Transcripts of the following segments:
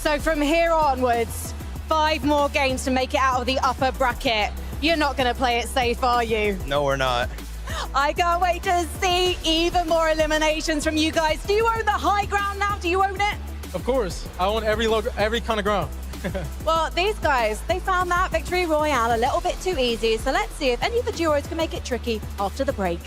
So from here onwards, 5 more games to make it out of the upper bracket. You're not going to play it safe, are you? No, we're not. I can't wait to see even more eliminations from you guys. Do you own the high ground now? Do you own it? Of course. I own every kind of ground. Well, these guys, they found that Victory Royale a little bit too easy. So let's see if any of the duos can make it tricky after the break.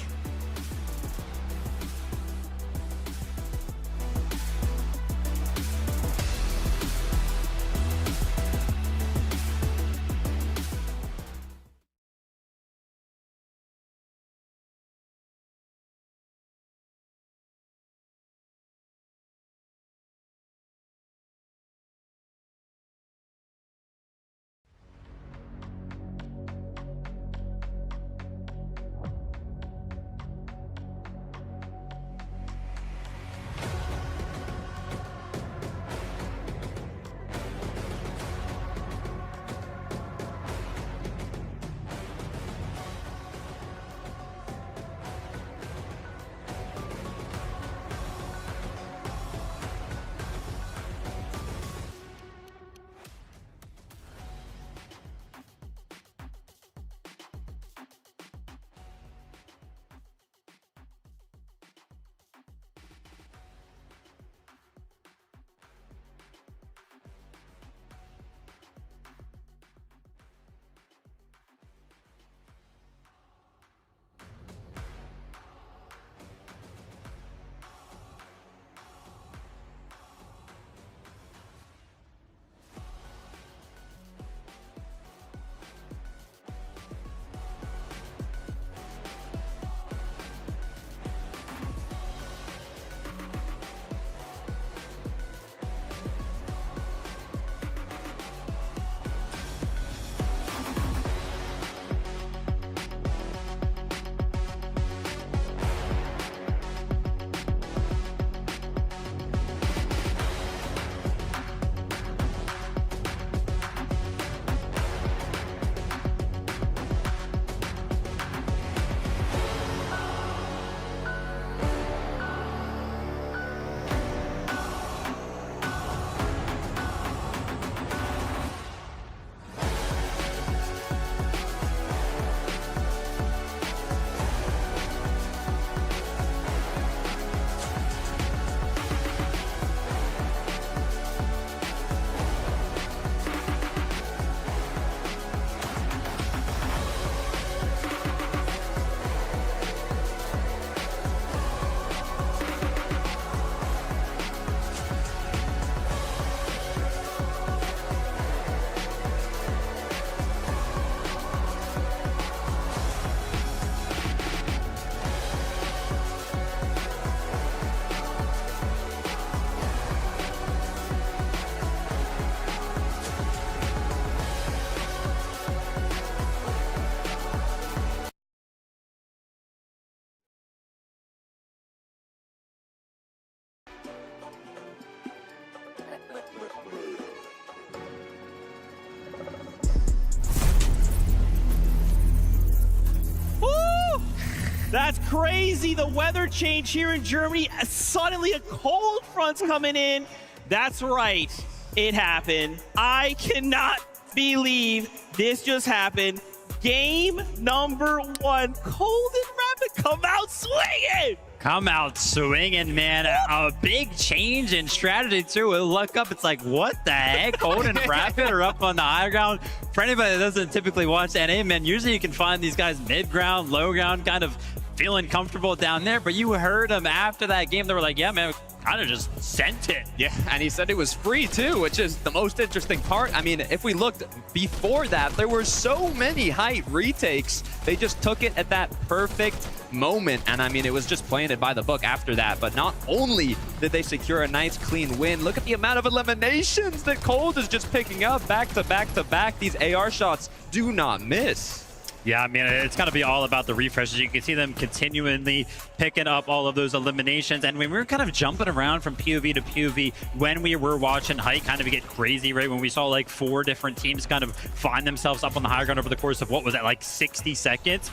That's crazy. The weather change here in Germany. Suddenly a cold front's coming in. That's right. It happened. I cannot believe this just happened. Game number 1. Cold and Rapid come out swinging. Come out swinging, man. A big change in strategy, too. We look up, it's like, what the heck? Cold and Rapid are up on the high ground. For anybody that doesn't typically watch NA, man, usually you can find these guys mid-ground, low-ground, kind of feeling comfortable down there. But you heard them after that game. They were like, yeah, man, kind of just sent it. Yeah, and he said it was free too, which is the most interesting part. I mean, if we looked before that, there were so many height retakes. They just took it at that perfect moment. And I mean, it was just playing it by the book after that. But not only did they secure a nice clean win, look at the amount of eliminations that Cold is just picking up back to back to back. These AR shots do not miss. Yeah, I mean, it's got to be all about the refreshes. You can see them continually picking up all of those eliminations. And when we were kind of jumping around from POV to POV, when we were watching Height kind of get crazy, right? When we saw like 4 different teams kind of find themselves up on the high ground over the course of, what was that, like 60 seconds?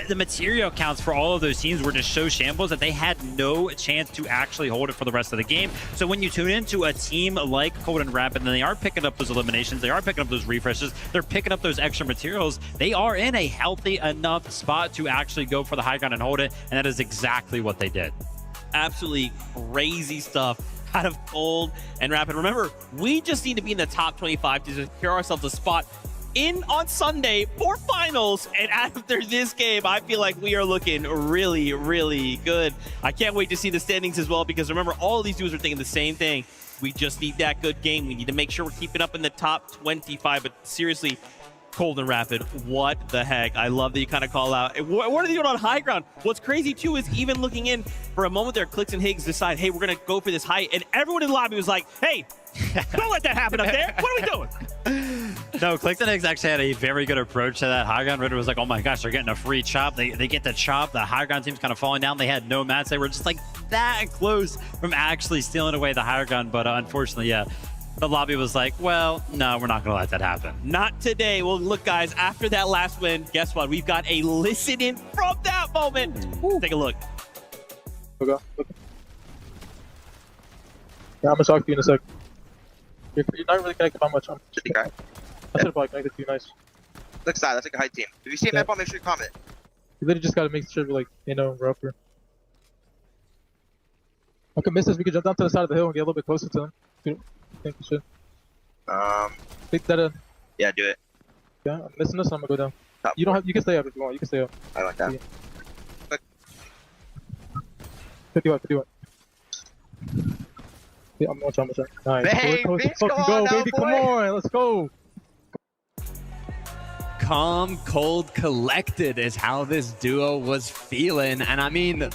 The material counts for all of those teams were just so shambles that they had no chance to actually hold it for the rest of the game. So when you tune into a team like Cold and Rapid, and they are picking up those eliminations, they are picking up those refreshes, they're picking up those extra materials, they are in a healthy enough spot to actually go for the high ground and hold it, and that is exactly what they did. Absolutely crazy stuff out of Cold and Rapid. Remember, we just need to be in the top 25 to secure ourselves a spot in on Sunday for finals. And after this game, I feel like we are looking really, really good. I can't wait to see the standings as well, because remember, all of these dudes are thinking the same thing. We just need that good game. We need to make sure we're keeping up in the top 25. But seriously, Cold and Rapid, what the heck? I love that you kind of call out. What are they doing on high ground? What's crazy too is even looking in for a moment there, Clix and Higgs decide, hey, we're gonna go for this height, and everyone in the lobby was like, hey, don't let that happen up there. What are we doing? No, Clix and Higgs actually had a very good approach to that high ground. Ritter was like, oh my gosh, they're getting a free chop. They get the chop. The high ground team's kind of falling down. They had no mats. They were just like that close from actually stealing away the high ground. But unfortunately, yeah, the lobby was like, well, no, we're not going to let that happen. Not today. Well, look, guys, after that last win, guess what? We've got a listen in from that moment. Take a look. Okay. Yeah, I'm gonna talk to you in a sec. You're not really connected by much. Should be guy. I should have probably connected to you nice. Look side, that's like a high team. If you see a map, make sure you comment. You literally just gotta make sure we're like, you know, rougher. Okay, miss this. We could jump down to the side of the hill and get a little bit closer to them. I think we should. Think that Yeah, do it. yeah, I'm missing this, so I'm gonna go down. Top You don't have, you can stay up if you want, you can stay up. I like that. Yeah. 51, 51. Yeah, I'm gonna try. Nice. Baby, Let's come fucking on go, now, baby, boy. come on, let's go. Calm, cold, collected is how this duo was feeling. And I mean,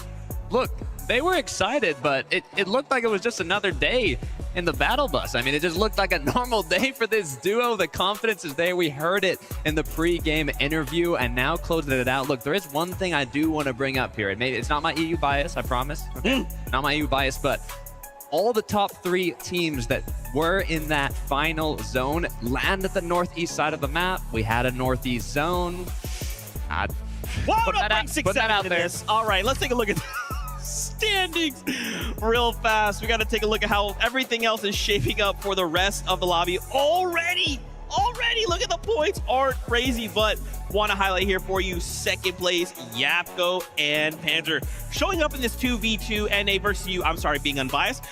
look, they were excited, but it looked like it was just another day in the battle bus. I mean, it just looked like a normal day for this duo. The confidence is there. We heard it in the pre-game interview, and now closing it out. Look, there is one thing I do want to bring up here. It's not my EU bias, I promise. Okay? Not my EU bias, but all the top 3 teams that were in that final zone land at the northeast side of the map. We had a northeast zone. Whoa, Put that out- 6, put that 7 out in there. this. All right, let's take a look at standings real fast. We got to take a look at how everything else is shaping up for the rest of the lobby already. Look at the points, aren't crazy, but want to highlight here for you, second place, Yapko and Panzer. Showing up in this 2v2 NA versus you, I'm sorry, being unbiased.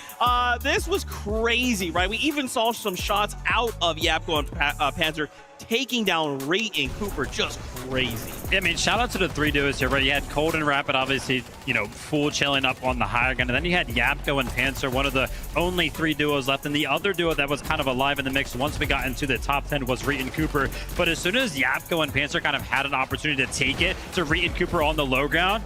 This was crazy, right? We even saw some shots out of Yapko and Panzer taking down Rate and Cooper, just crazy. Yeah, I mean, shout out to the 3 duos here, right? You had Cold and Rapid, obviously, you know, full chilling up on the higher gun. And then you had Yapko and Panzer, one of the only 3 duos left. And the other duo that was kind of alive in the mix once we got into the top 10 was Rate and Cooper. But as soon as Yapko and Panzer kind of had an opportunity to take it to Rate and Cooper on the low ground,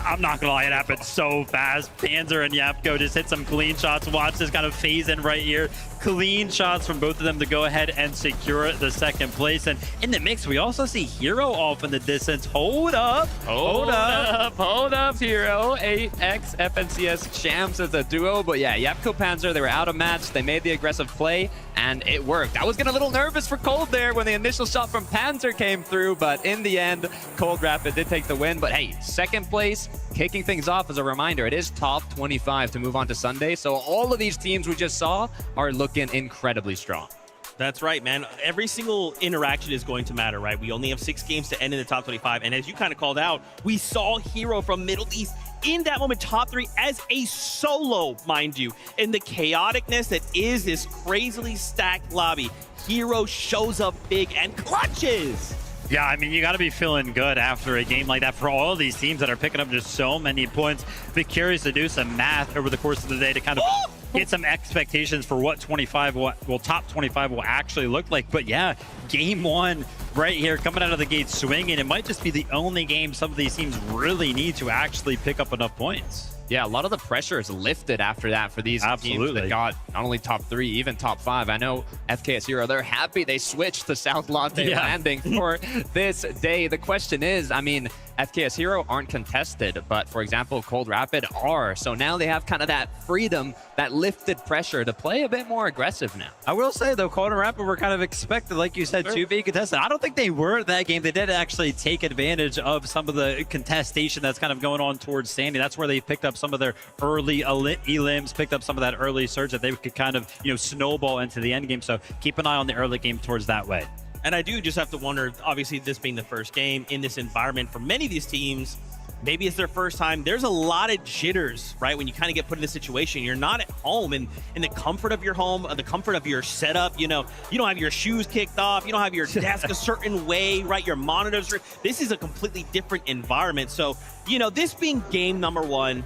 I'm not gonna lie, it happened so fast. Panzer and Yapko just hit some clean shots. Watch this kind of phase in right here. Clean shots from both of them to go ahead and secure the second place. And in the mix, we also see Hero off in the distance. Hold up, Hold up, Hero. 8x FNCS Shams as a duo. But yeah, Yapko Panzer, they were out of match. They made the aggressive play, and it worked. I was getting a little nervous for Cold there when the initial shot from Panzer came through, but in the end, Cold Rapid did take the win. But hey, second place, kicking things off as a reminder, it is top 25 to move on to Sunday. So all of these teams we just saw are looking incredibly strong. That's right, man. Every single interaction is going to matter, right? We only have 6 games to end in the top 25. And as you kind of called out, we saw Hero from Middle East in that moment, top 3 as a solo, mind you. In the chaoticness that is this crazily stacked lobby, Hero shows up big and clutches. Yeah, I mean, you got to be feeling good after a game like that for all of these teams that are picking up just so many points. Be curious to do some math over the course of the day to kind of get some expectations for what top 25 will actually look like. But yeah, game 1 right here coming out of the gate swinging. It might just be the only game some of these teams really need to actually pick up enough points. Yeah, a lot of the pressure is lifted after that for these teams Absolutely. that got not only top 3, even top 5. I know FKS Hero, they're happy they switched to South Latte Yeah. Landing for this day. The question is, I mean, FKS Hero aren't contested, but for example, Cold Rapid are. So now they have kind of that freedom, that lifted pressure to play a bit more aggressive now. I will say, though, Cold and Rapid were kind of expected, like you said, to be contested. I don't think they were that game. They did actually take advantage of some of the contestation that's kind of going on towards Sandy. That's where they picked up some of their early elims, picked up some of that early surge that they could kind of, snowball into the end game. So keep an eye on the early game towards that way. And I do just have to wonder, obviously this being the first game in this environment for many of these teams, maybe it's their first time. There's a lot of jitters, right? When you kind of get put in this situation, you're not at home in the comfort of your home, the comfort of your setup. You don't have your shoes kicked off. You don't have your desk a certain way, right? Your monitors. This is a completely different environment. So, this being game number 1,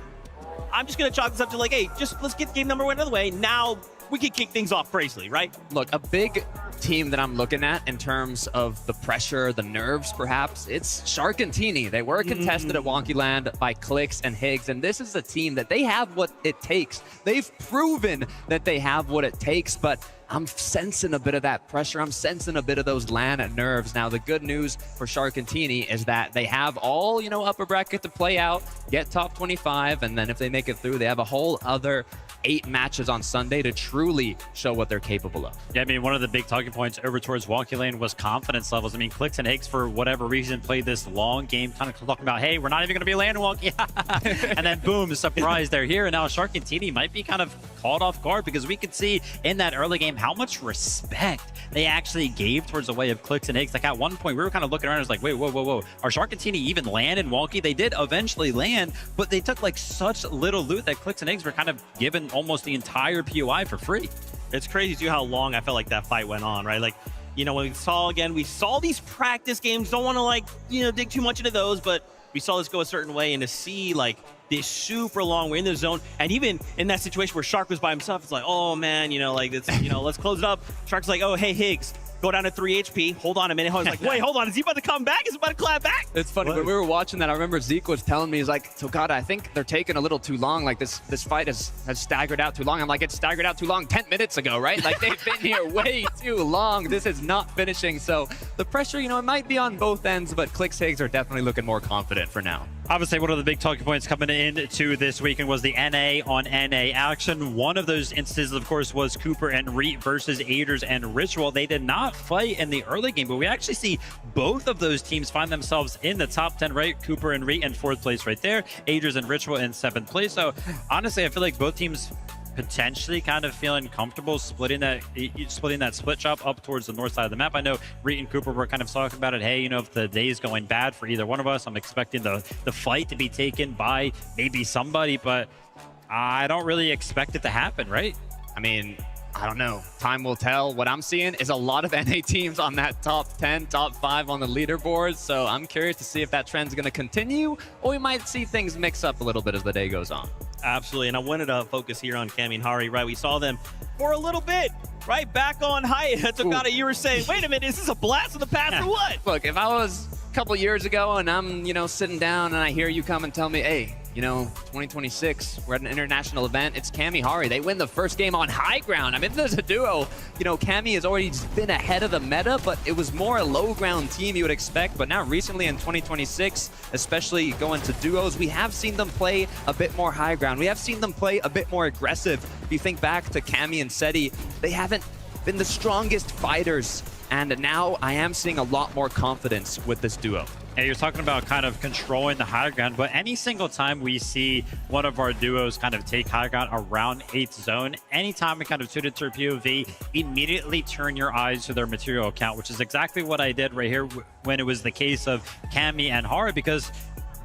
I'm just going to chalk this up to hey, just let's get game number 1 out of the way. Now we can kick things off crazily, right? Look, a big team that I'm looking at in terms of the pressure, the nerves perhaps, it's Sharkantini. They were contested at Wonky Land by Clix and Higgs, and this is a team that they have what it takes. They've proven that they have what it takes, but I'm sensing a bit of that pressure. I'm sensing a bit of those LAN nerves. Now, the good news for Sharkantini is that they have all, upper bracket to play out, get top 25, and then if they make it through, they have a whole other 8 matches on Sunday to truly show what they're capable of. Yeah, I mean, one of the big talking points over towards Wonky Lane was confidence levels. I mean, Clix and Higgs, for whatever reason, played this long game, kind of talking about, hey, we're not even going to be land wonky. And then, boom, surprise, they're here. And now Sharkantini might be kind of caught off guard because we could see in that early game how much respect they actually gave towards the way of Clix and Higgs. Like, at one point, we were kind of looking around and it was like, wait, whoa. Are Sharkantini even land in Wonky? They did eventually land, but they took, such little loot that Clix and Higgs were kind of given almost the entire POI for free. It's crazy too how long I felt like that fight went on, right? When we saw these practice games. Don't want to dig too much into those, but we saw this go a certain way, and to see this super long, we're in the zone, and even in that situation where Shark was by himself, it's like, oh man, it's let's close it up. Shark's like, oh hey Higgs, go down to 3 HP. Hold on a minute. I was like, wait, hold on. Is he about to come back? Is he about to clap back? It's funny. When we were watching that, I remember Zeke was telling me, he's like, so God, I think they're taking a little too long. This fight has staggered out too long. I'm like, it staggered out too long 10 minutes ago, right? They've been here way too long. This is not finishing. So the pressure, it might be on both ends, but Clix Higgs are definitely looking more confident for now. Obviously, one of the big talking points coming into this weekend was the NA on NA action. One of those instances, of course, was Cooper and Reet versus Aiders and Ritual. They did not fight in the early game, but we actually see both of those teams find themselves in the top 10, right? Cooper and Reet in 4th place right there. Aiders and Ritual in 7th place. So, honestly, I feel like both teams potentially kind of feeling comfortable splitting that split shop up towards the north side of the map. I know Reet and Cooper were kind of talking about it. Hey, if the day is going bad for either one of us, I'm expecting the fight to be taken by maybe somebody, but I don't really expect it to happen, right? I mean, I don't know. Time will tell. What I'm seeing is a lot of NA teams on that top 10, top 5 on the leaderboard. So I'm curious to see if that trend's going to continue, or we might see things mix up a little bit as the day goes on. Absolutely. And I wanted to focus here on Cammy and Hari, right? We saw them for a little bit, right? Back on height. Tokata, you were saying, wait a minute, is this a blast of the past or what? Look, if I was a couple years ago and I'm, sitting down and I hear you come and tell me, hey, 2026, we're at an international event. It's Cammy Hari. They win the first game on high ground. I mean, there's a duo. Cammy has already been ahead of the meta, but it was more a low ground team you would expect. But now recently in 2026, especially going to duos, we have seen them play a bit more high ground. We have seen them play a bit more aggressive. If you think back to Cammy and Seti, they haven't been the strongest fighters. And now I am seeing a lot more confidence with this duo. Yeah, you're talking about kind of controlling the high ground, but any single time we see one of our duos kind of take high ground around 8th zone, anytime we kind of tune into their POV, immediately turn your eyes to their material account, which is exactly what I did right here when it was the case of Cammy and Hari, because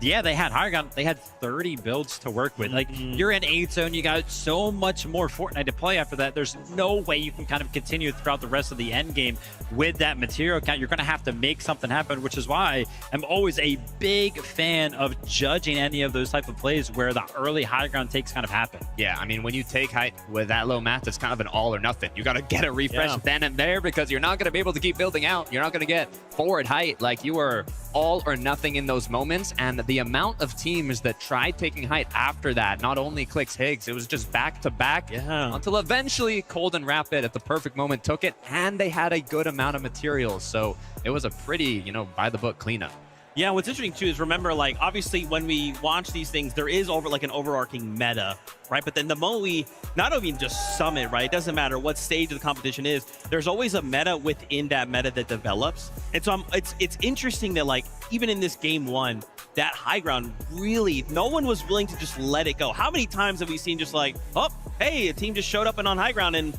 yeah, they had high ground. They had 30 builds to work with. You're in 8th zone. You got so much more Fortnite to play after that. There's no way you can kind of continue throughout the rest of the end game with that material count. You're going to have to make something happen, which is why I'm always a big fan of judging any of those type of plays where the early high ground takes kind of happen. Yeah, I mean, when you take height with that low math, it's kind of an all or nothing. You got to get a refresh then and there because you're not going to be able to keep building out. You're not going to get forward height. You are all or nothing in those moments. And the amount of teams that tried taking height after that, not only Clix Higgs, it was just back-to-back until eventually Cold and Rapid at the perfect moment took it, and they had a good amount of materials. So it was a pretty, by-the-book cleanup. Yeah, what's interesting too is remember, like, obviously when we launch these things, there is an overarching meta, right? But then the moment we not even just summit, right? It doesn't matter what stage of the competition is, there's always a meta within that meta that develops. And so it's interesting that, like, even in this game one, that high ground really, no one was willing to just let it go. How many times have we seen just like, oh, hey, a team just showed up and on high ground and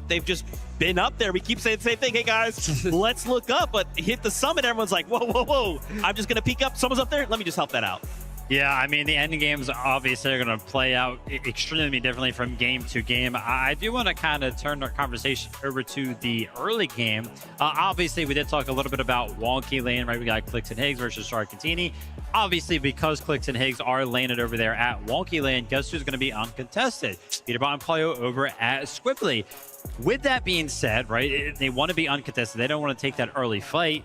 they've just been up there. We keep saying the same thing. Hey guys, let's look up, but hit the summit. Everyone's like, whoa, whoa, whoa. I'm just going to peek up. Someone's up there. Let me just help that out. Yeah, I mean, the end games obviously are going to play out extremely differently from game to game. I do want to kind of turn our conversation over to the early game. Obviously, we did talk a little bit about Wonky Lane, right? We got Clix and Higgs versus Sharkatini. Obviously, because Clix and Higgs are landed over there at Wonky Lane, guess who's going to be uncontested? Peterbot and Plyo over at Squibbly. With that being said, right, they want to be uncontested. They don't want to take that early fight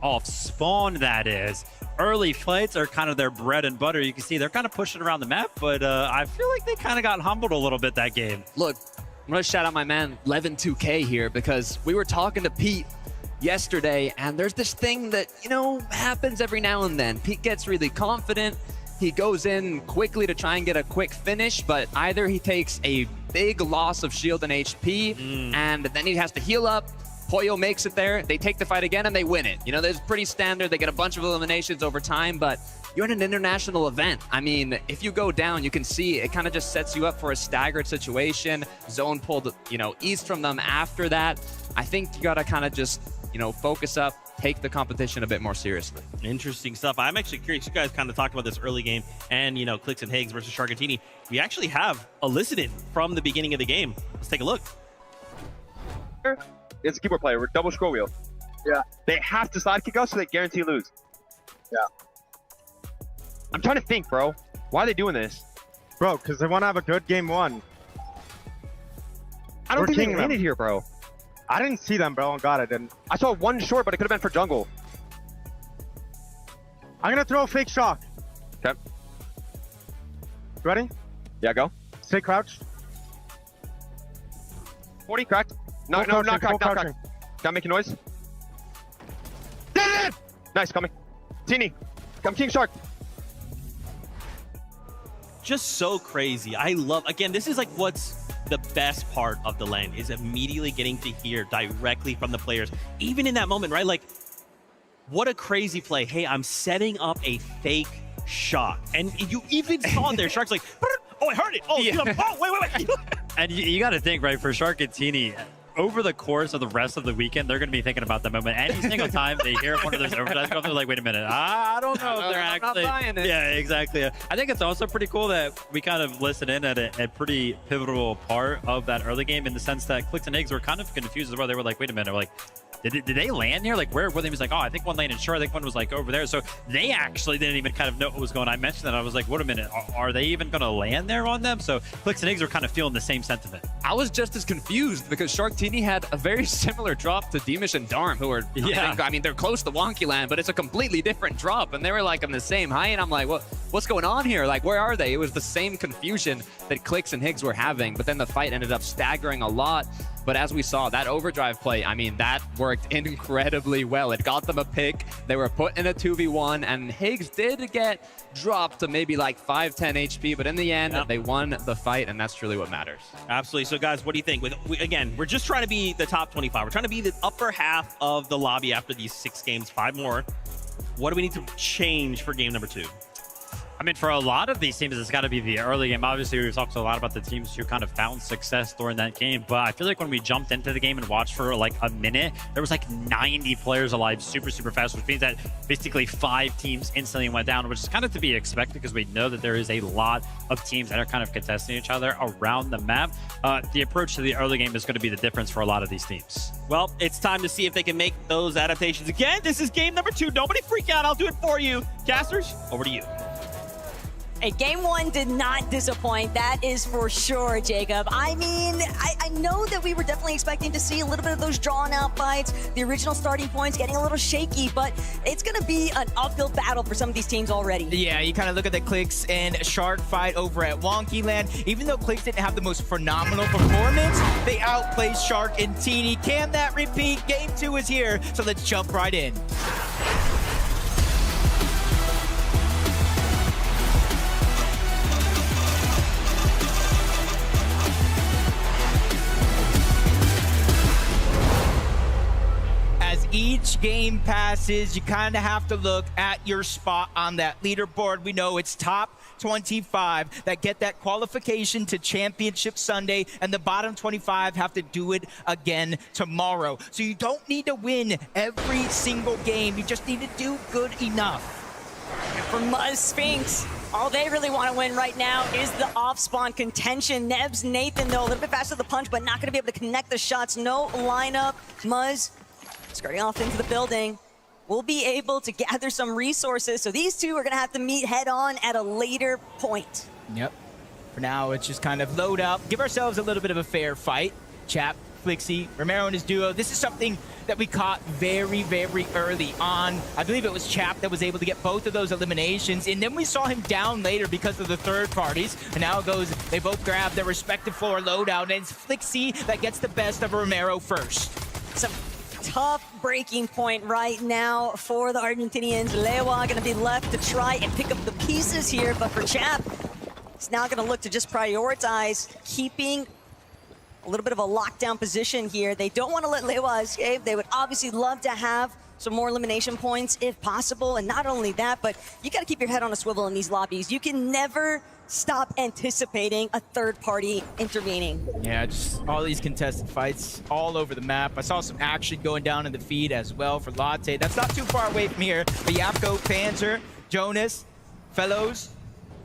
off spawn, that is. Early fights are kind of their bread and butter. You can see they're kind of pushing around the map, but I feel like they kind of got humbled a little bit that game. Look, I'm going to shout out my man, Levin2K here, because we were talking to Pete yesterday, and there's this thing that, happens every now and then. Pete gets really confident. He goes in quickly to try and get a quick finish, but either he takes a big loss of shield and HP, and then he has to heal up. Pollo makes it there, they take the fight again, and they win it. That's pretty standard. They get a bunch of eliminations over time, but you're in an international event. I mean, if you go down, you can see it kind of just sets you up for a staggered situation. Zone pulled, east from them after that. I think you got to kind of just, focus up, take the competition a bit more seriously. Interesting stuff. I'm actually curious. You guys kind of talked about this early game and, Clix and Higgs versus Sharkatini. We actually have elicited from the beginning of the game. Let's take a look. It's a keyboard player. We're double scroll wheel. Yeah. They have to sidekick us so they guarantee lose. Yeah. I'm trying to think, bro. Why are they doing this? Bro, because they want to have a good game one. I don't We're think they kinging landed them. here, bro. I didn't see them, bro. Oh, God, I didn't. I saw one short, but it could have been for jungle. I'm going to throw a fake shock. Okay. Ready? Yeah, go. Stay crouched. 40, cracked. No, Go not crouching, cracked, go not cracked. crouching. Gotta make a noise. Nice, coming. Teeny, come King Shark. Just so crazy. I love, again, this is like what's the best part of the lane is immediately getting to hear directly from the players. Even in that moment, right? Like, what a crazy play. Hey, I'm setting up a fake shot. And you even saw it there. Shark's like, oh, I heard it. Oh, Yeah. oh, wait. And you got to think, right, for Sharkatini, over the course of the rest of the weekend, they're going to be thinking about the moment. Any single time they hear one of those overdrives go, they're like, wait a minute, I don't know if they're I'm not actually... buying it. Yeah, exactly. I think it's also pretty cool that we kind of listen in at a pretty pivotal part of that early game in the sense that Clix and Higgs were kind of confused as well. They were like, wait a minute, like, did they land here? Like, where they was like, oh, I think one landed short. I think one was like over there. So they actually didn't even kind of know what was going on. I mentioned that. I was like, wait a minute, are they even going to land there on them? So Clix and Higgs are kind of feeling the same sentiment. I was just as confused because Sharktini had a very similar drop to Demish and Darm, who are, I mean, they're close to Wonky Land, but it's a completely different drop. And they were like on the same height. And I'm like, what's going on here? Like, where are they? It was the same confusion that Clix and Higgs were having. But then the fight ended up staggering a lot. But as we saw, that overdrive play, I mean, that worked incredibly well. It got them a pick. They were put in a 2v1, and Higgs did get dropped to maybe like 5-10 HP, but in the end, they won the fight, and that's truly what matters. Absolutely. So, guys, what do you think? Again, we're just trying to be the top 25. We're trying to be the upper half of the lobby after these 6 games, 5 more. What do we need to change for game number 2? I mean, for a lot of these teams, it's got to be the early game. Obviously, we've talked a lot about the teams who kind of found success during that game. But I feel like when we jumped into the game and watched for like a minute, there was like 90 players alive super, super fast, which means that basically 5 teams instantly went down, which is kind of to be expected because we know that there is a lot of teams that are kind of contesting each other around the map. The approach to the early game is going to be the difference for a lot of these teams. Well, it's time to see if they can make those adaptations. Again, this is game number 2. Nobody freak out. I'll do it for you. Casters, over to you. Hey, game one did not disappoint. That is for sure, Jacob. I mean, I know that we were definitely expecting to see a little bit of those drawn-out fights, the original starting points getting a little shaky, but it's going to be an uphill battle for some of these teams already. Yeah, you kind of look at the Clix and Shark fight over at Wonky Land. Even though Clix didn't have the most phenomenal performance, they outplayed Shark and Teeny. Can that repeat? Game 2 is here, so let's jump right in. Each game passes, you kind of have to look at your spot on that leaderboard. We know it's top 25 that get that qualification to Championship Sunday, and the bottom 25 have to do it again tomorrow. So you don't need to win every single game, you just need to do good enough. For Muzz Sphinx, all they really want to win right now is the off-spawn contention. Nebs, Nathan, though, a little bit faster to the punch, but not going to be able to connect the shots. No lineup. Muzz skirting off into the building. We'll be able to gather some resources, so these two are going to have to meet head-on at a later point. Yep. For now, it's just kind of load up, give ourselves a little bit of a fair fight. Chap, Flixie, Romero and his duo. This is something that we caught very, very early on. I believe it was Chap that was able to get both of those eliminations, and then we saw him down later because of the third parties. And now it goes, they both grab their respective floor loadout, and it's Flixie that gets the best of Romero first. Some tough breaking point right now for the Argentinians. Lewa gonna be left to try and pick up the pieces here, but for Chap, he's now gonna look to just prioritize keeping a little bit of a lockdown position here. They don't want to let Lewa escape. They would obviously love to have some more elimination points if possible, and not only that, but you gotta keep your head on a swivel in these lobbies. You can never stop anticipating a third party intervening. Yeah, just all these contested fights all over the map. I saw some action going down in the feed as well for Latte. That's not too far away from here. But Yapko, Panzer, Jonas, Fellows,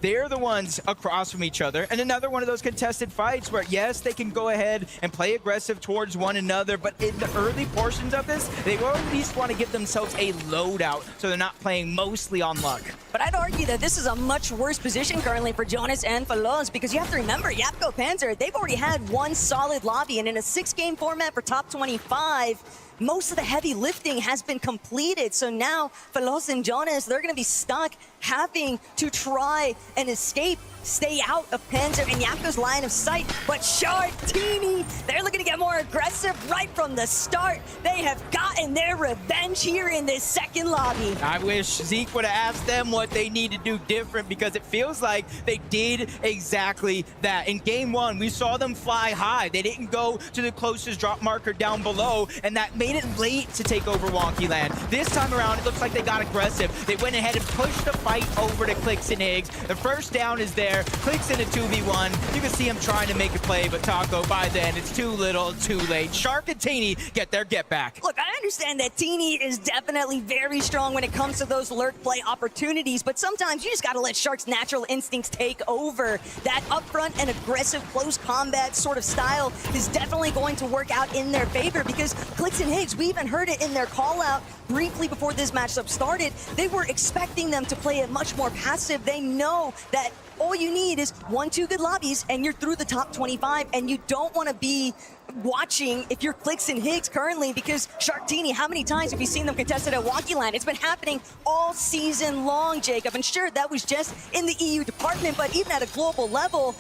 they're the ones across from each other. And another one of those contested fights where, yes, they can go ahead and play aggressive towards one another, but in the early portions of this, they will at least want to give themselves a loadout so they're not playing mostly on luck. But I'd argue that this is a much worse position currently for Jonas and Falos, because you have to remember, Yapko Panzer, they've already had one solid lobby, and in a 6-game format for top 25, most of the heavy lifting has been completed. So now Falos and Jonas, they're going to be stuck having to try and escape, stay out of Panzer and Yapko's line of sight. But Shartini, they're looking to get more aggressive right from the start. They have gotten their revenge here in this second lobby. I wish Zeke would have asked them what they need to do different, because it feels like they did exactly that. In game 1, we saw them fly high. They didn't go to the closest drop marker down below, and that made it late to take over Wonky Land. This time around, it looks like they got aggressive. They went ahead and pushed the fight over to Clix and Higgs. The first down is there. Clix in a 2v1. You can see him trying to make a play, but Taco, by then, it's too little, too late. Shark and Teeny get their get back. Look, I understand that Teeny is definitely very strong when it comes to those lurk play opportunities, but sometimes you just gotta let Shark's natural instincts take over. That upfront and aggressive close combat sort of style is definitely going to work out in their favor, because Clix and Higgs, we even heard it in their call out briefly before this matchup started. They were expecting them to play it much more passive. They know that all you need is 1-2 good lobbies and you're through the top 25, and you don't want to be watching if you're Clix and Higgs currently, because Sharktini, how many times have you seen them contested at Wonky Land? It's been happening all season long, Jacob. And sure, that was just in the EU department, but even at a global level,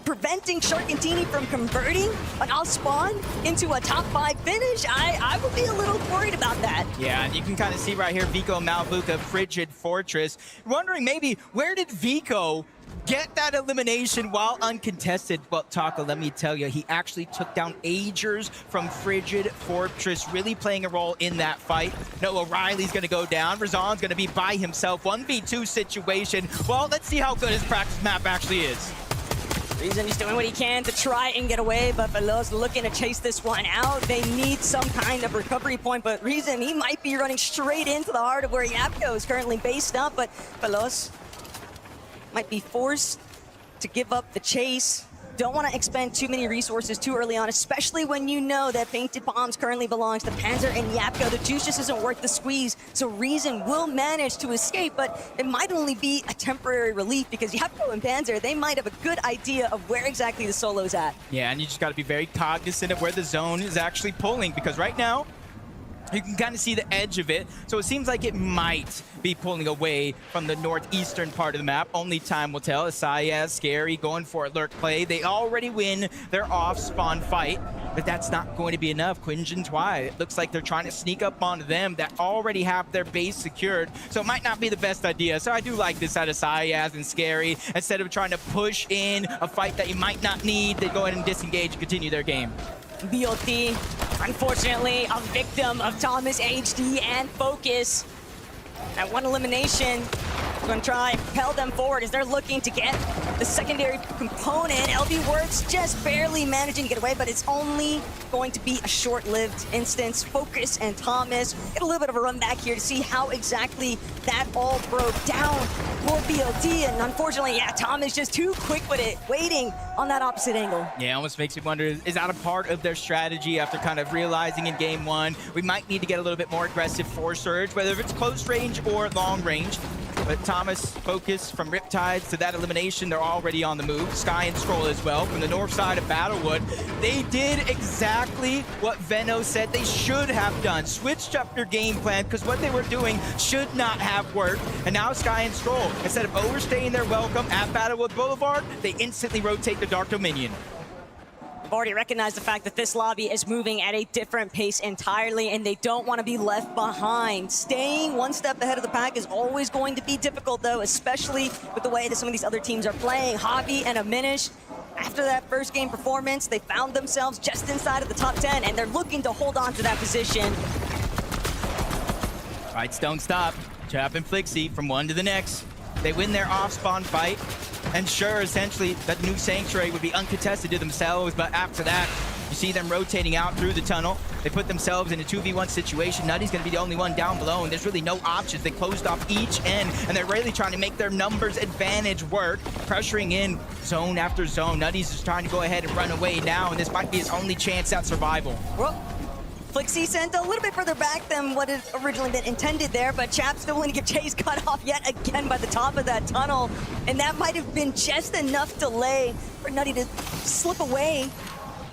preventing Shark and Teeny from converting an off-spawn into a top 5 finish, I would be a little worried about that. Yeah, and you can kind of see right here, Vico Malbuka, Frigid Fortress. Wondering maybe, where did Vico get that elimination while uncontested? Well, Taco, let me tell you, he actually took down Agers from Frigid Fortress, really playing a role in that fight. Noah Riley's gonna go down. Razan's gonna be by himself, 1v2 situation. Well, let's see how good his practice map actually is. Reason he's doing what he can to try and get away, but Veloz looking to chase this one out. They need some kind of recovery point, but Reason, he might be running straight into the heart of where Yapko is currently based up, but Veloz might be forced to give up the chase. don't want to expend too many resources too early on, especially when you know that Painted Bombs currently belongs to Panzer and Yapko. The juice just isn't worth the squeeze, so Reason will manage to escape, but it might only be a temporary relief because Yapko and Panzer, they might have a good idea of where exactly the solo's at. Yeah, and you just got to be very cognizant of where the zone is actually pulling, because right now, you can kind of see the edge of it, so it seems like it might be pulling away from the northeastern part of the map. Only time will tell. Asayas, Scary, going for a lurk play. They already win their off-spawn fight, but that's not going to be enough. Quinjin Twy, it looks like they're trying to sneak up onto them that already have their base secured, so it might not be the best idea. So I do like this out of Asayas and Scary. Instead of trying to push in a fight that you might not need, they go ahead and disengage and continue their game. BOT, unfortunately, a victim of Thomas HD and Focus. That one elimination is going to try and propel them forward as they're looking to get the secondary component. LB Works just barely managing to get away, but it's only going to be a short-lived instance. Focus and Thomas get a little bit of a run back here to see how exactly that all broke down for BOT. And unfortunately, yeah, Thomas just too quick with it, waiting on that opposite angle. Yeah, almost makes me wonder, is that a part of their strategy after kind of realizing in game one, we might need to get a little bit more aggressive for Surge, whether it's close range or long range. But Thomas, Focus, from Riptides to that elimination, they're already on the move. Sky and Scroll as well from the north side of Battlewood. They did exactly what Veno said they should have done. Switched up their game plan because what they were doing should not have worked. And now Sky and Scroll, instead of overstaying their welcome at Battlewood Boulevard, they instantly rotate the Dark Dominion. I've already recognized the fact that this lobby is moving at a different pace entirely, and they don't want to be left behind. Staying one step ahead of the pack is always going to be difficult, though, especially with the way that some of these other teams are playing. Hobby and Aminish, after that first game performance, they found themselves just inside of the top 10, and they're looking to hold on to that position. Fights don't stop. Chap and Flixie from one to the next. They win their off-spawn fight. And sure, essentially, that new Sanctuary would be uncontested to themselves, but after that, you see them rotating out through the tunnel. They put themselves in a 2v1 situation. Nutty's going to be the only one down below, and there's really no options. They closed off each end, and they're really trying to make their numbers advantage work, pressuring in zone after zone. Nutty's just trying to go ahead and run away now, and this might be his only chance at survival. Well, Flixie sent a little bit further back than what had originally been intended there, but Chap still willing to get Chase cut off yet again by the top of that tunnel. And that might have been just enough delay for Nutty to slip away.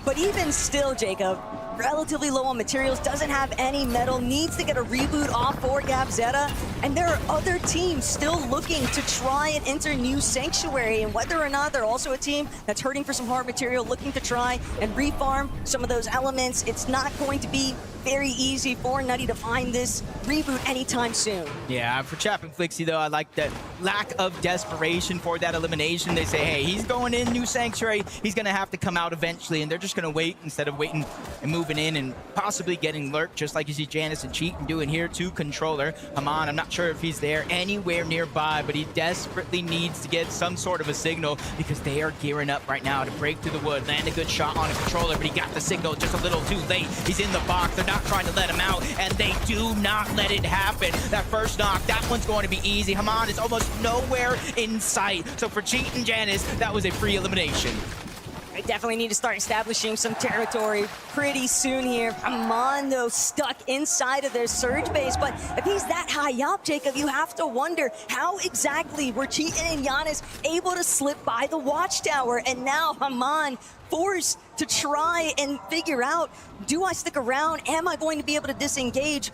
But even still, Jacob, relatively low on materials, doesn't have any metal, needs to get a reboot off for YapZeta. And there are other teams still looking to try and enter new Sanctuary. And whether or not they're also a team that's hurting for some hard material, looking to try and refarm some of those elements, it's not going to be very easy for Nutty to find this reboot anytime soon. Yeah, for Chap and Flixie, though, I like that lack of desperation for that elimination. They say, hey, he's going in new Sanctuary. He's going to have to come out eventually, and they're just going to wait instead of waiting and moving in and possibly getting lurked, just like you see Janus and Cheatin doing here to Controller. Haman, I'm not sure if he's there anywhere nearby, but he desperately needs to get some sort of a signal because they are gearing up right now to break through the wood, land a good shot on a Controller, but he got the signal just a little too late. He's in the box. They're not trying to let him out, and they do not let it happen. That first knock, that one's going to be easy. Haman is almost nowhere in sight. So for Cheat and Janus, that was a free elimination. They definitely need to start establishing some territory pretty soon here. Haman, though, stuck inside of their Surge base, but if he's that high up, Jacob, you have to wonder how exactly were Cheatin and Janus able to slip by the Watchtower, and now Haman forced to try and figure out, do I stick around? Am I going to be able to disengage?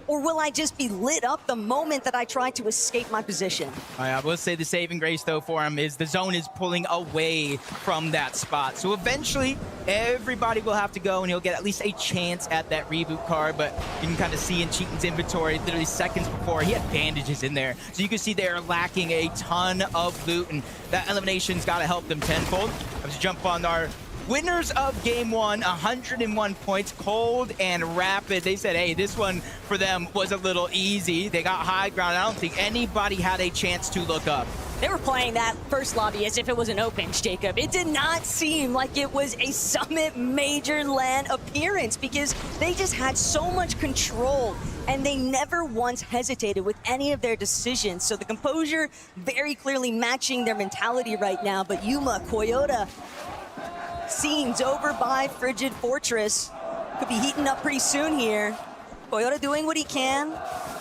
Or will I just be lit up the moment that I try to escape my position? I will say the saving grace, though, for him is the zone is pulling away from that spot. So eventually, everybody will have to go, and he'll get at least a chance at that reboot card. But you can kind of see in Cheatin's inventory, literally seconds before, he had bandages in there. So you can see they're lacking a ton of loot, and that elimination's got to help them tenfold. Let's jump on our winners of game one, 101 points, Cold and Rapid. They said, hey, this one for them was a little easy. They got high ground. I don't think anybody had a chance to look up. They were playing that first lobby as if it was an Opens, Jacob. It did not seem like it was a Summit Major LAN appearance because they just had so much control and they never once hesitated with any of their decisions. So the composure very clearly matching their mentality right now. But Yuma, Koyota, scenes over by Frigid Fortress. Could be heating up pretty soon here. Toyota doing what he can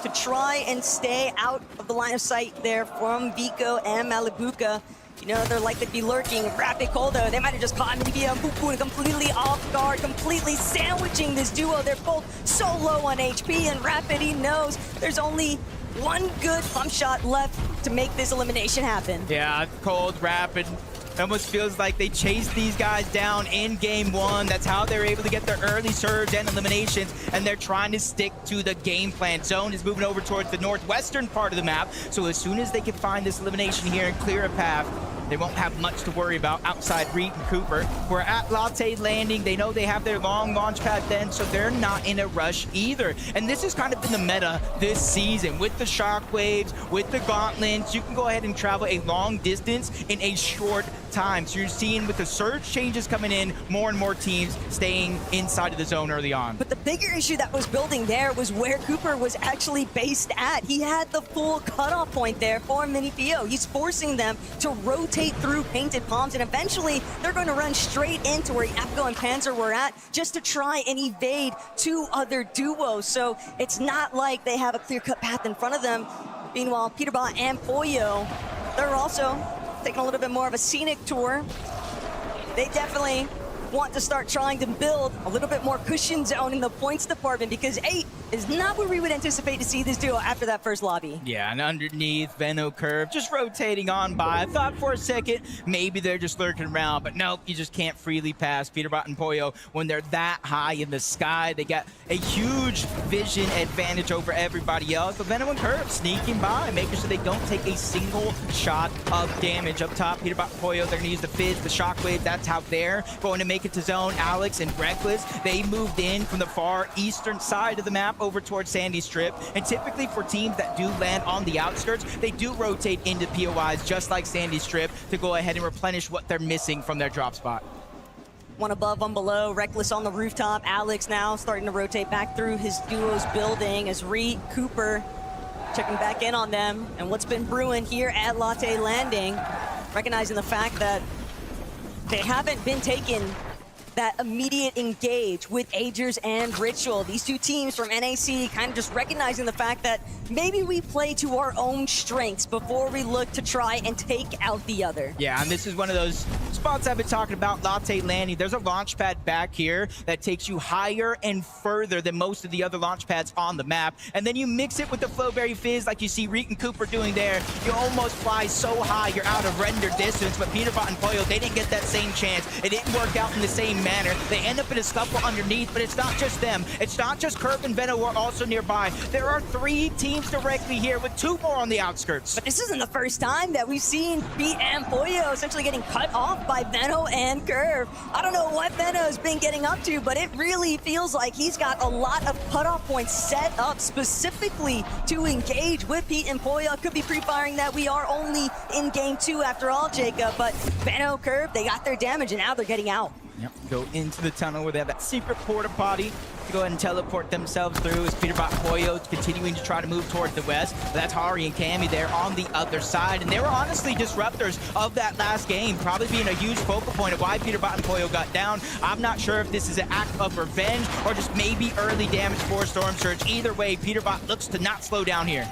to try and stay out of the line of sight there from Vico and Malibuca. You know, they're likely to be lurking. Rapid Cold, though, they might have just caught Minibio and Pupu completely off guard, completely sandwiching this duo. They're both so low on HP, and Rapid, he knows there's only one good pump shot left to make this elimination happen. Yeah, Cold, Rapid. It almost feels like they chased these guys down in game one. That's how they're able to get their early surge and eliminations, and they're trying to stick to the game plan. Zone is moving over towards the northwestern part of the map, so as soon as they can find this elimination here and clear a path, they won't have much to worry about outside Reed and Cooper. We're at Latte Landing. They know they have their long launch pad then, so they're not in a rush either. And this has kind of been the meta this season. With the shockwaves, with the gauntlets, you can go ahead and travel a long distance in a short time. So you're seeing with the surge changes coming in, more and more teams staying inside of the zone early on. But the bigger issue that was building there was where Cooper was actually based at. He had the full cutoff point there for Minibio. He's forcing them to rotate through Painted Palms, and eventually they're going to run straight into where Yapko and Panzer were at just to try and evade two other duos. So it's not like they have a clear-cut path in front of them. Meanwhile, Peterbot and Pollo, they're also taking a little bit more of a scenic tour. They definitely want to start trying to build a little bit more cushion zone in the points department, because 8 is not where we would anticipate to see this duo after that first lobby. Yeah, and underneath, Veno Curve just rotating on by. I thought for a second maybe they're just lurking around, but nope, you just can't freely pass Peterbot and Pollo when they're that high in the sky. They got a huge vision advantage over everybody else, but Veno and Curve sneaking by, making sure they don't take a single shot of damage. Up top, Peterbot and Pollo, they're gonna use the Fizz, the Shockwave, that's how they're going to make it to zone. Alex and Reckless, they moved in from the far eastern side of the map over towards Sandy Strip, and typically for teams that do land on the outskirts, they do rotate into POIs just like Sandy Strip to go ahead and replenish what they're missing from their drop spot. One above, one below. Reckless on the rooftop. Alex now starting to rotate back through his duo's building as Reed, Cooper checking back in on them. And what's been brewing here at Latte Landing, recognizing the fact that they haven't been taking that immediate engage with Agers and Ritual. These two teams from NAC kind of just recognizing the fact that maybe we play to our own strengths before we look to try and take out the other. Yeah, and this is one of those spots I've been talking about, Latte Landing. There's a launch pad back here that takes you higher and further than most of the other launch pads on the map. And then you mix it with the Flowberry Fizz like you see Reet and Cooper doing there. You almost fly so high you're out of render distance, but Peterbot and Pollo, they didn't get that same chance. It didn't work out in the same manner. They end up in a scuffle underneath, but it's not just them. It's not just Curve and Veno who are also nearby. There are 3 teams directly here with 2 more on the outskirts. But this isn't the first time that we've seen Pete and Pollo essentially getting cut off by Veno and Curve. I don't know what Veno's been getting up to, but it really feels like he's got a lot of cutoff points set up specifically to engage with Pete and Pollo. Could be pre-firing that. We are only in game 2 after all, Jacob, but Veno, Curve, they got their damage and now they're getting out. Yep. Go into the tunnel where they have that secret porta potty to go ahead and teleport themselves through as Peterbot and Pollo continuing to try to move towards the west. But that's Hari and Cammy there on the other side. And they were honestly disruptors of that last game, probably being a huge focal point of why Peterbot and Pollo got down. I'm not sure if this is an act of revenge or just maybe early damage for Storm Surge. Either way, Peterbot looks to not slow down here.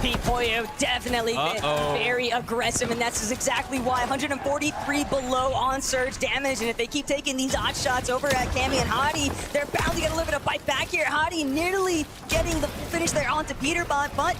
Pete Pollo definitely been very aggressive, and that's exactly why 143 below on surge damage. And if they keep taking these odd shots over at Cammy and Hadi, they're bound to get a little bit of bite back here. Hadi nearly getting the finish there onto Peterbot, but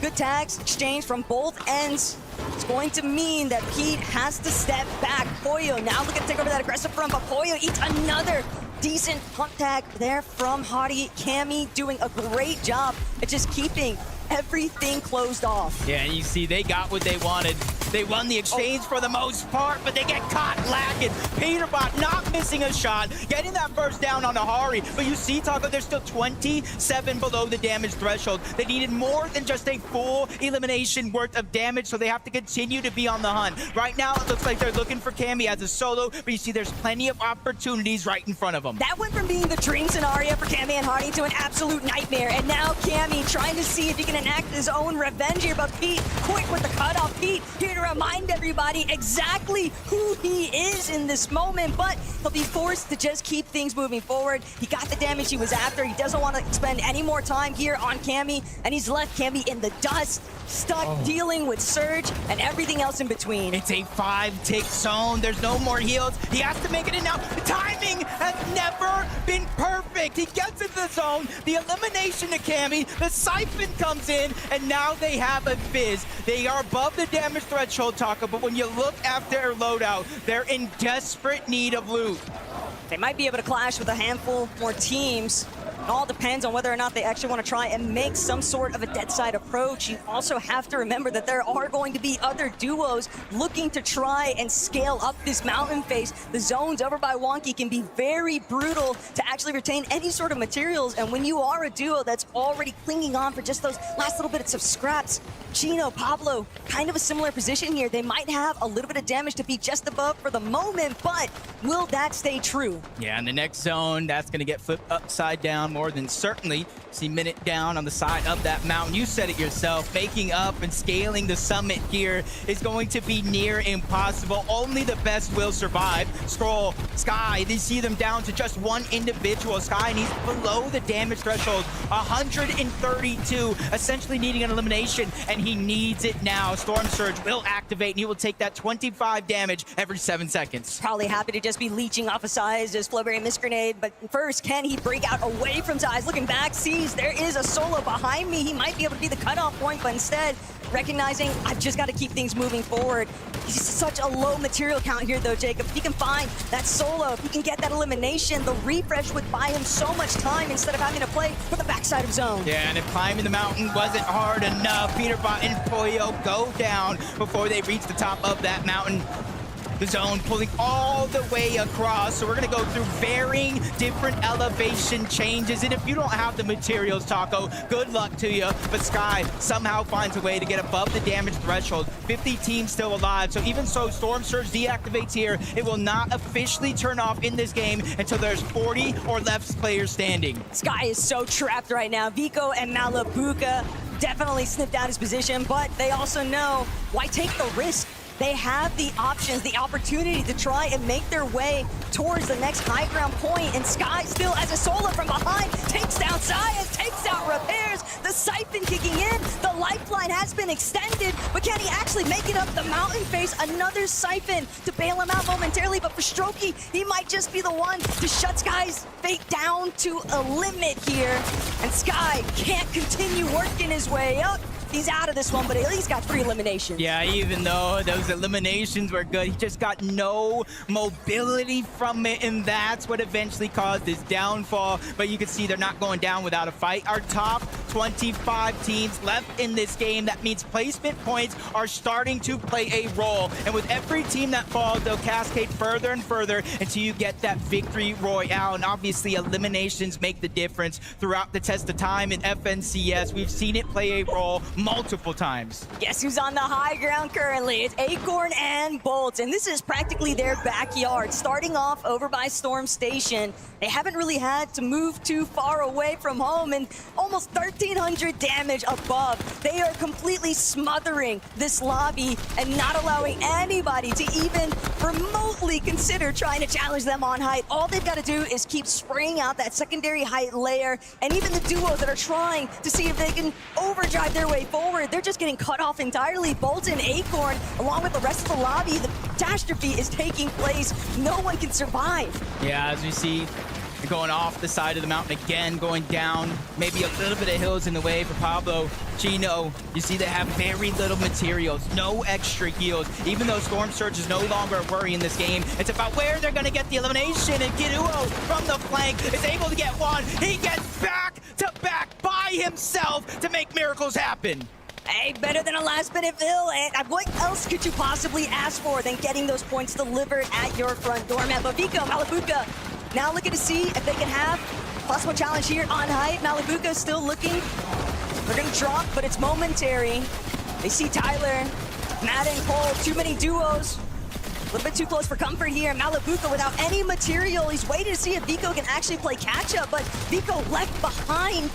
good tags exchange from both ends. It's going to mean that Pete has to step back. Pollo now looking to take over that aggressive front, but Pollo eats another decent pump tag there from Hadi. Cammy doing a great job at just keeping everything closed off. Yeah, and you see they got what they wanted. They won the exchange for the most part, but they get caught lacking. Peterbot not missing a shot, getting that first down on the Hari. But you see, Taco, they're still 27 below the damage threshold. They needed more than just a full elimination worth of damage, so they have to continue to be on the hunt. Right now, it looks like they're looking for Cammy as a solo, but you see there's plenty of opportunities right in front of them. That went from being the dream scenario for Cammy and Hadi to an absolute nightmare. And now Cammy trying to see if he can enact his own revenge here, but Pete, quick with the cutoff. Pete here to to remind everybody exactly who he is in this moment, but he'll be forced to just keep things moving forward. He got the damage he was after. He doesn't want to spend any more time here on Cammy, and he's left Cammy in the dust, stuck dealing with Surge and everything else in between. It's a 5-tick zone. There's no more heals. He has to make it in now. The timing has never been perfect. He gets into the zone. The elimination to Cammy. The Siphon comes in, and now they have a Fizz. They are above the damage threshold, Taco, but when you look after their loadout, they're in desperate need of loot. They might be able to clash with a handful more teams. It all depends on whether or not they actually want to try and make some sort of a dead side approach. You also have to remember that there are going to be other duos looking to try and scale up this mountain phase. The zones over by Wonky can be very brutal to actually retain any sort of materials, and when you are a duo that's already clinging on for just those last little bits of scraps, Chino, Pablo, kind of a similar position here. They might have a little bit of damage to be just above for the moment, but will that stay true? Yeah, in the next zone, that's going to get flipped upside down more than certainly. See Minute down on the side of that mountain. You said it yourself. Making up and scaling the summit here is going to be near impossible. Only the best will survive. Scroll, Sky, they see them down to just one individual. Sky, and he's below the damage threshold. 132, essentially needing an elimination, and he needs it now. Storm Surge will activate, and he will take that 25 damage every 7 seconds. Probably happy to just be leeching off of Size as Flowberry Mist Grenade, but first, can he break out away from Size? Looking back, sees there is a solo behind me. He might be able to be the cutoff point, but instead, recognizing I've just got to keep things moving forward. He's such a low material count here, though, Jacob. If he can find that solo, if he can get that elimination, the refresh would buy him so much time instead of having to play for the backside of zone. Yeah, and if climbing the mountain wasn't hard enough, Peterbot and Pollo go down before they reach the top of that mountain. The zone pulling all the way across, so we're gonna go through varying different elevation changes, and if you don't have the materials, Taco, good luck to you, but Sky somehow finds a way to get above the damage threshold. 50 teams still alive, so even so, Storm Surge deactivates here. It will not officially turn off in this game until there's 40 or less players standing. Sky is so trapped right now. Vico and Malabuka definitely sniffed out his position, but they also know why take the risk. They have the options, the opportunity to try and make their way towards the next high ground point, and Sky still as a solo from behind takes down Sias, takes out Repairs, the Siphon kicking in, the lifeline has been extended, but can he actually make it up the mountain face? Another Siphon to bail him out momentarily, but for Strokey, he might just be the one to shut Sky's fate down to a limit here, and Sky can't continue working his way up. He's out of this one, but at least got 3 eliminations. Yeah, even though those eliminations were good, he just got no mobility from it, and that's what eventually caused his downfall. But you can see they're not going down without a fight. Our top 25 teams left in this game. That means placement points are starting to play a role. And with every team that falls, they'll cascade further and further until you get that victory royale. And obviously, eliminations make the difference throughout the test of time in FNCS. We've seen it play a role multiple times. Guess who's on the high ground currently? It's Acorn and Bolt, and this is practically their backyard. Starting off over by Storm Station, they haven't really had to move too far away from home, and almost 1,300 damage above. They are completely smothering this lobby and not allowing anybody to even remotely consider trying to challenge them on height. All they've got to do is keep spraying out that secondary height layer, and even the duos that are trying to see if they can overdrive their way forward, they're just getting cut off entirely. Bolt and Acorn, along with the rest of the lobby, the catastrophe is taking place. No one can survive. Yeah, as we see, going off the side of the mountain again, going down. Maybe a little bit of hills in the way for Pablo. Chino, you see they have very little materials, no extra heals. Even though Storm Surge is no longer a worry in this game, it's about where they're going to get the elimination. And Kiduo from the flank is able to get one. He gets back to back by himself to make miracles happen. Hey, better than a last-minute fill. And what else could you possibly ask for than getting those points delivered at your front door, man? But Vico, Malabuka, now looking to see if they can have possible challenge here on height. Malabuka still looking. They're going to drop, but it's momentary. They see Tyler, Matt and Cole, too many duos. A little bit too close for comfort here. Malabuka without any material. He's waiting to see if Vico can actually play catch-up, but Vico left behind.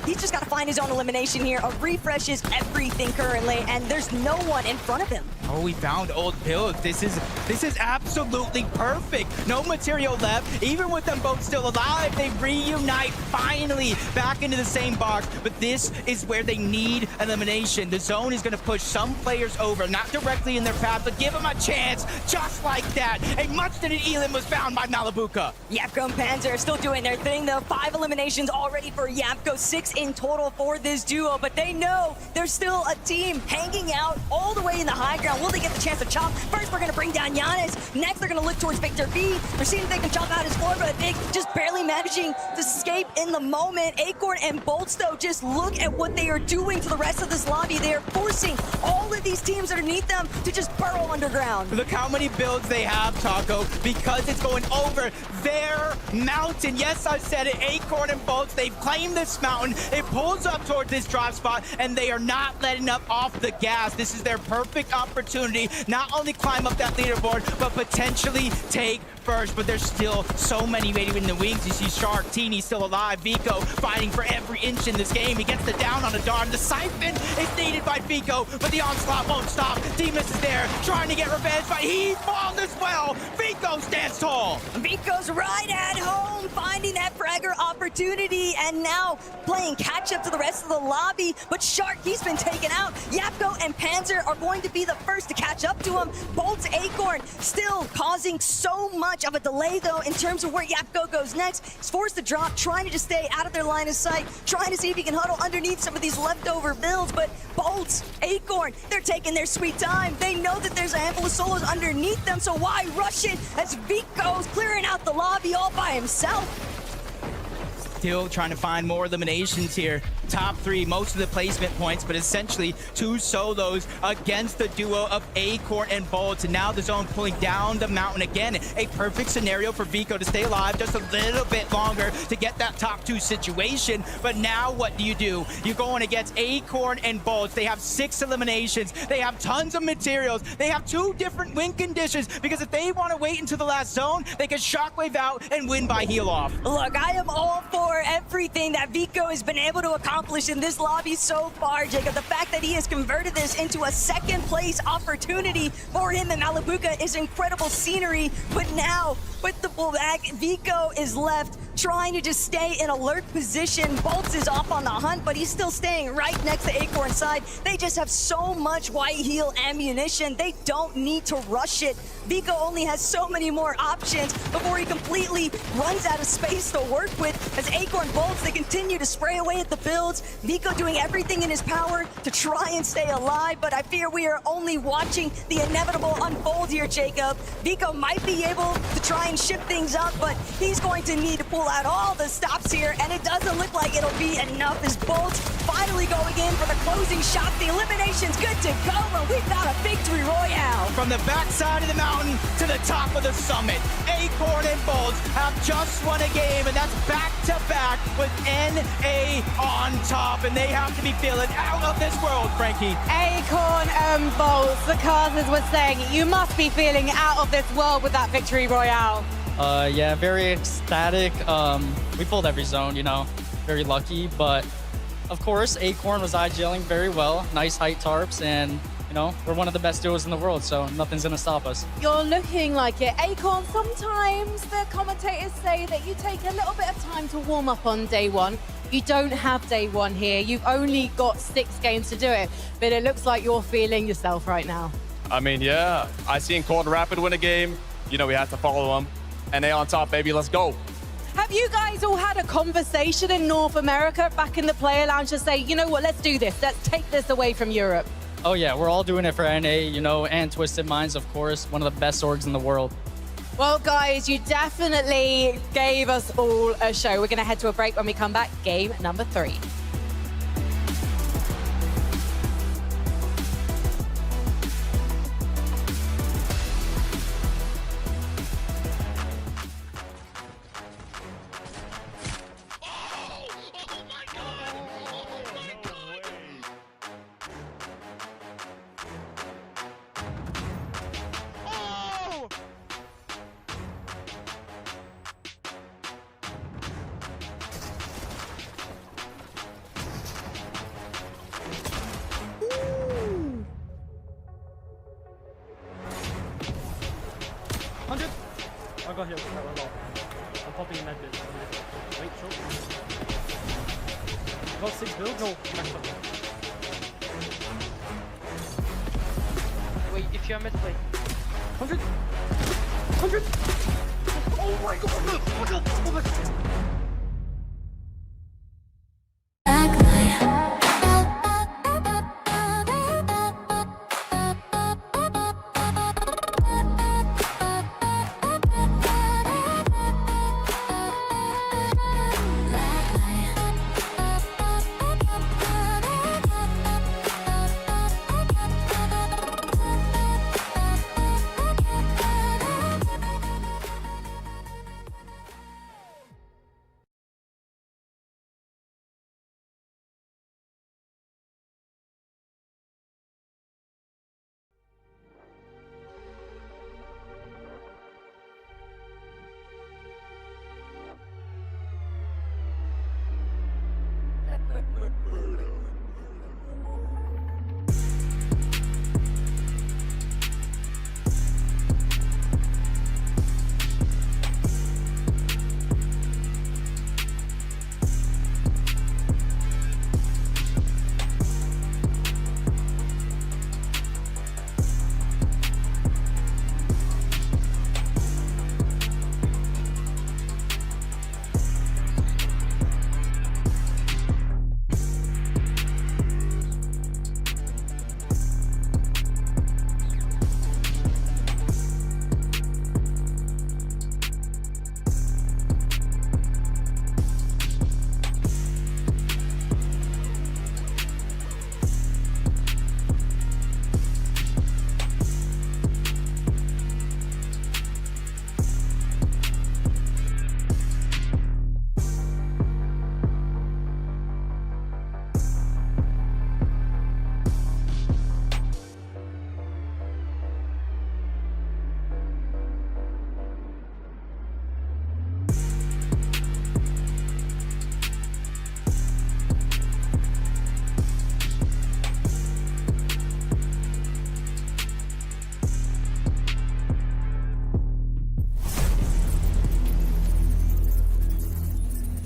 He's just got to find his own elimination here. A refresh is everything currently, and there's no one in front of him. Oh, we found old builds. This is absolutely perfect. No material left. Even with them both still alive, they reunite finally back into the same box. But this is where they need elimination. The zone is going to push some players over, not directly in their path, but give them a chance. Just like that, a much-needed Elim was found by Malabuka. Yapko and Panzer are still doing their thing, though. 5 eliminations already for Yapko, 6 in total for this duo. But they know there's still a team hanging out all the way in the high ground. Will they get the chance to chop? First, we're going to bring down Giannis. Next, they're going to look towards Victor V. They're seeing if they can chop out his floor, but they just barely managing to escape in the moment. Acorn and Bolts, though, just look at what they are doing to the rest of this lobby. They are forcing all of these teams underneath them to just burrow underground. Look how many builds they have, Taco, because it's going over their mountain. Yes, I said it. Acorn and Bolts, they've claimed this mountain. It pulls up towards this drop spot, and they are not letting up off the gas. This is their perfect opportunity. Not only climb up that leaderboard, but potentially take first. But there's still so many waiting in the wings. You see Shark, Teeny still alive. Vico fighting for every inch in this game. He gets the down on a Darn. The Siphon is needed by Vico, but the onslaught won't stop. Demus is there, trying to get revenge, but he falls as well. Vico stands tall. Vico's right at home, finding that fragger opportunity, and now playing catch up to the rest of the lobby. But Shark, he's been taken out. Yapko and Panzer are going to be the first to catch up to him. Bolts, Acorn still causing so much of a delay, though, in terms of where Yapko goes next. He's forced to drop, trying to just stay out of their line of sight, trying to see if he can huddle underneath some of these leftover builds. But Bolts, Acorn, they're taking their sweet time. They know that there's a handful of solos underneath them, so why rush it as Vico's clearing out the lobby all by himself? Still trying to find more eliminations here. Top 3, most of the placement points, but essentially 2 solos against the duo of Acorn and Bolts. And now the zone pulling down the mountain again. A perfect scenario for Vico to stay alive just a little bit longer to get that top 2 situation. But now what do? You're going against Acorn and Bolts. They have 6 eliminations. They have tons of materials. They have 2 different win conditions, because if they want to wait until the last zone, they can shockwave out and win by heal off. Look, I am all for everything that Vico has been able to accomplish in this lobby so far, Jacob. The fact that he has converted this into a second place opportunity for him and Malabuka is incredible scenery. But now, with the pullback, Vico is left trying to just stay in alert position. Bolts is off on the hunt, but he's still staying right next to Acorn's side. They just have so much white heal ammunition. They don't need to rush it. Vico only has so many more options before he completely runs out of space to work with. As Acorn Bolts, they continue to spray away at the builds. Vico doing everything in his power to try and stay alive, but I fear we are only watching the inevitable unfold here, Jacob. Vico might be able to try and shift things up, but he's going to need to pull out all the stops here, and it doesn't look like it'll be enough as Bolts finally going in for the closing shot. The elimination's good to go, and we've got a victory royale. From the backside of the mountain to the top of the summit, Acorn and Bolts have just won a game, and that's back-to-back with NA on top, and they have to be feeling out of this world, Frankie. Acorn and Bolts, the Cardinals were saying, you must be feeling out of this world with that victory royale. Yeah, very ecstatic. We pulled every zone, you know, very lucky. But of course, Acorn was IGLing very well. Nice height tarps, and you know, we're one of the best duos in the world, so nothing's gonna stop us. You're looking like it. Acorn, sometimes the commentators say that you take a little bit of time to warm up on day one. You don't have day one here. You've only got 6 games to do it, but it looks like you're feeling yourself right now. I mean, yeah, I seen Cold Rapid win a game. You know, we have to follow them. And they on top, baby, let's go. Have you guys all had a conversation in North America back in the player lounge to say, you know what, let's do this. Let's take this away from Europe. Oh yeah, we're all doing it for NA, you know, and Twisted Minds, of course, one of the best orgs in the world. Well, guys, you definitely gave us all a show. We're going to head to a break. When we come back, game number 3. 100. I'll go here. I'm popping in that bit. Wait, short. Got 6 builds. No. Wait, if you're mid, wait. 100. 100. Oh my god. Oh my god.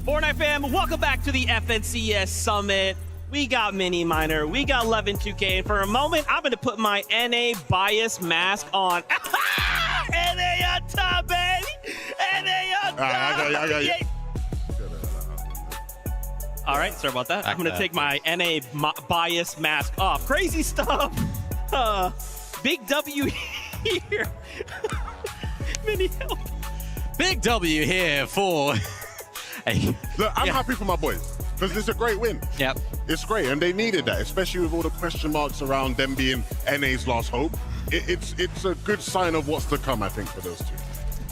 Fortnite fam, welcome back to the FNCS Summit. We got Mini Miner, we got Levin 2K, and for a moment, I'm gonna put my NA bias mask on. NA on top, baby! NA on top! I got you. All right, sorry about that. I'm gonna take my NA bias mask off. Crazy stuff. Big W here. Mini help. Big W here for... Look, I'm happy for my boys because it's a great win. Yep. It's great, and they needed that, especially with all the question marks around them being NA's last hope. It's a good sign of what's to come, I think, for those two.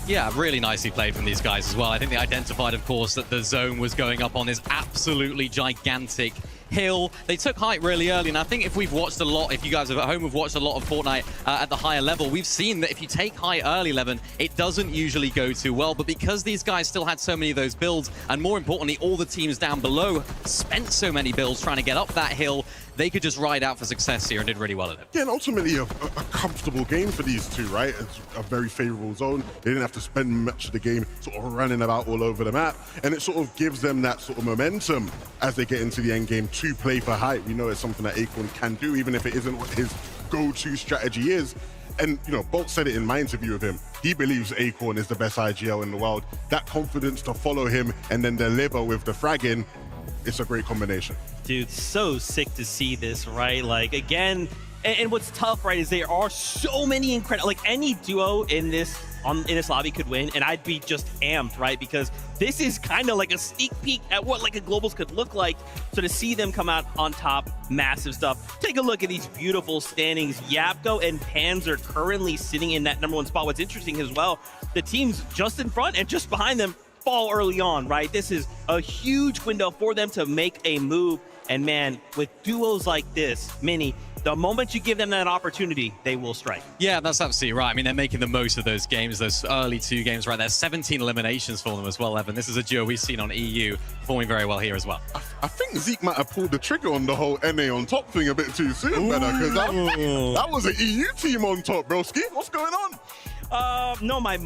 Yeah, really nicely played from these guys as well. I think they identified, of course, that the zone was going up on this absolutely gigantic hill. They took height really early, and I think if we've watched a lot, if you guys at home have watched a lot of Fortnite at the higher level, we've seen that if you take height early, Levin, it doesn't usually go too well. But because these guys still had so many of those builds, and more importantly, all the teams down below spent so many builds trying to get up that hill, they could just ride out for success here and did really well at it. Yeah, and ultimately a comfortable game for these two, right? It's a very favorable zone. They didn't have to spend much of the game sort of running about all over the map, and it sort of gives them that sort of momentum as they get into the end game to play for height. We know it's something that Acorn can do, even if it isn't what his go-to strategy is. And, you know, Bolt said it in my interview with him. He believes Acorn is the best IGL in the world. That confidence to follow him and then deliver with the fragging, it's a great combination. Dude, so sick to see this, right? Like, again, and what's tough, right, is there are so many incredible, like any duo in this lobby could win, and I'd be just amped, right? Because this is kind of like a sneak peek at what like a Globals could look like. So to see them come out on top, massive stuff. Take a look at these beautiful standings. Yapko and Pans are currently sitting in that #1 spot. What's interesting as well, the teams just in front and just behind them fall early on, right? This is a huge window for them to make a move. And man, with duos like this, Mini, the moment you give them that opportunity, they will strike. Yeah, that's absolutely right. I mean, they're making the most of those games, those early 2 games, right? There's 17 eliminations for them as well, Evan. This is a duo we've seen on EU performing very well here as well. I think Zeke might have pulled the trigger on the whole NA on top thing a bit too soon, better, because that was an EU team on top, broski. What's going on? No, my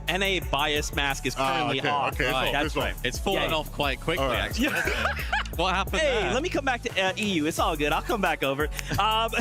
NA bias mask is currently off. Okay, Right, that's right. It's fallen off quite quickly, actually. What happened Hey, there? let me come back to EU. It's all good. I'll come back over.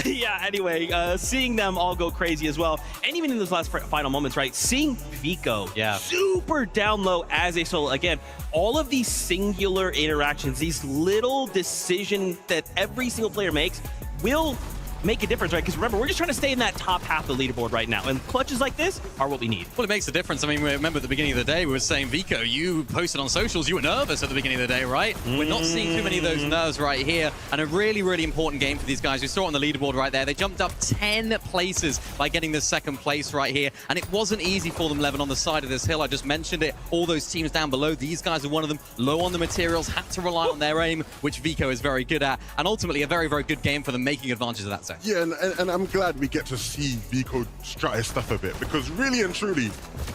Yeah, anyway, seeing them all go crazy as well. And even in those last final moments, right? Seeing Vico super down low as a solo. Again, all of these singular interactions, these little decisions that every single player makes will make a difference, right? Because remember, we're just trying to stay in that top half of the leaderboard right now. And clutches like this are what we need. Well, it makes a difference. I mean, remember at the beginning of the day, we were saying, Vico, you posted on socials, you were nervous at the beginning of the day, right? We're not seeing too many of those nerves right here. And a really, really important game for these guys. We saw it on the leaderboard right there. They jumped up 10 places by getting the second place right here. And it wasn't easy for them, Levin, on the side of this hill. I just mentioned it. All those teams down below, these guys are one of them. Low on the materials, had to rely on their aim, which Vico is very good at. And ultimately, a very, very good game for them, making advantage of that zone. Yeah, and I'm glad we get to see Vico strut his stuff a bit, because really and truly,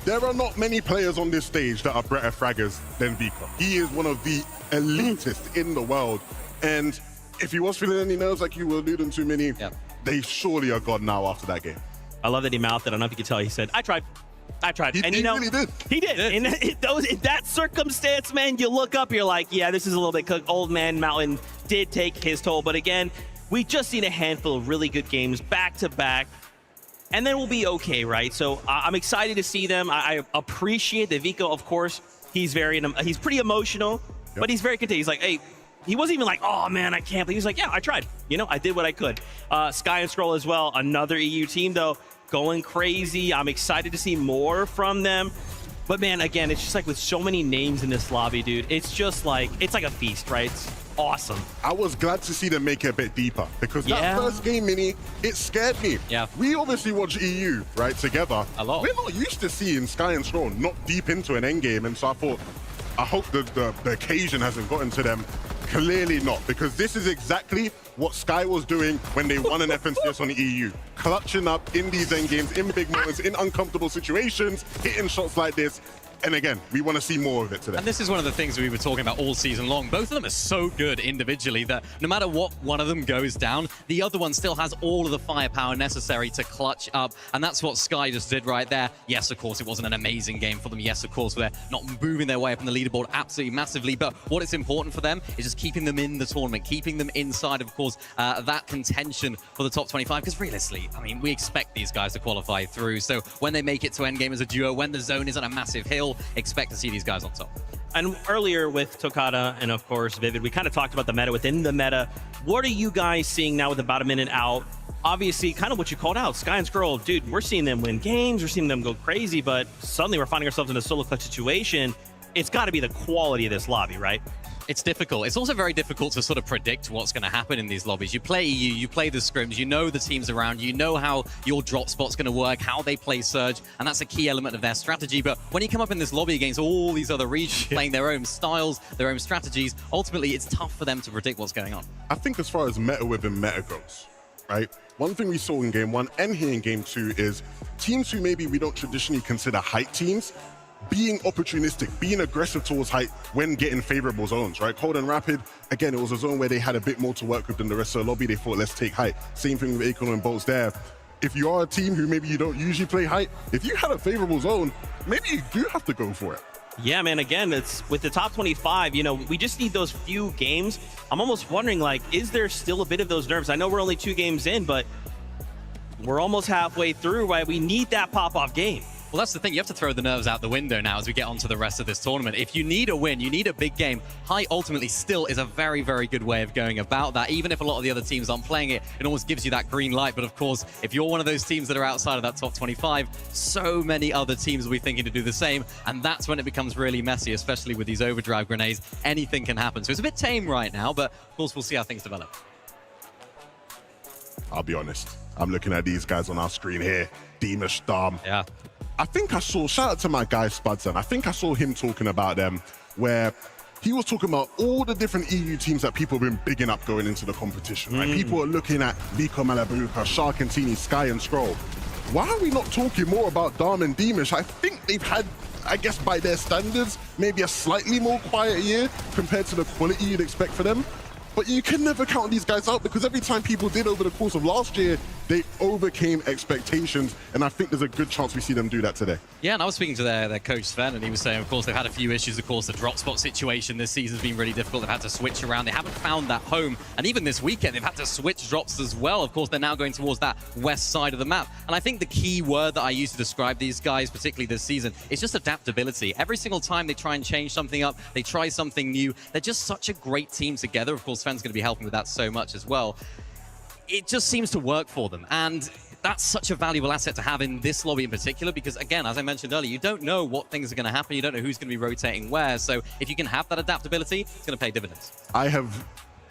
there are not many players on this stage that are better fraggers than Vico. He is one of the elitist in the world, and if he was feeling any nerves like you were alluding to, Mini, they surely are gone now after that game. I love that he mouthed it. I don't know if you can tell. He said, I tried. And you know, really did. He did. In that circumstance, man, you look up, you're like, yeah, this is a little bit cooked. Old Man Mountain did take his toll, but again, we just seen a handful of really good games back to back, and then we'll be okay, right? So I'm excited to see them. I appreciate that Vico, of course, he's pretty emotional, but he's very content. He's like, hey, he wasn't even like, oh man, I can't believe. He's like, yeah, I tried. You know, I did what I could. Sky and Scroll as well, another EU team though, going crazy. I'm excited to see more from them. But man, again, it's just like with so many names in this lobby, dude, it's just like, it's like a feast, right? It's awesome. I was glad to see them make it a bit deeper, because that first game, Mini, it scared me. Yeah. We obviously watch EU, right, together. A lot. We're not used to seeing Sky and Strong not deep into an endgame, and so I thought, I hope the occasion hasn't gotten to them. Clearly not, because this is exactly what Sky was doing when they won an FNCS on the EU. Clutching up in these endgames, in big moments, in uncomfortable situations, hitting shots like this. And again, we want to see more of it today. And this is one of the things we were talking about all season long. Both of them are so good individually that no matter what one of them goes down, the other one still has all of the firepower necessary to clutch up. And that's what Sky just did right there. Yes, of course, it wasn't an amazing game for them. Yes, of course, they're not moving their way up in the leaderboard absolutely massively. But what is important for them is just keeping them in the tournament, keeping them inside, of course, that contention for the top 25. Because realistically, I mean, we expect these guys to qualify through. So when they make it to endgame as a duo, when the zone is on a massive hill, expect to see these guys on top. And earlier with Tokata and of course Vivid, we kind of talked about the meta within the meta. What are you guys seeing now with about a minute out? Obviously, kind of what you called out, Sky and Scroll, dude, we're seeing them win games, we're seeing them go crazy, but suddenly we're finding ourselves in a solo clutch situation. It's got to be the quality of this lobby, right? It's difficult. It's also very difficult to sort of predict what's going to happen in these lobbies. You play EU, you play the scrims, you know the teams around, you know how your drop spot's going to work, how they play Surge, and that's a key element of their strategy. But when you come up in this lobby against all these other regions playing their own styles, their own strategies, ultimately it's tough for them to predict what's going on. I think as far as meta within meta goes, right? One thing we saw in Game 1 and here in Game 2 is teams who maybe we don't traditionally consider height teams being opportunistic, being aggressive towards height when getting favorable zones, right? Cold and Rapid, again, it was a zone where they had a bit more to work with than the rest of the lobby. They thought, let's take height. Same thing with Acorn and Bolts there. If you are a team who maybe you don't usually play height, if you had a favorable zone, maybe you do have to go for it. Yeah, man, again, it's with the top 25, you know, we just need those few games. I'm almost wondering, like, is there still a bit of those nerves? I know we're only 2 games in, but we're almost halfway through, right? We need that pop-off game. Well, that's the thing. You have to throw the nerves out the window now as we get onto the rest of this tournament. If you need a win, you need a big game, height ultimately still is a very, very good way of going about that. Even if a lot of the other teams aren't playing it, it almost gives you that green light. But of course, if you're one of those teams that are outside of that top 25, so many other teams will be thinking to do the same. And that's when it becomes really messy, especially with these overdrive grenades. Anything can happen. So it's a bit tame right now, but of course, we'll see how things develop. I'll be honest. I'm looking at these guys on our screen here. Deemish, Dom. Yeah. I think I saw, shout out to my guy Spudson, I think I saw him talking about them where he was talking about all the different EU teams that people have been bigging up going into the competition, right? People are looking at Vico Malabuka, Shark and Teeny, Sky and Scroll. Why are we not talking more about Dom and Deemish? I think they've had, I guess by their standards, maybe a slightly more quiet year compared to the quality you'd expect for them. But you can never count these guys out because every time people did over the course of last year, they overcame expectations. And I think there's a good chance we see them do that today. Yeah, and I was speaking to their coach Sven, and he was saying, of course, they've had a few issues. Of course, the drop spot situation this season's been really difficult. They've had to switch around. They haven't found that home. And even this weekend, they've had to switch drops as well. Of course, they're now going towards that west side of the map. And I think the key word that I use to describe these guys, particularly this season, is just adaptability. Every single time they try and change something up, they try something new. They're just such a great team together. Of course, Sven's going to be helping with that so much as well. It just seems to work for them, and that's such a valuable asset to have in this lobby in particular, because again, as I mentioned earlier, you don't know what things are going to happen, you don't know who's going to be rotating where, so if you can have that adaptability, it's going to pay dividends. I have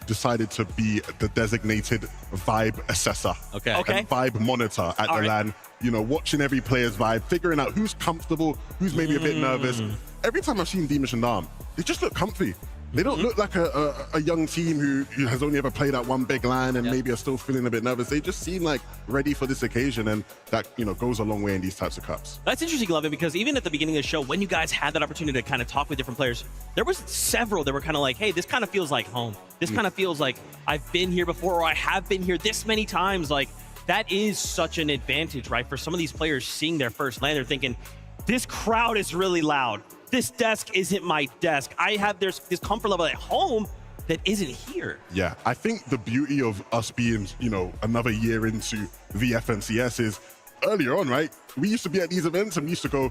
decided to be the designated vibe assessor and vibe monitor at the LAN. You know, watching every player's vibe, figuring out who's comfortable, who's maybe a bit nervous. Every time I've seen Deemish and Dom, they just look comfy. They don't look like a young team who has only ever played at one big LAN and maybe are still feeling a bit nervous. They just seem like ready for this occasion, and that, you know, goes a long way in these types of cups. That's interesting, Lovin, because even at the beginning of the show, when you guys had that opportunity to kind of talk with different players, there was several that were kind of like, hey, this kind of feels like home. This kind of feels like I've been here before, or I have been here this many times. Like, that is such an advantage, right? For some of these players seeing their first LAN, they're thinking, this crowd is really loud. This desk isn't my desk. I have this comfort level at home that isn't here. Yeah, I think the beauty of us being, you know, another year into VFNCS is earlier on, right? We used to be at these events and we used to go,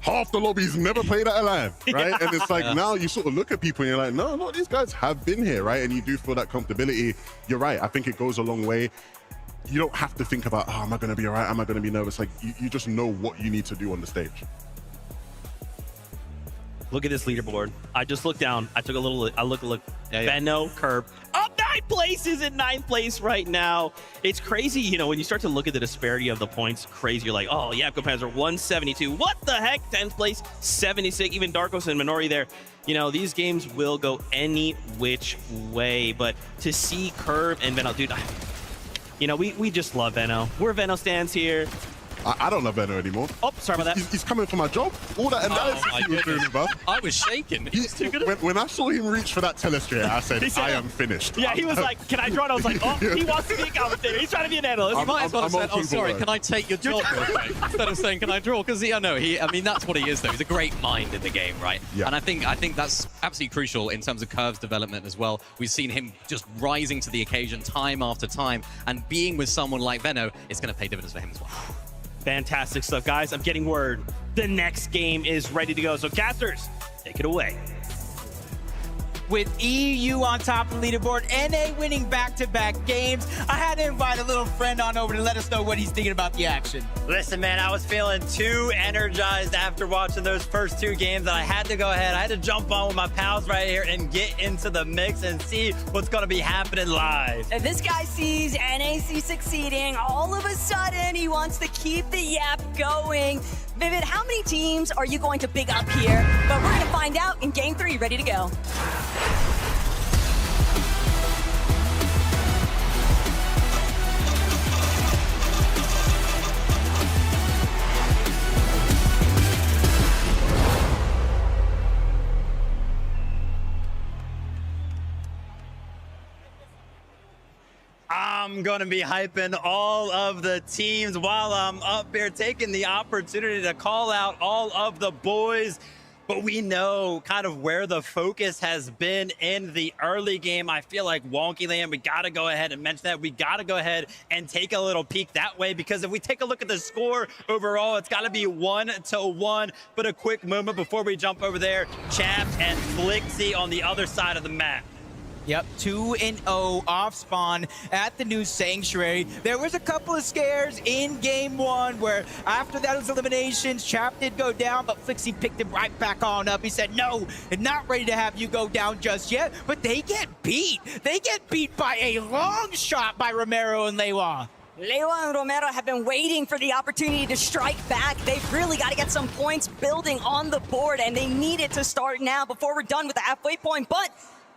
half the lobbies never played at a LAN, right? And it's like now you sort of look at people and you're like, no, these guys have been here, right? And you do feel that comfortability. You're right. I think it goes a long way. You don't have to think about, oh, am I going to be all right? Am I going to be nervous? Like, you just know what you need to do on the stage. Look at this leaderboard. I just looked down. I took a little look. Veno, Curb, up 9 places in 9th place right now. It's crazy, you know, when you start to look at the disparity of the points, crazy. You're like, oh, Yapko Panzer 172. What the heck? 10th place, 76. Even Darkos and Minori there. You know, these games will go any which way. But to see Curb and Veno, dude, you know, we just love Veno. We're Veno stands here. I don't love Veno anymore. Oh, sorry about that. He's coming for my job. All that analysis he was doing, bro. I was shaking. When I saw him reach for that telestrator, I said, I am finished. Yeah, he was like, can I draw? And I was like, oh, he wants to be a commentator. He's trying to be an analyst. You might as well have said, oh, sorry, can I take your job real quick? Instead of saying, can I draw? Because I mean, that's what he is, though. He's a great mind in the game, right? Yeah. And I think that's absolutely crucial in terms of Curve's development as well. We've seen him just rising to the occasion time after time, and being with someone like Veno is going to pay dividends for him as well. Fantastic stuff, guys. I'm getting word. The next game is ready to go. So, casters, take it away. With EU on top of the leaderboard, NA winning back-to-back games, I had to invite a little friend on over to let us know what he's thinking about the action. Listen, man, I was feeling too energized after watching those first 2 games that I had to go ahead. I had to jump on with my pals right here and get into the mix and see what's going to be happening live. And this guy sees NAC succeeding. All of a sudden, he wants to keep the Yap going. Vivid, how many teams are you going to big up here? But we're going to find out in Game 3. Ready to go. I'm going to be hyping all of the teams while I'm up here, taking the opportunity to call out all of the boys. But we know kind of where the focus has been in the early game. I feel like Wonky Land, we got to go ahead and mention that. We got to go ahead and take a little peek that way, because if we take a look at the score overall, it's got to be 1-1. But a quick moment before we jump over there, Chaps and Flixie on the other side of the map. Yep, 2-0 off spawn at the new Sanctuary. There was a couple of scares in game 1 where after those eliminations, Chap did go down, but Flixie picked him right back on up. He said, no, not ready to have you go down just yet. But they get beat. They get beat by a long shot by Romero and Lewa. Lewa and Romero have been waiting for the opportunity to strike back. They've really got to get some points building on the board, and they need it to start now before we're done with the halfway point. But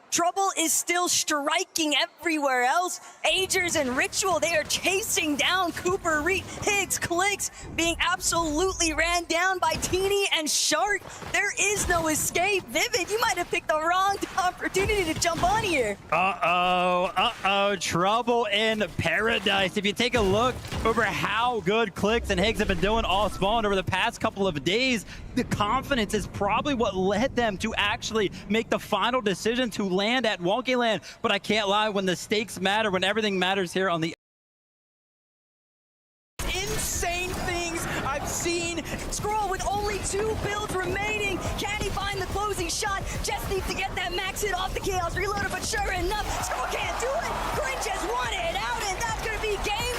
Trouble is still striking everywhere else. Agers and Ritual, they are chasing down Cooper, Reed, Higgs, Clicks, being absolutely ran down by Teeny and Shark. There is no escape. Vivid, you might have picked the wrong opportunity to jump on here. Trouble in paradise. If you take a look over how good Clicks and Higgs have been doing all spawn over the past couple of days, the confidence is probably what led them to actually make the final decision to land at Wonky Land. But I can't lie, when the stakes matter, when everything matters here on the insane things I've seen. Scroll with only 2 builds remaining. Can he find the closing shot? Just needs to get that max hit off the Chaos Reloader, but sure enough, Scroll can't do it. Grinch has won it out, and that's going to be game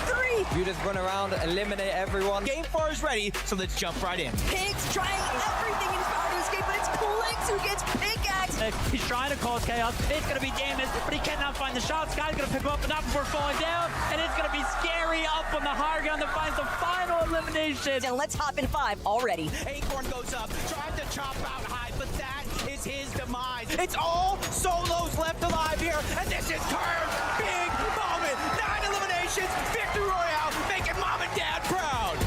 3. You just run around, eliminate everyone. Game 4 is ready, so let's jump right in. Higgs trying everything in his power to escape, but it's Clicks who gets pickaxe. He's trying to cause chaos. It's going to be damaged, but he cannot find the shot. Sky's going to pick him up, but not before falling down. And it's going to be scary up on the high ground to find the final elimination. And let's hop in 5 already. Acorn goes up, trying to chop out high, but that is his demise. It's all solos left alive here, and this is Kern. Big moment. 9 eliminations, victory royale, making mom and dad proud.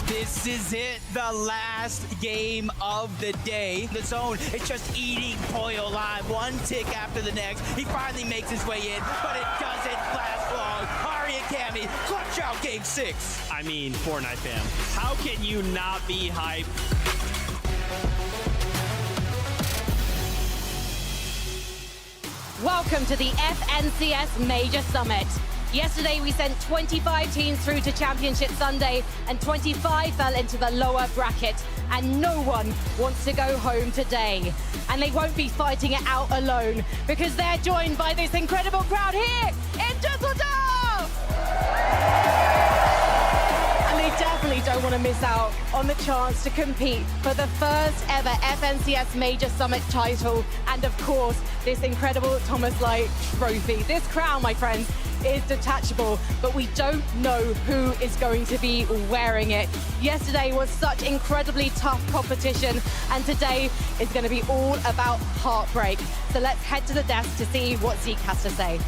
This is it, the last game of the day. The zone is just eating Poyo alive, one tick after the next. He finally makes his way in, but it doesn't last long. Ari and Cammy clutch out game 6. I mean, Fortnite fam, how can you not be hyped? Welcome to the FNCS Major Summit. Yesterday, we sent 25 teams through to Championship Sunday, and 25 fell into the lower bracket, and no one wants to go home today. And they won't be fighting it out alone, because they're joined by this incredible crowd here in Düsseldorf! And they definitely don't want to miss out on the chance to compete for the first ever FNCS Major Summit title, and of course, this incredible Thomas Light trophy. This crown, my friends, is detachable, but we don't know who is going to be wearing it. Yesterday was such incredibly tough competition, and today is going to be all about heartbreak. So let's head to the desk to see what Zeke has to say.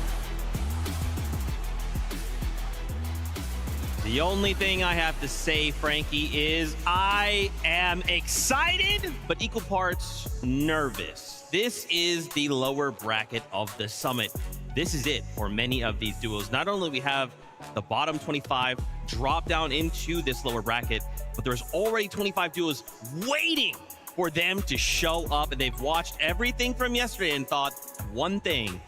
The only thing I have to say, Frankie, is I am excited, but equal parts nervous. This is the lower bracket of the summit. This is it for many of these duos. Not only we have the bottom 25 drop down into this lower bracket, but there's already 25 duos waiting for them to show up, and they've watched everything from yesterday and thought one thing: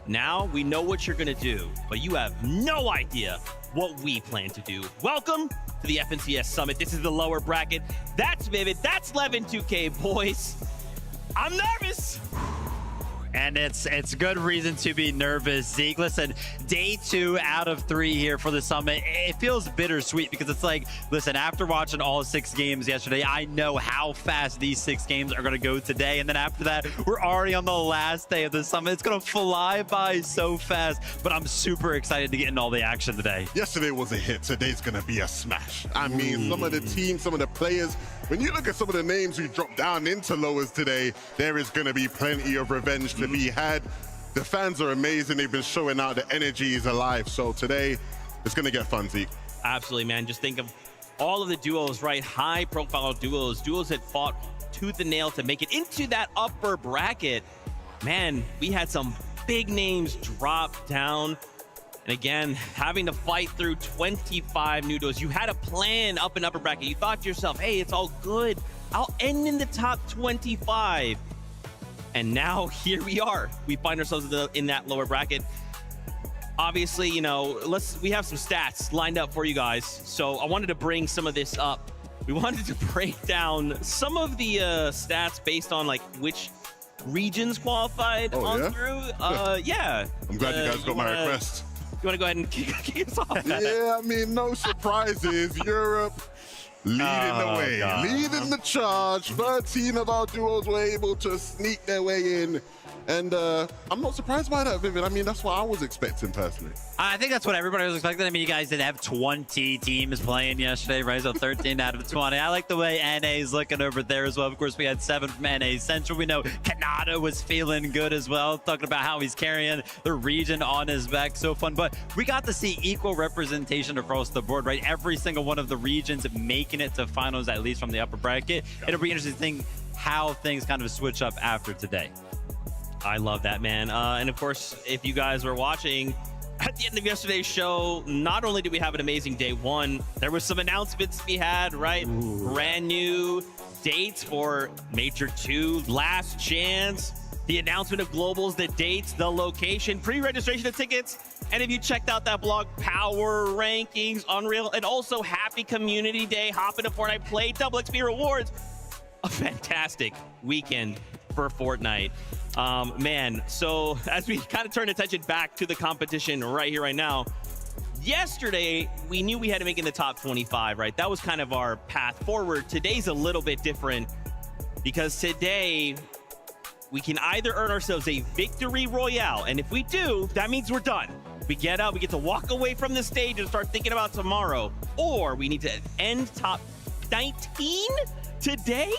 now we know what you're gonna do, but you have no idea what we plan to do. Welcome to the FNCS Summit. This is the lower bracket. That's Vivid. That's Levin 2K, boys. I'm nervous. And it's good reason to be nervous, Zeke. Listen, day 2 out of 3 here for the summit. It feels bittersweet because it's like, listen, after watching all 6 games yesterday, I know how fast these 6 games are going to go today. And then after that, we're already on the last day of the summit. It's going to fly by so fast, but I'm super excited to get into all the action today. Yesterday was a hit. Today's going to be a smash. I mean, some of the teams, some of the players, when you look at some of the names who dropped down into lowers today, there is going to be plenty of revenge to be had. The fans are amazing. They've been showing out. The energy is alive. So today, it's going to get fun, Zeke. Absolutely, man. Just think of all of the duos, right? High-profile duos that fought tooth and nail to make it into that upper bracket. Man, we had some big names drop down. And again, having to fight through 25 new duos. You had a plan up in upper bracket. You thought to yourself, hey, it's all good. I'll end in the top 25. And now here we are. We find ourselves in that lower bracket. Obviously, you know, we have some stats lined up for you guys. So I wanted to bring some of this up. We wanted to break down some of the stats based on like which regions qualified through. Yeah. I'm glad you guys got my request. You want to go ahead and kick us off? Yeah, I mean, no surprises. Europe leading the way, leading the charge. 13 of our duos were able to sneak their way in. And I'm not surprised by that, Vivid. I mean, that's what I was expecting personally. I think that's what everybody was expecting. I mean, you guys did have 20 teams playing yesterday, right? So 13 out of 20. I like the way NA is looking over there as well. Of course, we had 7 from NA Central. We know Kanata was feeling good as well, talking about how he's carrying the region on his back. So fun. But we got to see equal representation across the board, right? Every single one of the regions making it to finals, at least from the upper bracket. It'll be interesting to see how things kind of switch up after today. I love that, man. And of course, if you guys were watching, at the end of yesterday's show, not only did we have an amazing day 1, there was some announcements we had, right? Ooh. Brand new dates for Major 2, Last Chance, the announcement of globals, the dates, the location, pre-registration of tickets. And if you checked out that blog, Power Rankings, Unreal, and also Happy Community Day, hop into Fortnite, play Double XP rewards. A fantastic weekend for Fortnite. Man, so as we kind of turn attention back to the competition right here, right now, yesterday, we knew we had to make it in the top 25, right? That was kind of our path forward. Today's a little bit different because today we can either earn ourselves a victory royale, and if we do, that means we're done. We get out, we get to walk away from the stage and start thinking about tomorrow, or we need to end top 19 today.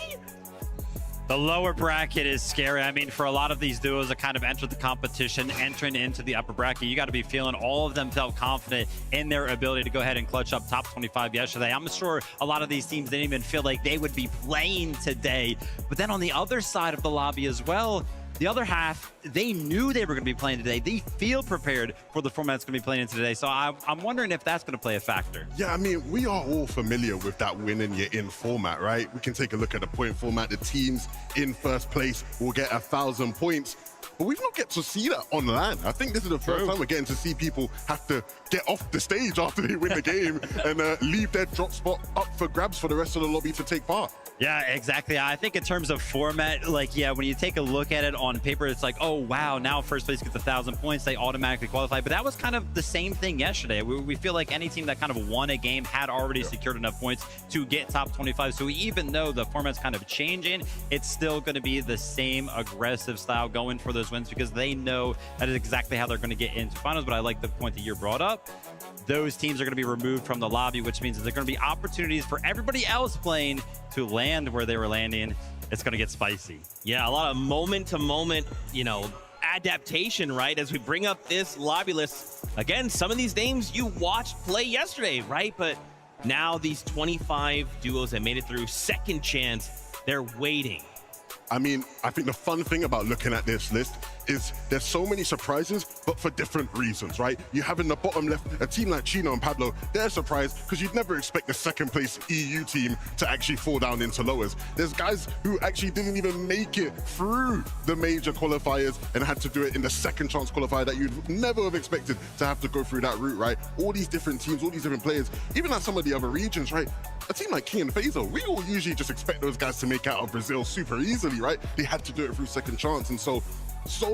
The lower bracket is scary. I mean, for a lot of these duos that kind of entered the competition, entering into the upper bracket, you got to be feeling all of them felt confident in their ability to go ahead and clutch up top 25 yesterday. I'm sure a lot of these teams didn't even feel like they would be playing today. But then on the other side of the lobby as well, the other half, they knew they were going to be playing today. They feel prepared for the format that's going to be playing in today. So I'm wondering if that's going to play a factor. Yeah, I mean, we are all familiar with that win and you're in format, right? We can take a look at the point format. The teams in first place will get 1,000 points. But we've not get to see that on LAN. I think this is the first time we're getting to see people have to get off the stage after they win the game and leave their drop spot up for grabs for the rest of the lobby to take part. Yeah, exactly. I think in terms of format, like, yeah, when you take a look at it on paper, it's like, oh, wow, now first place gets 1,000 points. They automatically qualify. But that was kind of the same thing yesterday. We feel like any team that kind of won a game had already secured enough points to get top 25. So even though the format's kind of changing, it's still going to be the same aggressive style going for those wins because they know that is exactly how they're going to get into finals. But I like the point that you brought up. Those teams are going to be removed from the lobby, which means that there are going to be opportunities for everybody else playing to land where they were landing. It's going to get spicy. Yeah, a lot of moment-to-moment, adaptation, right? As we bring up this lobby list. Again, some of these names you watched play yesterday, right? But now these 25 duos that made it through second chance, they're waiting. I mean, I think the fun thing about looking at this list is there's so many surprises, but for different reasons, right? You have in the bottom left a team like Chino and Pablo. They're surprised because you'd never expect the second place EU team to actually fall down into lowers. There's guys who actually didn't even make it through the major qualifiers and had to do it in the second chance qualifier that you'd never have expected to have to go through that route, right? All these different teams, all these different players, even at some of the other regions, right? A team like Key and Faisal, we all usually just expect those guys to make out of Brazil super easily, right? They had to do it through second chance. And so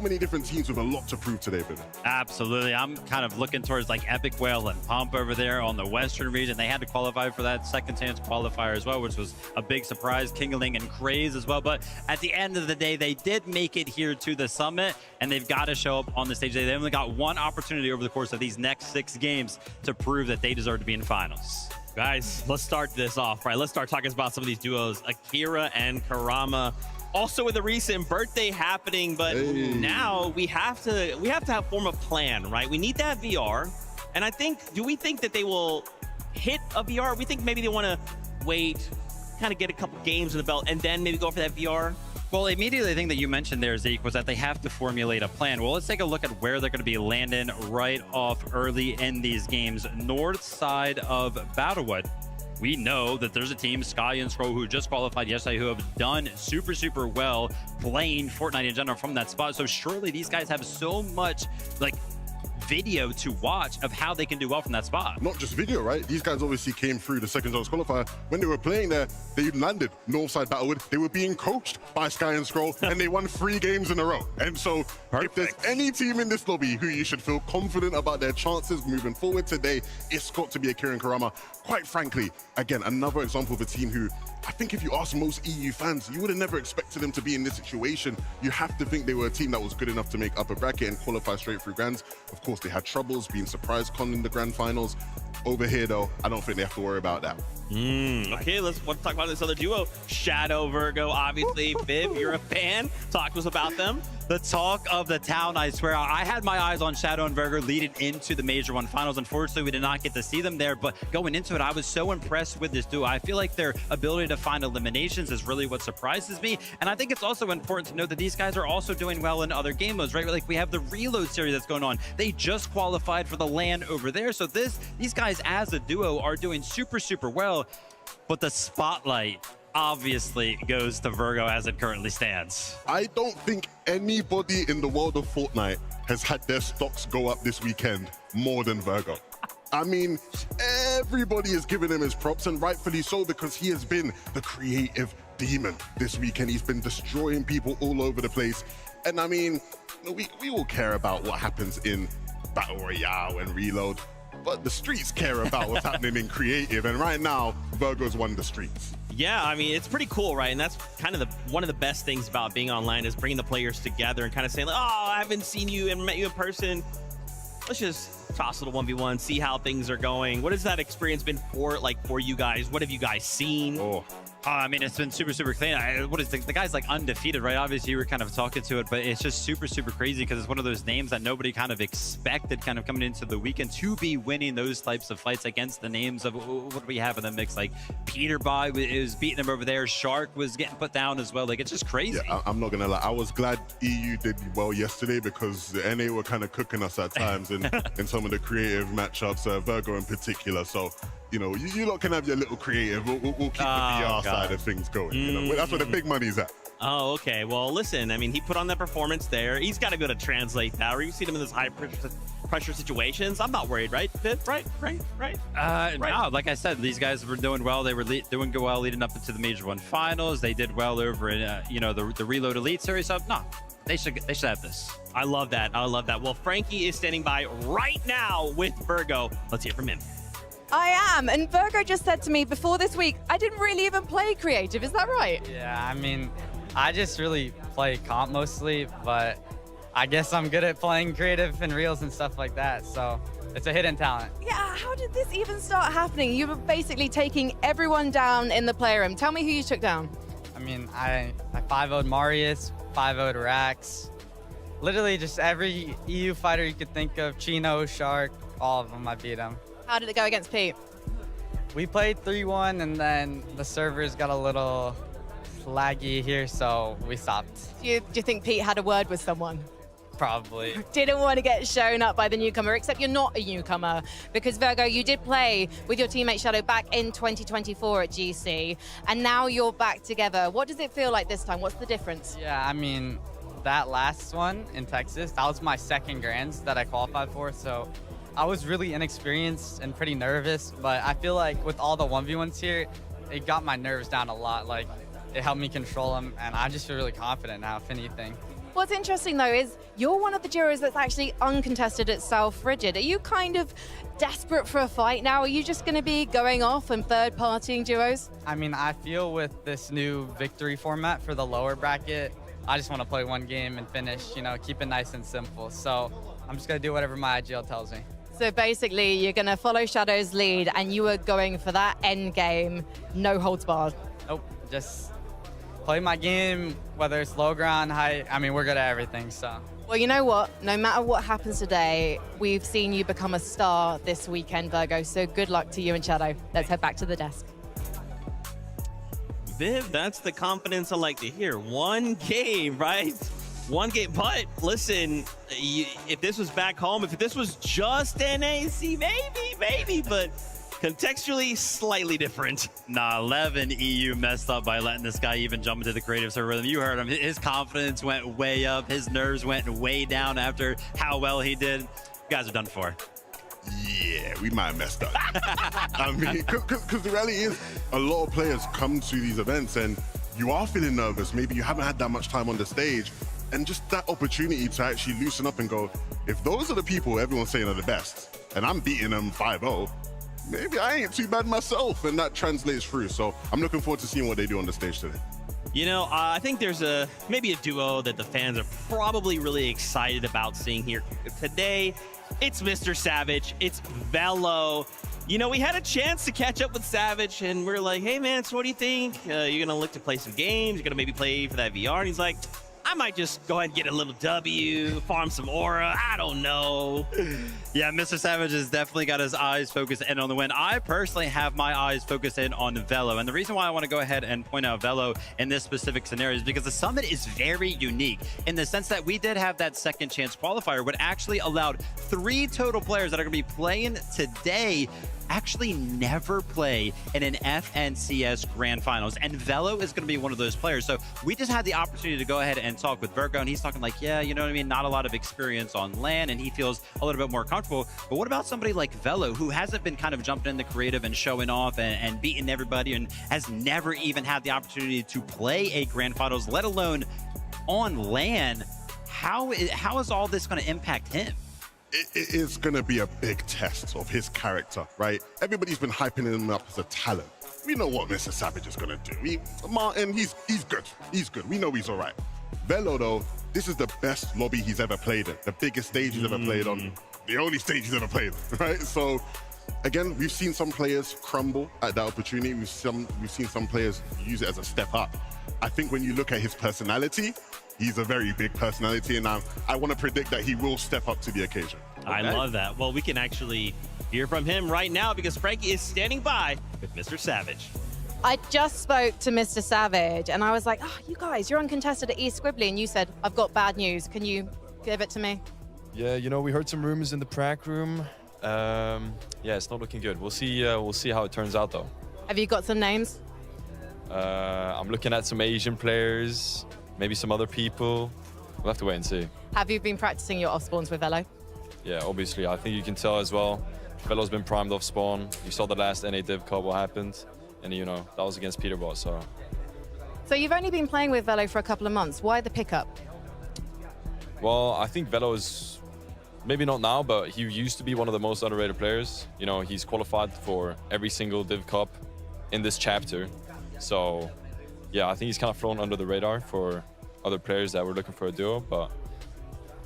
many different teams with a lot to prove today, Billy. Absolutely. I'm kind of looking towards like Epic Whale and Pump over there on the Western region. They had to qualify for that second chance qualifier as well, which was a big surprise. Kingling and Craze as well. But at the end of the day, they did make it here to the summit, and they've got to show up on the stage. They only got one opportunity over the course of these next 6 games to prove that they deserve to be in finals. Guys, let's start this off, right? Let's start talking about some of these duos, Akira and Karama. Also with a recent birthday happening, but now we have to form a plan, right? We need that VR. And do we think that they will hit a VR? We think maybe they want to wait, kind of get a couple games in the belt, and then maybe go for that VR? Well, immediately the thing that you mentioned there, Zeke, was that they have to formulate a plan. Well, let's take a look at where they're going to be landing right off early in these games. North side of Battlewood. We know that there's a team, Sky and Scroll, who just qualified yesterday, who have done super, super well playing Fortnite in general from that spot. So surely these guys have so much, video to watch of how they can do well from that spot. Not just video, right? These guys obviously came through the second chance qualifier. When they were playing there, they landed Northside Battlewood. They were being coached by Sky and Scroll, and they won 3 games in a row. And so if there's any team in this lobby who you should feel confident about their chances moving forward today, it's got to be Akira and Karama. Quite frankly, again, another example of a team who I think if you ask most EU fans, you would have never expected them to be in this situation. You have to think they were a team that was good enough to make upper bracket and qualify straight through grands. Of course, they had troubles being surprise con in the grand finals. Over here, though, I don't think they have to worry about that. Okay, let's talk about this other duo. Shadow, Virgo, obviously. Viv, you're a fan. Talk to us about them. The talk of the town, I swear. I had my eyes on Shadow and Virgo leading into the Major 1 finals. Unfortunately, we did not get to see them there, but going into it, I was so impressed with this duo. I feel like their ability to find eliminations is really what surprises me. And I think it's also important to note that these guys are also doing well in other game modes, right? Like we have the Reload series that's going on. They just qualified for the LAN over there. So these guys as a duo are doing super, super well. But the spotlight obviously goes to Virgo as it currently stands. I don't think anybody in the world of Fortnite has had their stocks go up this weekend more than Virgo. I mean, everybody is giving him his props, and rightfully so, because he has been the creative demon this weekend. He's been destroying people all over the place. And I mean, we all care about what happens in Battle Royale and Reload, but the streets care about what's happening in creative, and right now, Virgo's won the streets. Yeah, I mean, it's pretty cool, right? And that's kind of one of the best things about being online is bringing the players together and kind of saying, like, oh, I haven't seen you and met you in person. Let's just toss a little 1v1, see how things are going. What has that experience been for you guys? What have you guys seen? I mean, it's been super, super clean. What is the guy's like undefeated, right? Obviously, you were kind of talking to it, but it's just super, super crazy because it's one of those names that nobody kind of expected kind of coming into the weekend to be winning those types of fights against the names of what do we have in the mix? Like Peterboy is beating him over there. Shark was getting put down as well. Like, it's just crazy. Yeah, I'm not going to lie. I was glad EU did well yesterday because the NA were kind of cooking us at times in some of the creative matchups, Virgo in particular. So, you know, you lot can have your little creative. We'll keep the VR side of things going. You know, that's where the big money's at. Oh, okay. Well, listen, I mean, he put on that performance there. He's got to go to translate that. Or you've seen him in those high pressure situations. I'm not worried, right? Right. No, like I said, these guys were doing well. They were doing well leading up into the Major 1 finals. They did well over in, the Reload Elite series. So, no, they should have this. I love that. Well, Frankie is standing by right now with Virgo. Let's hear from him. I am, and Virgo just said to me before this week, I didn't really even play creative. Is that right? Yeah, I mean, I just really play comp mostly, but I guess I'm good at playing creative and reels and stuff like that, so it's a hidden talent. Yeah, how did this even start happening? You were basically taking everyone down in the player room. Tell me who you took down. I mean, I 5-0'd Marius, 5-0'd Rax. Literally just every EU fighter you could think of, Chino, Shark, all of them, I beat them. How did it go against Pete? We played 3-1, and then the servers got a little laggy here, so we stopped. Do you think Pete had a word with someone? Probably. Didn't want to get shown up by the newcomer, except you're not a newcomer, because Virgo, you did play with your teammate Shadow back in 2024 at GC, and now you're back together. What does it feel like this time? What's the difference? Yeah, I mean, that last one in Texas, that was my second grands that I qualified for, so I was really inexperienced and pretty nervous, but I feel like with all the 1v1s here, it got my nerves down a lot. Like, it helped me control them, and I just feel really confident now, if anything. What's interesting, though, is you're one of the duos that's actually uncontested at South Rigid. Are you kind of desperate for a fight now? Are you just going to be going off and third-partying duos? I mean, I feel with this new victory format for the lower bracket, I just want to play one game and finish, keep it nice and simple. So I'm just going to do whatever my IGL tells me. So basically, you're going to follow Shadow's lead, and you are going for that end game, no holds barred. Nope, just play my game, whether it's low ground, high. I mean, we're good at everything, so. Well, you know what? No matter what happens today, we've seen you become a star this weekend, Virgo. So good luck to you and Shadow. Let's head back to the desk. Viv, that's the confidence I like to hear. One game, right? One game, but listen, if this was back home, if this was just NAC, maybe, but contextually slightly different. Nah, 11 EU messed up by letting this guy even jump into the creative server rhythm. You heard him. His confidence went way up. His nerves went way down after how well he did. You guys are done for. Yeah, we might have messed up. I mean, because the reality is, a lot of players come to these events and you are feeling nervous. Maybe you haven't had that much time on the stage. And just that opportunity to actually loosen up and go, if those are the people everyone's saying are the best, and I'm beating them 5-0, maybe I ain't too bad myself, and that translates through. So I'm looking forward to seeing what they do on the stage today. You know, I think there's maybe a duo that the fans are probably really excited about seeing here today. It's Mr. Savage, it's Velo. You know, we had a chance to catch up with Savage, and we're like, hey man, so what do you think? You're gonna look to play some games, you're gonna maybe play for that VR, and he's like, I might just go ahead and get a little W, farm some aura, I don't know. Yeah, Mr. Savage has definitely got his eyes focused in on the win. I personally have my eyes focused in on Velo. And the reason why I want to go ahead and point out Velo in this specific scenario is because the summit is very unique in the sense that we did have that second chance qualifier, which actually allowed 3 total players that are going to be playing today actually never play in an FNCS Grand Finals. And Velo is going to be one of those players. So we just had the opportunity to go ahead and talk with Virgo, and he's talking like, yeah, you know what I mean? Not a lot of experience on LAN, and he feels a little bit more comfortable. But what about somebody like Velo, who hasn't been kind of jumping in the creative and showing off and beating everybody, and has never even had the opportunity to play a Grand Finals, let alone on LAN? How is all this going to impact him? It is going to be a big test of his character, right? Everybody's been hyping him up as a talent. We know what Mr. Savage is going to do. Martin, he's good. He's good. We know he's all right. Velo, though, this is the best lobby he's ever played in. The biggest stage he's ever played on. The only stage he's ever played, right? So, again, we've seen some players crumble at that opportunity. We've seen some players use it as a step up. I think when you look at his personality, he's a very big personality, and I want to predict that he will step up to the occasion. I love that. Well, we can actually hear from him right now because Frankie is standing by with Mr. Savage. I just spoke to Mr. Savage, and I was like, oh, you guys, you're uncontested at East Squibbly, and you said, I've got bad news. Can you give it to me? Yeah, you know, we heard some rumors in the prac room. Yeah, it's not looking good. We'll see how it turns out, though. Have you got some names? I'm looking at some Asian players, maybe some other people. We'll have to wait and see. Have you been practicing your off spawns with Velo? Yeah, obviously. I think you can tell as well. Velo's been primed off spawn. You saw the last NA Div Cup, what happened. And, you know, that was against Peterbot, so. So you've only been playing with Velo for a couple of months. Why the pickup? Well, I think Velo is, maybe not now, but he used to be one of the most underrated players. You know, he's qualified for every single Div Cup in this chapter. So, yeah, I think he's kind of flown under the radar for other players that were looking for a duo, but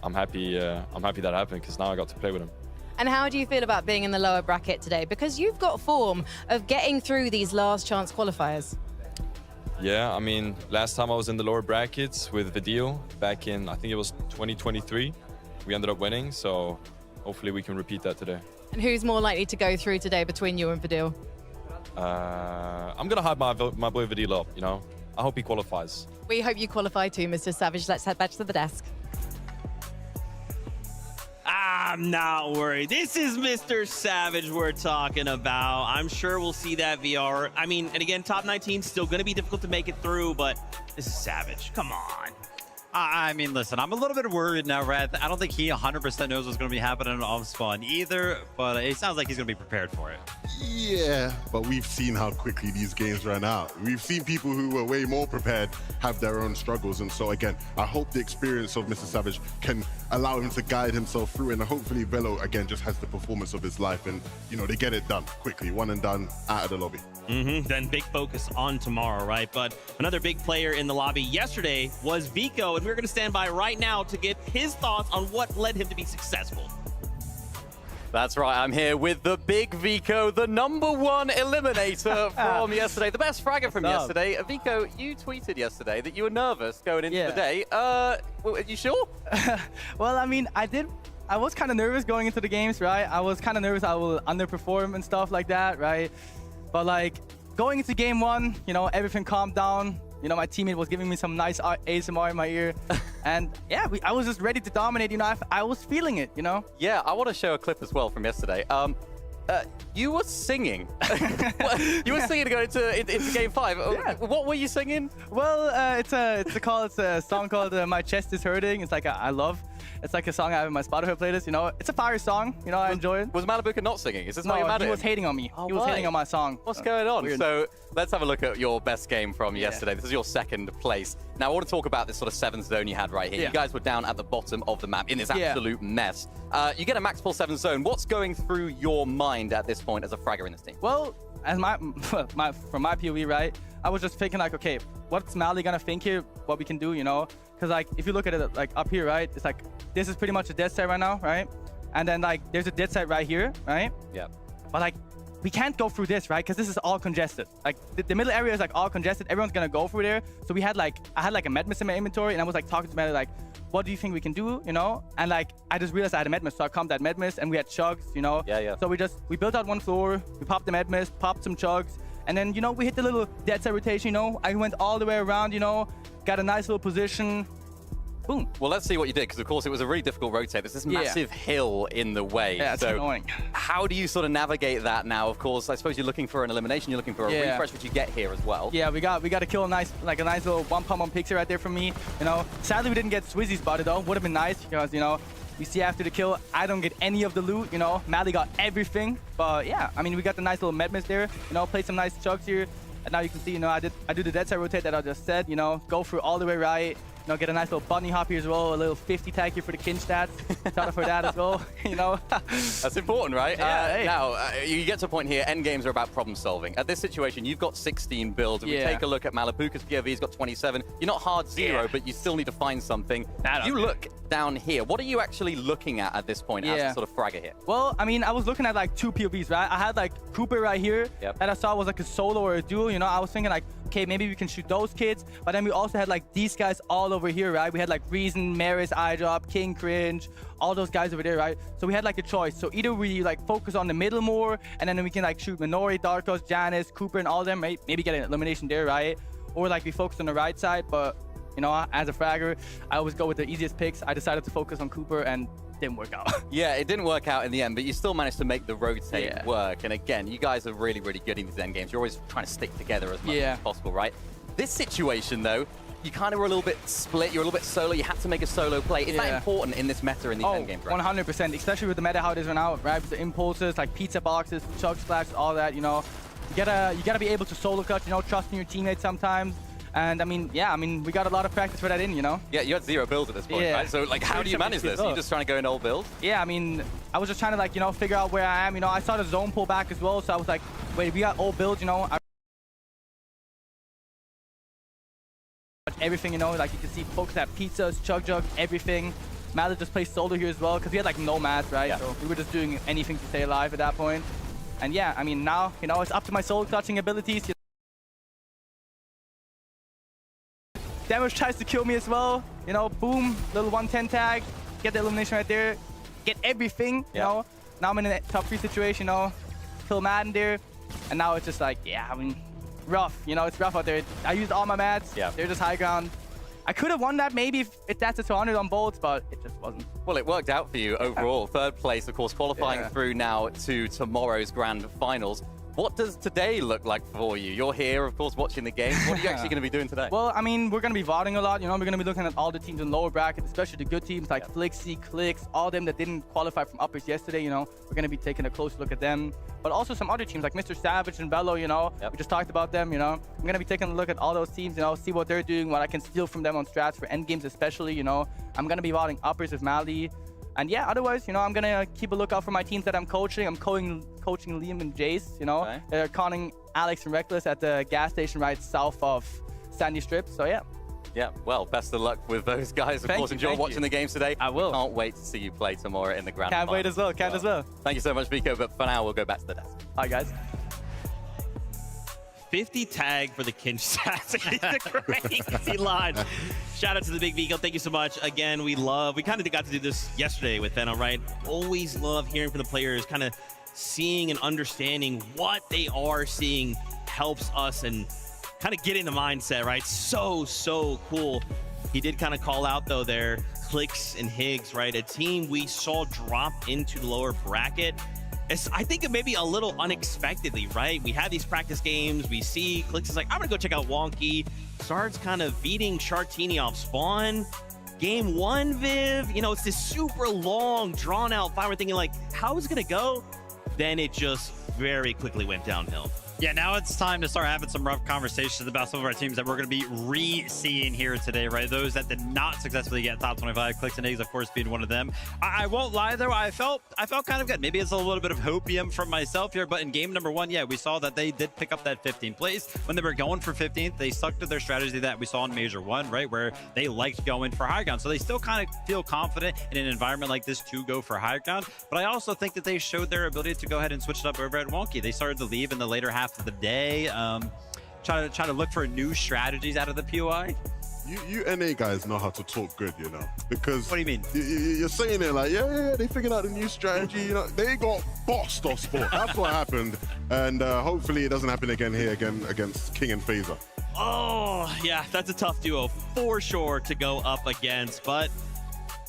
I'm happy that happened because now I got to play with him. And how do you feel about being in the lower bracket today? Because you've got form of getting through these last chance qualifiers. Yeah, I mean, last time I was in the lower brackets with Vidil back in, I think it was 2023. We ended up winning, so hopefully we can repeat that today. And who's more likely to go through today between you and Vidil? I'm going to hype my boy Vidil up, you know. I hope he qualifies. We hope you qualify too, Mr. Savage. Let's head back to the desk. I'm not worried. This is Mr. Savage we're talking about. I'm sure we'll see that VR. I mean, and again, top 19 still going to be difficult to make it through, but this is Savage. Come on. I mean, listen, I'm a little bit worried now, Red. I don't think he 100% knows what's going to be happening off spawn either, but it sounds like he's going to be prepared for it. Yeah, but we've seen how quickly these games run out. We've seen people who were way more prepared have their own struggles. And so, again, I hope the experience of Mr. Savage can allow him to guide himself through. And hopefully Velo, again, just has the performance of his life. And, you know, they get it done quickly. One and done, out of the lobby. Then big focus on tomorrow, right? But another big player in the lobby yesterday was Vico, and we're going to stand by right now to get his thoughts on what led him to be successful. That's right, I'm here with the big Vico, the #1 eliminator from yesterday, the best fragger from yesterday. Vico, you tweeted yesterday that you were nervous going into the day. Are you sure? Well, I mean, I was kind of nervous going into the games, right? I was kind of nervous I will underperform and stuff like that, right? But like going into game 1, you know, everything calmed down. You know, my teammate was giving me some nice ASMR in my ear. And yeah, I was just ready to dominate, you know, I was feeling it, you know? Yeah, I want to show a clip as well from yesterday. You were singing. You were singing to go into game 5. Yeah. What were you singing? Well, it's a song called My Chest Is Hurting. It's like I love. It's like a song I have in my Spotify playlist, you know. It's a fire song, you know, I enjoy it. Was Malibuka not singing? Is this why you're mad at he him? was hating on me. Oh, he was why? hating on my song. What's going on? Weird. So let's have a look at your best game from yesterday. This is your second place. Now, I want to talk about this sort of 7th zone you had right here. You guys were down at the bottom of the map in this absolute mess. You get a max pull 7th zone. What's going through your mind at this point as a fragger in this team? Well, as from my POV, right, I was just thinking like, okay, what's Mali gonna think here? What we can do, you know? Because like, if you look at it like up here, right, it's like this is pretty much a dead site right now, right? And then like there's a dead site right here, right? Yeah. But like we can't go through this, right? Because this is all congested. Like the middle area is like all congested. Everyone's gonna go through there. So we had like I had like a Medmis in my inventory, and I was like talking to Mali like, what do you think we can do, you know? And like I just realized I had a Medmis, so I comped that Medmis, and we had chugs, you know? Yeah. So we built out one floor, we popped the Medmis, popped some chugs, and then, you know, we hit the little dead side rotation, you know? I went all the way around, you know? Got a nice little position. Boom. Well, let's see what you did, because of course it was a really difficult rotate. There's this massive hill in the way. Yeah, it's so annoying. How do you sort of navigate that now? Of course, I suppose you're looking for an elimination, you're looking for a refresh, which you get here as well. Yeah, we got to kill a nice little one pump on Pixie right there for me. You know, sadly we didn't get Swizzy spotted though. Would have been nice because, you know, you see after the kill, I don't get any of the loot, you know. Mali got everything. But yeah, I mean, we got the nice little Medmis there, you know, played some nice chugs here. And now you can see, you know, I do the dead side rotate that I just said, you know, go through all the way right. You know, get a nice little bunny hop here as well, a little 50 tag here for the kin stats. Shout out for that as well, you know. That's important, right? Yeah, hey. Now, you get to a point here, end games are about problem solving. At this situation, you've got 16 builds. If we take a look at Malibuka's POV, he's got 27. You're not hard zero, but you still need to find something. You look down here. What are you actually looking at this point as a sort of fragger here? Well, I mean, I was looking at like 2 POVs, right? I had like Cooper right here that I saw was like a solo or a duo, you know. I was thinking like, okay, maybe we can shoot those kids. But then we also had like these guys all over here, right? We had like Reason, Maris, iDrop, King Cringe, all those guys over there, right? So we had like a choice. So either we like focus on the middle more, and then we can like shoot Minori, Darkos, Janice, Cooper, and all of them, right? Maybe get an elimination there, right? Or like we focus on the right side, but you know, as a fragger, I always go with the easiest picks. I decided to focus on Cooper and didn't work out. Yeah, it didn't work out in the end, but you still managed to make the rotate work. And again, you guys are really, really good in these end games. You're always trying to stick together as much as possible, right? This situation, though, you kind of were a little bit split. You're a little bit solo. You had to make a solo play. Is that important in this meta in these end games, right? 100%, especially with the meta how it is right now, right? With the impulses, like pizza boxes, chug splashes, all that, you know. You gotta be able to solo cut, you know, trusting your teammates sometimes. And I mean, yeah, I mean, we got a lot of practice for that you know? Yeah, you had 0 builds at this point, right? So, like, how do you manage this? Are you just trying to go in old build? Yeah, I mean, I was just trying to, like, you know, figure out where I am. You know, I saw the zone pull back as well, so I was like, wait, we got old builds, you know? Everything, you know, like, you can see folks have pizzas, chug, everything. Mali just plays solo here as well, because we had, like, no mats, right? So we were just doing anything to stay alive at that point. And yeah, I mean, now, you know, it's up to my soul clutching abilities. Damage tries to kill me as well. You know, boom, little 110 tag, get the elimination right there, get everything, you know. Now I'm in a top 3 situation, you know, kill Madden there. And now it's just like, yeah, I mean, rough, you know, it's rough out there. I used all my mats, they're just high ground. I could have won that maybe if that's a 200 on bolts, but it just wasn't. Well, it worked out for you overall. 3rd place, of course, qualifying through now to tomorrow's grand finals. What does today look like for you? You're here, of course, watching the game. What are you actually going to be doing today? Well, I mean, we're going to be voting a lot. You know, we're going to be looking at all the teams in lower bracket, especially the good teams like Flixie, Clicks, all them that didn't qualify from uppers yesterday. You know, we're going to be taking a close look at them. But also some other teams like Mr. Savage and Velo, you know, we just talked about them, you know. I'm going to be taking a look at all those teams, you know, see what they're doing, what I can steal from them on strats for end games especially, you know. I'm going to be voting uppers with Mali. And yeah, otherwise, you know, I'm going to keep a lookout for my teams that I'm coaching. I'm coaching Liam and Jace, you know. They're conning Alex and Reckless at the gas station right south of Sandy Strip. So yeah. Yeah, well, best of luck with those guys. Of course, enjoy watching the games today. I will. Can't wait to see you play tomorrow in the grand final. Can't wait as well. Can't as well. Thank you so much, Vico. But for now, we'll go back to the desk. Hi, guys. 50 tag for the Kinstats. It's a crazy line. Shout out to the big Vico. Thank you so much. Again, we kind of got to do this yesterday with Venom, right? Always love hearing from the players, kind of seeing and understanding what they are seeing helps us and kind of get in the mindset, right? So cool. He did kind of call out, though, there, Clicks and Higgs, right? A team we saw drop into the lower bracket. I think it may be a little unexpectedly, right? We had these practice games. We see Clicks is like, I'm going to go check out Wonky. Starts kind of beating Shartini off spawn. Game 1, Viv, you know, it's this super long, drawn-out fight. We're thinking, like, how is it going to go? Then it just very quickly went downhill. Yeah, now it's time to start having some rough conversations about some of our teams that we're going to be re-seeing here today, right? Those that did not successfully get top 25, Clix and Higgs, of course, being one of them. I won't lie, though. I felt kind of good. Maybe it's a little bit of hopium from myself here, but in game number 1, yeah, we saw that they did pick up that 15th place. When they were going for 15th, they stuck to their strategy that we saw in Major 1, right, where they liked going for high ground. So they still kind of feel confident in an environment like this to go for high ground. But I also think that they showed their ability to go ahead and switch it up over at Wonky. They started to leave in the later half of the day, try to look for new strategies out of the POI. You NA guys know how to talk good, you know, because what do you mean? You're saying it like, yeah, they figured out a new strategy. You know, they got bossed off sport. That's what happened, and hopefully it doesn't happen again here against King and Phaser. Oh, yeah, that's a tough duo for sure to go up against, but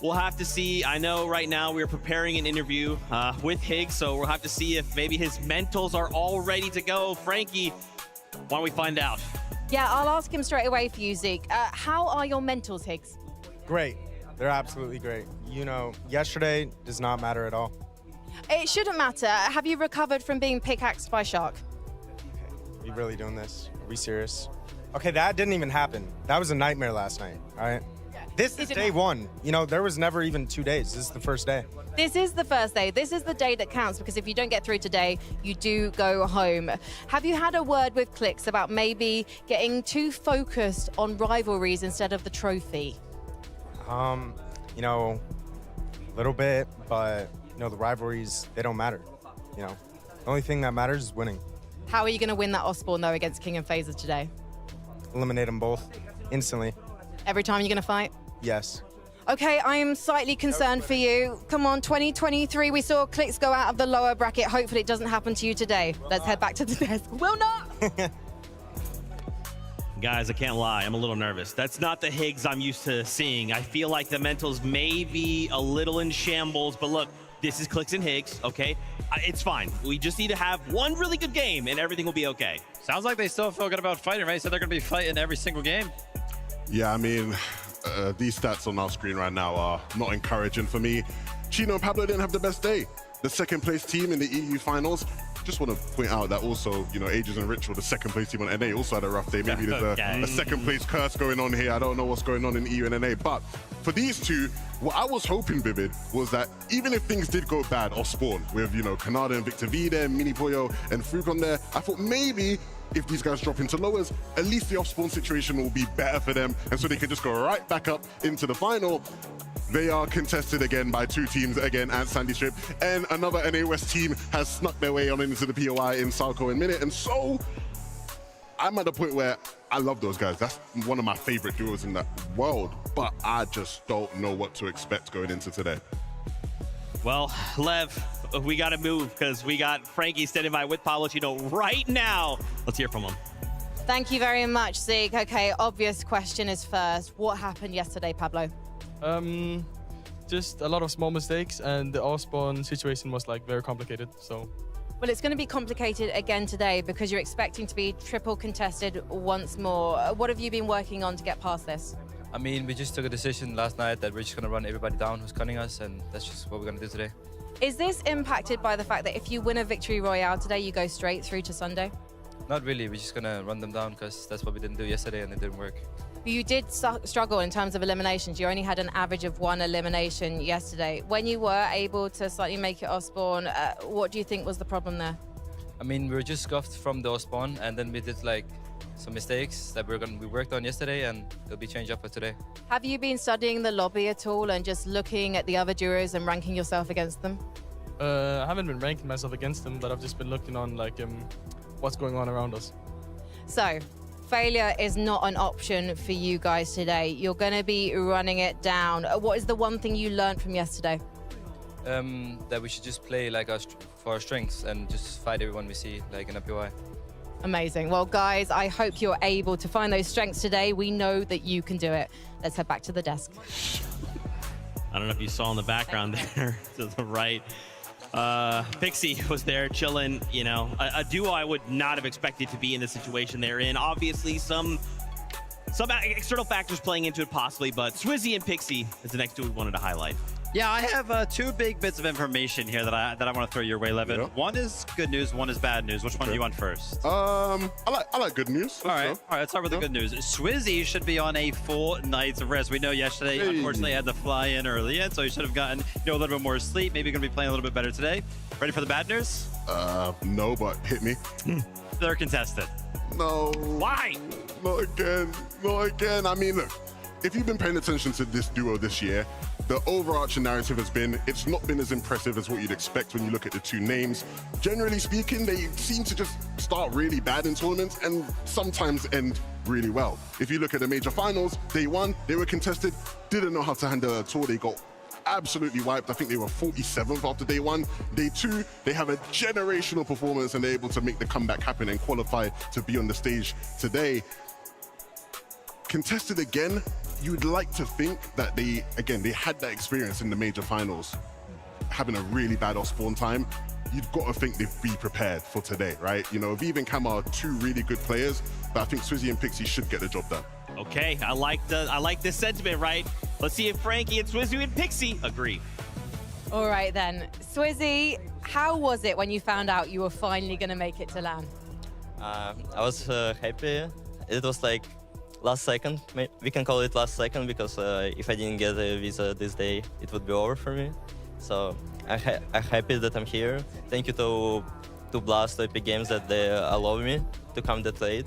we'll have to see. I know right now we're preparing an interview with Higgs, so we'll have to see if maybe his mentals are all ready to go. Frankie, why don't we find out? Yeah, I'll ask him straight away for you, Zeke. How are your mentals, Higgs? Great. They're absolutely great. You know, yesterday does not matter at all. It shouldn't matter. Have you recovered from being pickaxed by Shark? Are you really doing this? Are we serious? Okay, that didn't even happen. That was a nightmare last night, all right? This is day 1. You know, there was never even 2 days. This is the first day. This is the first day. This is the day that counts, because if you don't get through today, you do go home. Have you had a word with Clix about maybe getting too focused on rivalries instead of the trophy? You know, a little bit, but, you know, the rivalries, they don't matter. You know, the only thing that matters is winning. How are you going to win that Osborne, though, against King and Phaser today? Eliminate them both instantly. Every time you're going to fight? Yes. Okay, I am slightly concerned for you. Come on, 2023, we saw Clix go out of the lower bracket. Hopefully it doesn't happen to you today. Let's head back to the desk. Will not! Guys, I can't lie, I'm a little nervous. That's not the Higgs I'm used to seeing. I feel like the mentals may be a little in shambles, but look, this is Clix and Higgs, okay? It's fine. We just need to have one really good game and everything will be okay. Sounds like they still feel good about fighting, right? So they're going to be fighting every single game. Yeah, I mean, these stats on our screen right now are not encouraging for me. Chino and Pablo didn't have the best day. The second place team in the EU finals. Just want to point out that also, you know, Ages and Ritual, the second place team on NA, also had a rough day. Maybe there's a second place curse going on here. I don't know what's going on in EU and NA. But for these two, what I was hoping, Vivid, was that even if things did go bad off spawn with, you know, Kanada and Victor V there, Mini Pollo and Fruk on there, I thought maybe if these guys drop into lowers, at least the off-spawn situation will be better for them, and so they can just go right back up into the final. They are contested again by 2 teams again at Sandy Strip, and another NA West team has snuck their way on into the POI in Salco and Minute, and so I'm at the point where I love those guys. That's one of my favorite duos in the world, but I just don't know what to expect going into today. Well, Lev, we got to move because we got Frankie standing by with Pablo Chino right now. Let's hear from him. Thank you very much, Zeke. Okay, obvious question is first. What happened yesterday, Pablo? Just a lot of small mistakes, and the Osborne situation was like very complicated, so. Well, it's going to be complicated again today because you're expecting to be triple contested once more. What have you been working on to get past this? I mean, we just took a decision last night that we're just going to run everybody down who's cutting us, and that's just what we're going to do today. Is this impacted by the fact that if you win a victory royale today, you go straight through to Sunday? Not really. We're just going to run them down because that's what we didn't do yesterday and it didn't work. You did struggle in terms of eliminations. You only had an average of 1 elimination yesterday. When you were able to slightly make it Osborne, what do you think was the problem there? I mean, we were just scuffed from the Osborne, and then we did like some mistakes that we worked on yesterday, and it'll be changed up for today. Have you been studying the lobby at all and just looking at the other duos and ranking yourself against them? I haven't been ranking myself against them, but I've just been looking on like what's going on around us. So, failure is not an option for you guys today. You're going to be running it down. What is the one thing you learned from yesterday? That we should just play like for our strengths and just fight everyone we see like in a POI. Amazing. Well, guys, I hope you're able to find those strengths today. We know that you can do it. Let's head back to the desk. I don't know if you saw in the background there to the right. Pixie was there chilling, you know, a duo I would not have expected to be in the situation they're in. Obviously, some some external factors playing into it possibly, but Swizzy and Pixie is the next duo we wanted to highlight. Yeah, I have two big bits of information here that I want to throw your way, Levin. Yeah. One is good news, one is bad news. Which one do you want first? I like good news. All right, let's start with the good news. Swizzy should be on a full night's rest. We know yesterday, unfortunately, had to fly in early, and so he should have gotten a little bit more sleep. Maybe going to be playing a little bit better today. Ready for the bad news? No, but hit me. They're contested. No. Why? Not again. Not again. I mean, look, if you've been paying attention to this duo this year, the overarching narrative has been, it's not been as impressive as what you'd expect when you look at the two names. Generally speaking, they seem to just start really bad in tournaments and sometimes end really well. If you look at the major finals, day one, they were contested, didn't know how to handle a tour. They got absolutely wiped. I think they were 47th after day one. Day two, they have a generational performance and they're able to make the comeback happen and qualify to be on the stage today. Contested again, you'd like to think that they had that experience in the major finals, having a really bad off-spawn time. You've got to think they'd be prepared for today, right? You know, Viv and Cam are two really good players, but I think Swizzy and Pixie should get the job done. Okay, I like this sentiment, right? Let's see if Frankie and Swizzy and Pixie agree. All right then. Swizzy, how was it when you found out you were finally going to make it to LAN? I was happy. It was like last second. We can call it last second because if I didn't get a visa this day, it would be over for me. So I'm happy that I'm here. Thank you to Blast, to Epic Games that they allow me to come that late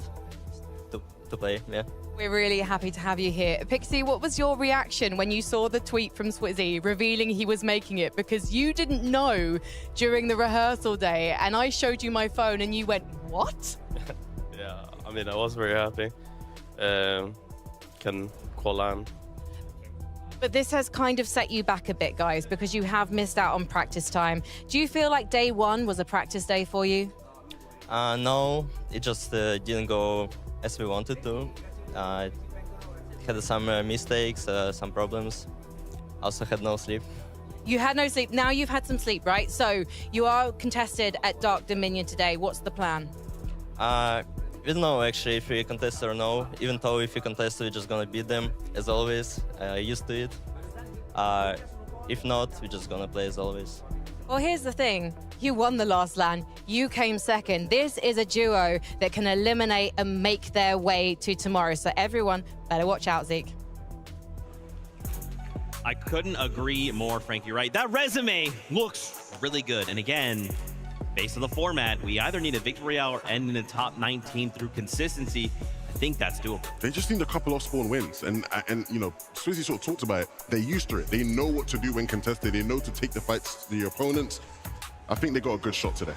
to play. Yeah. We're really happy to have you here. Pixie, what was your reaction when you saw the tweet from Swizzy revealing he was making it? Because you didn't know during the rehearsal day, and I showed you my phone and you went, what? Yeah, I mean, I was very happy. Can call on. But this has kind of set you back a bit, guys, because you have missed out on practice time. Do you feel like day one was a practice day for you? No, it just didn't go as we wanted to. Had some mistakes, some problems. Also had no sleep. You had no sleep. Now you've had some sleep, right? So you are contested at Dark Dominion today. What's the plan? We don't know actually if we contest or no. Even though if we contest, we're just gonna beat them as always. Used to it. If not, we're just gonna play as always. Well, here's the thing. You won the last LAN. You came second. This is a duo that can eliminate and make their way to tomorrow. So everyone better watch out, Zeke. I couldn't agree more, Frankie, right? That resume looks really good. And again, based on the format, we either need a victory royale or end in the top 19 through consistency. I think that's doable. They just need a couple off-spawn wins. And you know, Swizzy sort of talked about it. They're used to it. They know what to do when contested. They know to take the fights to the opponents. I think they got a good shot today.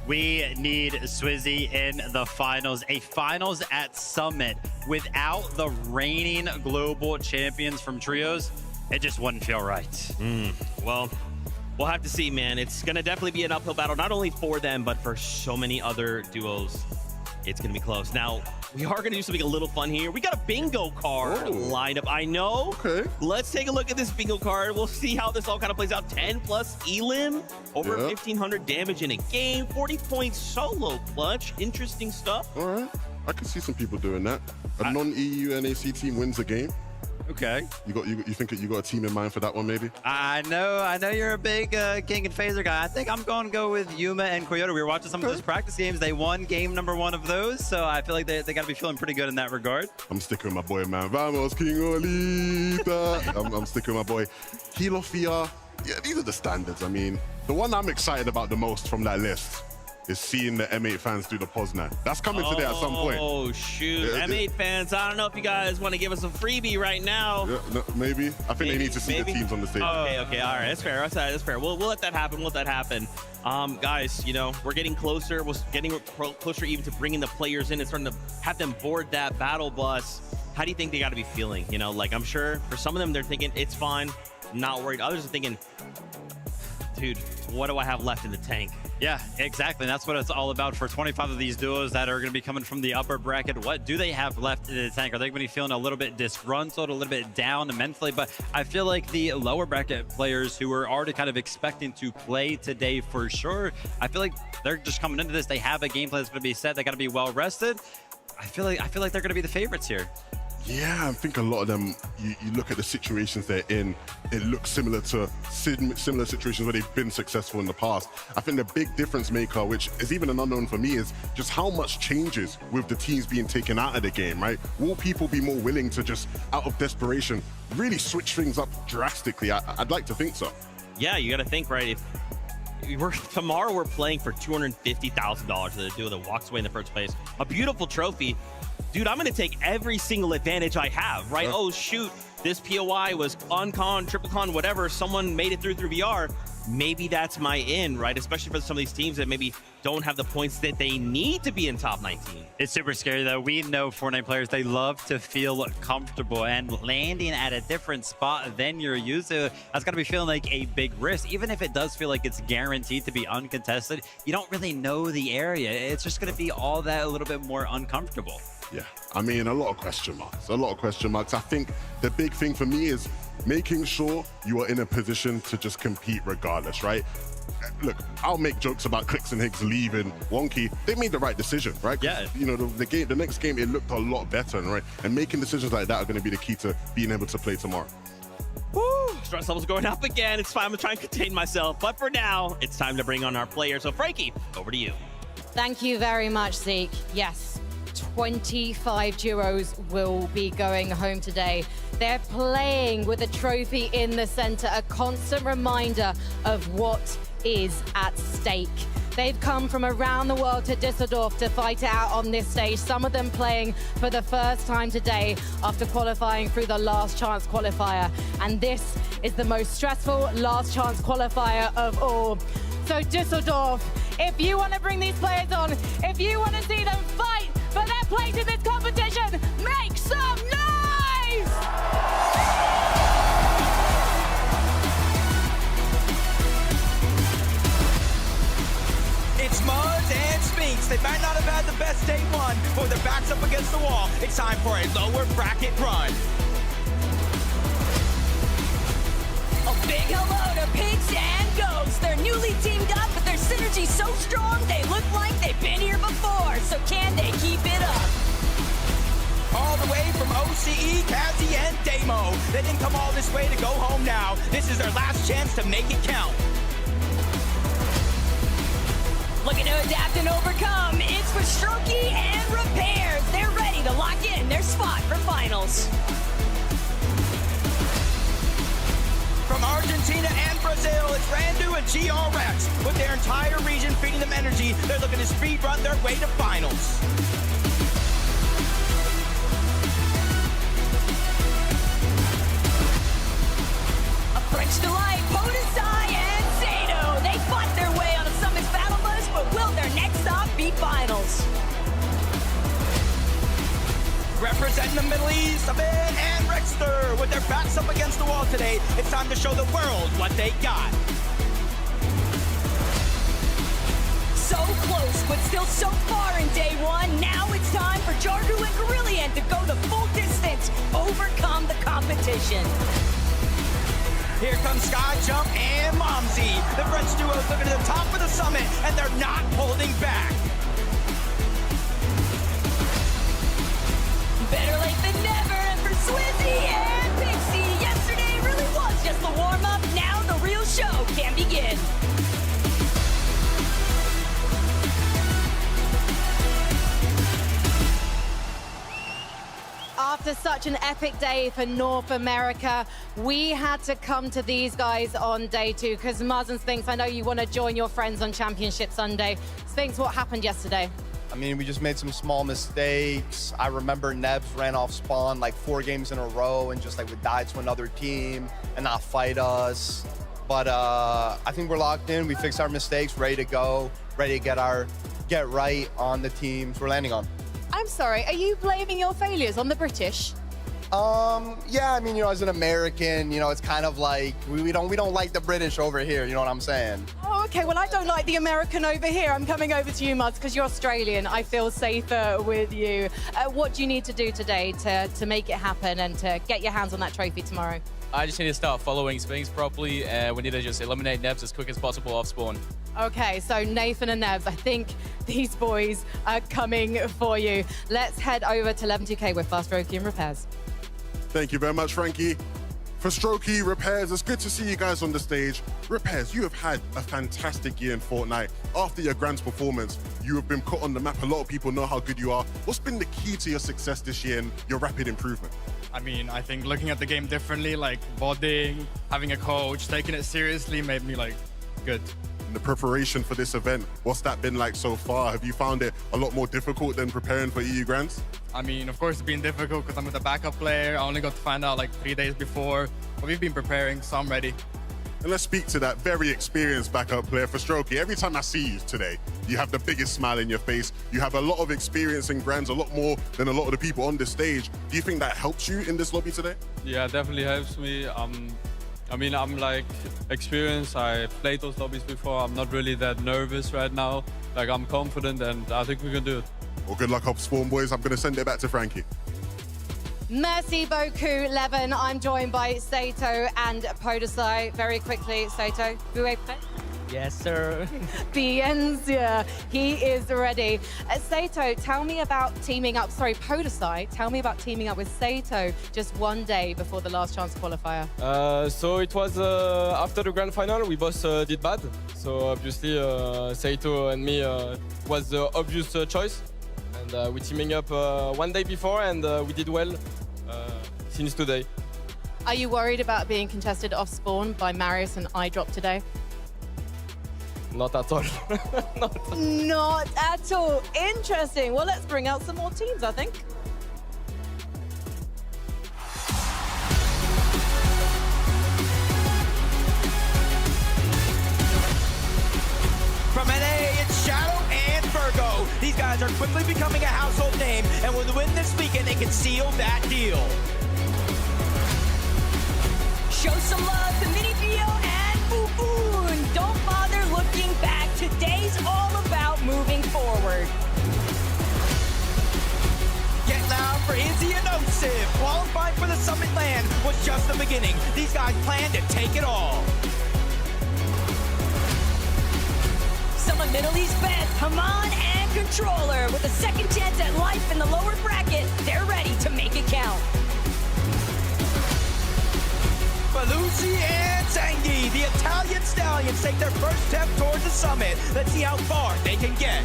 We need Swizzy in the finals. A finals at Summit without the reigning global champions from trios. It just wouldn't feel right. Well, we'll have to see, man. It's going to definitely be an uphill battle, not only for them, but for so many other duos. It's going to be close. Now, we are going to do something a little fun here. We got a bingo card lined up. I know. Okay. Let's take a look at this bingo card. We'll see how this all kind of plays out. 10 plus Elim, over 1,500 damage in a game, 40 points solo clutch. Interesting stuff. All right. I can see some people doing that. A non-EU NAC team wins a game. Okay. You think you got a team in mind for that one, maybe? I know you're a big King and Phaser guy. I think I'm going to go with Yuma and Koyote. We were watching some of those practice games. They won game number 1 of those, so I feel like they got to be feeling pretty good in that regard. I'm sticking with my boy, man. Vamos, King Olita. I'm sticking with my boy. Hilofia. Yeah, these are the standards. I mean, the one I'm excited about the most from that list is seeing the M8 fans do the Poznan. That's coming today at some point. Oh, shoot. M8 fans, I don't know if you guys want to give us a freebie right now. Yeah, no, maybe. I think they need to see the teams on the stage. Okay, all right. That's fair. That's fair. We'll let that happen. Guys, you know, we're getting closer. We're getting closer even to bringing the players in and starting to have them board that battle bus. How do you think they got to be feeling? You know, like, I'm sure for some of them, they're thinking, it's fine, not worried. Others are thinking, dude, what do I have left in the tank? Yeah, exactly. And that's what it's all about for 25 of these duos that are going to be coming from the upper bracket. What do they have left in the tank? Are they going to be feeling a little bit disgruntled, a little bit down mentally? But I feel like the lower bracket players who are already kind of expecting to play today for sure, I feel like they're just coming into this. They have a game plan that's going to be set. They got to be well rested. I feel like they're going to be the favorites here. Yeah, I think a lot of them, you look at the situations they're in, it looks similar to similar situations where they've been successful in the past. I think the big difference maker, which is even an unknown for me, is just how much changes with the teams being taken out of the game, right? Will people be more willing to just, out of desperation, really switch things up drastically? I'd like to think so. Yeah, you got to think, right? Tomorrow we're playing for $250,000 to do that walks away in the first place. A beautiful trophy. Dude, I'm going to take every single advantage I have, right? Oh, shoot, this POI was on-con, triple-con, whatever. Someone made it through VR. Maybe that's my in, right? Especially for some of these teams that maybe don't have the points that they need to be in top 19. It's super scary, though. We know Fortnite players, they love to feel comfortable, and landing at a different spot than you're used to, that's got to be feeling like a big risk. Even if it does feel like it's guaranteed to be uncontested, you don't really know the area. It's just going to be all that a little bit more uncomfortable. Yeah, I mean, a lot of question marks. I think the big thing for me is making sure you are in a position to just compete regardless, right? Look, I'll make jokes about Clix and Higgs leaving Wonky. They made the right decision, right? Yeah. You know, the next game, it looked a lot better, right? And making decisions like that are going to be the key to being able to play tomorrow. Woo! Stress levels going up again. It's fine. I'm trying to contain myself. But for now, it's time to bring on our players. So, Frankie, over to you. Thank you very much, Zeke. Yes, 25 duos will be going home today. They're playing with a trophy in the center, a constant reminder of what is at stake. They've come from around the world to Düsseldorf to fight it out on this stage, some of them playing for the first time today after qualifying through the last chance qualifier. And this is the most stressful last chance qualifier of all. So Düsseldorf, if you want to bring these players on, if you want to see them fight for their place in this competition, make some noise! It's Muzz and Spinks. They might not have had the best day one, but with their backs up against the wall, it's time for a lower bracket run. A big hello to Pigs and Ghosts. They're newly teamed up, but their synergy's so strong, they look like they've been here before. So can they keep it up? All the way from OCE, Kazzy, and Damo. They didn't come all this way to go home now. This is their last chance to make it count. Looking to adapt and overcome. It's for Strokey and Repairs. They're ready to lock in their spot for finals. From Argentina and Brazil, it's Randu and GRX. With their entire region feeding them energy, they're looking to speed run their way to finals. A French delight, Podesai and Zato. They fought their way on a Summit's Battle Bus, but will their next stop be finals? Representing the Middle East, Abed and Rexter. With their backs up against the wall today, it's time to show the world what they got. So close, but still so far in day one. Now it's time for Jardu and Gorillion to go the full distance, overcome the competition. Here comes Sky Jump and Momsy. The French duo's looking to the top of the summit, and they're not holding back. Better late than never, and for Swizzy and Pixie, yesterday really was just the warm-up. Now the real show can begin. After such an epic day for North America, we had to come to these guys on day two, because Muzz and Spinks, I know you want to join your friends on Championship Sunday. Spinks, what happened yesterday? I mean, we just made some small mistakes. I remember Nebs ran off spawn like 4 games in a row and just like would die to another team and not fight us. But I think we're locked in. We fixed our mistakes, ready to go, ready to get right on the teams we're landing on. I'm sorry, are you blaming your failures on the British? Yeah, I mean, you know, as an American, you know, it's kind of like we don't like the British over here, you know what I'm saying? Oh, Oh, okay. Well, I don't like the American over here. I'm coming over to you, Muds, because you're Australian. I feel safer with you. What do you need to do today to make it happen and to get your hands on that trophy tomorrow? I just need to start following Sphinx properly. We need to just eliminate Nebs as quick as possible off spawn. Okay, so Nathan and Nebs, I think these boys are coming for you. Let's head over to 11-2K with Fast Strokey and Repairs. Thank you very much, Frankie. For Strokey, Repairs, it's good to see you guys on the stage. Repairs, you have had a fantastic year in Fortnite. After your Grand's performance, you have been put on the map. A lot of people know how good you are. What's been the key to your success this year and your rapid improvement? I mean, I think looking at the game differently, like bodying, having a coach, taking it seriously made me like good. And the preparation for this event, what's that been like so far? Have you found it a lot more difficult than preparing for EU Grands? I mean, of course, it's been difficult because I'm with a backup player. I only got to find out like 3 days before, but we've been preparing, so I'm ready. And let's speak to that very experienced backup player for Strokey. Every time I see you today, you have the biggest smile in your face. You have a lot of experience in Grands, a lot more than a lot of the people on this stage. Do you think that helps you in this lobby today? Yeah, definitely helps me. I mean, I'm like experienced. I played those lobbies before. I'm not really that nervous right now. Like, I'm confident and I think we can do it. Well, good luck up Spawn, boys. I'm going to send it back to Frankie. Merci beaucoup, Levin. I'm joined by Saito and Podesai. Very quickly, Saito, vous êtes prêt? Yes, sir. Bien sûr. He is ready. Saito, tell me about teaming up. Sorry, Podesai, tell me about teaming up with Saito just one day before the last chance qualifier. So it was after the grand final, we both did bad. So obviously, Saito and me was the obvious choice. And we're teaming up one day before, and we did well since today. Are you worried about being contested off spawn by Marius and iDrop today? Not at all. Not at all. Interesting. Well, let's bring out some more teams, I think. From NA, it's Shadow and Virgo. These guys are quickly becoming a household name, and with the win this weekend, they can seal that deal. Show some love to Minifio and Buboon. Don't bother looking back. Today's all about moving forward. Get loud for Izzy and Osiv. Qualifying for the Summit Land was just the beginning. These guys plan to take it all. Some of Middle East best, Haman and Controller. With a second chance at life in the lower bracket, they're ready to make it count. Belushi and Zangi, the Italian Stallions, take their first step towards the summit. Let's see how far they can get.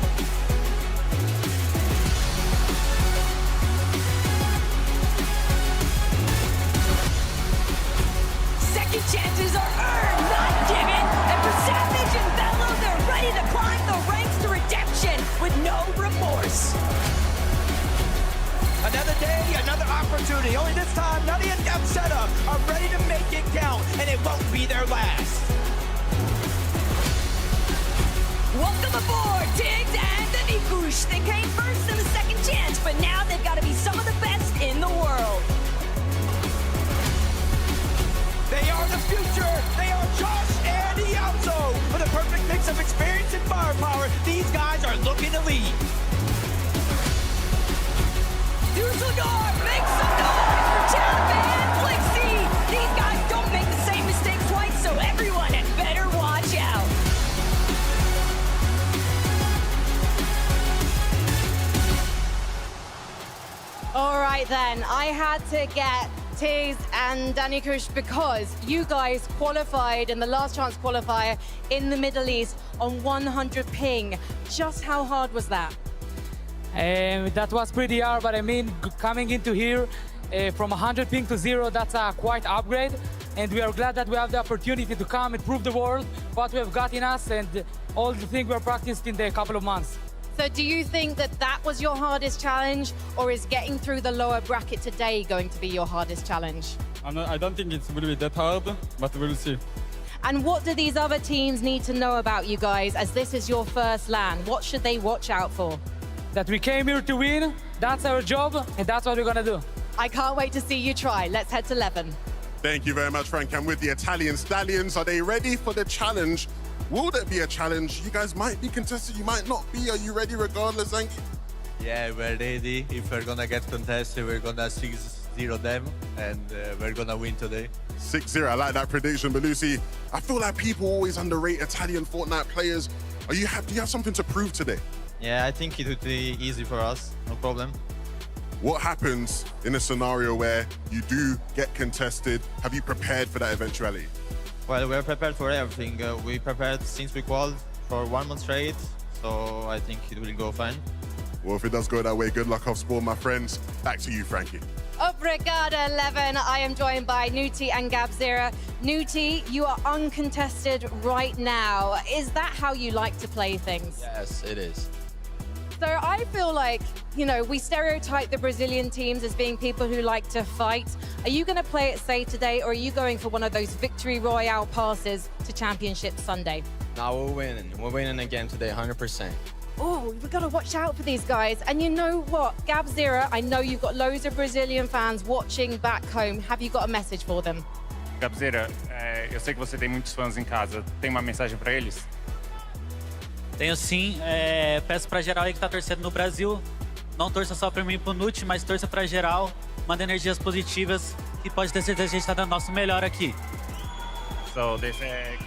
Second chances are earned, not given. And for Savage and Velo, they're ready to climb the ranks to redemption with no remorse. Another day, another opportunity. Only this time, Nutty and Def Setup are ready to make it count, and it won't be their last. Welcome aboard, Tiggs and the Nikush. They came first in the second chance, but now they've got to be some of the best in the world. They are the future. They are Josh and Ianzo. With a perfect mix of experience and firepower, these guys are looking to lead. Dusseldorf makes some noise for Champ and Flixie. These guys don't make the same mistake twice, so everyone had better watch out. All right, then. I had to get Tiggs and Danikush because you guys qualified in the last chance qualifier in the Middle East on 100 ping. Just how hard was that? That was pretty hard, but I mean, coming into here from 100 ping to 0, that's a quite upgrade. And we are glad that we have the opportunity to come and prove the world what we have got in us and all the things we have practiced in the couple of months. So do you think that that was your hardest challenge, or is getting through the lower bracket today going to be your hardest challenge? I don't think it will be that hard, but we'll see. And what do these other teams need to know about you guys, as this is your first LAN? What should they watch out for? That we came here to win, that's our job, and that's what we're gonna do. I can't wait to see you try. Let's head to Levin. Thank you very much, Frank. And with the Italian Stallions, are they ready for the challenge Will there be a challenge? You guys might be contested, you might not be. Are you ready regardless, Zanky? Yeah, we're ready. If we're gonna get contested, we're gonna 6-0 them, and we're gonna win today. 6-0, I like that prediction, but Lucy, I feel like people always underrate Italian Fortnite players. Do you have something to prove today? Yeah, I think it would be easy for us, no problem. What happens in a scenario where you do get contested? Have you prepared for that eventuality? Well, we're prepared for everything. We prepared since we qualified for 1 month straight, so I think it will go fine. Well, if it does go that way, good luck off spawn, my friends. Back to you, Frankie. Of Brigada 11, I am joined by Nuti and GabZera. Nuti, you are uncontested right now. Is that how you like to play things? Yes, it is. So I feel like, you know, we stereotype the Brazilian teams as being people who like to fight. Are you going to play it safe today, or are you going for one of those victory royale passes to Championship Sunday? No, we're winning. We're winning again today, 100%. Oh, we've got to watch out for these guys. And you know what? GabZera, I know you've got loads of Brazilian fans watching back home. Have you got a message for them? GabZera, eu sei que você tem muitos fãs em casa. Tem uma mensagem para eles? Tenho sim. Peço para geral aí que tá torcendo no Brasil. Não torça só para mim e pro Nuti, mas torça para geral. Manda energias positivas e pode ter certeza que a gente tá dando nosso melhor aqui. So they say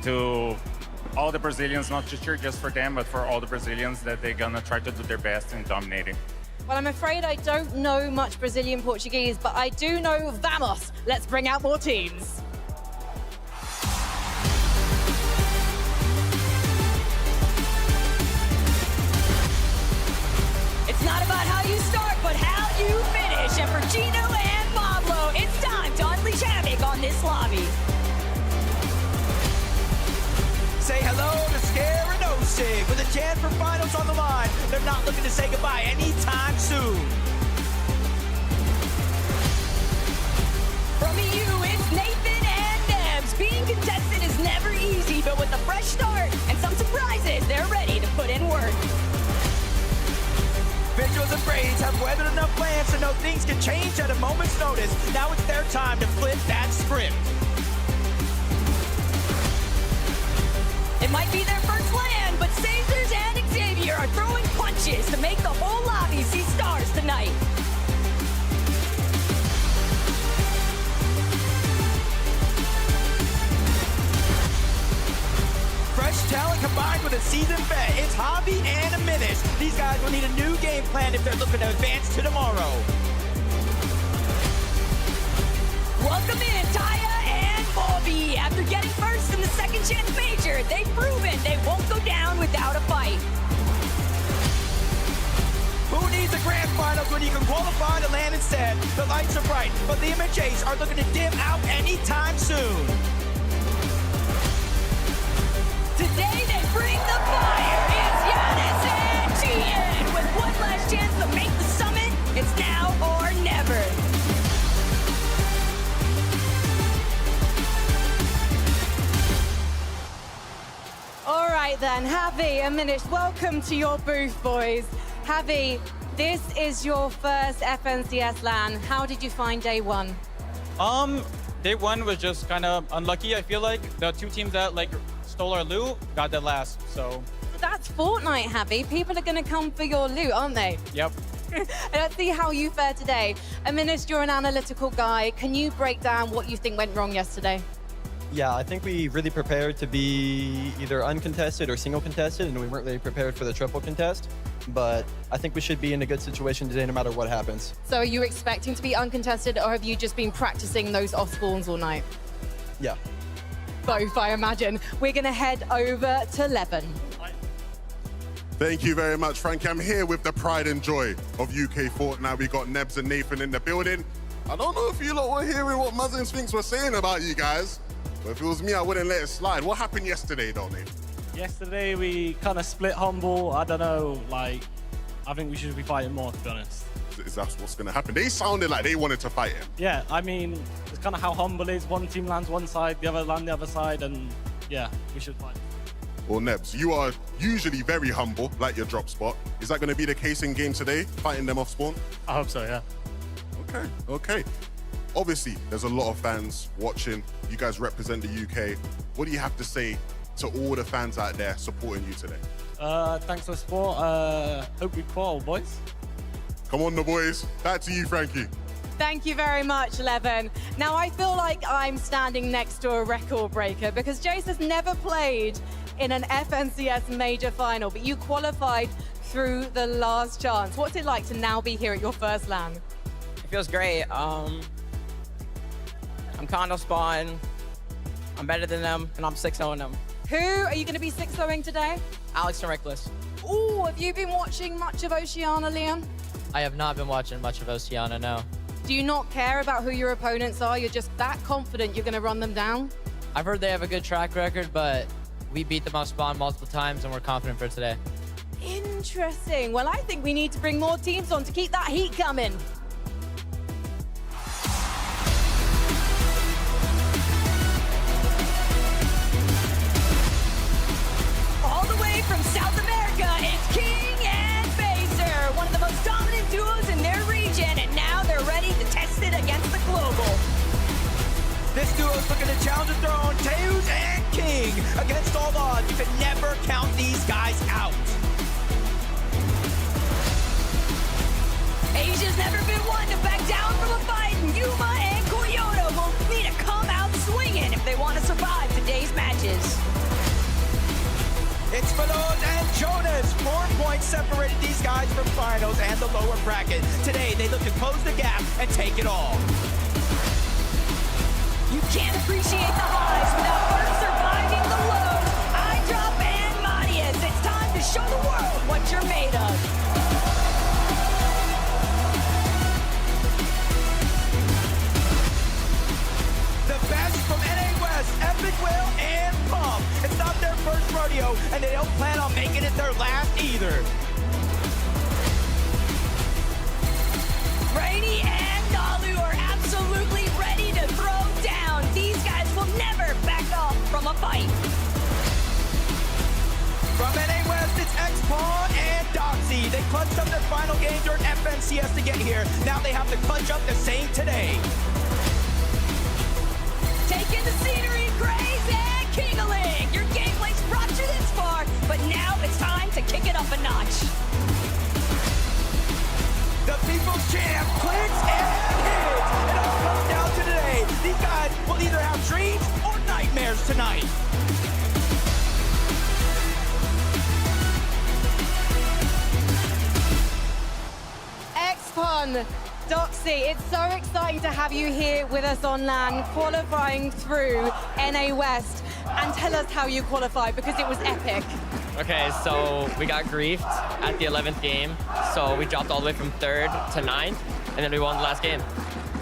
to all the Brazilians, not to cheer just for them, but for all the Brazilians, that they're gonna try to do their best in dominating. Well, I'm afraid I don't know much Brazilian Portuguese, but I do know vamos. Let's bring out more teams. It's not about how you start, but how you finish. And for Gino and Pablo, it's time to unleash havoc on this lobby. Say hello to Scare and Osig with a chance for finals on the line. They're not looking to say goodbye anytime soon. From EU, it's Nathan and Nebs. Being contested is never easy, but with a fresh start and some surprises, they're ready to put in work. Vigils and Braids have weathered enough plans to know things can change at a moment's notice. Now it's their time to flip that script. It might be their first land, but Caesars and Xavier are throwing punches to make the whole lobby see stars tonight. Fresh talent combined with a seasoned vet. It's Javi and a Minish. These guys will need a new game plan if they're looking to advance to tomorrow. Welcome in, Taya and Bobby. After getting first in the second chance major, they've proven they won't go down without a fight. Who needs the grand finals when you can qualify to land instead? The lights are bright, but Liam and Chase are looking to dim out anytime soon. Today they bring the fire. It's Giannis and Gian. With one last chance to make the summit, it's now or never. All right then, Javi and Minish, welcome to your booth, boys. Javi, this is your first FNCS LAN. How did you find day one? Day one was just kind of unlucky, I feel like. The two teams that stole our loot got that last, so. That's Fortnite, Javi. People are going to come for your loot, aren't they? Yep. Let's see how you fare today. Aminis, you're an analytical guy. Can you break down what you think went wrong yesterday? Yeah, I think we really prepared to be either uncontested or single contested, and we weren't really prepared for the triple contest. But I think we should be in a good situation today no matter what happens. So are you expecting to be uncontested, or have you just been practicing those off spawns all night? Yeah. Both, I imagine. We're going to head over to Leven. Thank you very much, Frankie. I'm here with the pride and joy of UK Fortnite. We got Nebs and Nathan in the building. I don't know if you lot were hearing what Muzz and Sphinx were saying about you guys, but if it was me, I wouldn't let it slide. What happened yesterday, though, Nathan? Yesterday, we kind of split Humble. I don't know, I think we should be fighting more, to be honest. Is that what's going to happen? They sounded like they wanted to fight him. Yeah, I mean, it's kind of how Humble is. One team lands one side, the other land the other side, and yeah, we should fight. Well, Nebs, you are usually very humble, like your drop spot. Is that going to be the case in game today, fighting them off spawn? I hope so, yeah. Okay. Obviously, there's a lot of fans watching. You guys represent the UK. What do you have to say to all the fans out there supporting you today? Thanks for the support. Hope we qual, boys. Come on, the boys. Back to you, Frankie. Thank you very much, Levin. Now, I feel like I'm standing next to a record breaker because Jace has never played in an FNCS major final, but you qualified through the last chance. What's it like to now be here at your first LAN? It feels great. I'm condo spawn. I'm better than them, and I'm 6-0 them. Who are you going to be 6-0ing today? Alex and Reckless. Ooh, have you been watching much of Oceania, Leon? I have not been watching much of Oceania, no. Do you not care about who your opponents are? You're just that confident you're going to run them down? I've heard they have a good track record, but we beat them on spawn multiple times, and we're confident for today. Interesting. Well, I think we need to bring more teams on to keep that heat coming. All the way from South America, it's King and Phaser, one of the most dominant duos in their region, and now they're ready to test it against the global. This duo's looking to challenge the throne. Teus and King against all odds. You can never count these guys out. Asia's never been one to back down from a fight, and Yuma and Koyoto will need to come out swinging if they want to survive today's matches. It's Faloz and Jonas. 4 points separated these guys from finals and the lower bracket. Today, they look to close the gap and take it all. You can't appreciate the highs without first surviving the lows. iDrop and Marius, it's time to show the world what you're made of. The best from NA West, Epic Will and Pump. It's not their first rodeo, and they don't plan on making it their last either. Rainy and Nalu are absolutely ready to throw down. These guys will never back off from a fight. From NA West, it's X-Pawn and Doxy. They clutched up their final game during FNCS to get here. Now they have to clutch up the same today. Taking the scenery, Graves and Kingaling. Your gameplay's brought you this far, but now it's time to kick it up a notch. The People's Champ, clicks and hits. It all comes down to today. These guys will either have dreams or nightmares tonight. X-Pun, Doxy, it's so exciting to have you here with us on LAN, qualifying through NA West. And tell us how you qualified, because it was epic. Okay, so we got griefed at the 11th game, so we dropped all the way from 3rd to 9th, and then we won the last game.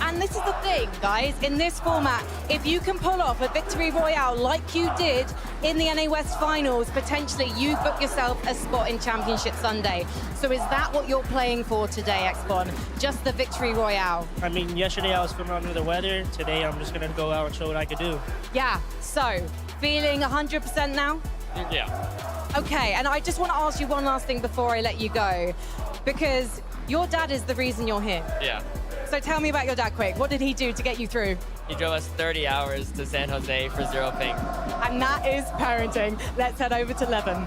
And this is the thing, guys, in this format, if you can pull off a victory royale like you did in the NA West finals, potentially you book yourself a spot in Championship Sunday. So is that what you're playing for today, X-Pun? Just the victory royale? I mean, yesterday I was feeling under the weather. Today I'm just going to go out and show what I could do. Yeah, so feeling 100% now? Yeah. Okay, and I just want to ask you one last thing before I let you go, because your dad is the reason you're here. Yeah. So tell me about your dad quick. What did he do to get you through? He drove us 30 hours to San Jose for 0 ping. And that is parenting. Let's head over to Levin.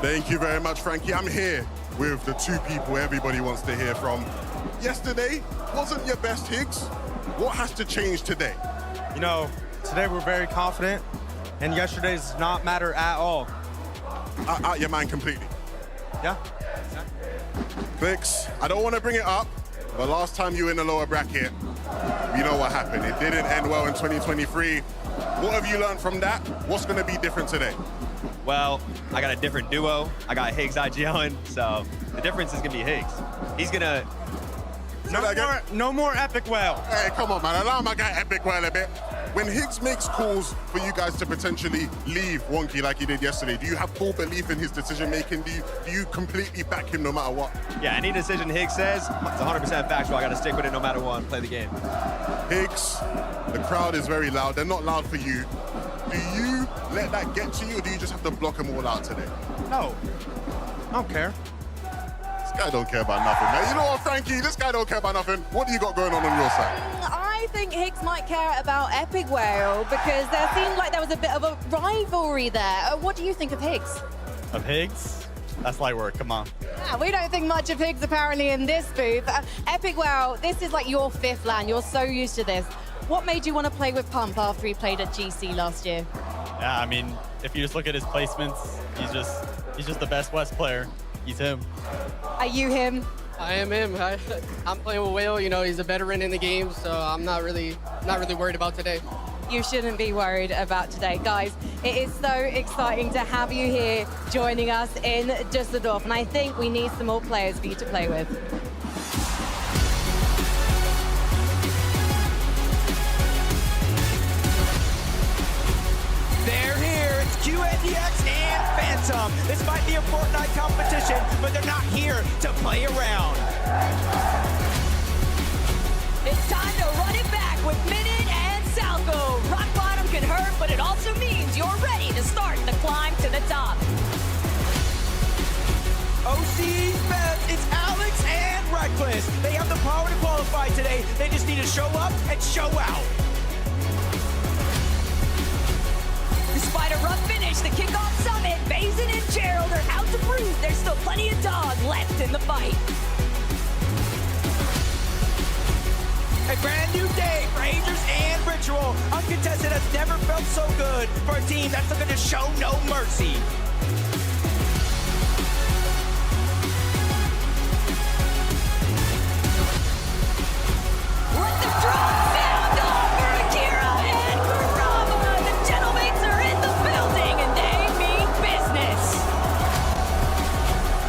Thank you very much, Frankie. I'm here with the two people everybody wants to hear from. Yesterday wasn't your best, Higgs. What has to change today? You know, today we're very confident, and yesterday does not matter at all. Out your mind completely. Yeah. Clicks, I don't want to bring it up, but last time you were in the lower bracket, you know what happened. It didn't end well in 2023. What have you learned from that? What's going to be different today? Well, I got a different duo. I got Higgs IGLing, so the difference is going to be Higgs. He's going to... No more Epic Whale. Hey, come on, man. Allow my guy Epic Whale a bit. When Higgs makes calls for you guys to potentially leave Wonky like he did yesterday, do you have full belief in his decision-making? Do you completely back him no matter what? Yeah, any decision Higgs says, it's 100% factual. I got to stick with it no matter what and play the game. Higgs, the crowd is very loud. They're not loud for you. Do you let that get to you, or do you just have to block them all out today? No, I don't care. This guy don't care about nothing, man. You know what, Frankie? This guy don't care about nothing. What do you got going on your side? I think Higgs might care about Epic Whale? Because there seemed like there was a bit of a rivalry there. What do you think of Higgs? Of Higgs? That's light work, come on. Yeah, we don't think much of Higgs apparently in this booth. Epic Whale, this is like your 5th LAN. You're so used to this. What made you want to play with Pump after he played at GC last year? Yeah, I mean, if you just look at his placements, he's just the best West player. He's him. Are you him? I am him. I'm playing with Whale. You know, he's a veteran in the game, so I'm not really worried about today. You shouldn't be worried about today. Guys, it is so exciting to have you here joining us in Düsseldorf, and I think we need some more players for you to play with. They're here. It's QNDX and Phantom. This might be a Fortnite competition, but they're not here to play around. It's time to run it back with Minute and Salco. Rock bottom can hurt, but it also means you're ready to start the climb to the top. OC's best. It's Alex and Reckless. They have the power to qualify today. They just need to show up and show out. Despite a rough finish, the kickoff summit, Basin and Gerald are out to prove there's still plenty of dog left in the fight. A brand new day for Rangers and Ritual. Uncontested has never felt so good for a team that's looking to show no mercy. Let the drum sound off for Akira and Kurama. The gentlemates are in the building and they mean business.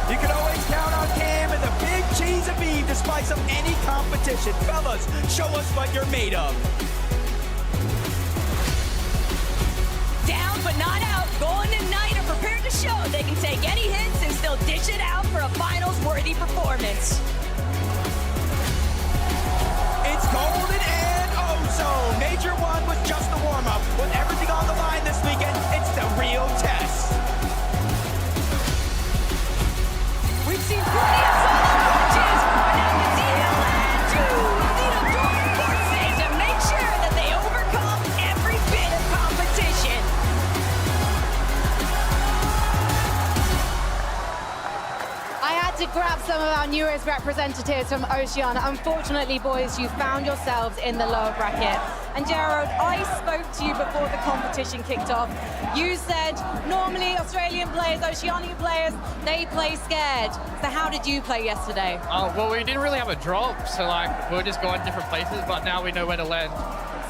You can always count on Cam and the big cheese of beef to spice up any competition. Fellas, show us what you're made of. Down but not out, Golden and Knight are prepared to show they can take any hits and still dish it out for a finals-worthy performance. It's Golden and Ozone. Major 1 was just the warm-up. With everything on the line this weekend, it's the real test. We've seen plenty of solo matches, but now the DLN2 need a dark forces to make sure that they overcome every bit of competition. I had to grab some of our newest representatives from Oceania. Unfortunately, boys, you found yourselves in the lower bracket. And Gerald, I spoke to you before the competition kicked off. You said normally Australian players, Oceania players, they play scared. So how did you play yesterday? Well, we didn't really have a drop, so like we were just going different places, but now we know where to land.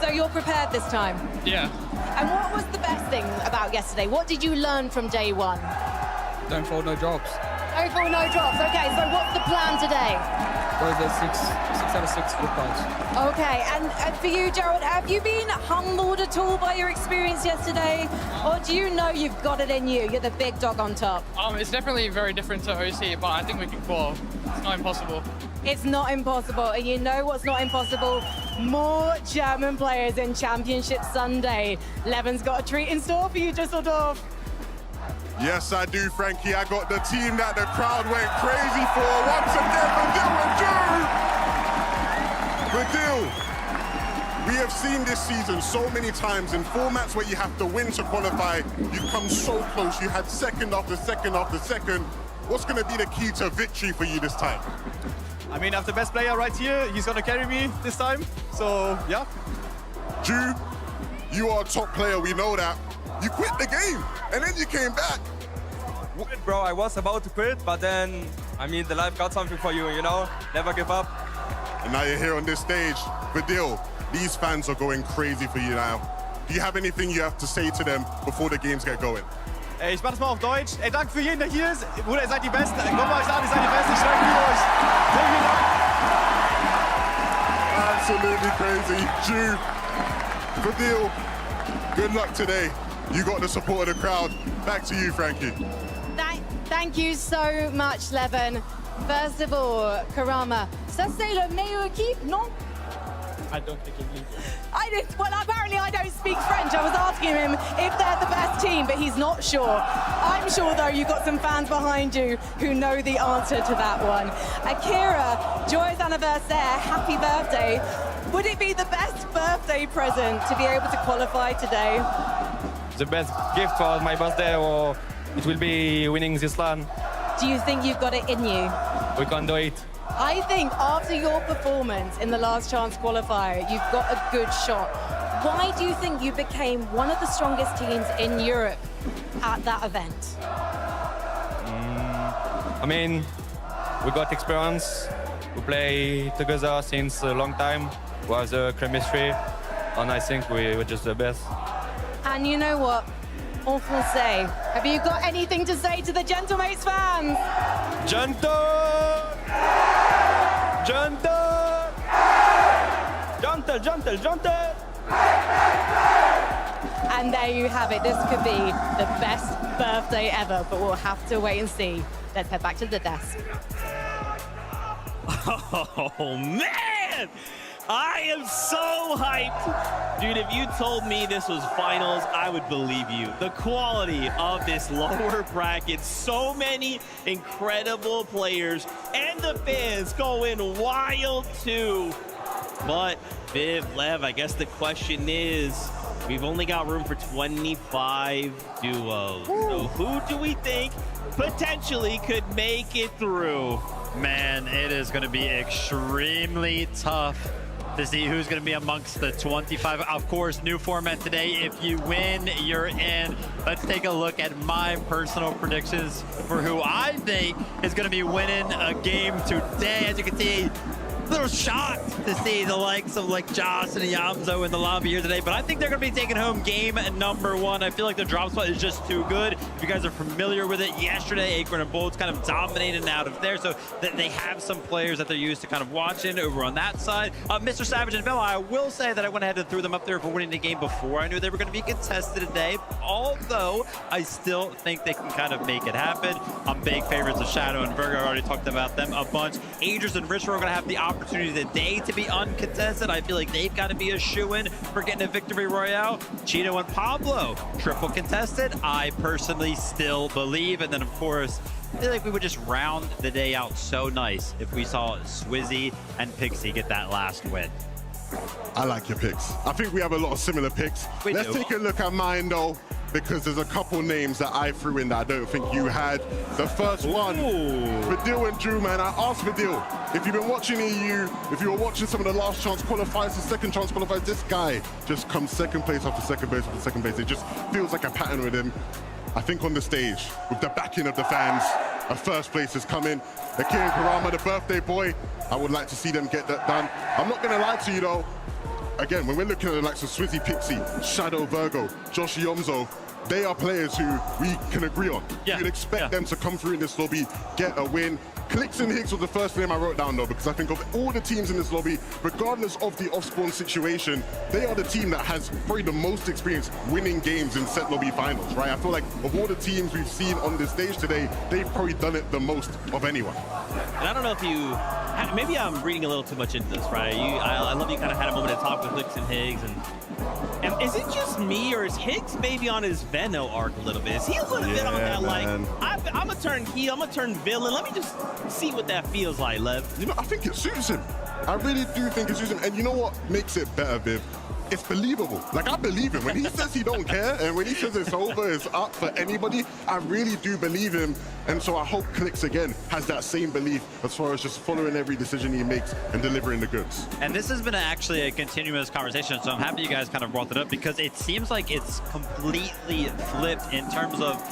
So you're prepared this time? Yeah. And what was the best thing about yesterday? What did you learn from day one? Don't fall no drops. No fall, no drops. Okay, so what's the plan today? Those are 6 out of 6 good points. Okay, and for you, Gerald, have you been humbled at all by your experience yesterday? Or do you know you've got it in you? You're the big dog on top. It's definitely very different to OC, but I think we can qual. It's not impossible. It's not impossible, and you know what's not impossible? More German players in Championship Sunday. Levin's got a treat in store for you, Düsseldorf. Yes, I do, Frankie. I got the team that the crowd went crazy for. Once again, Badil. We have seen this season so many times in formats where you have to win to qualify. You come so close. You had second after second after second. What's going to be the key to victory for you this time? I mean, I have the best player right here. He's going to carry me this time. So, yeah. Ju, you are a top player. We know that. You quit the game, and then you came back. Bro, I was about to quit, but then, I mean, the life got something for you, you know? Never give up. And now you're here on this stage. Badil, these fans are going crazy for you now. Do you have anything you have to say to them before the games get going? Ich mach das mal auf Deutsch. Ey, danke für jeden, der hier ist. Bruder, ihr seid die Besten. Kommt mal euch an, ihr seid die Besten. Ich danke euch. Absolutely crazy. Ju, Badil, good luck today. You got the support of the crowd. Back to you, Frankie. Thank you so much, Levin. First of all, Kurama, ça c'est le meilleur équipe, non? I don't think it needs. Well, apparently I don't speak French. I was asking him if they're the best team, but he's not sure. I'm sure, though, you've got some fans behind you who know the answer to that one. Akira, joyeux anniversaire, happy birthday. Would it be the best birthday present to be able to qualify today? The best gift for my birthday, or it will be winning this LAN. Do you think you've got it in you? We can do it. I think after your performance in the Last Chance qualifier, you've got a good shot. Why do you think you became one of the strongest teams in Europe at that event? I mean, we got experience. We play together since a long time. It was a chemistry, and I think we were just the best. And you know what? En français, have you got anything to say to the Gentlemates fans? Gentle! Gentle! Gentle, gentle, gentle! And there you have it. This could be the best birthday ever, but we'll have to wait and see. Let's head back to the desk. Oh, man! I am so hyped. Dude, if you told me this was finals, I would believe you. The quality of this lower bracket, so many incredible players, and the fans going wild too. But Viv, Lev, I guess the question is, we've only got room for 25 duos. So who do we think potentially could make it through? Man, it is going to be extremely tough to see who's going to be amongst the 25. Of course, new format today. If you win, you're in. Let's take a look at my personal predictions for who I think is going to be winning a game today. As you can see, a little shocked to see the likes of like Joss and Yamzo in the lobby here today, but I think they're going to be taking home game number one. I feel like the drop spot is just too good. If you guys are familiar with it, yesterday Acorn and Bolts kind of dominated out of there, so they have some players that they're used to kind of watching over on that side. Mr. Savage and Vela, I will say that I went ahead and threw them up there for winning the game before I knew they were going to be contested today, although I still think they can kind of make it happen. I'm big favorites of Shadow and Virgo. I already talked about them a bunch. Aegis and Rich are going to have the opportunity today to be uncontested. I feel like they've got to be a shoo-in for getting a victory royale. Cheeto and Pablo, triple contested. I personally still believe. And then, of course, I feel like we would just round the day out so nice if we saw Swizzy and Pixie get that last win. I like your picks. I think we have a lot of similar picks. Let's take a look at mine, though, because there's a couple names that I threw in that I don't think you had. The first one, Vidil and Drew, man. I asked Vidil, if you've been watching EU, if you were watching some of the Last Chance qualifiers, the second chance qualifiers, this guy just comes second place after second place after second place. It just feels like a pattern with him. I think on the stage, with the backing of the fans, a first place is coming. Akira Karama, the birthday boy, I would like to see them get that done. I'm not gonna lie to you though, again, when we're looking at the likes of Swizzy Pixie, Shadow Virgo, Josh Yomzo, they are players who we can agree on. You'd expect them to come through in this lobby, get a win. Clix and Higgs was the first name I wrote down though, because I think of all the teams in this lobby, regardless of the off-spawn situation, they are the team that has probably the most experience winning games in set lobby finals, right? I feel like of all the teams we've seen on this stage today, they've probably done it the most of anyone. And I don't know if you, maybe I'm reading a little too much into this, right? I love you kind of had a moment to talk with Clix and Higgs, and is it just me, or is Higgs maybe on his Veno arc a little bit? Is he a little bit on that, like, I'm gonna turn heel, I'm gonna turn villain, let me just see what that feels like, Lev? You know, I think it suits him. I really do think it suits him. And you know what makes it better, Viv? It's believable. Like, I believe him. When he says he don't care, and when he says it's over, it's up for anybody, I really do believe him. And so I hope Clix, again, has that same belief as far as just following every decision he makes and delivering the goods. And this has been actually a continuous conversation, so I'm happy you guys kind of brought it up, because it seems like it's completely flipped in terms of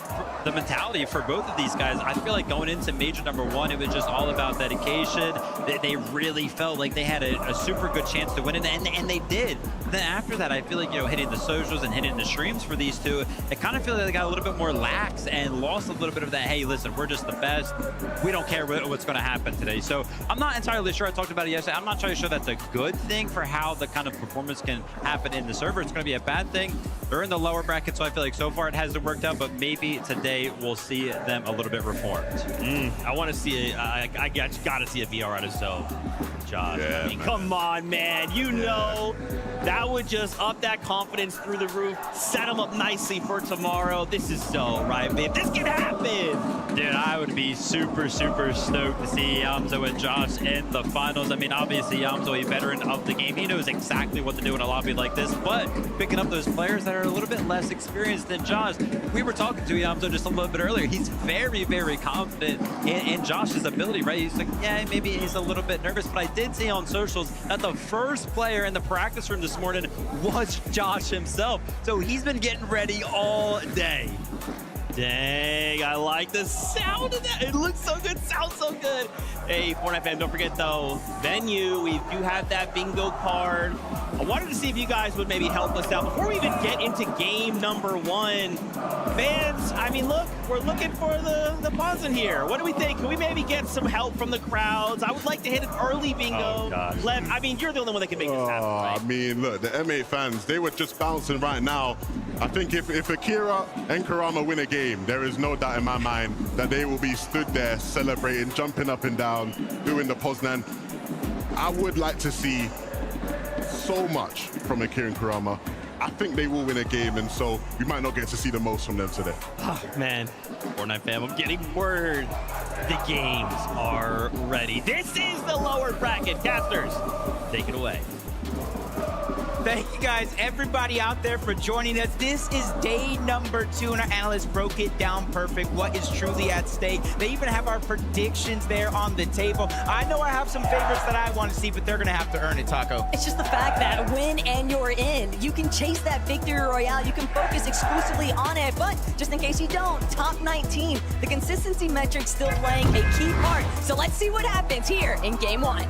the mentality for both of these guys. I feel like going into major number one, it was just all about dedication. They really felt like they had a super good chance to win it, and they did. Then after that, I feel like, you know, hitting the socials and hitting the streams for these two, it kind of feels like they got a little bit more lax and lost a little bit of that, hey, listen, we're just the best. We don't care what's going to happen today. So I'm not entirely sure. I talked about it yesterday. I'm not entirely sure that's a good thing for how the kind of performance can happen in the server. It's going to be a bad thing. They're in the lower bracket, so I feel like so far it hasn't worked out, but maybe today we'll see them a little bit reformed. I want to see I got to see a VR out of Zoe. Josh. Yeah, I mean, man. come on, man. You know, that would just up that confidence through the roof, set him up nicely for tomorrow. This is so right, man. This can happen. Dude, I would be super, super stoked to see Yamzo and Josh in the finals. I mean, obviously, Yamzo, a veteran of the game. He knows exactly what to do in a lobby like this, but picking up those players that are a little bit less experienced than Josh. We were talking to Yamzo just a little bit earlier. He's very, very confident in Josh's ability, right? He's like, yeah, maybe he's a little bit nervous, but I did see on socials that the first player in the practice room this morning was Josh himself. So he's been getting ready all day. Dang, I like the sound of that. It looks so good, sounds so good. Hey, Fortnite fans, don't forget though, venue, we do have that bingo card. I wanted to see if you guys would maybe help us out. Before we even get into game number 1, fans, I mean, look, we're looking for the buzz in here. What do we think? Can we maybe get some help from the crowds? I would like to hit an early bingo. Lev, I mean, you're the only one that can make this happen, right? I mean, look, the M8 fans, they were just bouncing right now. I think if Akira and Karama win a game, there is no doubt in my mind that they will be stood there celebrating, jumping up and down, doing the Poznan. I would like to see so much from Akira and Karama. I think they will win a game, and so we might not get to see the most from them today. Oh, man, Fortnite fam, I'm getting word. The games are ready. This is the lower bracket. Casters, take it away. Thank you guys, everybody out there, for joining us. This is day number 2, and our analysts broke it down perfect. What is truly at stake? They even have our predictions there on the table. I know I have some favorites that I want to see, but they're going to have to earn it, Taco. It's just the fact that win and you're in. You can chase that victory royale. You can focus exclusively on it, but just in case you don't, top 19, the consistency metric still playing a key part. So let's see what happens here in game 1.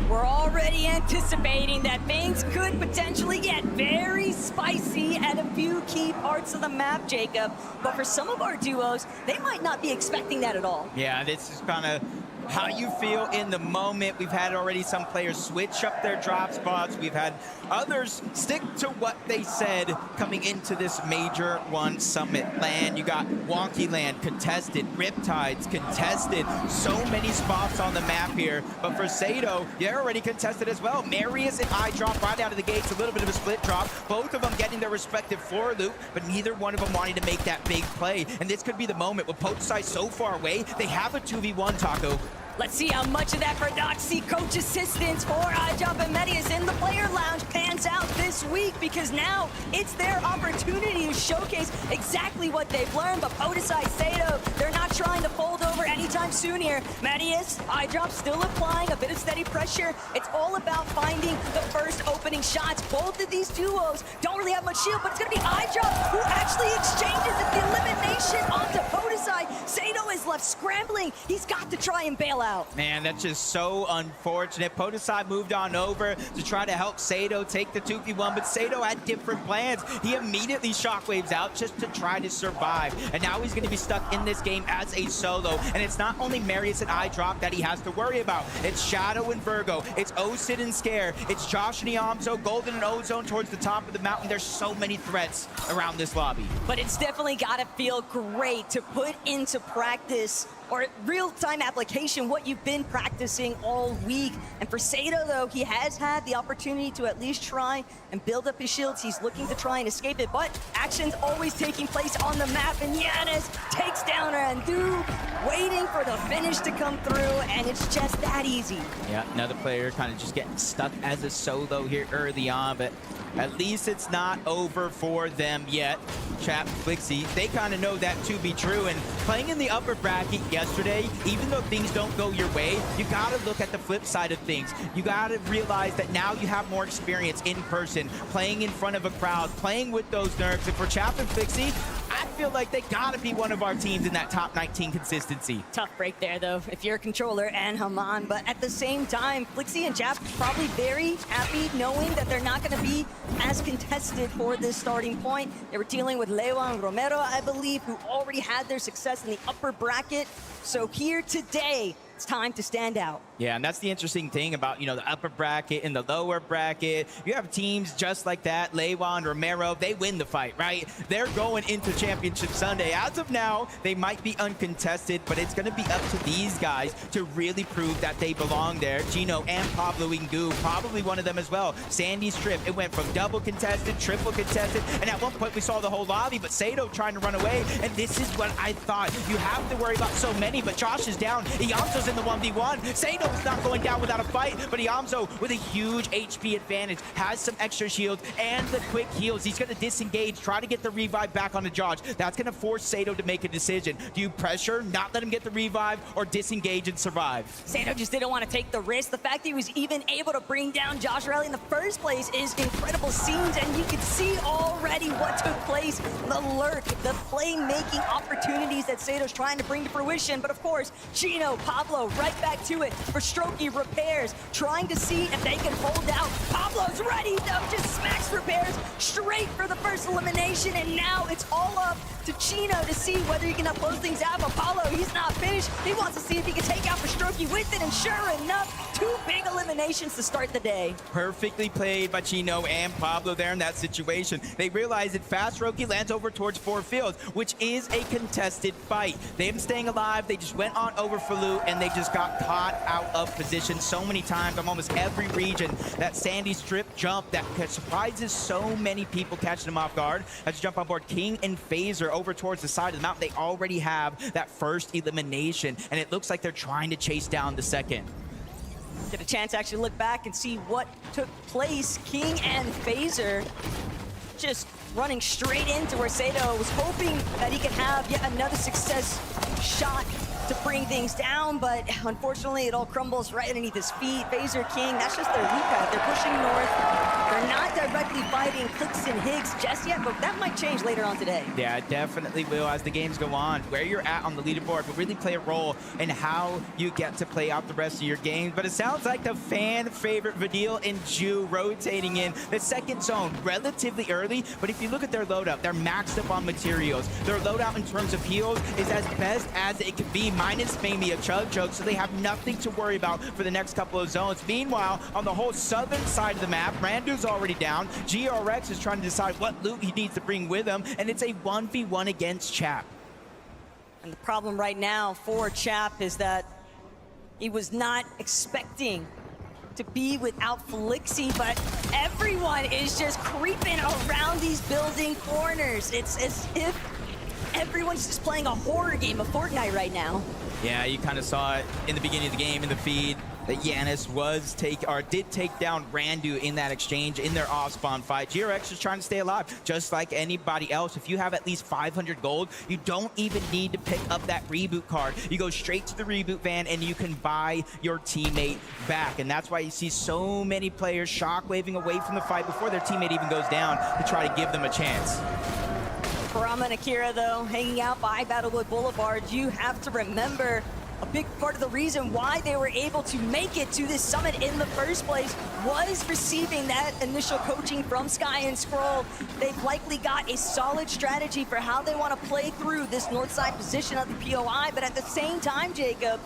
We're already anticipating that things could potentially get very spicy at a few key parts of the map, Jacob. But for some of our duos, they might not be expecting that at all. Yeah, this is kind of how you feel in the moment. We've had already some players switch up their drop spots. We've had others stick to what they said coming into this Major 1 Summit land. You got Wonky Land contested, Riptides contested, so many spots on the map here. But for Sado, they're already contested as well. Marius and iDrop right out of the gates, a little bit of a split drop. Both of them getting their respective floor loop, but neither one of them wanting to make that big play. And this could be the moment with Potasai so far away. They have a 2v1, Taco. Let's see how much of that Verdoxy coach assistance for iDrop and Medius in the player lounge pans out this week, because now it's their opportunity to showcase exactly what they've learned. But Potasai, Sado, they're not trying to fold over anytime soon here. Medius, iDrop still applying a bit of steady pressure. It's all about finding the first opening shots. Both of these duos don't really have much shield, but it's going to be iDrop who actually exchanges the elimination onto Potasai. Sado is left scrambling. He's got to try and bail out. Man, that's just so unfortunate. Potasai moved on over to try to help Sado take the 2v1, but Sado had different plans. He immediately shockwaves out just to try to survive. And now he's going to be stuck in this game as a solo. And it's not only Marius and iDrop that he has to worry about. It's Shadow and Virgo. It's Osid and Scare. It's Josh and Yamzo, Golden and Ozone towards the top of the mountain. There's so many threats around this lobby. But it's definitely got to feel great to put into practice or real-time application what you've been practicing all week. And for Sado, though, he has had the opportunity to at least try and build up his shields. He's looking to try and escape it, but action's always taking place on the map, and Yanis takes down Randu, waiting for the finish to come through, and it's just that easy. Yeah, another player kind of just getting stuck as a solo here early on, but at least it's not over for them yet. Chap Flixie, they kind of know that to be true, and playing in the upper bracket yesterday, even though things don't go your way, you gotta look at the flip side of things. You gotta realize that now you have more experience in person, playing in front of a crowd, playing with those nerves, and for Chap and Flixie, I feel like they gotta be one of our teams in that top 19 consistency. Tough break there, though, if you're a controller and Haman, but at the same time, Flixie and Chap probably very happy knowing that they're not gonna be as contested for this starting point. They were dealing with Lewa and Romero, I believe, who already had their success in the upper bracket. So here today, it's time to stand out. Yeah, and that's the interesting thing about, you know, the upper bracket and the lower bracket. You have teams just like that, Lewa and Romero, they win the fight, right? They're going into Championship Sunday. As of now, they might be uncontested, but it's going to be up to these guys to really prove that they belong there. Gino and Pablo Ingu, probably one of them as well. Sandy's trip, it went from double contested, triple contested, and at one point we saw the whole lobby, but Sato trying to run away, and this is what I thought. You have to worry about so many, but Josh is down. Iamzo's in the 1v1. Sato is not going down without a fight, but Iamzo with a huge HP advantage, has some extra shields and the quick heals. He's going to disengage, try to get the revive back onto Josh. That's going to force Sato to make a decision. Do you pressure, not let him get the revive, or disengage and survive? Sato just didn't want to take the risk. The fact that he was even able to bring down Josh Riley in the first place is incredible scenes, and you can see already what took place. The lurk, the playmaking opportunities that Sato's trying to bring to fruition. But of course, Gino, Pablo, right back to it for Strokey repairs, trying to see if they can hold out. Pablo's ready though, just smacks repairs straight for the first elimination, and now it's all up to Chino to see whether he can close things out. But Paulo, he's not finished. He wants to see if he can take out for Strokey with it, and sure enough, 2 big eliminations to start the day. Perfectly played by Chino and Pablo there in that situation. They realize that fast Roki lands over towards 4 fields, which is a contested fight. They've been staying alive. They just went on over for loot, and they just got caught out of position so many times on almost every region. That Sandy strip jump that surprises so many people, catching them off guard. As you jump on board King and Phaser over towards the side of the mountain, they already have that first elimination, and it looks like they're trying to chase down the second. Get a chance to actually look back and see what took place. King and Phaser just running straight into where Sato was hoping that he could have yet another success shot to bring things down, but unfortunately it all crumbles right underneath his feet. Phaser, King, that's just their loop path. They're pushing north. They're not directly fighting Clix and Higgs just yet, but that might change later on today. Yeah, it definitely will as the games go on. Where you're at on the leaderboard will really play a role in how you get to play out the rest of your games. But it sounds like the fan favorite Vidil and Ju rotating in the second zone relatively early, but if you look at their loadout, they're maxed up on materials. Their loadout in terms of heals is as best as it could be, minus maybe a Chug, so they have nothing to worry about for the next couple of zones. Meanwhile, on the whole southern side of the map, Randu's already down. GRX is trying to decide what loot he needs to bring with him, and it's a 1v1 against Chap. And the problem right now for Chap is that he was not expecting to be without Felixi, but everyone is just creeping around these building corners. It's as if everyone's just playing a horror game of Fortnite right now. Yeah, you kind of saw it in the beginning of the game in the feed that Yanis did take down Randu in that exchange in their off-spawn fight. GRX is trying to stay alive, just like anybody else. If you have at least 500 gold, you don't even need to pick up that reboot card. You go straight to the reboot van and you can buy your teammate back. And that's why you see so many players shockwaving away from the fight before their teammate even goes down to try to give them a chance. Kurama and Akira, though, hanging out by Battlewood Boulevard, you have to remember a big part of the reason why they were able to make it to this summit in the first place was receiving that initial coaching from Sky and Scroll. They've likely got a solid strategy for how they want to play through this north side position of the POI, but at the same time, Jacob,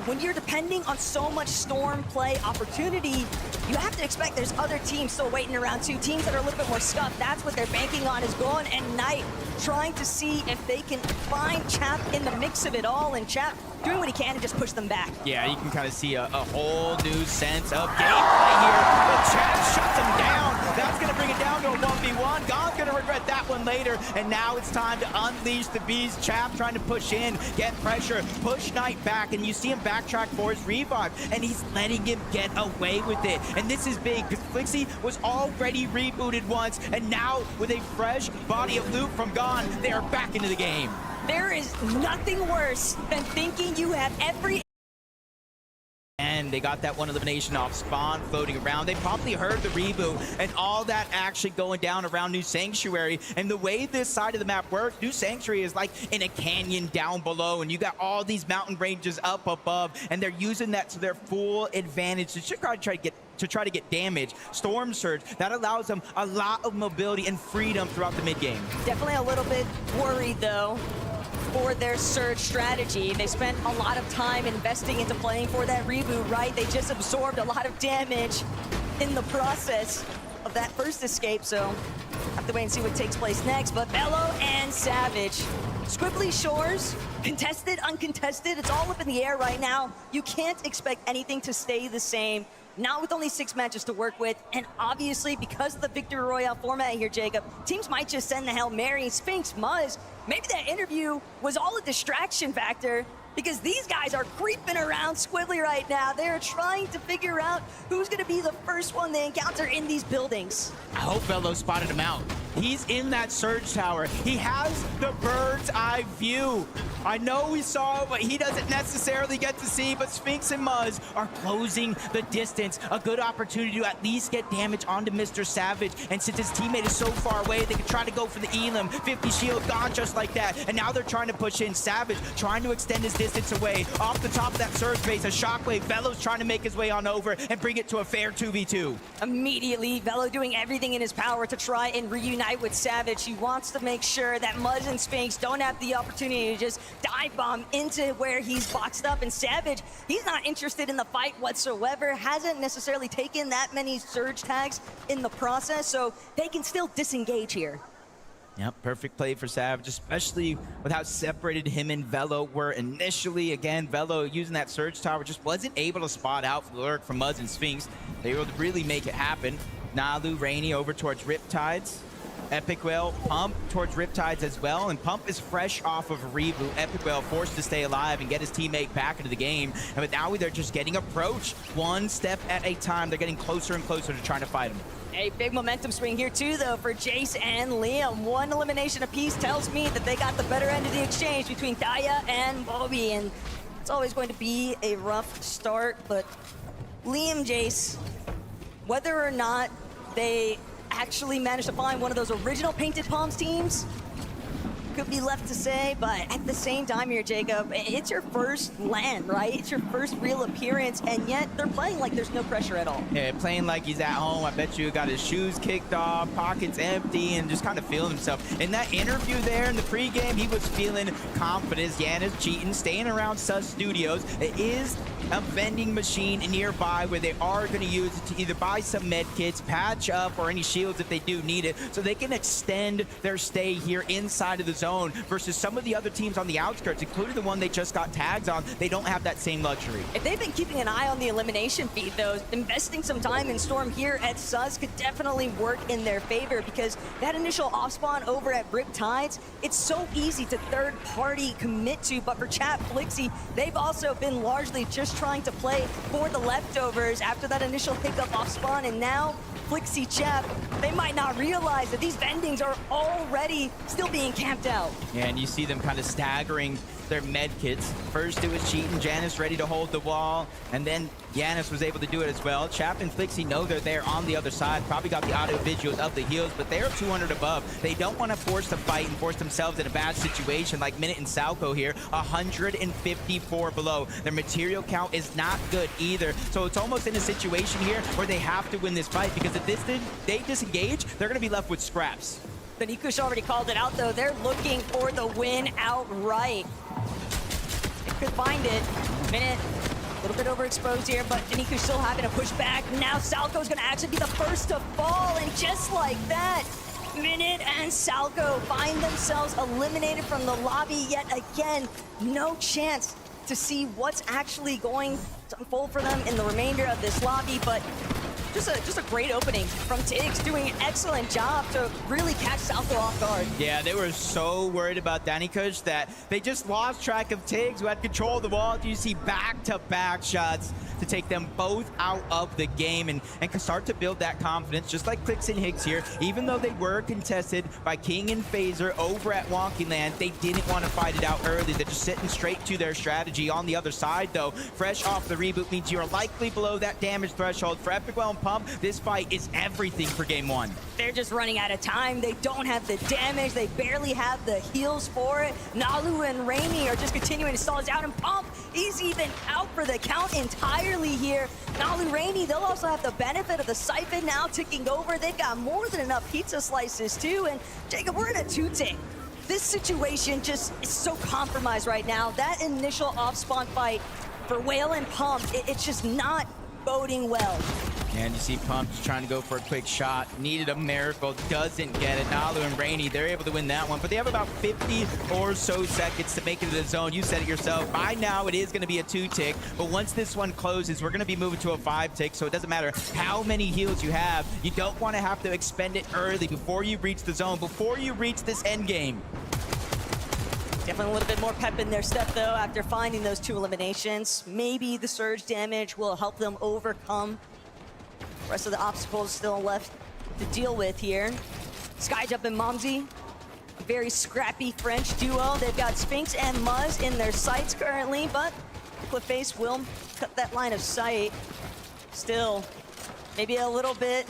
when you're depending on so much Storm play opportunity, you have to expect there's other teams still waiting around too. Teams that are a little bit more scuffed. That's what they're banking on, is Gon and Knight trying to see if they can find Chap in the mix of it all, and Chap doing what he can to just push them back. Yeah, you can kind of see a whole new sense of gameplay here. But Chap shuts him down. That's going to bring it down to a 1v1. Gon's going to regret that one later. And now it's time to unleash the beast. Chap trying to push in, get pressure, push Knight back, and you see him backtrack for his revive, and he's letting him get away with it. And this is big, because Flixie was already rebooted once, and now with a fresh body of loot from Gon, they are back into the game. There is nothing worse than thinking you have every... And they got that one elimination off spawn floating around. They probably heard the reboot and all that action going down around New Sanctuary. And the way this side of the map works, New Sanctuary is like in a canyon down below, and you got all these mountain ranges up above, and they're using that to their full advantage to try to get damage. Storm Surge, that allows them a lot of mobility and freedom throughout the mid game. Definitely a little bit worried though for their Surge strategy. They spent a lot of time investing into playing for that reboot, right? They just absorbed a lot of damage in the process of that first escape, so have to wait and see what takes place next. But Velo and Savage, Squibbly Shores, contested, uncontested, it's all up in the air right now. You can't expect anything to stay the same, not with only 6 matches to work with, and obviously because of the Victory Royale format here, Jacob, teams might just send the Hail Mary. Spinx, Muzz, maybe that interview was all a distraction factor, because these guys are creeping around Squibbly right now. They're trying to figure out who's gonna be the first one they encounter in these buildings. I hope Velo spotted him out. He's in that Surge tower. He has the bird's eye view. I know we saw what he doesn't necessarily get to see, but Spinx and Muzz are closing the distance. A good opportunity to at least get damage onto Mr. Savage. And since his teammate is so far away, they can try to go for the Elim. 50 shield gone just like that. And now they're trying to push in. Savage trying to extend his distance away. Off the top of that Surge base, a Shockwave. Velo's trying to make his way on over and bring it to a fair 2v2. Immediately, Velo doing everything in his power to try and reunite with Savage. He wants to make sure that Muzz and Spinx don't have the opportunity to just dive bomb into where he's boxed up. And Savage, he's not interested in the fight whatsoever, hasn't necessarily taken that many Surge tags in the process, so they can still disengage here. Yep, perfect play for Savage, especially with how separated him and Velo were initially. Again, Velo using that Surge tower just wasn't able to spot out the lurk from Muzz and Spinx. They were able to really make it happen. Nalu, Rainy over towards Riptides. Epic Whale, Pump towards Riptides as well, and Pump is fresh off of a reboot. Epic Whale forced to stay alive and get his teammate back into the game, and with Aui, they're just getting approached one step at a time. They're getting closer and closer to trying to fight him. A big momentum swing here too, though, for Jace and Liam. One elimination apiece tells me that they got the better end of the exchange between Daya and Bobby, and it's always going to be a rough start, but Liam, Jace, whether or not they actually managed to find one of those original Painted Palms teams could be left to say, but at the same time here, Jacob, it's your first LAN, right? It's your first real appearance, and yet they're playing like there's no pressure at all. Yeah, playing like he's at home. I bet you got his shoes kicked off, pockets empty, and just kind of feeling himself. In that interview there in the pregame, he was feeling confident. Janus cheating, staying around Sus Studios. It is a vending machine nearby where they are going to use it to either buy some med kits, patch up, or any shields if they do need it, so they can extend their stay here inside of the zone versus some of the other teams on the outskirts, including the one they just got tags on. They don't have that same luxury. If they've been keeping an eye on the elimination feed, though, investing some time in Storm here at Sus could definitely work in their favor, because that initial off spawn over at Riptides, it's so easy to third-party commit to, but for Chat Flixie, they've also been largely just trying to play for the leftovers after that initial hiccup off spawn, and now Flixie Chap, they might not realize that these vendings are already still being camped out. Yeah, and you see them kind of staggering their med kits. First it was cheating, Janus ready to hold the wall, and then Janus was able to do it as well. Chap and Flixie know they're there on the other side, probably got the auto visuals of the heals, but they're 200 above. They don't want to force the fight and force themselves in a bad situation like Minute and Salco here, 154 below. Their material count is not good either, so it's almost in a situation here where they have to win this fight, because if they disengage, they're going to be left with scraps. But Nikush already called it out, though. They're looking for the win outright. They could find it. Minute, a little bit overexposed here, but Nikush still having to push back. Now Salco's gonna actually be the first to fall, and just like that, Minute and Salco find themselves eliminated from the lobby yet again. No chance to see what's actually going to unfold for them in the remainder of this lobby, but just a great opening from Tiggs, doing an excellent job to really catch Salco off guard. Yeah, they were so worried about Danikush that they just lost track of Tiggs, who had control of the wall. You see back-to-back shots to take them both out of the game and start to build that confidence, just like Clix and Higgs here. Even though they were contested by King and Phaser over at Wonky Land, they didn't want to fight it out early. They're just sitting straight to their strategy. On the other side, though, fresh off the reboot means you're likely below that damage threshold. For Epic Whale and Pump, this fight is everything for game one. They're just running out of time. They don't have the damage. They barely have the heals for it. Nalu and Rainy are just continuing to stall us out, and Pump, he's even out for the count entirely here. Nalu, Rainy, they'll also have the benefit of the Siphon now ticking over. They've got more than enough pizza slices too, and Jacob, we're in a two-tick. this situation just is so compromised right now. That initial off-spawn fight for Whale and Pump, it's just not boding well. And you see Pump just trying to go for a quick shot. Needed a miracle, doesn't get it. Nalu and Rainy, they're able to win that one, but they have about 50 or so seconds to make it to the zone. You said it yourself. By now, it is going to be a 2-tick, but once this one closes, we're going to be moving to a 5-tick, so it doesn't matter how many heals you have. You don't want to have to expend it early before you reach the zone, before you reach this end game. Definitely a little bit more pep in their step, though, after finding those 2 eliminations. Maybe the surge damage will help them overcome the rest of the obstacles still left to deal with here. Skyjump and Momsy, a very scrappy French duo. They've got Spinx and Muzz in their sights currently, but Clipface will cut that line of sight. Still, maybe a little bit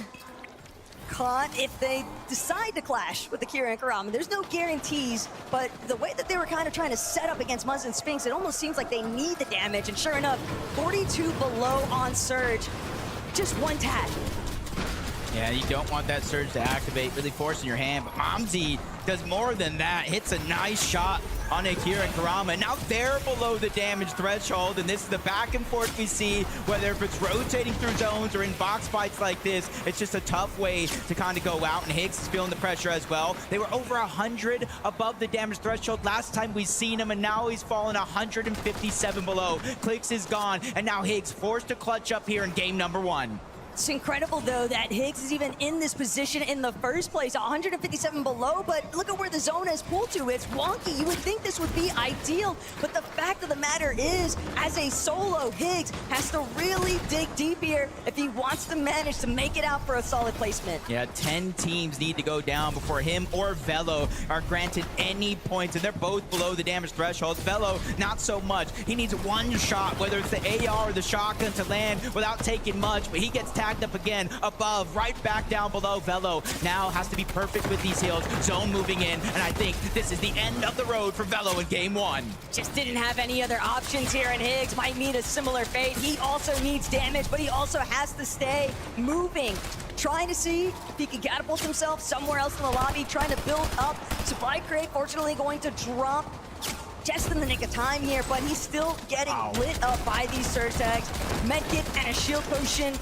caught if they decide to clash with the Kira and Karama. There's no guarantees, but the way that they were kind of trying to set up against Muzz and Spinx, it almost seems like they need the damage, and sure enough, 42 below on Surge. Just one tap. Yeah, you don't want that surge to activate, really forcing your hand, but Momsy does more than that. Hits a nice shot on Akira and Karama. Now they're below the damage threshold, and this is the back and forth we see, whether if it's rotating through zones or in box fights like this. It's just a tough way to kind of go out, and Higgs is feeling the pressure as well. They were over 100 above the damage threshold last time we seen him, and now he's fallen 157 below. Clix is gone, and now Higgs forced to clutch up here in game number 1. It's incredible, though, that Higgs is even in this position in the first place, 157 below, but look at where the zone has pulled to. It's wonky. You would think this would be ideal, but the fact of the matter is, as a solo, Higgs has to really dig deep here if he wants to manage to make it out for a solid placement. Yeah, 10 teams need to go down before him or Velo are granted any points, and they're both below the damage threshold. Velo, not so much. He needs one shot, whether it's the AR or the shotgun, to land without taking much, but he gets tagged up again above, right back down below. Velo now has to be perfect with these heals. Zone moving in, and I think this is the end of the road for Velo in game 1. Just didn't have any other options here, and Higgs might meet a similar fate. He also needs damage, but he also has to stay moving, trying to see if he can catapult himself somewhere else in the lobby, trying to build up. Supply crate, fortunately, going to drop just in the nick of time here, but he's still getting lit up by these surge tags. Medkit and a shield potion,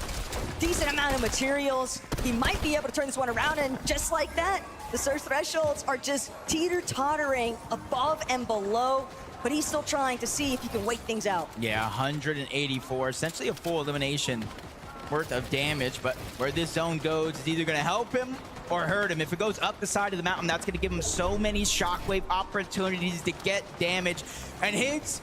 decent amount of materials. He might be able to turn this one around, and just like that, the surge thresholds are just teeter-tottering above and below, but he's still trying to see if he can wait things out. Yeah, 184, essentially a full elimination worth of damage, but where this zone goes is either going to help him or hurt him. If it goes up the side of the mountain, that's going to give him so many shockwave opportunities to get damage. And Higgs,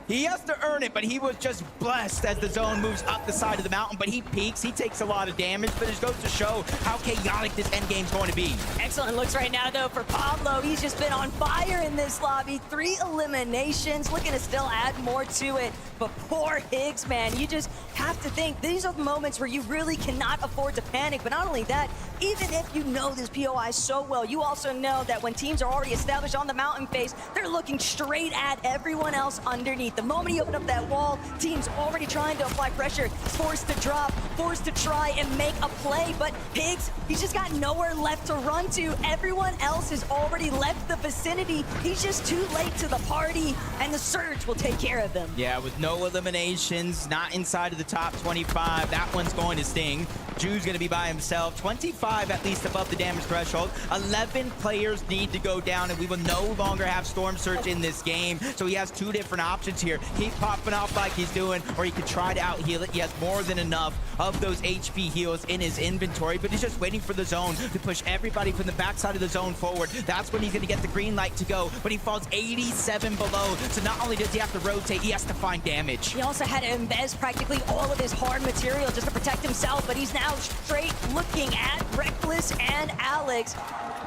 he has to earn it, but he was just blessed as the zone moves up the side of the mountain, but he peaks, he takes a lot of damage, but it just goes to show how chaotic this endgame's going to be. Excellent looks right now, though, for Pablo. He's just been on fire in this lobby. 3 eliminations, looking to still add more to it. But poor Higgs, man, you just have to think these are the moments where you really cannot afford to panic. But not only that, even if you know this POI so well, you also know that when teams are already established on the mountain face, they're looking straight at everyone else underneath. The moment you open up that wall, teams already trying to apply pressure, forced to drop, forced to try and make a play. But Higgs, he's just got nowhere left to run to. Everyone else has already left the vicinity. He's just too late to the party, and the surge will take care of him. Yeah, with no eliminations, not inside of the top 25, that one's going to sting. Drew's going to be by himself, 25 at least above the damage threshold. 11 players need to go down, and we will no longer have Storm Surge in this game. So he has 2 different options here. Keep popping off like he's doing, or he could try to out-heal it. He has more than enough of those HP heals in his inventory, but he's just waiting for the zone to push everybody from the backside of the zone forward. That's when he's going to get the green light to go, but he falls 87 below. So not only does he have to rotate, he has to find damage. He also had to embed practically all of his hard material just to protect himself, but he's now straight looking at Reckless and Alex.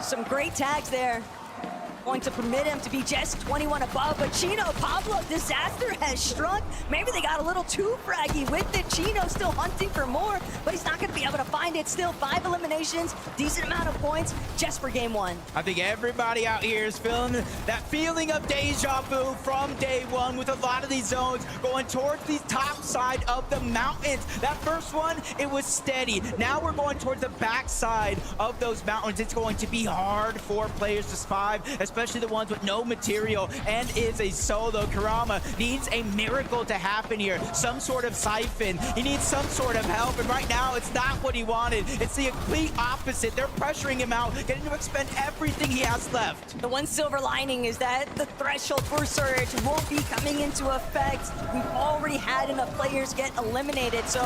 Some great tags there, going to permit him to be just 21 above, but Chino, Pablo, disaster has struck. Maybe they got a little too fraggy with it. Chino still hunting for more, but he's not going to be able to find it. Still 5 eliminations, decent amount of points just for game 1. I think everybody out here is feeling that feeling of deja vu from day 1 with a lot of these zones going towards the top side of the mountains. That first one, it was steady. Now we're going towards the back side of those mountains. It's going to be hard for players to survive, especially the ones with no material and is a solo. Kurama needs a miracle to happen here, some sort of siphon. He needs some sort of help, and right now it's not what he wanted. It's the complete opposite. They're pressuring him out, getting to expend everything he has left. The one silver lining is that the threshold for Surge won't be coming into effect. We've already had enough players get eliminated, so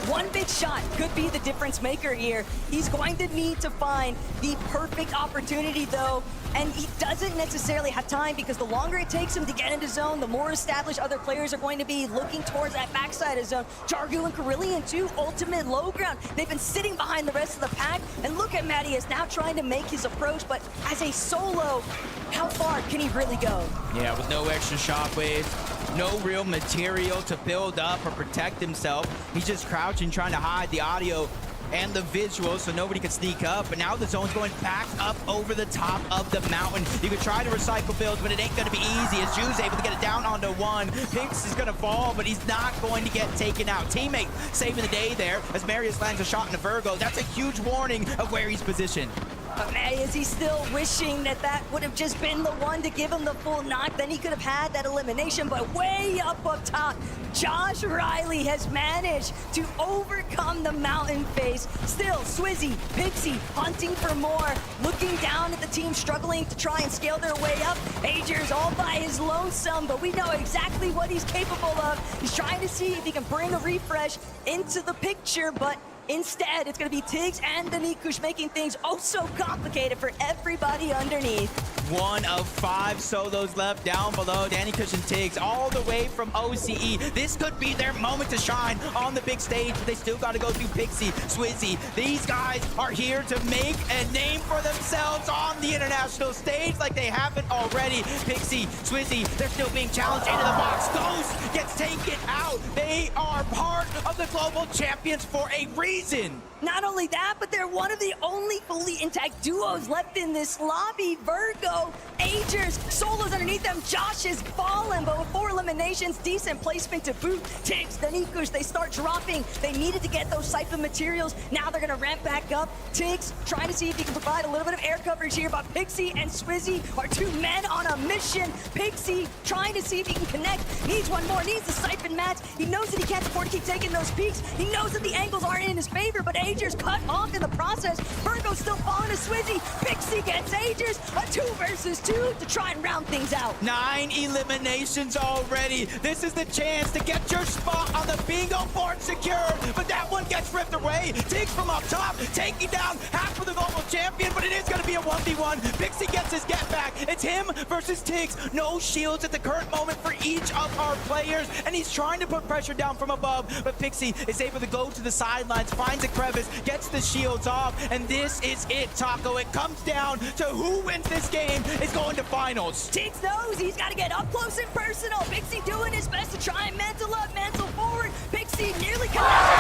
one big shot could be the difference maker here. He's going to need to find the perfect opportunity though, and he doesn't necessarily have time because the longer it takes him to get into zone, the more established other players are going to be looking towards that backside of zone. Jargu and Kerillian too, ultimate low ground. They've been sitting behind the rest of the pack, and look at Mattias now trying to make his approach, but as a solo, how far can he really go? Yeah, with no extra shockwaves, no real material to build up or protect himself. He's just crouching, trying to hide the audio and the visuals so nobody can sneak up. But now the zone's going back up over the top of the mountain. You could try to recycle builds, but it ain't gonna be easy as Ju's able to get it down onto one. Pix is gonna fall, but he's not going to get taken out. Teammate saving the day there as Marius lands a shot into Virgo. That's a huge warning of where he's positioned. But Mattias, he's still wishing that that would have just been the one to give him the full knock. Then he could have had that elimination, but way up top, Josh Riley has managed to overcome the mountain phase. Still, Swizzy, Pixie hunting for more, looking down at the team struggling to try and scale their way up. Ager's all by his lonesome, but we know exactly what he's capable of. He's trying to see if he can bring a refresh into the picture, but instead, it's going to be Tiggs and the Nikush making things oh so complicated for everybody underneath. 1 of 5 solos left down below. Dannykush and Tiggs all the way from OCE. This could be their moment to shine on the big stage, but they still got to go through Pixie, Swizzy. These guys are here to make a name for themselves on the international stage like they haven't already. Pixie, Swizzy, they're still being challenged into the box. Ghost gets taken out. They are part of the global champions for a reason. Not only that, but they're one of the only fully intact duos left in this lobby. Virgo, Agers, solos underneath them. Josh is fallen, but with 4 eliminations, decent placement to boot. Tiggs, the Nikush, they start dropping. They needed to get those siphon materials. Now they're gonna ramp back up. Tiggs trying to see if he can provide a little bit of air coverage here, but Pixie and Swizzy are 2 men on a mission. Pixie trying to see if he can connect. Needs one more, needs the siphon match. He knows that he can't afford to keep taking those peaks. He knows that the angles aren't in his favor, but Agers cut off in the process. Virgo's still falling to Swizzy. Pixie gets Agers. A 2 versus 2 to try and round things out. 9 eliminations already. This is the chance to get your spot on the bingo board secured, but that one gets ripped away. Tiggs from up top, taking down half of the global champion, but it is going to be a 1v1. Pixie gets his get back. It's him versus Tiggs. No shields at the current moment for each of our players, and he's trying to put pressure down from above, but Pixie is able to go to the sidelines, finds a crevice, gets the shields off, and this is it, Taco. It comes down to who wins this game is going to finals. Tiggs knows he's got to get up close and personal. Pixie doing his best to try and mantle up, mantle forward. Pixie nearly connected.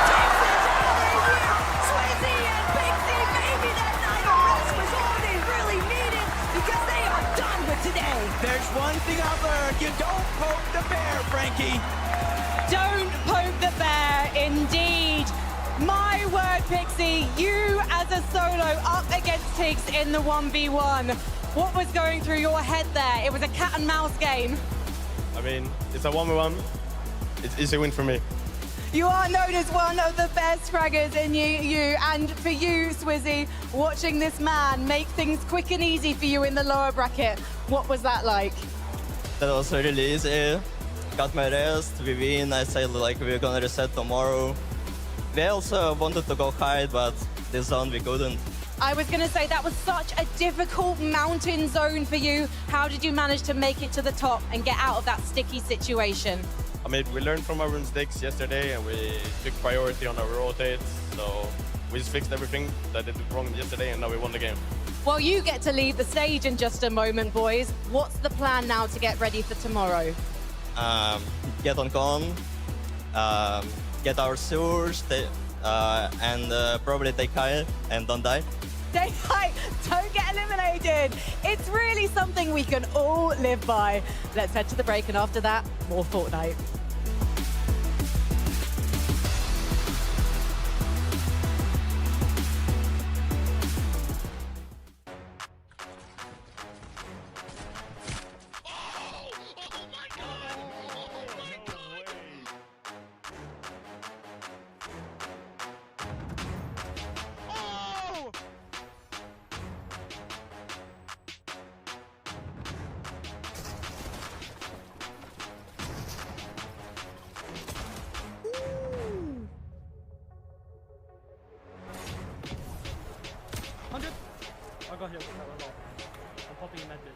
Tiggs is out of here. Swizzy and Pixie, maybe that night of rest was all they really needed because they are done with today. There's one thing I've learned. You don't poke the bear, Frankie. Don't poke the bear, indeed. My word, Pixie, you as a solo up against Tiggs in the 1v1. What was going through your head there? It was a cat and mouse game. I mean, it's a 1v1. It's a win for me. You are known as one of the best fraggers in EU, and for you, Swizzy, watching this man make things quick and easy for you in the lower bracket, what was that like? That was really easy. Got my rest, we win. I said like we're gonna reset tomorrow. We also wanted to go high, but this zone we couldn't. I was going to say that was such a difficult mountain zone for you. How did you manage to make it to the top and get out of that sticky situation? I mean, we learned from our mistakes yesterday and we took priority on our rotates. So we just fixed everything that did wrong yesterday and now we won the game. Well, you get to leave the stage in just a moment, boys. What's the plan now to get ready for tomorrow? Get on con, get our sewers, and probably take high and don't die. Don't get eliminated. It's really something we can all live by. Let's head to the break, and after that, more Fortnite. I'll go here. I'm popping in med bit.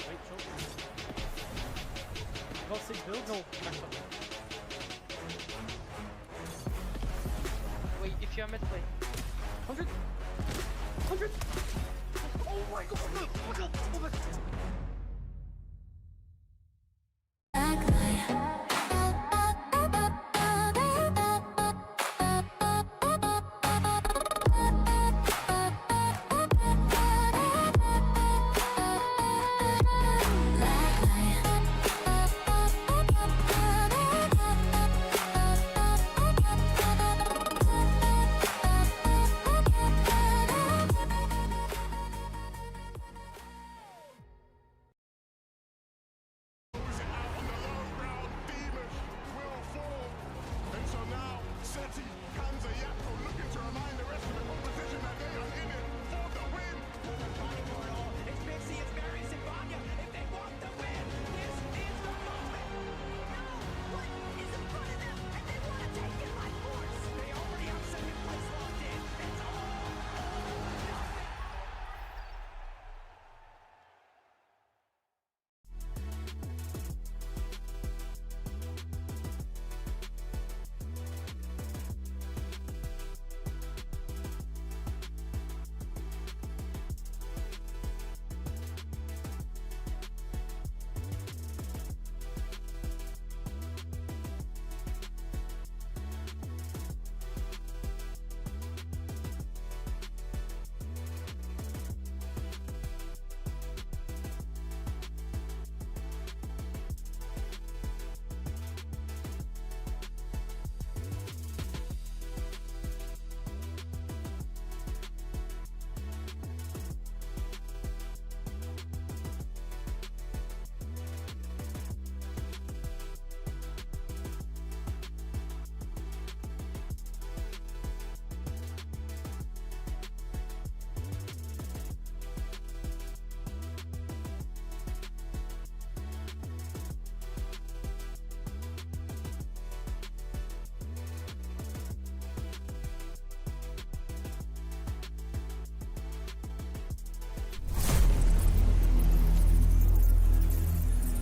Wait, choke. Got 6 builds. No, max up. Wait, if you are mid play. 100. 100. Oh my god. Oh my god. Oh my god.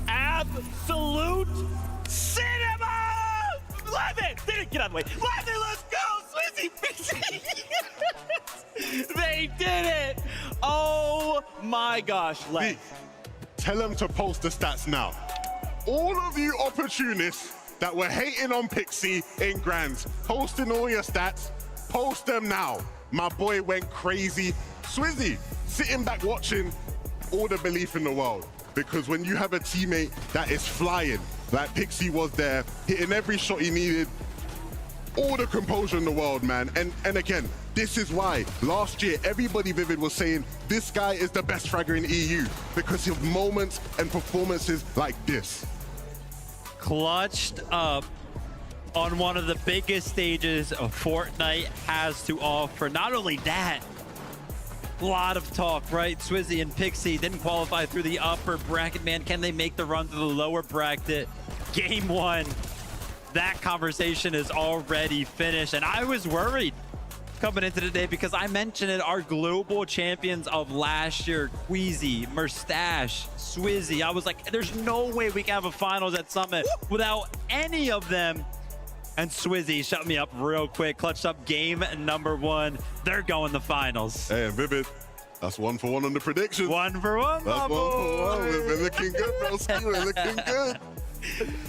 Absolute cinema! Levin! Get out of the way. Levin, let's go! Swizzy Pixie! They did it! Oh my gosh, Lev. Tell them to post the stats now. All of you opportunists that were hating on Pixie in Grands, posting all your stats, post them now. My boy went crazy. Swizzy, sitting back watching, all the belief in the world. Because when you have a teammate that is flying, like Pixie was there, hitting every shot he needed, all the composure in the world, man. And again, this is why last year everybody Vivid was saying this guy is the best fragger in EU because of moments and performances like this. Clutched up on one of the biggest stages of Fortnite has to offer. Not only that, a lot of talk, right? Swizzy and Pixie didn't qualify through the upper bracket, man. Can they make the run to the lower bracket? Game one, that conversation is already finished. And I was worried coming into the day because I mentioned it, our global champions of last year, Queasy, Merstash, Swizzy. I was like, there's no way we can have a finals at Summit without any of them. And Swizzy shut me up real quick, clutched up game number one. They're going to finals. Hey, and Vivid, that's 1 for 1 on the predictions. 1 for 1, that's 1 for 1. We're looking good, bro. We're looking good.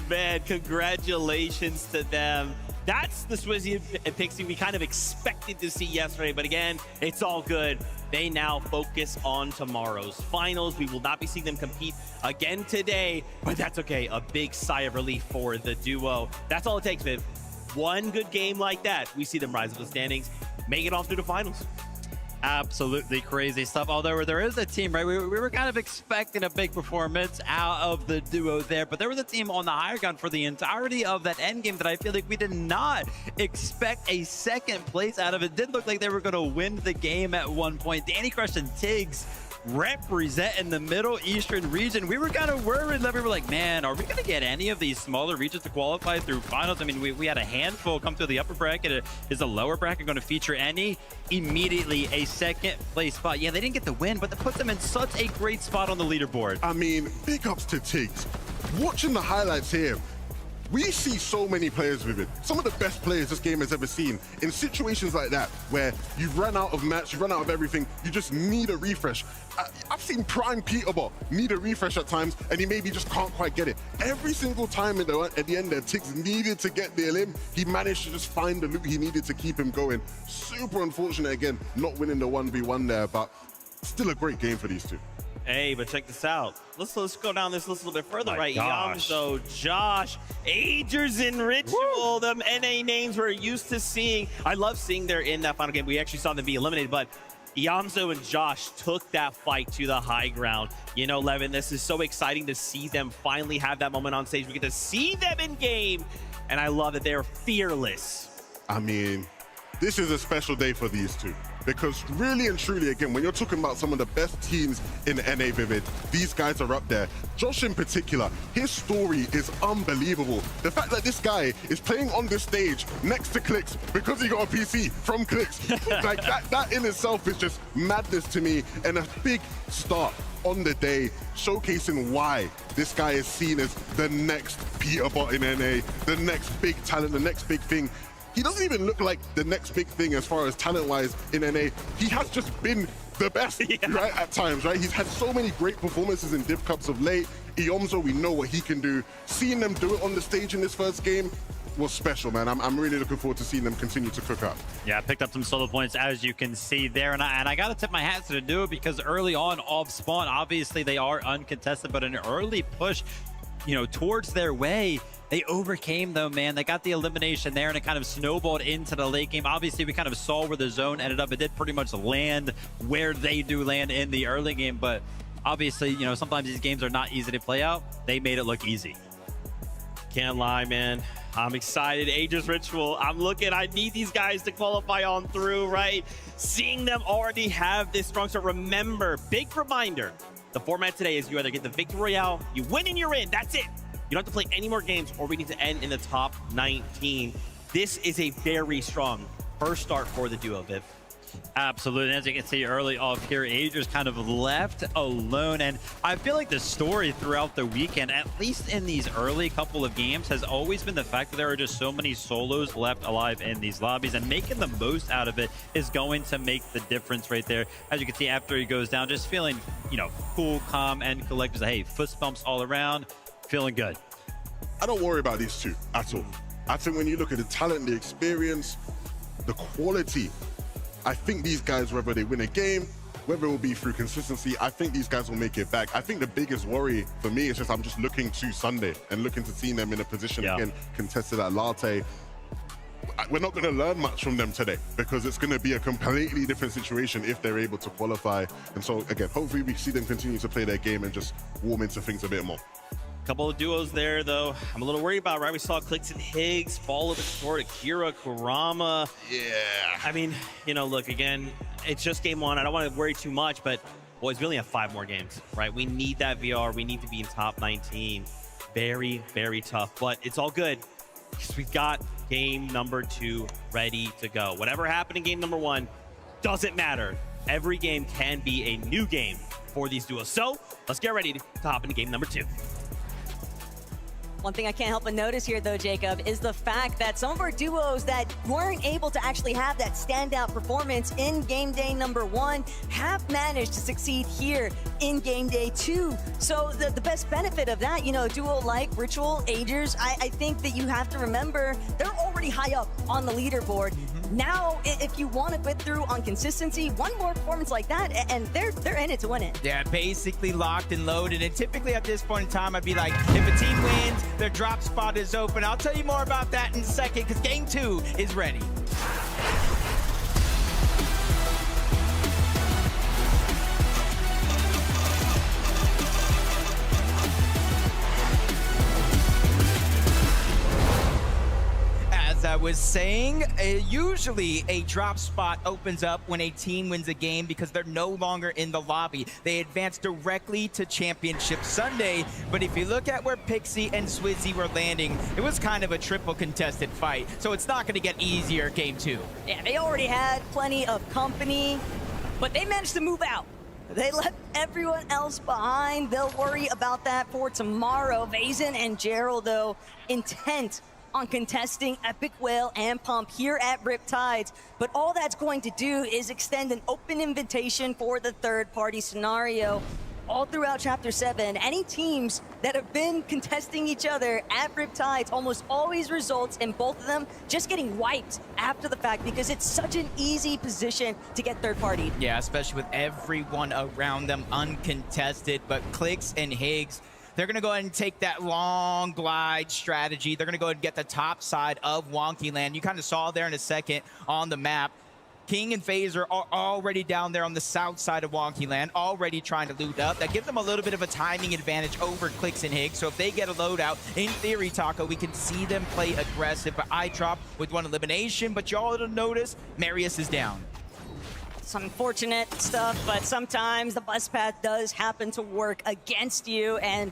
Man, congratulations to them. That's the Swizzy and Pixie we kind of expected to see yesterday, but again, it's all good. They now focus on tomorrow's finals. We will not be seeing them compete again today, but that's okay. A big sigh of relief for the duo. That's all it takes, Viv. One good game like that, we see them rise up the standings, make it off to the finals. Absolutely crazy stuff. Although there is a team, right? We were kind of expecting a big performance out of the duo there, but there was a team on the higher gun for the entirety of that end game that I feel like we did not expect a second place out of. It did look like they were going to win the game at one point. Danny Crush and Tiggs representing the Middle Eastern region. We were kind of worried that we were like, man, are we going to get any of these smaller regions to qualify through finals? I mean, we had a handful come through the upper bracket. Is the lower bracket going to feature any? Immediately a second place spot. Yeah, they didn't get the win, but that puts them in such a great spot on the leaderboard. I mean, big ups to Tiggs. Watching the highlights here, we see so many players with it. Some of the best players this game has ever seen. In situations like that, where you've run out of match, you've run out of everything, you just need a refresh. I've seen Prime Peterbot need a refresh at times, and he maybe just can't quite get it. Every single time at the end there, Tiggs needed to get the elim. He managed to just find the loot he needed to keep him going. Super unfortunate, again, not winning the 1v1 there, but still a great game for these two. Hey, but check this out. Let's go down this list a little bit further, My right? gosh. Yamso, Josh, Agers, and Ritual, them NA names we're used to seeing. I love seeing they're in that final game. We actually saw them be eliminated, but Yamso and Josh took that fight to the high ground. You know, Levin, this is so exciting to see them finally have that moment on stage. We get to see them in game, and I love that they're fearless. I mean, this is a special day for these two. Because really and truly, again, when you're talking about some of the best teams in NA Vivid, these guys are up there. Josh in particular, his story is unbelievable. The fact that this guy is playing on this stage next to Clix because he got a PC from Clix, like that in itself is just madness to me, and a big start on the day, showcasing why this guy is seen as the next Peterbot in NA, the next big talent, the next big thing. He doesn't even look like the next big thing as far as talent-wise in NA. He has just been the best, right, at times, right? He's had so many great performances in Div Cups of late. Iomzo, we know what he can do. Seeing them do it on the stage in this first game was special, man. I'm really looking forward to seeing them continue to cook up. Yeah, I picked up some solo points, as you can see there, and I got to tip my hat to the duo because early on off spawn, obviously they are uncontested, but an early push, you know, towards their way, they overcame though, man. They got the elimination there, and it kind of snowballed into the late game. Obviously, we kind of saw where the zone ended up. It did pretty much land where they do land in the early game, but obviously, you know, sometimes these games are not easy to play out. They made it look easy. Can't lie, man. I'm excited. Aegis Ritual, I'm looking. I need these guys to qualify on through, right? Seeing them already have this strong start. Remember, big reminder, the format today is you either get the Victory Royale, you win and you're in. That's it. You don't have to play any more games, or we need to end in the top 19. This is a very strong first start for the duo, Viv. Absolutely. As you can see early off here, Agers kind of left alone. And I feel like the story throughout the weekend, at least in these early couple of games, has always been the fact that there are just so many solos left alive in these lobbies, and making the most out of it is going to make the difference right there. As you can see, after he goes down, just feeling, you know, cool, calm, and collected. Hey, fist bumps all around, feeling good. I don't worry about these two at all. I think when you look at the talent, the experience, the quality, I think these guys, whether they win a game, whether it will be through consistency, I think these guys will make it back. I think the biggest worry for me is just I'm just looking to Sunday and looking to see them in a position again, contested at Latte. We're not going to learn much from them today because it's going to be a completely different situation if they're able to qualify. And so, again, hopefully we see them continue to play their game and just warm into things a bit more. Couple of duos there, though, I'm a little worried about, right? We saw Clix and Higgs fall a bit short. Akira, Kurama. Yeah. I mean, you know, look, again, it's just game one. I don't want to worry too much, but boys, we only have 5 more games, right? We need that VR. We need to be in top 19. Very, very tough, but it's all good because we've got game number 2 ready to go. Whatever happened in game number 1 doesn't matter. Every game can be a new game for these duos. So let's get ready to hop into game number 2. One thing I can't help but notice here, though, Jacob, is the fact that some of our duos that weren't able to actually have that standout performance in game day number 1 have managed to succeed here in game day 2. So the best benefit of that, you know, a duo like Ritual, Agers, I think that you have to remember they're already high up on the leaderboard. Now, if you want to put through on consistency, one more performance like that, and they're in it to win it. Yeah, basically locked and loaded. And typically at this point in time, I'd be like, if a team wins, their drop spot is open. I'll tell you more about that in a second, because game 2 is ready. was saying, usually a drop spot opens up when a team wins a game because they're no longer in the lobby. They advance directly to Championship Sunday. But if you look at where Pixie and Swizzy were landing, it was kind of a triple contested fight. So it's not going to get easier game 2. Yeah, they already had plenty of company, but they managed to move out. They left everyone else behind. They'll worry about that for tomorrow. Vazen and Gerald, though, intent on contesting Epic Whale and Pump here at Riptides. But all that's going to do is extend an open invitation for the third-party scenario. All throughout Chapter 7, any teams that have been contesting each other at Riptides almost always results in both of them just getting wiped after the fact because it's such an easy position to get third-partied. Yeah, especially with everyone around them uncontested. But Clix and Higgs, they're going to go ahead and take that long glide strategy. They're going to go ahead and get the top side of Wonky Land. You kind of saw there in a second on the map. King and Phaser are already down there on the south side of Wonky Land, already trying to loot up. That gives them a little bit of a timing advantage over Clix and Higgs. So if they get a loadout, in theory, Taco, we can see them play aggressive. But iDrop with 1 elimination. But y'all will notice Marius is down. Some unfortunate stuff, but sometimes the bus path does happen to work against you. And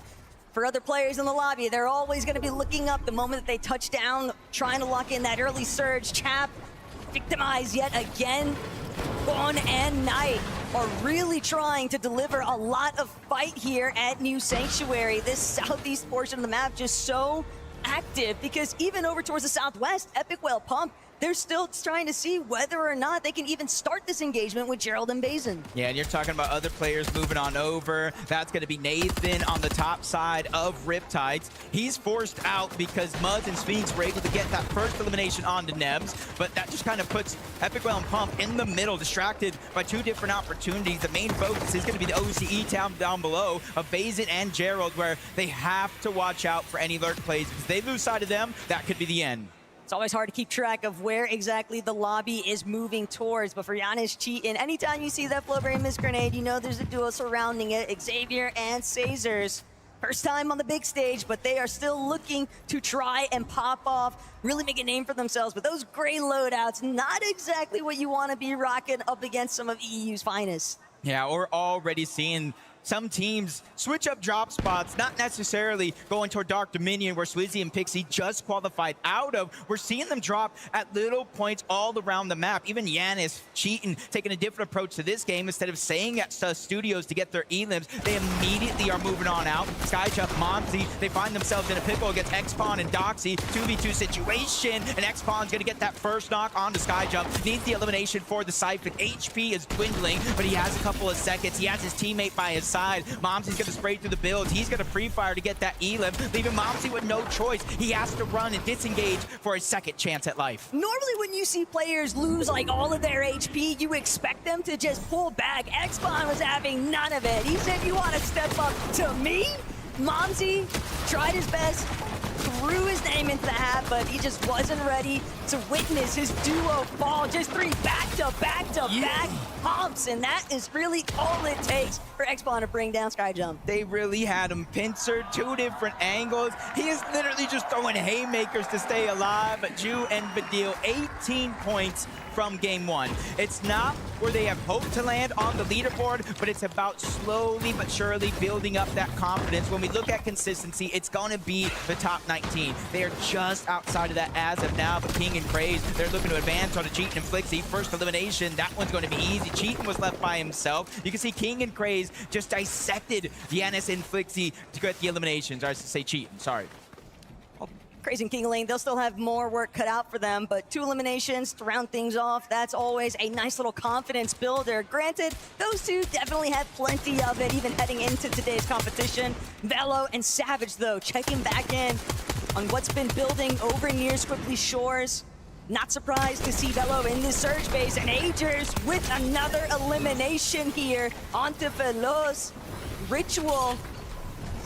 for other players in the lobby, they're always going to be looking up the moment that they touch down, trying to lock in that early surge. Chap victimized yet again. Gon and Knight are really trying to deliver a lot of fight here at New Sanctuary. This southeast portion of the map just so active because even over towards the southwest, Epic Whale Pump, they're still trying to see whether or not they can even start this engagement with Gerald and Vazen. Yeah, and you're talking about other players moving on over. That's going to be Nathan on the top side of Riptides. He's forced out because Muzz and Sphinx were able to get that first elimination onto Nebs, but that just kind of puts Epic Whale and Pump in the middle, distracted by 2 different opportunities. The main focus is going to be the OCE town down below of Vazen and Gerald, where they have to watch out for any lurk plays. If they lose sight of them, that could be the end. It's always hard to keep track of where exactly the lobby is moving towards, but for Giannis Cheatin, anytime you see that Flowberry Mist Grenade, you know there's a duo surrounding it, Xavier and Cazers. First time on the big stage, but they are still looking to try and pop off, really make a name for themselves. But those gray loadouts, not exactly what you want to be rocking up against some of EU's finest. Yeah, we're already seeing some teams switch up drop spots, not necessarily going toward Dark Dominion where Swizzy and Pixie just qualified out of. We're seeing them drop at little points all around the map. Even Giannis Cheatin taking a different approach to this game. Instead of staying at studios to get their elims, they immediately are moving on out. Skyjump, Momsy, they find themselves in a pickle against Xpawn and Doxy. 2v2 situation, and Xpawn's gonna get that first knock onto Skyjump. Needs the elimination for the Siphon. HP is dwindling, but he has a couple of seconds. He has his teammate by his side. Momsy's gonna spray through the builds. He's gonna pre-fire to get that elim, leaving Momsy with no choice. He has to run and disengage for a second chance at life. Normally when you see players lose like all of their HP, you expect them to just pull back. Xpawn was having none of it. He said, "You want to step up to me?" Momsy tried his best, threw his name into the hat, but he just wasn't ready to witness his duo fall. Just 3 back-to-back-to-back pumps, and that is really all it takes for Xpawn to bring down Skyjump. They really had him pincered, 2 different angles. He is literally just throwing haymakers to stay alive. But Ju and Badil, 18 points from game 1. It's not where they have hoped to land on the leaderboard, but it's about slowly but surely building up that confidence. When we look at consistency, it's going to be the top 19. They are just outside of that as of now, but King and Craze, they're looking to advance on a Cheatin and Flixie. First elimination, that one's going to be easy. Cheatin was left by himself. You can see King and Craze just dissected Giannis and Flixie to get the eliminations. Or I should say Cheatin, sorry. Crazy and King Lane, they'll still have more work cut out for them, but 2 eliminations to round things off, that's always a nice little confidence builder. Granted, those two definitely had plenty of it, even heading into today's competition. Velo and Savage, though, checking back in on what's been building over near Squiggly Shores. Not surprised to see Velo in the surge base, and Agers with another elimination here onto Veloz. Ritual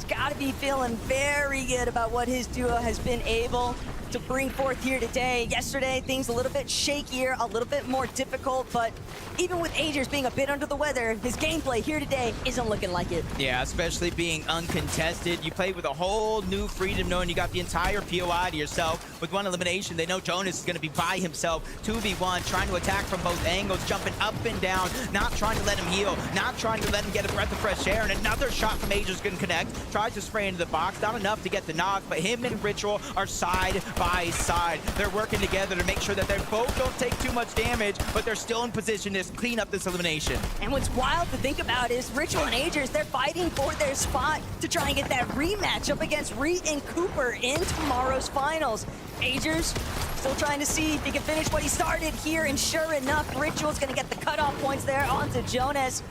got to be feeling very good about what his duo has been able to bring forth here today. Yesterday, things a little bit shakier, a little bit more difficult, but even with Agers being a bit under the weather, his gameplay here today isn't looking like it. Yeah, especially being uncontested. You play with a whole new freedom knowing you got the entire POI to yourself. With one elimination, they know Jonas is going to be by himself, 2v1, trying to attack from both angles, jumping up and down, not trying to let him heal, not trying to let him get a breath of fresh air, and another shot from Agers going to connect, tries to spray into the box, not enough to get the knock, but him and Ritual are side by side. They're working together to make sure that they both don't take too much damage, but they're still in position to clean up this elimination. And what's wild to think about is Ritual and Agers, they're fighting for their spot to try and get that rematch up against Reet and Cooper in tomorrow's finals. Agers still trying to see if he can finish what he started here, and sure enough, Ritual's gonna get the cutoff points there onto Jonas.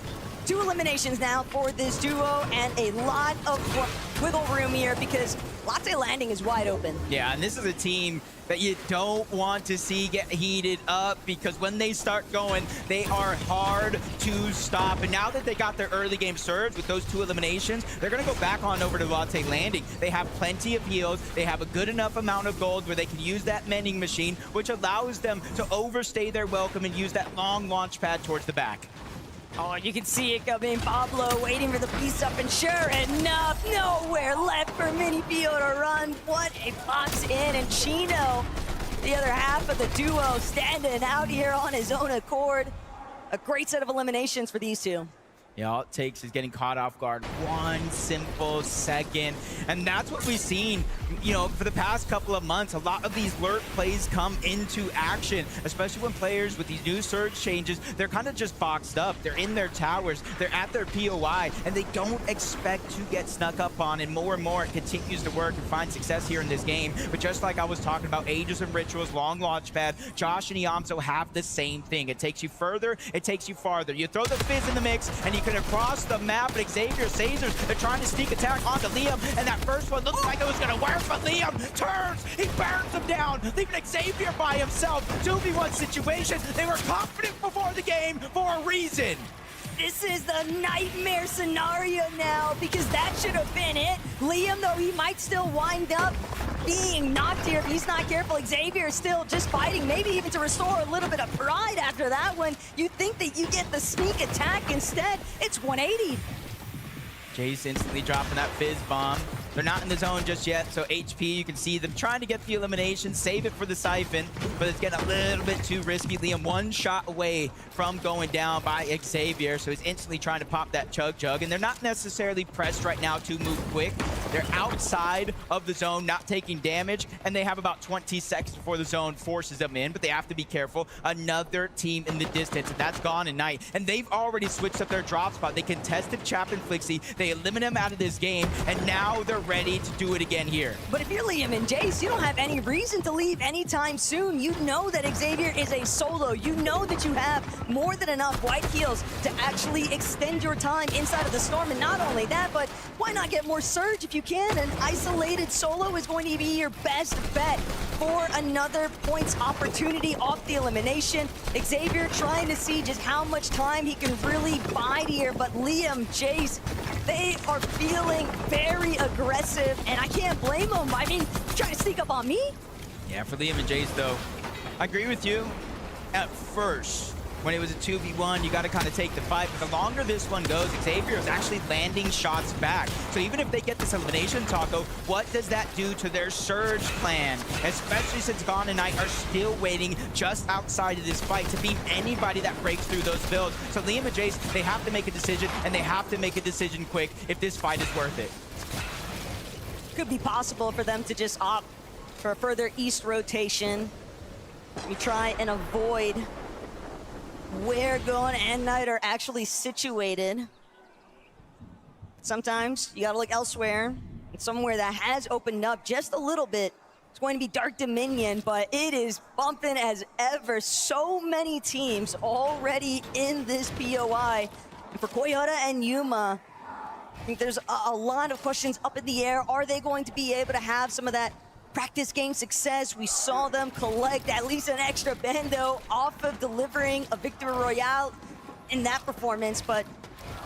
2 eliminations now for this duo, and a lot of wiggle room here because Latte Landing is wide open. Yeah, and this is a team that you don't want to see get heated up, because when they start going, they are hard to stop. And now that they got their early game surge with those 2 eliminations, they're going to go back on over to Latte Landing. They have plenty of heals. They have a good enough amount of gold where they can use that mending machine, which allows them to overstay their welcome and use that long launch pad towards the back. Oh, you can see it coming. Pablo waiting for the piece up, and sure enough, nowhere left for Minipio to run. What a box in, and Chino, the other half of the duo, standing out here on his own accord. A great set of eliminations for these two. Yeah, all it takes is getting caught off guard 1 simple second. And that's what we've seen, you know, for the past couple of months. A lot of these lurk plays come into action, especially when players with these new surge changes, they're kind of just boxed up. They're in their towers, they're at their POI, and they don't expect to get snuck up on. And more it continues to work and find success here in this game. But just like I was talking about, Agers and Ritual's long launch pad, Josh and Iamso have the same thing. It takes you further, it takes you farther. You throw the Fizz in the mix, and you can across the map, but Xavier, Sazers, they're trying to sneak attack onto Liam, and that first one looked like it was gonna work, but Liam turns, he burns him down, leaving Xavier by himself. 2v1 situation. They were confident before the game for a reason. This is the nightmare scenario now, because that should have been it. Liam, though, he might still wind up being knocked here if he's not careful. Xavier is still just fighting, maybe even to restore a little bit of pride after that one. You think that you get the sneak attack, instead it's 180. Jace instantly dropping that Fizz bomb. They're not in the zone just yet, so HP, you can see them trying to get the elimination, save it for the Siphon, but it's getting a little bit too risky. Liam 1 shot away from going down by Xavier, so he's instantly trying to pop that Chug Jug, and they're not necessarily pressed right now to move quick. They're outside of the zone, not taking damage, and they have about 20 seconds before the zone forces them in, but they have to be careful. Another team in the distance, and that's Gone and Knight, and they've already switched up their drop spot. They contested Chap and Flixie, they eliminate him out of this game, and now they're ready to do it again here. But if you're Liam and Jace, you don't have any reason to leave anytime soon. You know that Xavier is a solo. You know that you have more than enough white heals to actually extend your time inside of the storm. And not only that, but why not get more surge if you can? An isolated solo is going to be your best bet for another points opportunity off the elimination. Xavier trying to see just how much time he can really bide here, but Liam, Jace, they are feeling very aggressive, and I can't blame them. I mean, trying to sneak up on me? Yeah, for Liam and Jace, though, I agree with you. At first, when it was a 2v1, you got to kind of take the fight, but the longer this one goes, Xavier is actually landing shots back. So even if they get this elimination, Taco, what does that do to their surge plan? Especially since Gone and Knight are still waiting just outside of this fight to beat anybody that breaks through those builds. So Liam and Jace, they have to make a decision, and they have to make a decision quick if this fight is worth it. Could be possible for them to just opt for a further east rotation. We try and avoid where Gone and Knight are actually situated. Sometimes you gotta look elsewhere, and somewhere that has opened up just a little bit. It's going to be Dark Dominion, but it is bumping as ever. So many teams already in this POI. And for Koyota and Yuma, I think there's a lot of questions up in the air. Are they going to be able to have some of that practice game success? We saw them collect at least an extra bando off of delivering a victory royale in that performance, but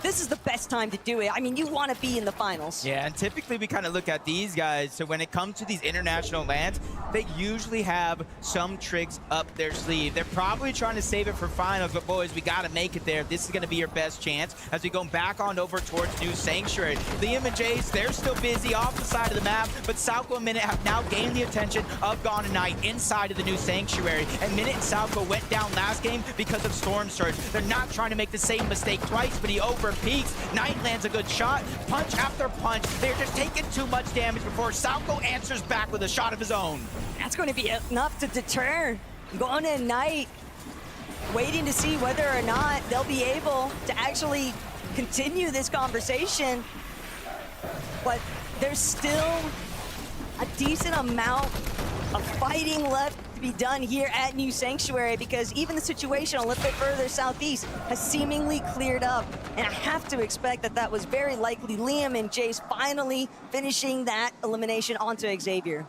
this is the best time to do it. I mean, you want to be in the finals. Yeah, and typically we kind of look at these guys. So when it comes to these international lands, they usually have some tricks up their sleeve. They're probably trying to save it for finals, but boys, we got to make it there. This is going to be your best chance as we go back on over towards New Sanctuary. Liam and Jace, they're still busy off the side of the map, but Salco and Minute have now gained the attention of Gone Knight inside of the New Sanctuary. And Minute and Salco went down last game because of Storm Surge. They're not trying to make the same mistake twice, but he over peaks. Knight lands a good shot, punch after punch. They're just taking too much damage before Salco answers back with a shot of his own. That's going to be enough to deter Gone and Knight, waiting to see whether or not they'll be able to actually continue this conversation. But there's still a decent amount of fighting left to be done here at New Sanctuary, because even the situation a little bit further southeast has seemingly cleared up. And I have to expect that that was very likely Liam and Jace finally finishing that elimination onto Xavier.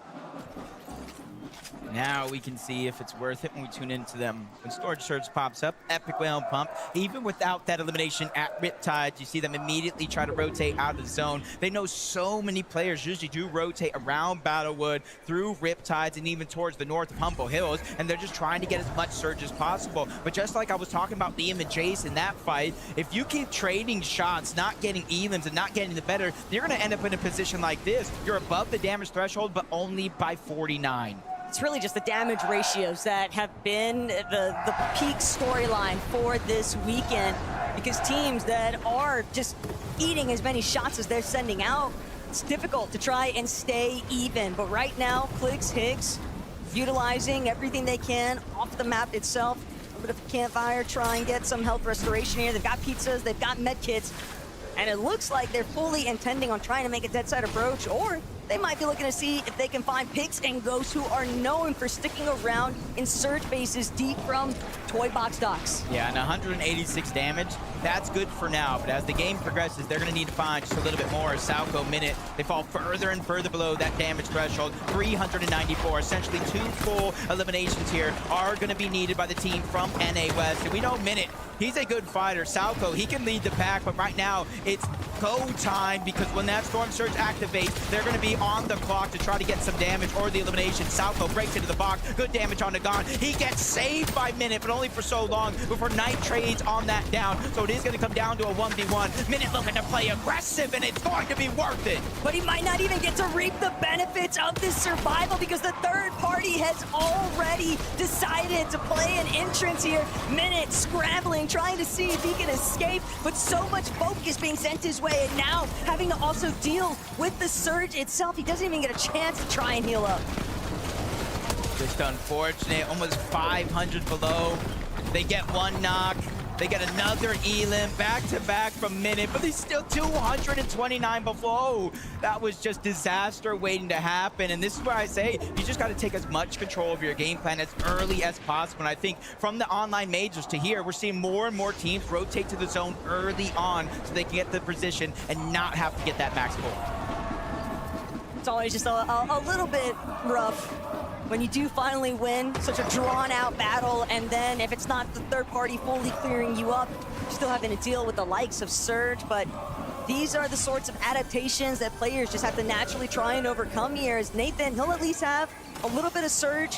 Now we can see if it's worth it when we tune into them. When Storage Surge pops up, Epic Whale Pump, even without that elimination at Riptide, you see them immediately try to rotate out of the zone. They know so many players usually do rotate around Battlewood, through Riptides, and even towards the north of Humble Hills, and they're just trying to get as much Surge as possible. But just like I was talking about Liam and Jace in that fight, if you keep trading shots, not getting elims and not getting the better, you're going to end up in a position like this. You're above the damage threshold, but only by 49. It's really just the damage ratios that have been the peak storyline for this weekend, because teams that are just eating as many shots as they're sending out, it's difficult to try and stay even. But right now, Clix Higgs utilizing everything they can off the map itself. A bit of a campfire, try and get some health restoration here. They've got pizzas, they've got med kits, and it looks like they're fully intending on trying to make a dead side approach, or they might be looking to see if they can find Pix and Ghosts, who are known for sticking around in surge bases deep from Toy Box docks. Yeah, and 186 damage, that's good for now. But as the game progresses, they're going to need to find just a little bit more. Salco, Minute, they fall further and further below that damage threshold. 394, essentially 2 full eliminations here are going to be needed by the team from NA West. And we know Minute, he's a good fighter. Salco, he can lead the pack, but right now it's go time, because when that Storm Surge activates, they're going to be on the clock to try to get some damage or the elimination. Salco breaks into the box, good damage on Nagan. He gets saved by Minute, but only for so long before Knight trades on that down. So it is going to come down to a 1v1. Minute looking to play aggressive, and it's going to be worth it. But he might not even get to reap the benefits of this survival, because the third party has already decided to play an entrance here. Minute scrambling, trying to see if he can escape, but so much focus being sent his way, and now having to also deal with the surge itself. He doesn't even get a chance to try and heal up. Just unfortunate, almost 500 below. They get one knock. They get another elim back-to-back from Minute, but he's still 229 below. That was just disaster waiting to happen. And this is where I say you just got to take as much control of your game plan as early as possible. And I think from the online majors to here, we're seeing more and more teams rotate to the zone early on so they can get the position and not have to get that max pull. It's always just a little bit rough when you do finally win such a drawn-out battle, and then if it's not the third party fully clearing you up, you're still having to deal with the likes of Surge. But these are the sorts of adaptations that players just have to naturally try and overcome here. As Nathan, he'll at least have a little bit of Surge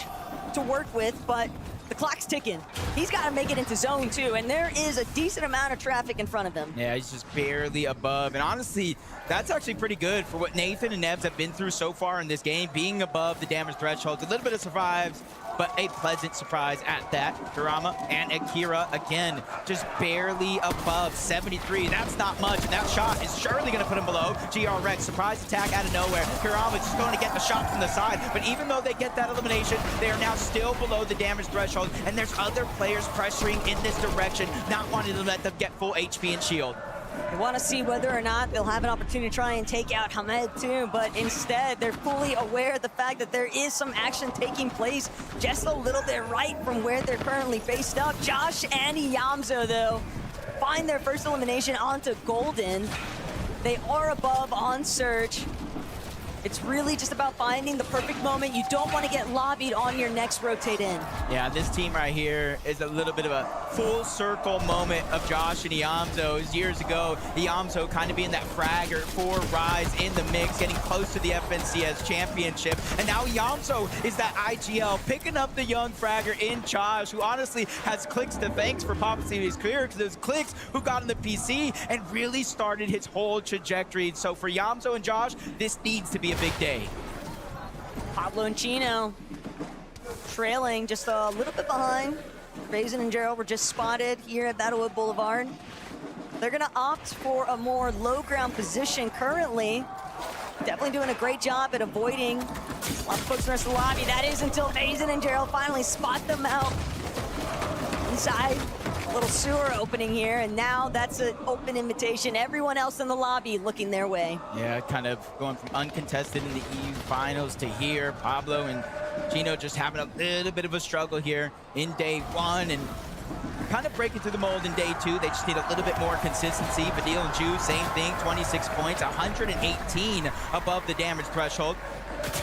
to work with, but the clock's ticking. He's got to make it into zone too, and there is a decent amount of traffic in front of him. Yeah, he's just barely above, and honestly, that's actually pretty good for what Nathan and Nebs have been through so far in this game, being above the damage threshold. A little bit of survives, but a pleasant surprise at that. Kurama and Akira, again, just barely above 73. That's not much, and that shot is surely going to put him below. GR Rex, surprise attack out of nowhere. Kurama just going to get the shot from the side, but even though they get that elimination, they are now still below the damage threshold, and there's other players pressuring in this direction, not wanting to let them get full HP and shield. They want to see whether or not they'll have an opportunity to try and take out Hamed too, but instead they're fully aware of the fact that there is some action taking place just a little bit right from where they're currently faced up. Josh and Yamzo, though, find their first elimination onto Golden. They are above on Surge. It's really just about finding the perfect moment. You don't want to get lobbied on your next rotate in. Yeah, this team right here is a little bit of a full circle moment of Josh and Iamzo. Years ago, Iamzo kind of being that fragger for Rise in the mix, getting close to the FNCS championship. And now Iamzo is that IGL, picking up the young fragger in Josh, who honestly has Clix to thanks for popping his career, because it was Clix who got on the PC and really started his whole trajectory. So for Iamzo and Josh, this needs to be a big day. Pablo and Chino trailing just a little bit behind. Basin and Gerald were just spotted here at Battlewood Boulevard. They're gonna opt for a more low ground position currently. Definitely doing a great job at avoiding a lot of folks in the rest of the lobby. That is until Basin and Gerald finally spot them out inside. A little sewer opening here, and now that's an open invitation. Everyone else in the lobby looking their way. Yeah, kind of going from uncontested in the EU finals to here. Pablo and Chino just having a little bit of a struggle here in day one, and kind of breaking through the mold in day two. They just need a little bit more consistency. Badil and Ju, same thing, 26 points, 118 above the damage threshold.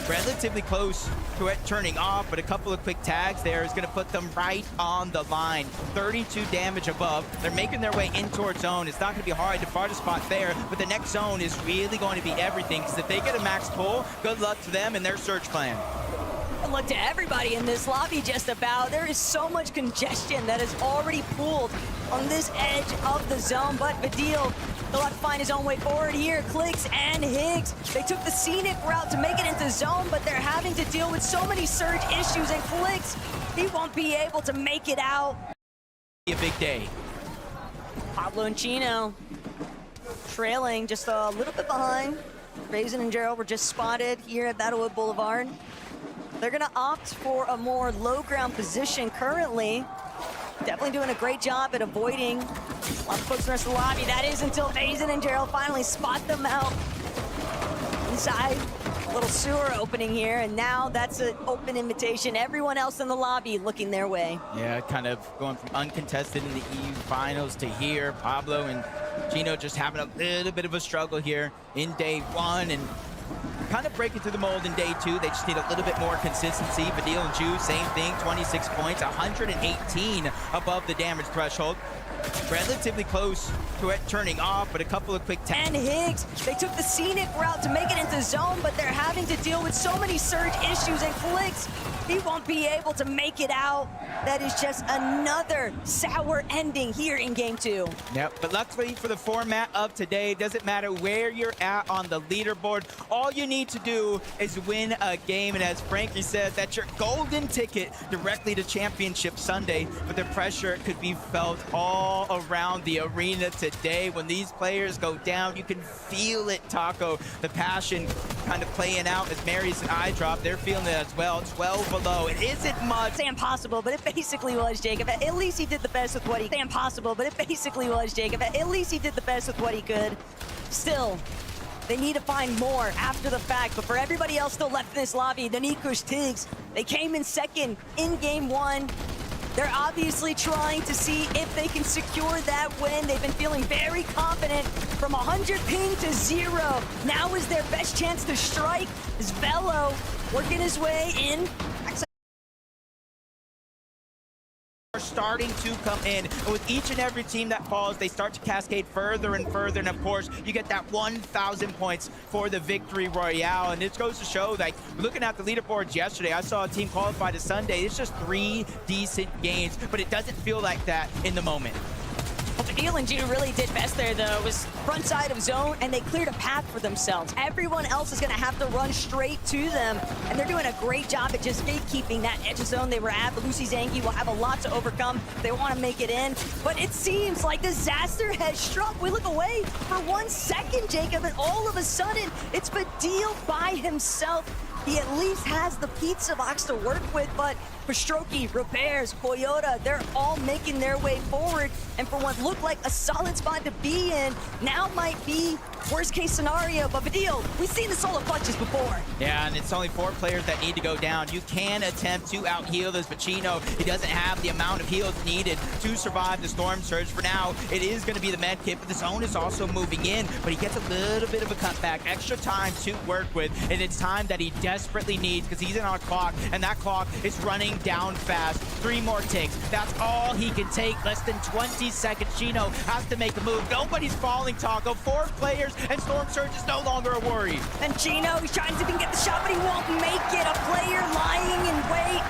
Relatively close to it turning off, but a couple of quick tags there is going to put them right on the line. 32 damage above. They're making their way in towards zone. It's not going to be hard to find a spot there, but the next zone is really going to be everything, because if they get a max pull, good luck to them and their search clan. Good luck to everybody in this lobby just about. There is so much congestion that is already pooled on this edge of the zone, but Badil, he'll have to find his own way forward here. Clix and Higgs, they took the scenic route to make it into zone, but they're having to deal with so many surge issues, and Clix, he won't be able to make it out. A big day. Pablo and Chino trailing just a little bit behind. Basin and Gerald were just spotted here at Battlewood Boulevard. They're gonna opt for a more low ground position currently. Definitely doing a great job at avoiding a lot of folks in the rest of the lobby. That is until Basin and Gerald finally spot them out inside. A little sewer opening here, and now that's an open invitation. Everyone else in the lobby looking their way. Yeah, kind of going from uncontested in the EU finals to here. Pablo and Chino just having a little bit of a struggle here in day one, and kind of breaking through the mold in day two. They just need a little bit more consistency. Badil and Ju, same thing, 26 points, 118 above the damage threshold. Relatively close to it turning off, but a couple of quick tags. And Higgs, they took the scenic route to make it into zone, but they're having to deal with so many surge issues, and Clix, he won't be able to make it out. That is just another sour ending here in game two. Yep, but luckily for the format of today, it doesn't matter where you're at on the leaderboard. All you need to do is win a game, and as Frankie said, that's your golden ticket directly to Championship Sunday. But the pressure could be felt all around the arena today. When these players go down, you can feel it, Taco. The passion kind of playing out as Mary's and I drop. They're feeling it as well. 12 below. It isn't much. It's impossible, but it basically was, Jacob. At least he did the best with what he... It's impossible, but it basically was, Jacob. At least he did the best with what he could. Still, they need to find more after the fact, but for everybody else still left in this lobby, the Nikush Tigs, they came in second in game one. They're obviously trying to see if they can secure that win. They've been feeling very confident from 100 ping to 0. Now is their best chance to strike. Is Velo working his way in? Are starting to come in, and with each and every team that falls, they start to cascade further and further, and of course you get that 1,000 points for the victory royale. And it goes to show, like, looking at the leaderboards yesterday, I saw a team qualify to Sunday. It's just 3 decent games, but it doesn't feel like that in the moment. What Badil and Ju really did best there, though, was front side of zone, and they cleared a path for themselves. Everyone else is going to have to run straight to them, and they're doing a great job at just gatekeeping that edge of zone they were at. But Lucy Zangi will have a lot to overcome if they want to make it in. But it seems like disaster has struck. We look away for 1 second, Jacob, and all of a sudden, it's Badil by himself. He at least has the pizza box to work with, but Pastroki, Repairs, Toyota, they're all making their way forward. And for what looked like a solid spot to be in, now might be worst case scenario, but Badil, we've seen the solar clutches before. Yeah, and it's only 4 players that need to go down. You can attempt to out-heal this Pacino. He doesn't have the amount of heals needed to survive the Storm Surge. For now, it is going to be the med kit, but the zone is also moving in, but he gets a little bit of a cutback, extra time to work with, and it's time that he desperately needs because he's in on a clock, and that clock is running down fast. 3 more ticks. That's all he can take. Less than 20 seconds. Chino has to make a move. Nobody's falling, Taco. 4 players, and Storm Surge is no longer a worry. And Chino, he's trying to see if he can get the shot, but he won't make it. A player lying in wait.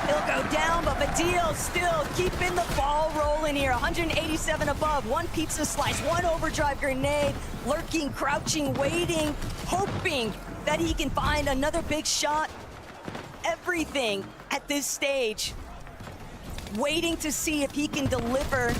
He'll go down, but Badil still keeping the ball rolling here. 187 above, 1 pizza slice, 1 overdrive grenade, lurking, crouching, waiting, hoping that he can find another big shot. Everything at this stage, waiting to see if he can deliver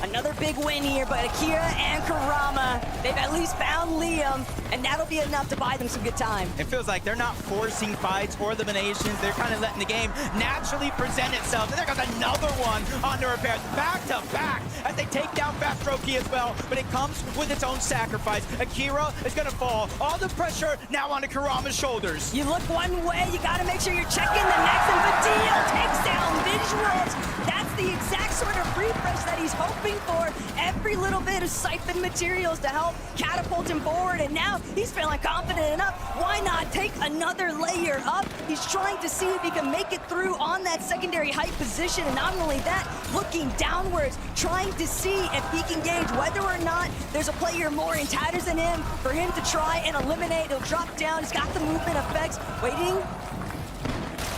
another big win here, but Akira and Karama, they've at least found Liam, and that'll be enough to buy them some good time. It feels like they're not forcing fights or eliminations. They're kind of letting the game naturally present itself. And there goes another one on the repairs, back to back, as they take down Fastroki as well, but it comes with its own sacrifice. Akira is gonna fall. All the pressure now onto Karama's shoulders. You look one way, you gotta make sure you're checking the next, and Badil takes down Visuals. That's the exact sort of refresh that he's hoping for. Every little bit of siphon materials to help catapult him forward, and now he's feeling confident enough. Why not take another layer up? He's trying to see if he can make it through on that secondary height position, and not only that, looking downwards, trying to see if he can gauge whether or not there's a player more in tatters than him for him to try and eliminate. He'll drop down, he's got the movement effects, waiting,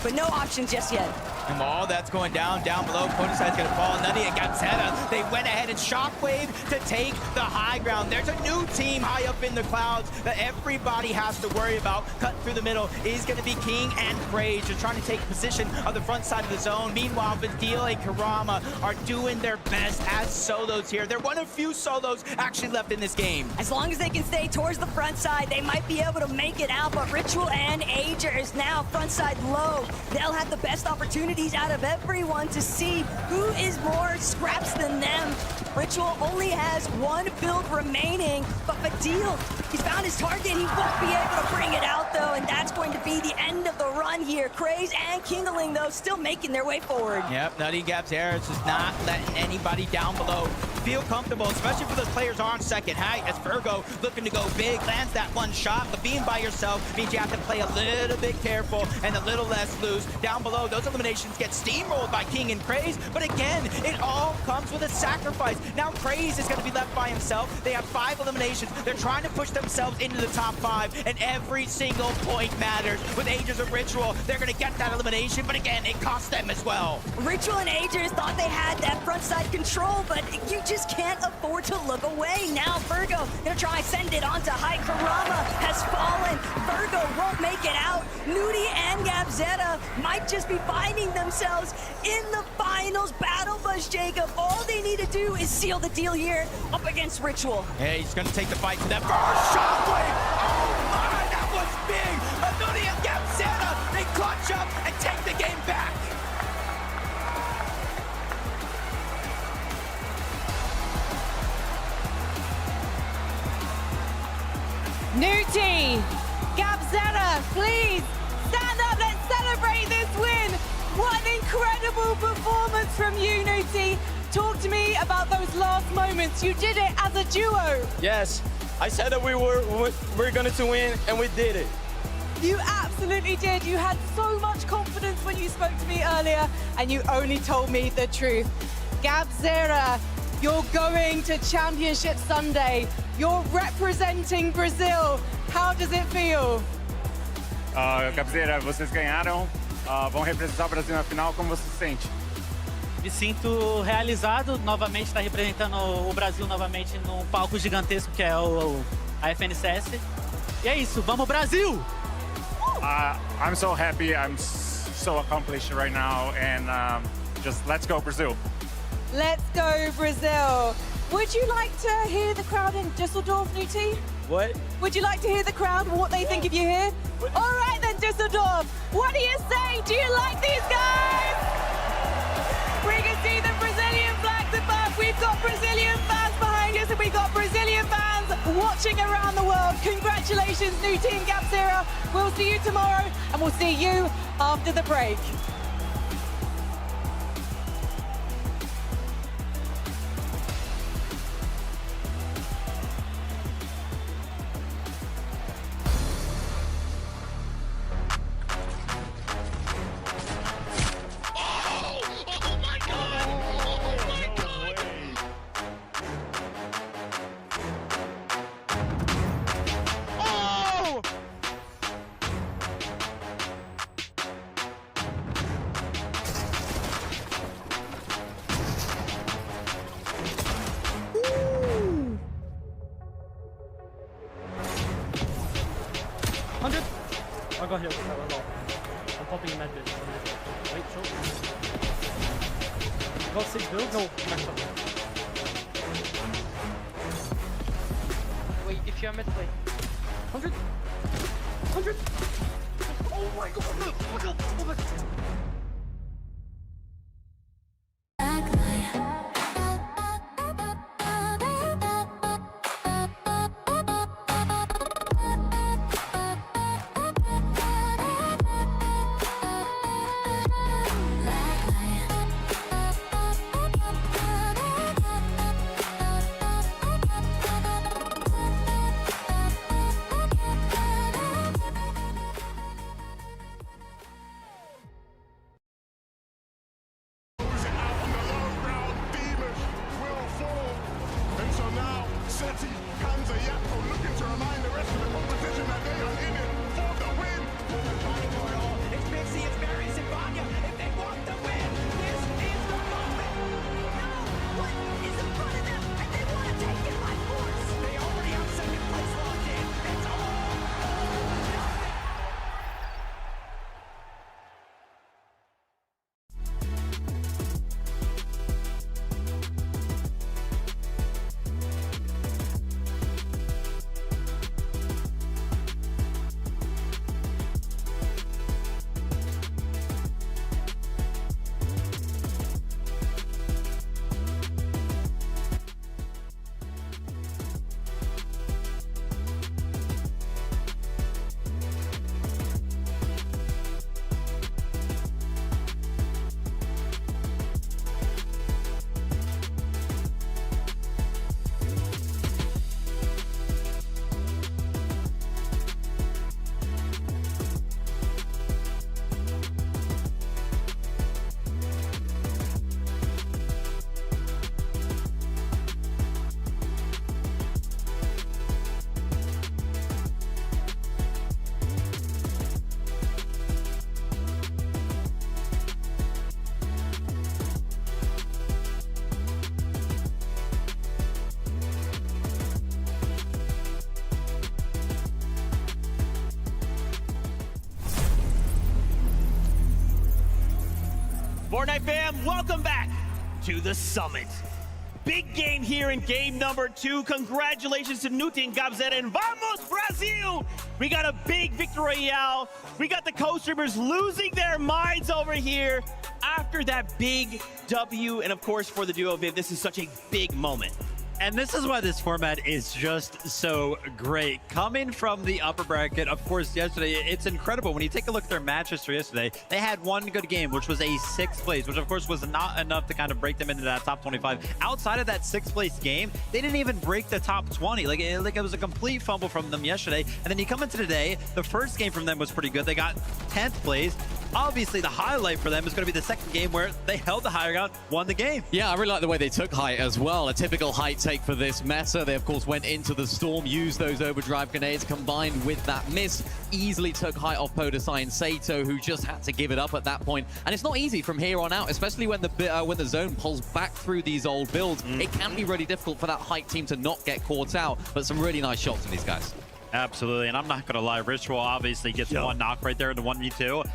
but no options just yet. And all that's going down below. Podeside's gonna fall. Nutty and Gabzetta, they went ahead and Shockwave to take the high ground. There's a new team high up in the clouds that everybody has to worry about. Cut through the middle is gonna be King and Praise. Just trying to take position on the front side of the zone. Meanwhile, Badil and Karama are doing their best as solos here. They're one of few solos actually left in this game. As long as they can stay towards the front side, they might be able to make it out, but Ritual and Ager is now front side low. They'll have the best opportunity out of everyone to see who is more scraps than them. Ritual only has 1 build remaining, but Badil, he's found his target. He won't be able to bring it out, though, and that's going to be the end of the run here. Craze and Kindling, though, still making their way forward. Yep, Nutty Gabzera is just not letting anybody down below feel comfortable, especially for the players on second height, as Virgo looking to go big, lands that 1 shot, but being by yourself means you have to play a little bit careful and a little less loose. Down below, those eliminations get steamrolled by King and Craze, but again, it all comes with a sacrifice. Now Craze is going to be left by himself. They have 5 eliminations. They're trying to push themselves into the top 5, and every single point matters. With Aegis of Ritual, they're going to get that elimination, but again, it costs them as well. Ritual and Aegis thought they had that front side control, but you just can't afford to look away. Now Virgo gonna try and send it onto high. Karama has fallen. Virgo won't make it out. Nudie and Gabzetta might just be finding themselves in the finals. Battle Bus, Jacob. All they need to do is seal the deal here up against Ritual. Hey, he's gonna take the fight to that first Shockwave. Oh my, that was big. Nudie and Gabzetta, they clutch up and take the game back. Nuti, Gabzetta, please stand up. Let's celebrate this win. What an incredible performance from you, Nuti. Talk to me about those last moments. You did it as a duo. Yes, I said that we're going to win, and we did it. You absolutely did. You had so much confidence when you spoke to me earlier, and you only told me the truth. Gabzetta, you're going to Championship Sunday. You're representing Brazil. How does it feel? Gabzetta, vocês ganharam. Vão representar o Brasil na final. Como você se sente? Me sinto realizado novamente, estar representando o Brasil novamente num palco gigantesco que é a FNCS. E é isso, vamos Brasil! I'm so happy. I'm so accomplished right now, and just let's go Brazil. Let's go, Brazil. Would you like to hear the crowd in Düsseldorf, Nuti? What? Would you like to hear the crowd, what they think of you here? All right then, Düsseldorf. What do you say? Do you like these guys? We can see the Brazilian flags above. We've got Brazilian fans behind us, and we've got Brazilian fans watching around the world. Congratulations, new team GabZero. We'll see you tomorrow, and we'll see you after the break. I got hit with that a lot. I'm popping a med bit. Wait, short. Got 6 builds? No, maxed up. Wait, if you are mid play. 100! 100! Oh my god, look! Oh my god! Oh my god! Fortnite fam, welcome back to the summit. Big game here in game number 2. Congratulations to new team GabZero and Vamos Brazil! We got a big victory royale. We got the co-streamers losing their minds over here after that big W. And of course, for the duo Viv, this is such a big moment. And this is why this format is just so great. Coming from the upper bracket, of course, yesterday, it's incredible. When you take a look at their match history yesterday, they had one good game, which was a 6th place, which of course was not enough to kind of break them into that top 25. Outside of that 6th place game, they didn't even break the top 20. Like it was a complete fumble from them yesterday. And then you come into today, the first game from them was pretty good. They got 10th place. Obviously, the highlight for them is going to be the second game where they held the higher ground, won the game. Yeah, I really like the way they took height as well. A typical height take for this meta. They, of course, went into the storm, used those overdrive grenades, combined with that miss, easily took height off Podesai and Saito, who just had to give it up at that point. And it's not easy from here on out, especially when the zone pulls back through these old builds. It can be really difficult for that height team to not get caught out, but some really nice shots from these guys. Absolutely, and I'm not going to lie, Ritual obviously gets one knock right there in the 1v2.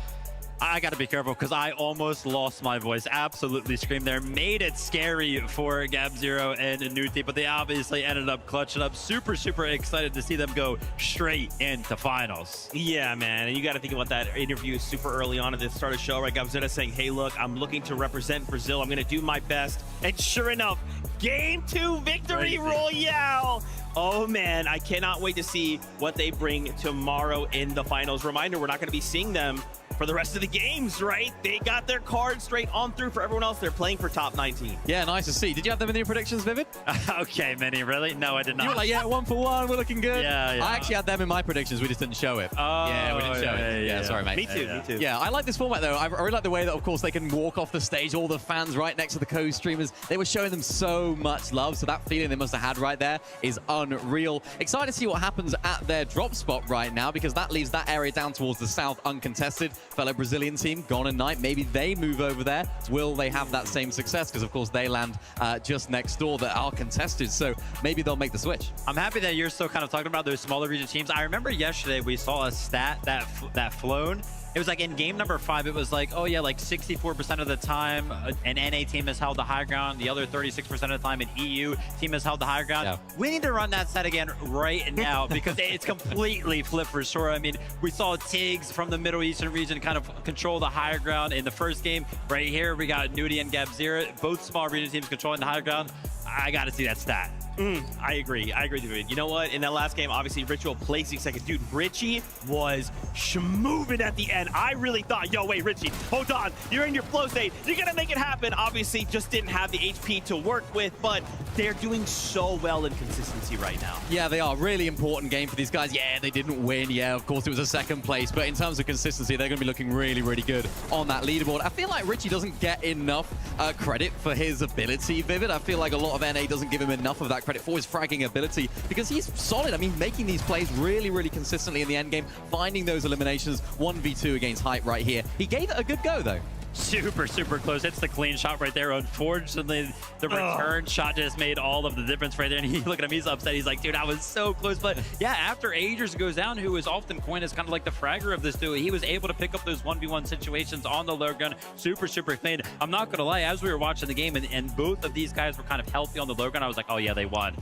I got to be careful because I almost lost my voice. Absolutely screamed there. Made it scary for GabZero and Nuti, but they obviously ended up clutching up. Super, super excited to see them go straight into finals. Yeah, man. And you got to think about that interview super early on at the start of the show, right? GabZero saying, hey, look, I'm looking to represent Brazil. I'm going to do my best. And sure enough, Game 2 victory royale. Oh man, I cannot wait to see what they bring tomorrow in the finals. Reminder, we're not going to be seeing them for the rest of the games, right? They got their card straight on through. For everyone else, they're playing for top 19. Yeah, nice to see. Did you have them in your predictions, Vivid? Okay, Minnie, really? No, I did not. You were like, yeah, 1 for 1, we're looking good. Yeah. I actually had them in my predictions, we just didn't show it. Oh, yeah, we didn't show it. Yeah, sorry, mate. Me too. Yeah, I like this format, though. I really like the way that, of course, they can walk off the stage, all the fans right next to the co-streamers. They were showing them so much love, so that feeling they must have had right there is unreal. Excited to see what happens at their drop spot right now, because that leaves that area down towards the south uncontested. Fellow Brazilian team, Gone and Knight, maybe they move over there. Will they have that same success? Because, of course, they land just next door that are contested, so maybe they'll make the switch. I'm happy that you're still kind of talking about those smaller region teams. I remember yesterday we saw a stat that flown. It was like in game number 5, it was like, oh yeah, like 64% of the time an NA team has held the high ground. The other 36% of the time an EU team has held the high ground. Yeah. We need to run that stat again right now because it's completely flipped for sure. I mean, we saw Tiggs from the Middle Eastern region kind of control the higher ground in the first game. Right here, we got Nudie and GabZera, both small region teams controlling the higher ground. I got to see that stat. I agree, dude. You know what? In that last game, obviously, Ritual placing second. Dude, Richie was schmoving at the end. I really thought, yo, wait, Richie, hold on. You're in your flow state. You're going to make it happen. Obviously, just didn't have the HP to work with, but they're doing so well in consistency right now. Yeah, they are. Really important game for these guys. Yeah, they didn't win. Yeah, of course, it was a second place. But in terms of consistency, they're going to be looking really, really good on that leaderboard. I feel like Richie doesn't get enough credit for his ability, Vivid. I feel like a lot of NA doesn't give him enough of that credit for his fragging ability because he's solid. I mean, making these plays really, really consistently in the end game, finding those eliminations, 1v2 against Hype right here. He gave it a good go, though. Super, super close. It's the clean shot right there. Unfortunately, the return shot just made all of the difference right there. And look at him, he's upset. He's like, dude, I was so close. But yeah, after Agers goes down, who is often coined as kind of like the fragger of this duo, he was able to pick up those 1v1 situations on the low gun. Super, super clean. I'm not going to lie, as we were watching the game and both of these guys were kind of healthy on the low gun, I was like, oh yeah, they won.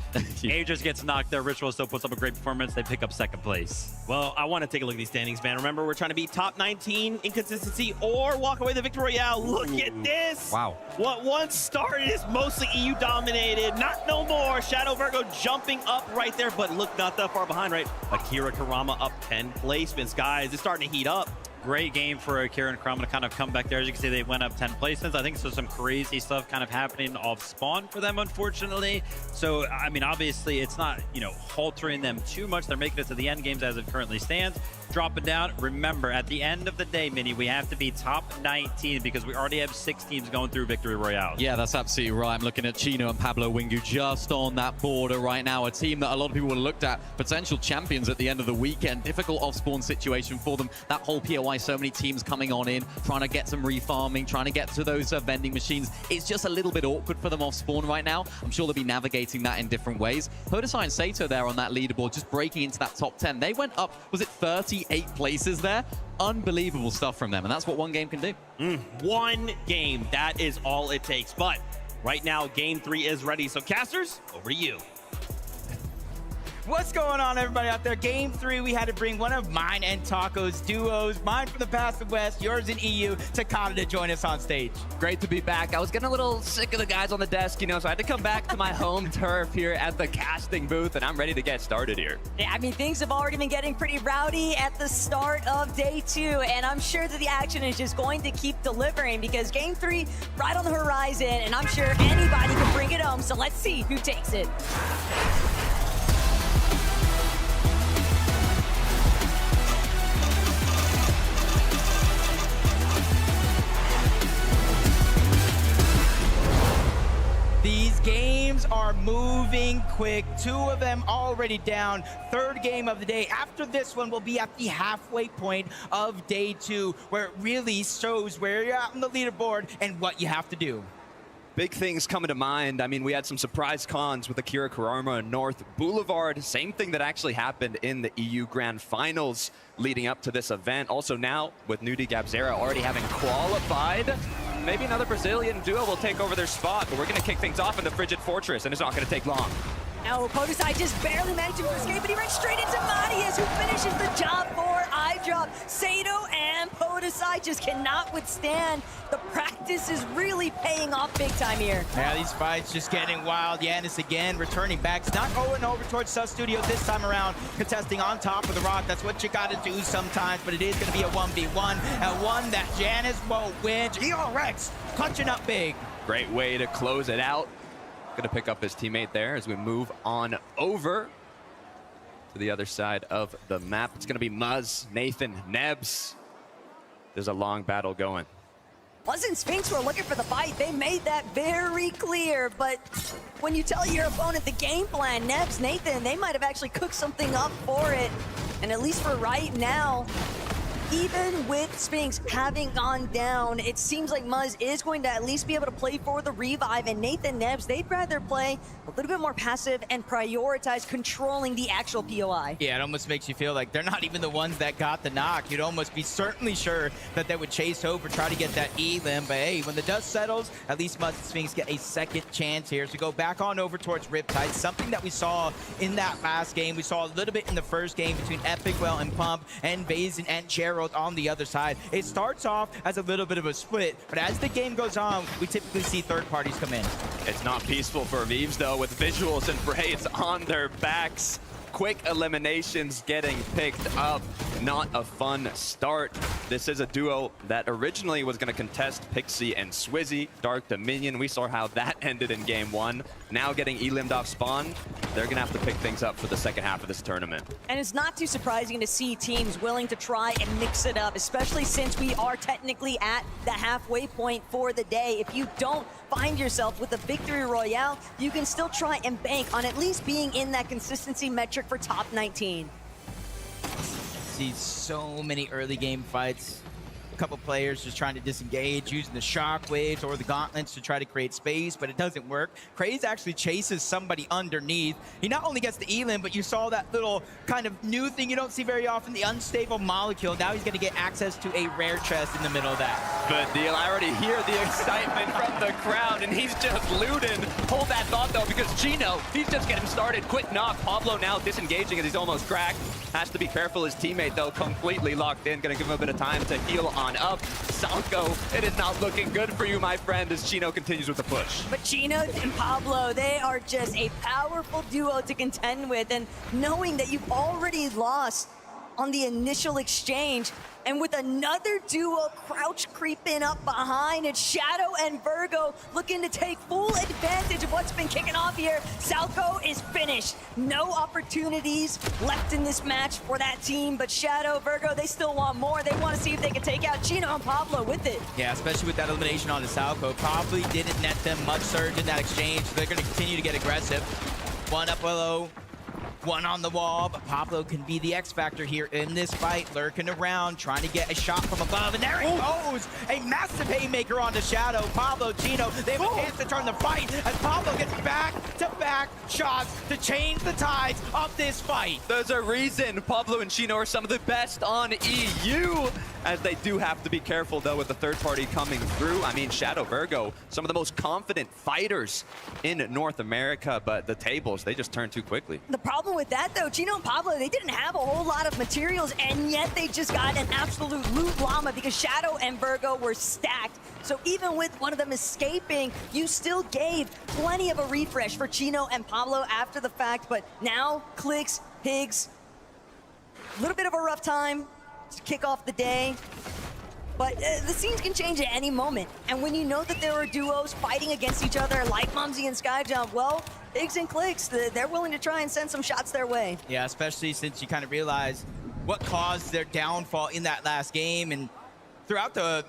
Agers gets knocked there. Ritual still puts up a great performance. They pick up second place. Well, I want to take a look at these standings, man. Remember, we're trying to be top 19 in consistency or walk away the victory royale. Look at this. Wow. What once started is mostly EU dominated. Not no more. Shadow Virgo jumping up right there, but look, not that far behind, right? Akira Kurama up 10 placements. Guys, it's starting to heat up. Great game for Akira and Kurama to kind of come back there. As you can see, they went up 10 placements. I think so some crazy stuff kind of happening off spawn for them, unfortunately. So, I mean, obviously, it's not, you know, haltering them too much. They're making it to the end games as it currently stands. Dropping down. Remember, at the end of the day, Minnie, we have to be top 19 because we already have 6 teams going through Victory Royale. Yeah, that's absolutely right. I'm looking at Chino and Pablo Wingu just on that border right now. A team that a lot of people would have looked at, potential champions at the end of the weekend. Difficult off-spawn situation for them. That whole POI, so many teams coming on in, trying to get some refarming, trying to get to those vending machines. It's just a little bit awkward for them off-spawn right now. I'm sure they'll be navigating that in different ways. Podesai and Sato there on that leaderboard, just breaking into that top 10. They went up, was it 38 places there? Unbelievable stuff from them, and that's what one game can do. One game, that is all it takes. But right now, game 3 is ready. So casters, over to you. What's going on, everybody out there? Game 3, we had to bring one of mine and Taco's duos, mine from the past and west, yours in EU, Takada to join us on stage. Great to be back. I was getting a little sick of the guys on the desk, you know, so I had to come back to my home turf here at the casting booth, and I'm ready to get started here. Yeah, I mean, things have already been getting pretty rowdy at the start of day 2, and I'm sure that the action is just going to keep delivering because game 3 right on the horizon, and I'm sure anybody can bring it home, so let's see who takes it. These games are moving quick. 2 of them already down. 3rd game of the day. After this one, we'll be at the halfway point of day 2, where it really shows where you're at on the leaderboard and what you have to do. Big things coming to mind. I mean, we had some surprise cons with Akira Kurama and North Boulevard. Same thing that actually happened in the EU Grand Finals leading up to this event. Also now, with Nudie GabZera already having qualified, maybe another Brazilian duo will take over their spot, but we're going to kick things off in the Frigid Fortress, and it's not going to take long. No, Podesai just barely managed to escape, but he ran straight into Marius, who finishes the job for iDrop. Sato and Podesai this side just cannot withstand. The practice is really paying off big time here. Yeah, these fights just getting wild. Yanis again returning back. It's not going over towards Sus Studio this time around, contesting on top of the rock. That's what you got to do sometimes, but it is going to be a 1v1, and one that Yanis won't win. ERX clutching up big. Great way to close it out. Gonna pick up his teammate there as we move on over to the other side of the map. It's gonna be Muzz, Nathan, Nebs. There's a long battle going. Muzz and Spinx were looking for the fight. They made that very clear, but when you tell your opponent the game plan, Nebs, Nathan, they might have actually cooked something up for it. And at least for right now, even with Spinx having gone down, it seems like Muzz is going to at least be able to play for the revive, and Nathan, Nebs, they'd rather play a little bit more passive and prioritize controlling the actual POI. Yeah, it almost makes you feel like they're not even the ones that got the knock. You'd almost be certainly sure that they would chase over, try to get that elim, but hey, when the dust settles, at least Muzz and Spinx get a second chance here. So go back on over towards Riptide, something that we saw in that last game. We saw a little bit in the first game between Epicwell and Pump, and Vazen and Gerald on the other side. It starts off as a little bit of a split, but as the game goes on, we typically see third parties come in. It's not peaceful for Vives though, with Visuals and Braids on their backs. Quick eliminations getting picked up. Not a fun start. This is a duo that originally was going to contest Pixie and Swizzy. Dark Dominion, we saw how that ended in game one. Now getting elimed off spawn, they're going to have to pick things up for the second half of this tournament. And it's not too surprising to see teams willing to try and mix it up, especially since we are technically at the halfway point for the day. If you don't find yourself with a victory royale, you can still try and bank on at least being in that consistency metric for top 19. See so many early game fights. A couple players just trying to disengage, using the shockwaves or the gauntlets to try to create space, but it doesn't work. Craze actually chases somebody underneath. He not only gets the elim, but you saw that little kind of new thing you don't see very often, the unstable molecule. Now he's going to get access to a rare chest in the middle of that. Good deal. I already hear the excitement from the crowd, and he's just looting. Hold that thought, though, because Gino, he's just getting started. Quick knock. Pablo now disengaging as he's almost cracked. Has to be careful. His teammate, though, completely locked in. Going to give him a bit of time to heal on up. Salco, it is not looking good for you, my friend, as Chino continues with the push. But Chino and Pablo, they are just a powerful duo to contend with, and knowing that you've already lost on the initial exchange, and with another duo crouch creeping up behind, it's Shadow and Virgo looking to take full advantage of what's been kicking off here. Salco is finished. No opportunities left in this match for that team, but Shadow, Virgo, they still want more. They want to see if they can take out Chino and Pablo with it. Yeah, especially with that elimination on the Salco. Probably didn't net them much surge in that exchange. They're going to continue to get aggressive. One up below, one on the wall, but Pablo can be the X factor here in this fight, lurking around, trying to get a shot from above, and there he goes! A massive haymaker onto Shadow. Pablo, Gino, they have a chance to turn the fight as Pablo gets back-to-back shots to change the tides of this fight. There's a reason Pablo and Chino are some of the best on EU, as they do have to be careful, though, with the third party coming through. I mean, Shadow, Virgo, some of the most confident fighters in North America, but the tables, they just turn too quickly. The problem with that, though, Chino and Pablo, they didn't have a whole lot of materials, and yet they just got an absolute loot llama because Shadow and Virgo were stacked. So even with one of them escaping, you still gave plenty of a refresh for Chino and Pablo after the fact, but now Clix, Higgs, a little bit of a rough time to kick off the day. But the scenes can change at any moment. And when you know that there are duos fighting against each other like Mumsy and Skyjump, well, Higgs and Clix, they're willing to try and send some shots their way. Yeah, especially since you kind of realize what caused their downfall in that last game. And throughout the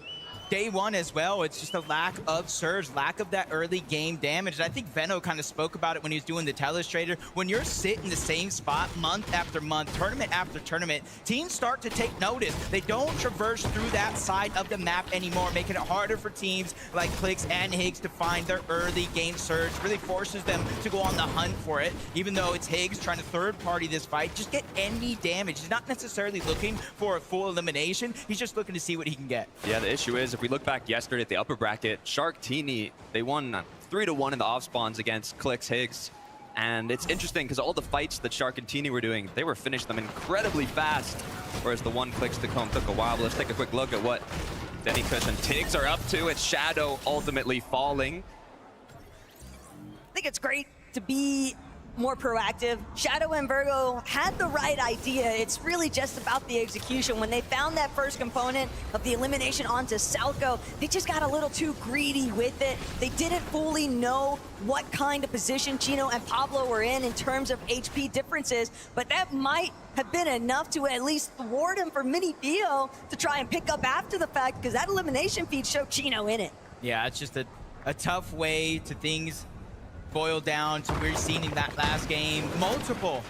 day one as well, it's just a lack of surge, lack of that early game damage. And I think Veno kind of spoke about it when he was doing the Telestrator. When you're sitting in the same spot month after month, tournament after tournament, teams start to take notice. They don't traverse through that side of the map anymore, making it harder for teams like Clix and Higgs to find their early game surge. Really forces them to go on the hunt for it, even though it's Higgs trying to third party this fight, just get any damage. He's not necessarily looking for a full elimination. He's just looking to see what he can get. Yeah, the issue is, if we look back yesterday at the upper bracket, Shark Teeny, they won 3-1 in the off spawns against Clix, Higgs. And it's interesting because all the fights that Shark and Teeny were doing, they were finishing them incredibly fast, whereas the one clicks to come took a while. But let's take a quick look at what Denny Kush and Tiggs are up to. It's Shadow ultimately falling. I think it's great to be more proactive. Shadow and Virgo had the right idea. It's really just about the execution. When they found that first component of the elimination onto Salco, they just got a little too greedy with it. They didn't fully know what kind of position Chino and Pablo were in terms of HP differences, but that might have been enough to at least thwart him for Mini Theo to try and pick up after the fact, because that elimination feed showed Chino in it. Yeah, it's just a tough way to things boil down to we're seeing in that last game multiple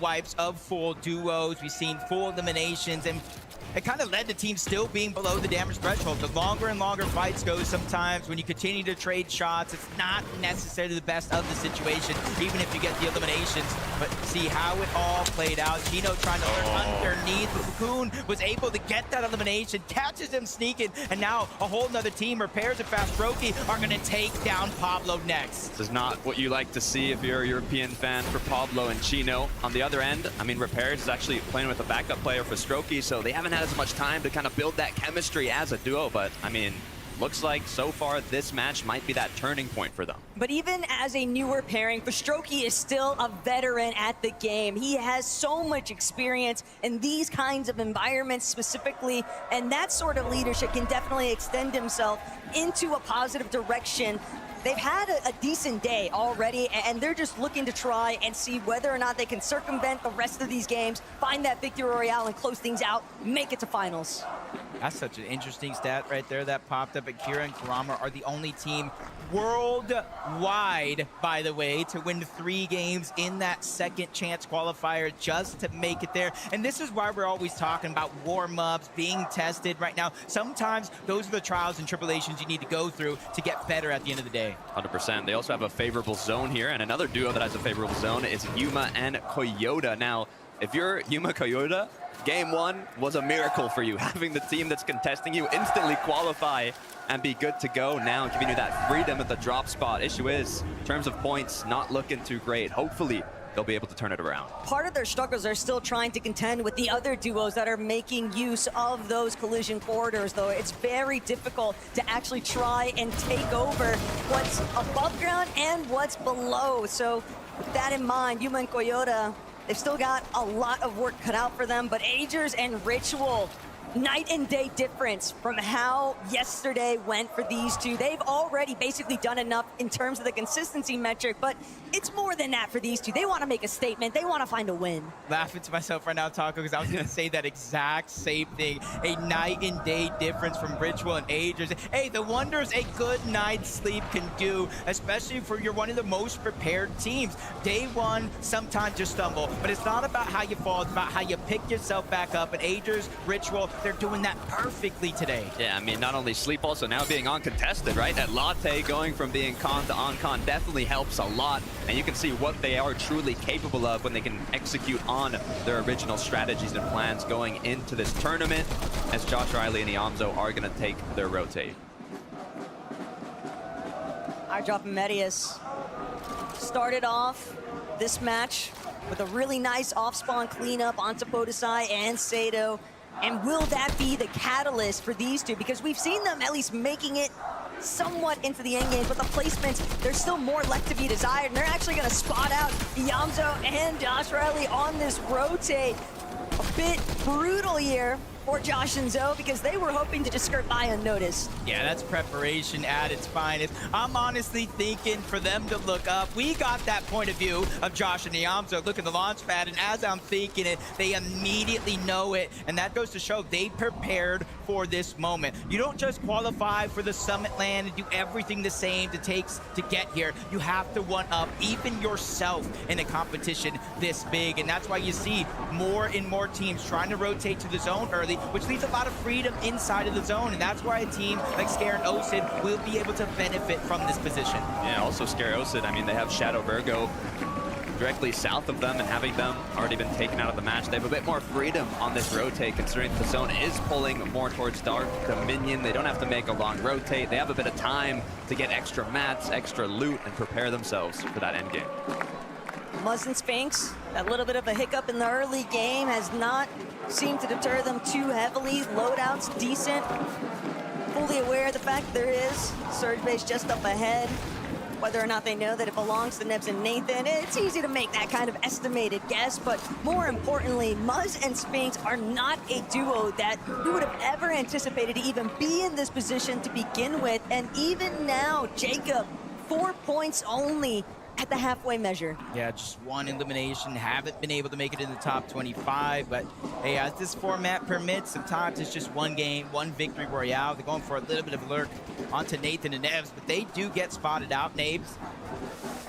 wipes of full duos. We've seen full eliminations, and it kind of led to teams still being below the damage threshold. The longer and longer fights go, sometimes when you continue to trade shots, it's not necessarily the best of the situation, even if you get the eliminations. But see how it all played out. Chino trying to lurk underneath. The Cocoon was able to get that elimination, catches him sneaking, and now a whole nother team, Repairs and Fast Strokey, are going to take down Pablo next. This is not what you like to see if you're a European fan for Pablo and Chino. On the other end, I mean, Repairs is actually playing with a backup player for Strokey, so they haven't had as much time to kind of build that chemistry as a duo, but I mean, looks like so far this match might be that turning point for them. But even as a newer pairing, Strokey is still a veteran at the game. He has so much experience in these kinds of environments specifically, and that sort of leadership can definitely extend himself into a positive direction. They've had a decent day already, and they're just looking to try and see whether or not they can circumvent the rest of these games, find that victory royale and close things out, make it to finals. That's such an interesting stat right there that popped up. Akira and Kurama are the only team worldwide, by the way, to win 3 games in that second chance qualifier just to make it there. And this is why we're always talking about warm-ups, being tested right now. Sometimes those are the trials and tribulations you need to go through to get better at the end of the day. 100%. They also have a favorable zone here, and another duo that has a favorable zone is Yuma and Koyota. Now, if you're Yuma Koyota, Game 1 was a miracle for you, having the team that's contesting you instantly qualify and be good to go now, giving you that freedom at the drop spot. Issue is, in terms of points, not looking too great. Hopefully, they'll be able to turn it around. Part of their struggles are still trying to contend with the other duos that are making use of those collision corridors, though. It's very difficult to actually try and take over what's above ground and what's below. So with that in mind, Yuma and Koyota, they've still got a lot of work cut out for them, but Agers and Ritual, night and day difference from how yesterday went for these two. They've already basically done enough in terms of the consistency metric, but it's more than that for these two. They want to make a statement. They want to find a win. Laughing to myself right now, Taco, because I was going to say that exact same thing. A night and day difference from Ritual and Agers. Hey, the wonders a good night's sleep can do, especially if you're one of the most prepared teams. Day 1, sometimes you stumble, but it's not about how you fall. It's about how you pick yourself back up. And Agers, Ritual, they're doing that perfectly today. Yeah, I mean, not only sleep, also now being uncontested, right? That latte going from being con to on-con definitely helps a lot. And you can see what they are truly capable of when they can execute on their original strategies and plans going into this tournament, as Josh Riley and Iamzo are going to take their rotate. Eyedrop and Medius started off this match with a really nice off-spawn cleanup onto Podesai and Sato. And will that be the catalyst for these two? Because we've seen them at least making it somewhat into the end games, but the placements, there's still more left to be desired. And they're actually going to spot out Iamzo and Josh Riley on this rotate. A bit brutal here for Josh and Zoe, because they were hoping to just skirt by unnoticed. Yeah, that's preparation at its finest. I'm honestly thinking for them to look up. We got that point of view of Josh and Iamzo looking the launch pad, and as I'm thinking it, they immediately know it, and that goes to show they prepared for this moment. You don't just qualify for the Summit Land and do everything the same it takes to get here. You have to one-up even yourself in a competition this big, and that's why you see more and more teams trying to rotate to the zone early, which leaves a lot of freedom inside of the zone, and that's why a team like Scare and Osid will be able to benefit from this position. Yeah, also Scare Osid, I mean, they have Shadow Virgo directly south of them and having them already been taken out of the match. They have a bit more freedom on this rotate, considering the zone is pulling more towards Dark Dominion. They don't have to make a long rotate. They have a bit of time to get extra mats, extra loot, and prepare themselves for that end game. Muzz and Spinx, that little bit of a hiccup in the early game has not seemed to deter them too heavily. Loadout's decent. Fully aware of the fact there is Surge Base just up ahead. Whether or not they know that it belongs to Nebs and Nathan, it's easy to make that kind of estimated guess, but more importantly, Muzz and Spinx are not a duo that you would have ever anticipated to even be in this position to begin with, and even now, Jacob, 4 points only at the halfway measure. Yeah, just one elimination. Haven't been able to make it in the top 25, but hey, as this format permits, sometimes it's just one game, one victory royale. They're going for a little bit of a lurk onto Nathan and Nebs, but they do get spotted out. Nebs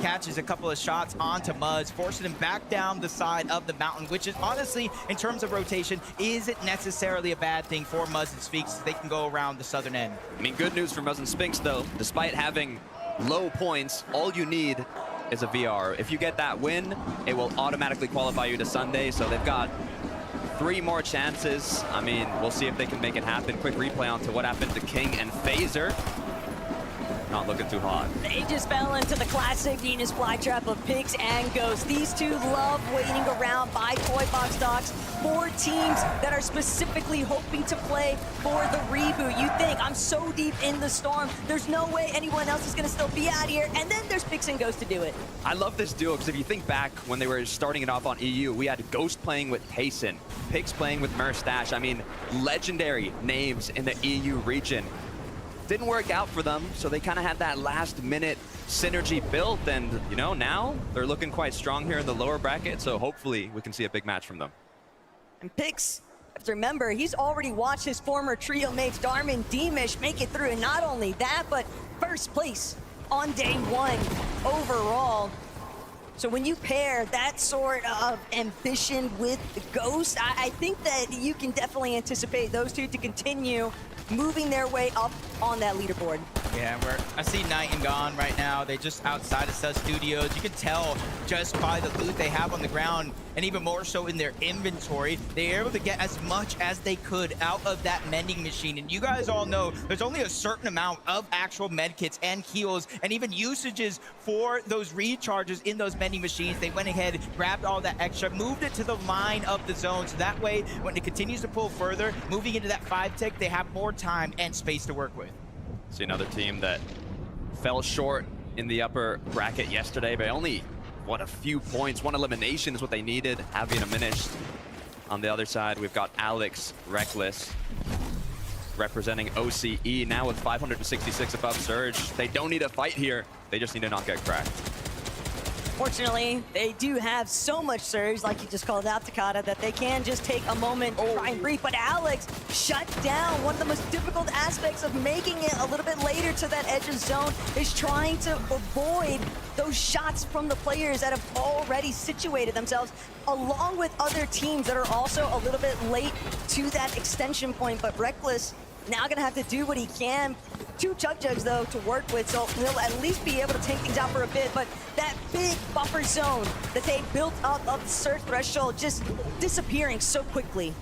catches a couple of shots onto Muzz, forcing him back down the side of the mountain, which is honestly, in terms of rotation, isn't necessarily a bad thing for Muzz and Spinx. They can go around the southern end. I mean, good news for Muzz and Spinx, though. Despite having low points, all you need is a VR. If you get that win, it will automatically qualify you to Sunday, so they've got 3 more chances. I mean, we'll see if they can make it happen. Quick replay onto what happened to King and Phaser. Not looking too hot. They just fell into the classic Venus flytrap of Pix and Ghost. These two love waiting around by Toy Box Docks for teams that are specifically hoping to play for the reboot. You think, I'm so deep in the storm, there's no way anyone else is going to still be out here, and then there's Pix and Ghost to do it. I love this duo because if you think back when they were starting it off on EU, we had Ghost playing with Payson, Pix playing with Merstash. I mean, legendary names in the EU region. Didn't work out for them, so they kind of had that last-minute synergy built, and, you know, now they're looking quite strong here in the lower bracket, so hopefully we can see a big match from them. And Pix, have to remember, he's already watched his former trio mates, Darman, Demish, make it through, and not only that, but first place on day 1 overall. So when you pair that sort of ambition with the Ghost, I think that you can definitely anticipate those two to continue moving their way up on that leaderboard. Yeah, I see Night and Gone right now. They're just outside of Sus Studios. You can tell just by the loot they have on the ground, and even more so in their inventory, they're able to get as much as they could out of that mending machine. And you guys all know there's only a certain amount of actual med kits and heals and even usages for those recharges in those mending machines. They went ahead, grabbed all that extra, moved it to the line of the zone. So that way, when it continues to pull further, moving into that 5-tick, they have more time and space to work with. See another team that fell short in the upper bracket yesterday, but only, what, a few points. 1 elimination is what they needed. Avian diminished. On the other side, we've got Alex Reckless representing OCE, now with 566 above Surge. They don't need a fight here. They just need to not get cracked. Fortunately, they do have so much surge, like you just called out, Takada, that they can just take a moment to try and breathe. But Alex shut down. One of the most difficult aspects of making it a little bit later to that edge of zone is trying to avoid those shots from the players that have already situated themselves, along with other teams that are also a little bit late to that extension point. But Reckless now gonna have to do what he can. 2 Chug Jugs, though, to work with, so he'll at least be able to take things out for a bit. But that big buffer zone that they built up of the surge threshold just disappearing so quickly.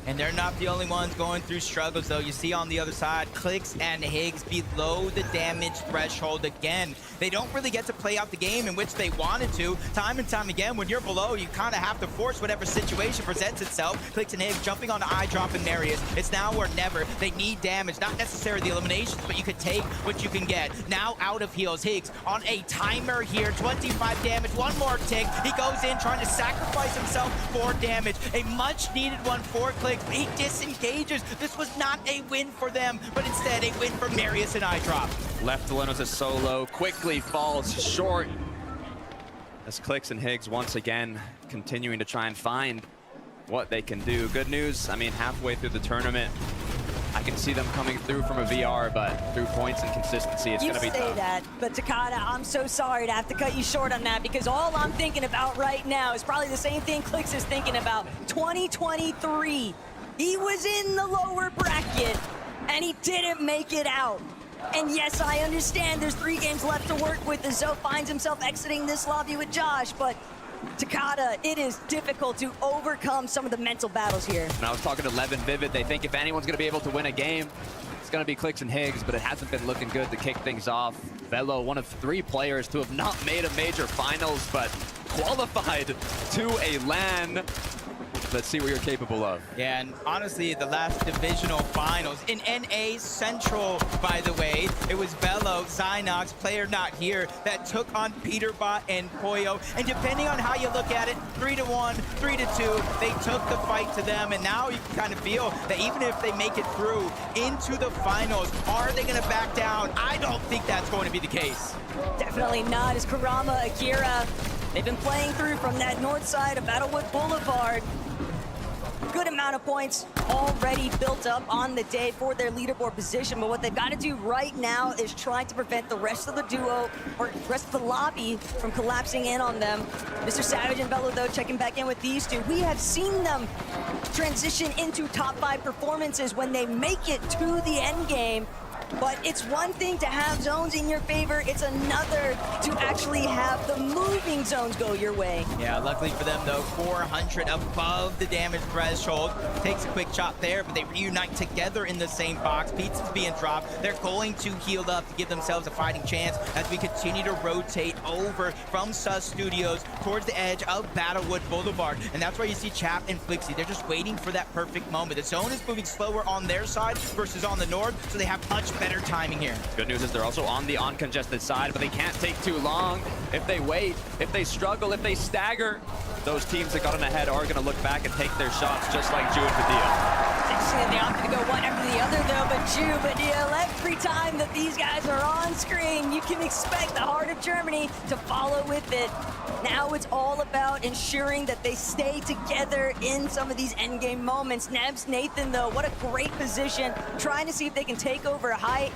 And they're not the only ones going through struggles, though. You see on the other side, Clix and Higgs below the damage threshold again. They don't really get to play out the game in which they wanted to. Time and time again, when you're below, you kind of have to force whatever situation presents itself. Clix and Higgs jumping on Eyedrop and Marius. It's now or never. They need damage, not necessarily the eliminations, but you could take what you can get. Now out of heals, Higgs on a timer here, 25 damage, 1 more tick. He goes in trying to sacrifice himself for damage. A much needed one for Clix. He disengages. This was not a win for them, but instead a win for Marius and Eyedrop. Left alone as a solo, quickly falls short as Clix and Higgs once again continuing to try and find what they can do. Good news, I mean, halfway through the tournament, I can see them coming through from a VR, but through points and consistency, it's going to be tough. You say that, but Takada, I'm so sorry to have to cut you short on that, because all I'm thinking about right now is probably the same thing Clix is thinking about. 2023, he was in the lower bracket, and he didn't make it out. And yes, I understand there's 3 games left to work with as Zoe finds himself exiting this lobby with Josh, but Takada, it is difficult to overcome some of the mental battles here. And I was talking to Levin Vivid, they think if anyone's going to be able to win a game, it's going to be Clix and Higgs, but it hasn't been looking good to kick things off. Velo, one of 3 players to have not made a major finals, but qualified to a LAN. Let's see what you're capable of. Yeah, and honestly, the last divisional finals in NA Central, by the way, it was Velo, Zynox, player not here, that took on Peterbot and Poyo. And depending on how you look at it, 3-1, 3-2, they took the fight to them. And now you can kind of feel that even if they make it through into the finals, are they going to back down? I don't think that's going to be the case. Definitely not, as Kurama, Akira, they've been playing through from that north side of Battlewood Boulevard. Good amount of points already built up on the day for their leaderboard position, but what they've got to do right now is try to prevent the rest of the duo, or the rest of the lobby, from collapsing in on them. Mr. Savage and Velo, though, checking back in with these two. We have seen them transition into top 5 performances when they make it to the end game. But it's one thing to have zones in your favor, it's another to actually have the moving zones go your way. Yeah, luckily for them though, 400 above the damage threshold. Takes a quick shot there, but they reunite together in the same box. Pizza's being dropped. They're going to heal up to give themselves a fighting chance as we continue to rotate over from Sus Studios towards the edge of Battlewood Boulevard. And that's where you see Chap and Flixie. They're just waiting for that perfect moment. The zone is moving slower on their side versus on the north, so they have much better timing here. Good news is they're also on the uncongested side, but they can't take too long. If they wait, if they struggle, if they stagger, those teams that got in ahead are going to look back and take their shots, just like Ju and Padilla. Interesting that they opted to go one after the other, though, but Ju, Padilla, every time that these guys are on screen, you can expect the heart of Germany to follow with it. Now it's all about ensuring that they stay together in some of these endgame moments. Nebs, Nathan, though, what a great position, trying to see if they can take over height.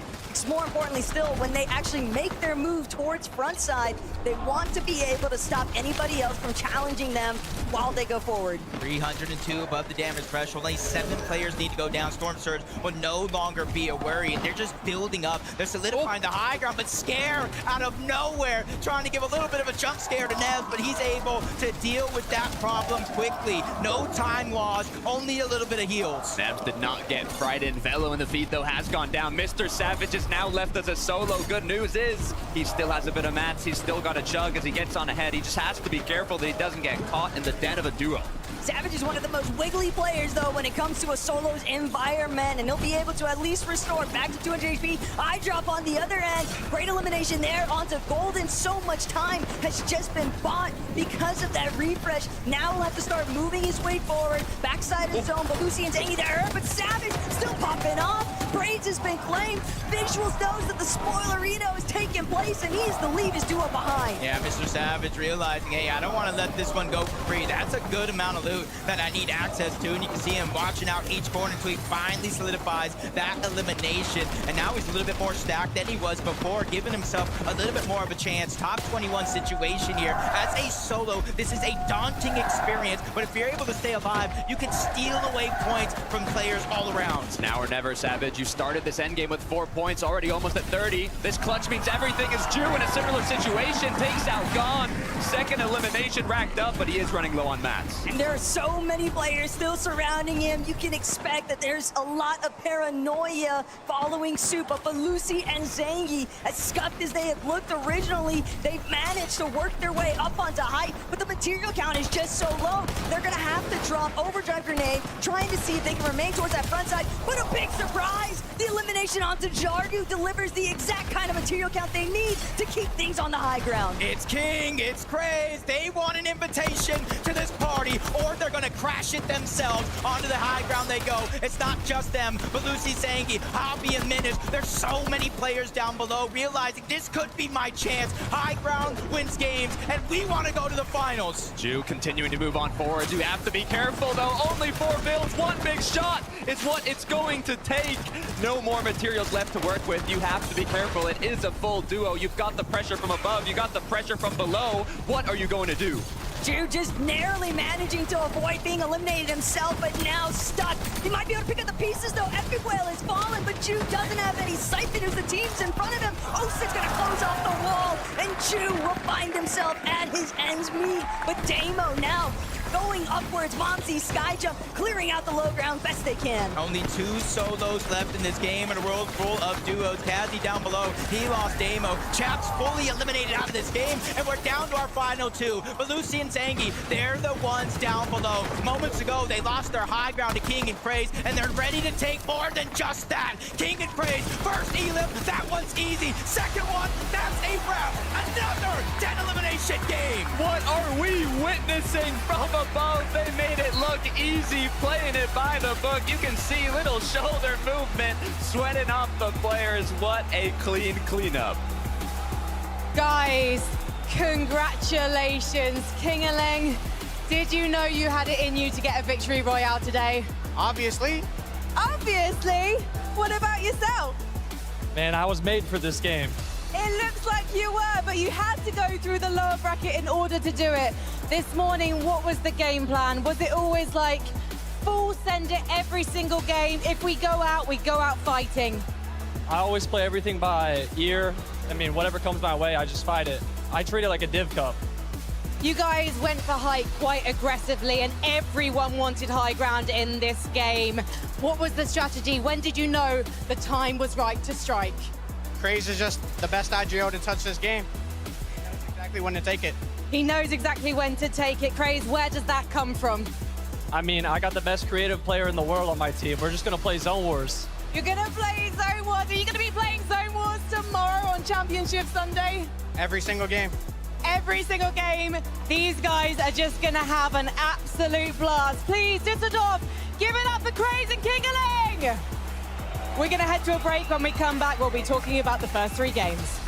More importantly still, when they actually make their move towards front side, they want to be able to stop anybody else from challenging them while they go forward. 302 above the damage threshold. Only 7 players need to go down. Storm Surge will no longer be a worry. They're just building up. They're solidifying the high ground, but Scare out of nowhere, trying to give a little bit of a jump scare to Nebs, but he's able to deal with that problem quickly. No time loss, only a little bit of heals. Nebs did not get frightened. Velo in the feed, though, has gone down. Mr. Savage is now left as a solo. Good news is he still has a bit of mats. He's still got a chug as he gets on ahead. He just has to be careful that he doesn't get caught in the den of a duo. Savage is one of the most wiggly players, though, when it comes to a solo's environment, and he'll be able to at least restore back to 200 HP. Eye drop on the other end. Great elimination there onto Golden. So much time has just been bought because of that refresh. Now he'll have to start moving his way forward. Backside of the zone, but Lucy and Zangy there, but Savage still popping off. Braids has been claimed. Visuals knows that the spoilerino is taking place, and he's to leave his duo behind. Yeah, Mr. Savage realizing, hey, I don't want to let this one go for free. That's a good amount of loot that I need access to, and you can see him watching out each corner until he finally solidifies that elimination. And now he's a little bit more stacked than he was before, giving himself a little bit more of a chance. Top 21 situation here. As a solo, this is a daunting experience, but if you're able to stay alive, you can steal away points from players all around. It's now or never, Savage. You started this endgame with 4 points, already almost at 30. This clutch means everything is Ju in a similar situation. Takes out Gone. Second elimination racked up, but he is running low on mats. And there are so many players still surrounding him. You can expect that there's a lot of paranoia following suit. But for Lucy and Zangy, as scuffed as they had looked originally, they've managed to work their way up onto height, but the material count is just so low. They're gonna have to drop Overdrive Grenade, trying to see if they can remain towards that front side. But a big surprise! The elimination onto Jardu delivers the exact kind of material count they need to keep things on the high ground. It's King, it's Craze. They want an invitation to this party, or they're gonna crash it themselves. Onto the high ground they go. It's not just them, but Lucy, Zangy, Hobby, and Minich. There's so many players down below realizing this could be my chance. High ground wins games, and we want to go to the finals. Ju continuing to move on forward. You have to be careful, though. Only 4 builds, 1 big shot is what it's going to take. No more materials left to work with. You have to be careful. It is a full duo. You've got the pressure from above. You got the pressure from below. What are you going to do? Ju just narrowly managing to avoid being eliminated himself, but now stuck. He might be able to pick up the pieces though. Epic Whale has fallen, but Chu doesn't have any. Siphon, who's the team's in front of him. Osid's gonna close off the wall, and Chu will find himself at his ends meet. But Damo now going upwards. Momsy, Skyjump, clearing out the low ground best they can. Only 2 solos left in this game in a world full of duos. Kazi down below, he lost Damo. Chaps fully eliminated out of this game, and we're down to our final 2. But Lucy and Zangi, they're the ones down below. Moments ago, they lost their high ground to King and Craze, and they're ready to take more than just that. King and Craze, first Elim, that one's easy. Second one, that's a wrap. Another 10 elimination game. What are we witnessing from above? They made it look easy, playing it by the book. You can see little shoulder movement, sweating off the players. What a clean cleanup. Guys, congratulations. Kingaling, did you know you had it in you to get a victory royale today? Obviously. Obviously? What about yourself? Man, I was made for this game. It looks like you were, but you had to go through the lower bracket in order to do it. This morning, what was the game plan? Was it always like full send it every single game? If we go out fighting. I always play everything by ear. I mean, whatever comes my way, I just fight it. I treat it like a Div Cup. You guys went for height quite aggressively, and everyone wanted high ground in this game. What was the strategy? When did you know the time was right to strike? Craze is just the best IGO to touch this game. He knows exactly when to take it. He knows exactly when to take it. Craze, where does that come from? I mean, I got the best creative player in the world on my team. We're just going to play Zone Wars. You're going to play Zone Wars. Are you going to be playing Zone Wars tomorrow on Championship Sunday? Every single game. Every single game. These guys are just going to have an absolute blast. Please, Düsseldorf, give it up for Craze and Kingaling! We're going to head to a break. When we come back, we'll be talking about the first 3 games.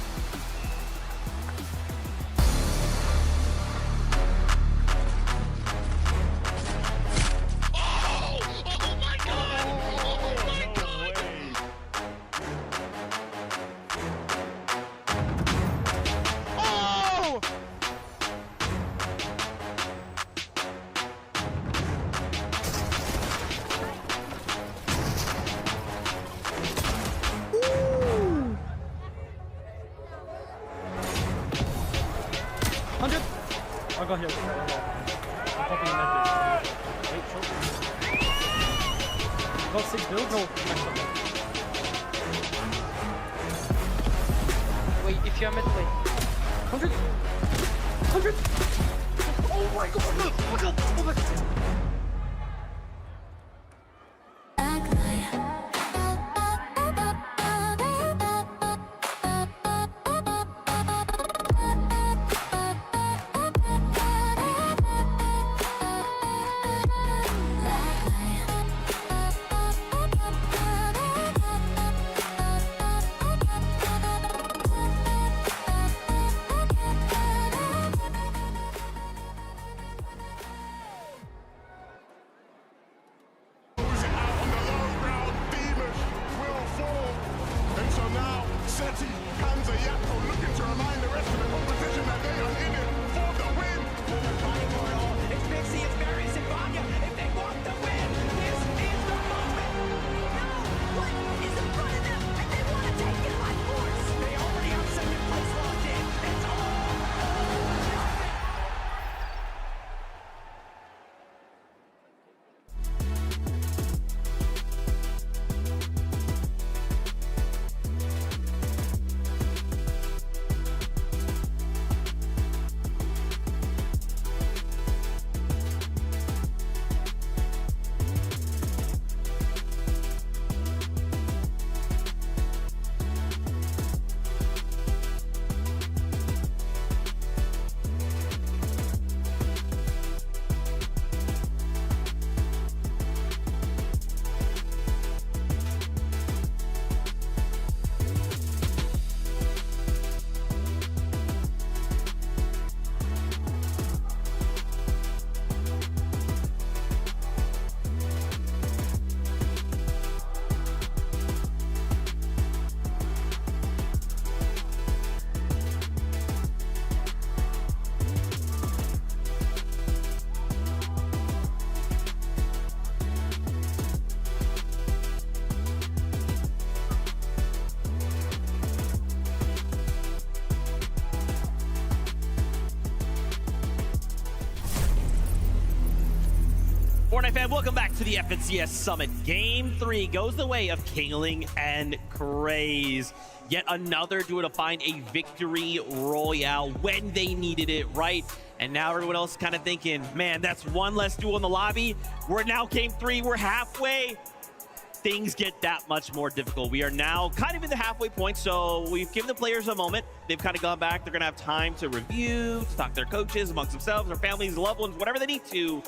I'll go here. I'm popping in that bit. Wait, short. Got 6 builds? No. Wait, if you're mid, wait. 100! 100! Oh my god! Oh my god! Oh my god! Fortnite fan, welcome back to the FNCS Summit. Game 3 goes the way of Kingling and Craze. Yet another duo to find a victory royale when they needed it, right? And now everyone else is kind of thinking, man, that's one less duo in the lobby. We're now game 3, we're halfway. Things get that much more difficult. We are now kind of in the halfway point, so we've given the players a moment. They've kind of gone back. They're going to have time to review, to talk to their coaches, amongst themselves, their families, loved ones, whatever they need to.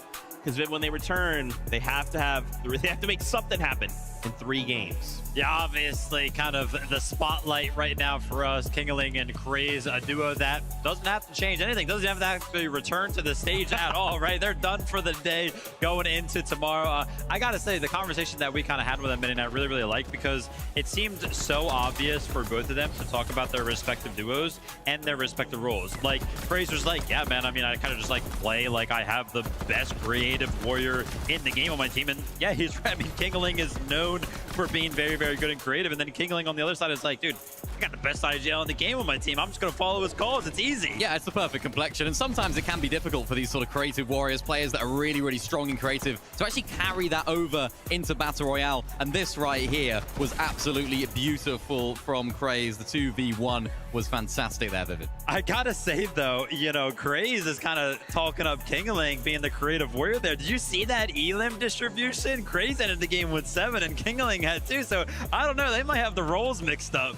Because when they return, they have to make something happen in 3 games. Yeah, obviously kind of the spotlight right now for us, Kingling and Craze, a duo that doesn't have to change anything, doesn't have to actually return to the stage at all, right? They're done for the day going into tomorrow. I gotta say, the conversation that we kind of had with them, and I really, really like, because it seemed so obvious for both of them to talk about their respective duos and their respective roles. Like, Craze was like, yeah, man, I mean, I kind of just like play like I have the best creative warrior in the game on my team. And yeah, he's right. I mean, Kingling is known for being very, very good and creative. And then Kingling on the other side is like, dude, I got the best IGL in the game on my team. I'm just going to follow his calls. It's easy. Yeah, it's the perfect complexion. And sometimes it can be difficult for these sort of creative warriors, players that are really, really strong and creative, to actually carry that over into Battle Royale. And this right here was absolutely beautiful from Craze. The 2v1 was fantastic there, Vivid. I gotta say, though, you know, Craze is kind of talking up Kingling being the creative warrior there. Did you see that elim distribution? Craze ended the game with 7 and Kingling had 2. So I don't know, they might have the roles mixed up.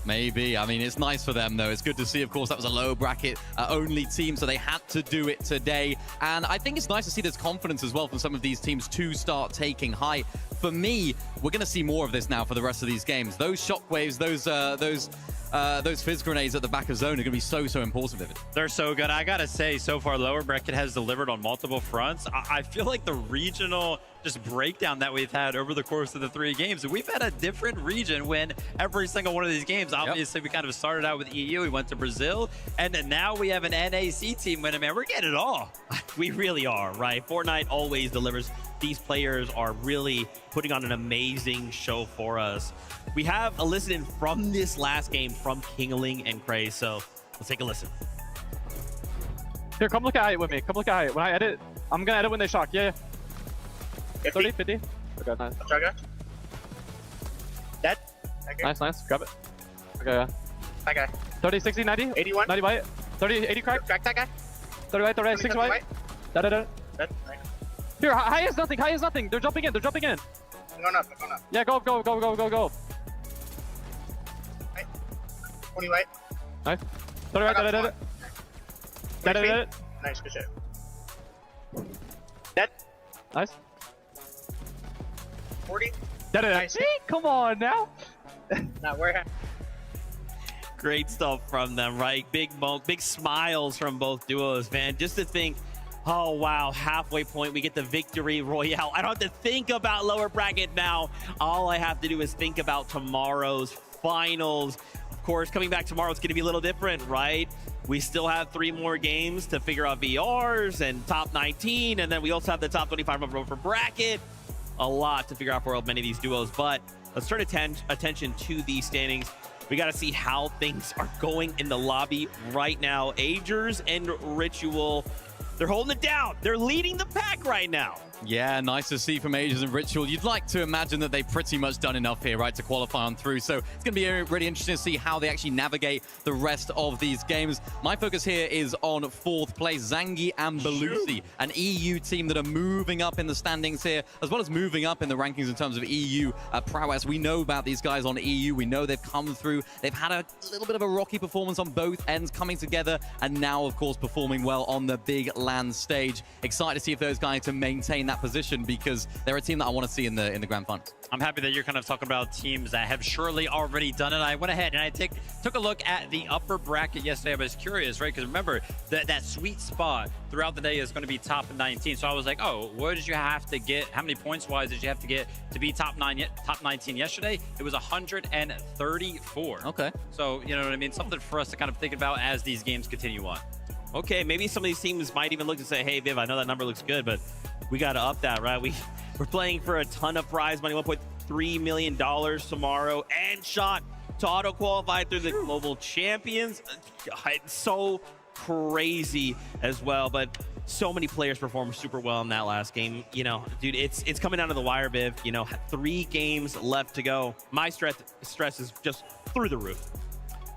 Maybe. I mean, it's nice for them, though. It's good to see, of course, that was a low bracket only team, so they had to do it today. And I think it's nice to see there's confidence as well from some of these teams to start taking high. For me, we're going to see more of this now for the rest of these games. Those shockwaves, those fizz grenades at the back of zone are going to be so, so important, Vivid. They're so good. I gotta say, so far, lower bracket has delivered on multiple fronts. I feel like the regional just breakdown that we've had over the course of the 3 games, we've had a different region win every single one of these games. Obviously, we kind of started out with EU, we went to Brazil, and now we have an NAC team winning. Man, we're getting it all. We really are, right? Fortnite always delivers. These players are really putting on an amazing show for us. We have a listen from this last game from Kingling and Craze, so let's take a listen. Here, come look at it with me. Come look at it. When I edit, I'm gonna edit when they shock. Yeah. 30, 50. Okay, nice. Dead. Nice, nice. Grab it. Okay, yeah. That guy. 30, 60, 90. 81. 90 white. 30, 80 crack. Crack that guy. 30 white, 30 white, 6 white. Dead. Dead. Here, high is nothing, high is nothing. They're jumping in, they're jumping in. I'm going up, I'm going up. Yeah, go. 20 white. Nice. 30 white, dead. Dead. Nice, good shit. Dead. Nice. 40. Dead. Nice. See? Come on now. Now, where? Great stuff from them, right? Big smiles from both duos, man. Just to think, oh wow, halfway point, we get the victory royale. I don't have to think about lower bracket now. All I have to do is think about tomorrow's finals. Of course, coming back tomorrow, it's gonna be a little different, right? We still have 3 more games to figure out VRs and top 19, and then we also have the top 25 for bracket. A lot to figure out for many of these duos, but let's turn attention to these standings. We got to see how things are going in the lobby right now. Agers and Ritual, they're holding it down. They're leading the pack right now. Yeah, nice to see from Agers and Ritual. You'd like to imagine that they've pretty much done enough here, right, to qualify on through. So it's going to be really interesting to see how they actually navigate the rest of these games. My focus here is on 4th place, Zangi and Belusi, an EU team that are moving up in the standings here, as well as moving up in the rankings in terms of EU prowess. We know about these guys on EU. We know they've come through. They've had a little bit of a rocky performance on both ends, coming together, and now, of course, performing well on the big LAN stage. Excited to see if those guys can maintain that position, because they're a team that I want to see in the grand finals. I'm happy that you're kind of talking about teams that have surely already done it. I went ahead and I took a look at the upper bracket yesterday. I was curious, right? Because remember, that sweet spot throughout the day is going to be top 19. So I was like, oh, what did you have to get? How many points-wise did you have to get to be top 19 yesterday? It was 134. Okay. So, you know what I mean? Something for us to kind of think about as these games continue on. Okay, maybe some of these teams might even look to say, hey, Viv, I know that number looks good, but we got to up that, right? We're playing for a ton of prize money, $1.3 million tomorrow, and shot to auto-qualify through the Global Champions. It's so crazy as well, but So many players performed super well in that last game. You know, dude, it's coming down to the wire, Viv. You know, 3 games left to go. My stress is just through the roof.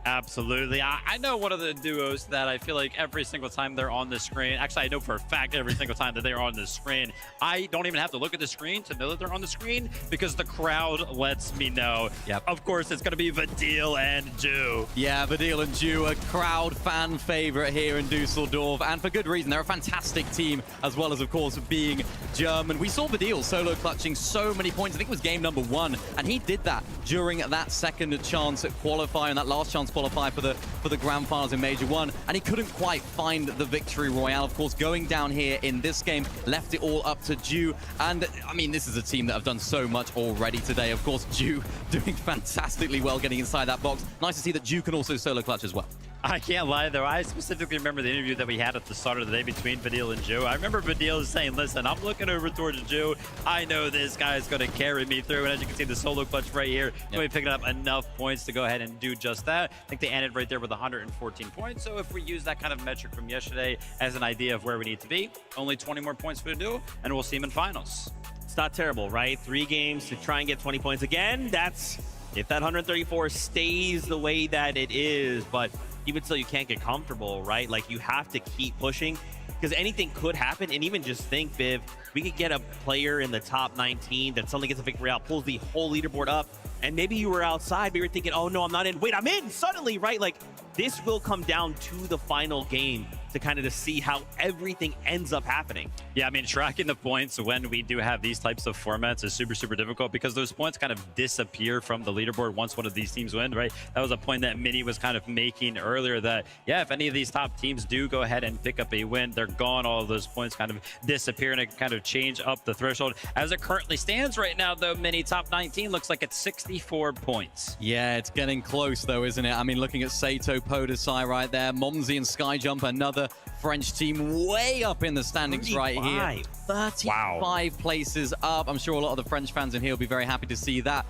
Absolutely. I know one of the duos that I feel like every single time they're on the screen, actually I know for a fact every single time that they're on the screen, I don't even have to look at the screen to know that they're on the screen because the crowd lets me know. Yep. Of course, it's going to be Vadil and Ju. Yeah, Vadil and Ju, a crowd fan favorite here in Dusseldorf, and for good reason. They're a fantastic team, as well as, of course, being German. We saw Vadil solo clutching so many points. I think it was game number 1, and he did that during that second chance at qualifying, that last chance qualify for the grand finals in Major 1, and he couldn't quite find the victory royale. Of course, going down here in this game left it all up to Ju, and I mean, this is a team that have done so much already today. Of course, Ju doing fantastically well getting inside that box. Nice to see that Ju can also solo clutch as well. I can't lie, though. I specifically remember the interview that we had at the start of the day between Vadil and Ju. I remember Vadil saying, listen, I'm looking over towards Ju. I know this guy is going to carry me through. And as you can see, the solo clutch right here, really picking up enough points to go ahead and do just that. I think they ended right there with 114 points. So if we use that kind of metric from yesterday as an idea of where we need to be, only 20 more points for Vadil, and we'll see him in finals. It's not terrible, right? 3 games to try and get 20 points. Again, that's if that 134 stays the way that it is. But even still, you can't get comfortable, right? Like, you have to keep pushing because anything could happen. And even just think, Viv, we could get a player in the top 19 that suddenly gets a victory out, pulls the whole leaderboard up, and maybe you were outside, but you're thinking, oh no, I'm not in. Wait, I'm in suddenly, right? Like, this will come down to the final game to kind of to see how everything ends up happening. Yeah, I mean, tracking the points when we do have these types of formats is super, super difficult because those points kind of disappear from the leaderboard once one of these teams win, right? That was a point that Mini was kind of making earlier that, yeah, if any of these top teams do go ahead and pick up a win, they're gone. All of those points kind of disappear and it kind of change up the threshold. As it currently stands right now, though, Mini top 19 looks like it's 64 points. Yeah, it's getting close, though, isn't it? I mean, looking at Saito, Podesai right there, Momsy and Skyjump, another French team way up in the standings 35. right here. 35 places up. I'm sure a lot of the French fans in here will be very happy to see that.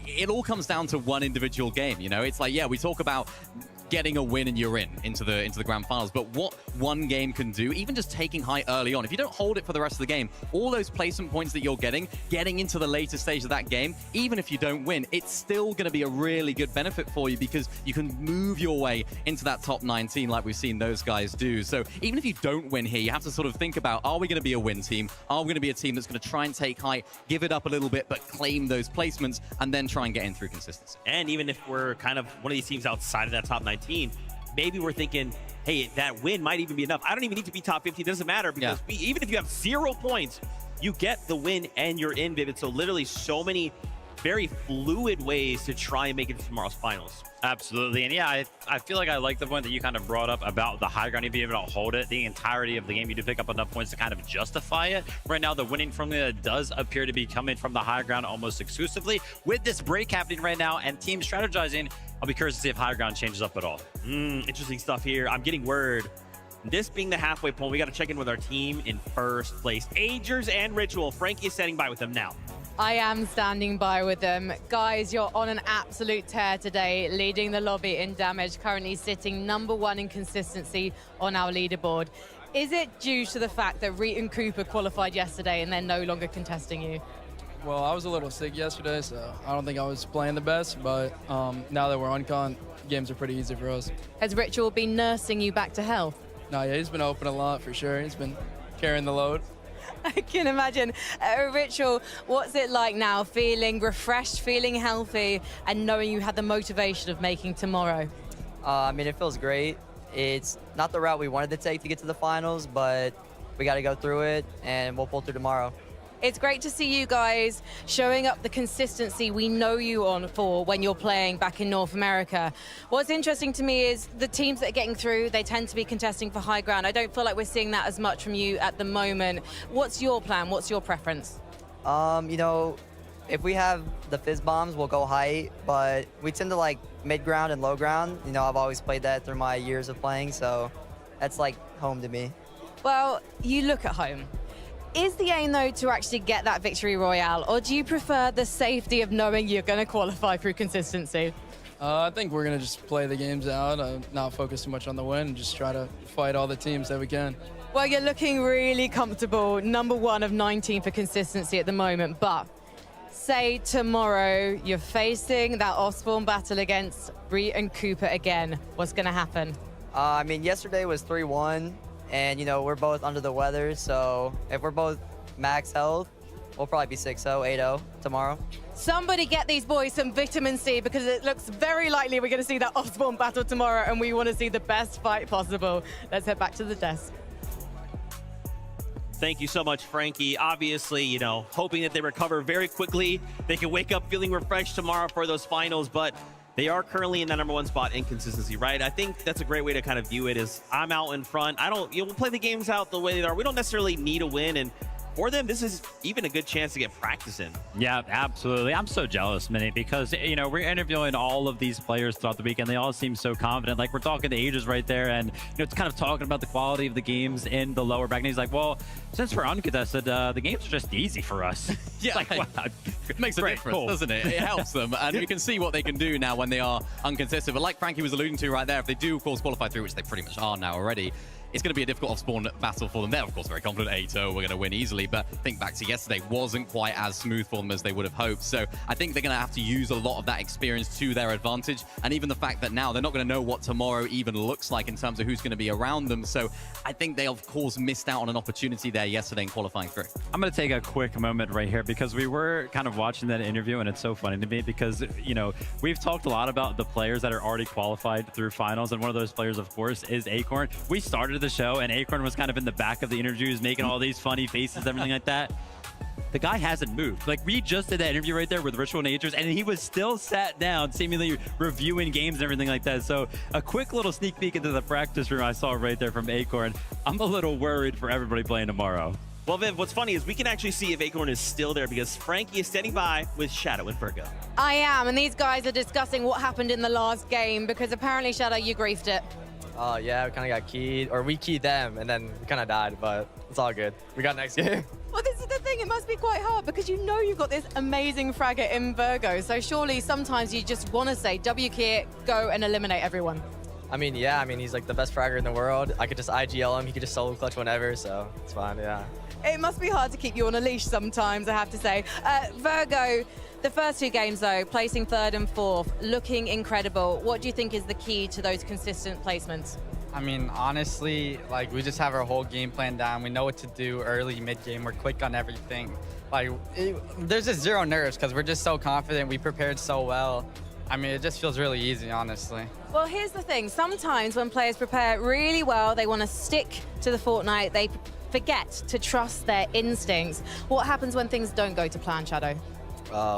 It all comes down to one individual game, you know? It's like, yeah, we talk about getting a win and you're into the grand finals, but what one game can do, even just taking high early on, if you don't hold it for the rest of the game, all those placement points that you're getting into the later stage of that game, even if you don't win, it's still going to be a really good benefit for you because you can move your way into that top 19 like we've seen those guys do. So even if you don't win here, you have to sort of think about, are we going to be a win team? Are we going to be a team that's going to try and take height, give it up a little bit, but claim those placements and then try and get in through consistency? And even if we're kind of one of these teams outside of that top 19, maybe we're thinking, hey, that win might even be enough. I don't even need to be top 50. It doesn't matter because even if you have 0 points, you get the win and you're in, Vivid. So literally so many very fluid ways to try and make it to tomorrow's finals. Absolutely. And yeah, I feel like I like the point that you kind of brought up about the high ground. If you even don't hold it the entirety of the game, you do pick up enough points to kind of justify it. Right now, the winning formula does appear to be coming from the high ground almost exclusively. With this break happening right now and team strategizing, I'll be curious to see if high ground changes up at all. Interesting stuff here. I'm getting word. This being the halfway point, we got to check in with our team in first place. Agers and Ritual. Frankie is standing by with them now. I am standing by with them. Guys, you're on an absolute tear today, leading the lobby in damage, currently sitting #1 in consistency on our leaderboard. Is it due to the fact that Reet and Cooper qualified yesterday and they're no longer contesting you? Well, I was a little sick yesterday, so I don't think I was playing the best, but now that we're on con, games are pretty easy for us. Has Ritual been nursing you back to health? No, yeah, he's been open a lot for sure. He's been carrying the load. I can imagine. Ritual, what's it like now, feeling refreshed, feeling healthy, and knowing you had the motivation of making tomorrow? I mean, it feels great. It's not the route we wanted to take to get to the finals, but we got to go through it, and we'll pull through tomorrow. It's great to see you guys showing up the consistency we know you on for when you're playing back in North America. What's interesting to me is the teams that are getting through, they tend to be contesting for high ground. I don't feel like we're seeing that as much from you at the moment. What's your plan? What's your preference? You know, if we have the fizz bombs, we'll go height, but we tend to like mid ground and low ground. You know, I've always played that through my years of playing, so that's like home to me. Well, you look at home. Is the aim, though, to actually get that victory royale, or do you prefer the safety of knowing you're going to qualify through consistency? I think we're going to just play the games out, not focus too much on the win, and just try to fight all the teams that we can. Well, you're looking really comfortable. Number 1 of 19 for consistency at the moment. But say tomorrow you're facing that off-spawn battle against Bree and Cooper again. What's going to happen? I mean, yesterday was 3-1, and, you know, we're both under the weather. So if we're both max health, we'll probably be 6-0, 8-0 tomorrow. Somebody get these boys some vitamin C, because it looks very likely we're going to see that off-spawn battle tomorrow, and we want to see the best fight possible. Let's head back to the desk. Thank you so much, Frankie. Obviously, you know, hoping that they recover very quickly. They can wake up feeling refreshed tomorrow for those finals, but they are currently in that number 1 spot in consistency, right? I think that's a great way to kind of view it is I'm out in front. We'll play the games out the way they are. We don't necessarily need a win, and for them, this is even a good chance to get practice in. Yeah, absolutely. I'm so jealous, Minnie, because, you know, we're interviewing all of these players throughout the weekend. They all seem so confident. Like, we're talking to Aegis right there, and, you know, it's kind of talking about the quality of the games in the lower bracket. And he's like, well, since we're uncontested, the games are just easy for us. Yeah, like, wow. It makes a difference, doesn't it? It helps them, and we can see what they can do now when they are uncontested. But like Frankie was alluding to right there, if they do, of course, qualify through, which they pretty much are now already, it's going to be a difficult off-spawn battle for them. They're, of course, very confident. 8-0, we're going to win easily. But think back to yesterday, wasn't quite as smooth for them as they would have hoped. So I think they're going to have to use a lot of that experience to their advantage. And even the fact that now they're not going to know what tomorrow even looks like in terms of who's going to be around them. So I think they, of course, missed out on an opportunity there yesterday in qualifying through. I'm going to take a quick moment right here because we were kind of watching that interview, and it's so funny to me because, you know, we've talked a lot about the players that are already qualified through finals, and one of those players, of course, is Acorn. We started the show, and Acorn was kind of in the back of the interviews making all these funny faces and everything like that. The guy hasn't moved. Like, we just did that interview right there with Ritual Natures, and he was still sat down, seemingly reviewing games and everything like that. So a quick little sneak peek into the practice room I saw right there from Acorn. I'm a little worried for everybody playing tomorrow. Well, Viv, what's funny is we can actually see if Acorn is still there because Frankie is standing by with Shadow and Virgo. I am, and these guys are discussing what happened in the last game, because apparently, Shadow, you griefed it. Yeah, we kind of got keyed, or we keyed them, and then we kind of died, but it's all good. We got next game. Well, this is the thing. It must be quite hard because you know you've got this amazing fragger in Virgo. So surely sometimes you just want to say, W key it, go and eliminate everyone. I mean, yeah, he's like the best fragger in the world. I could just IGL him. He could just solo clutch whenever, so it's fine, yeah. It must be hard to keep you on a leash sometimes, I have to say. Virgo, the first 2 games, though, placing 3rd and 4th, looking incredible. What do you think is the key to those consistent placements? I mean, honestly, like, we just have our whole game plan down. We know what to do early, mid-game. We're quick on everything. Like, there's just zero nerves because we're just so confident. We prepared so well. I mean, it just feels really easy, honestly. Well, here's the thing. Sometimes when players prepare really well, they want to stick to the Fortnite. They forget to trust their instincts. What happens when things don't go to plan, Shadow?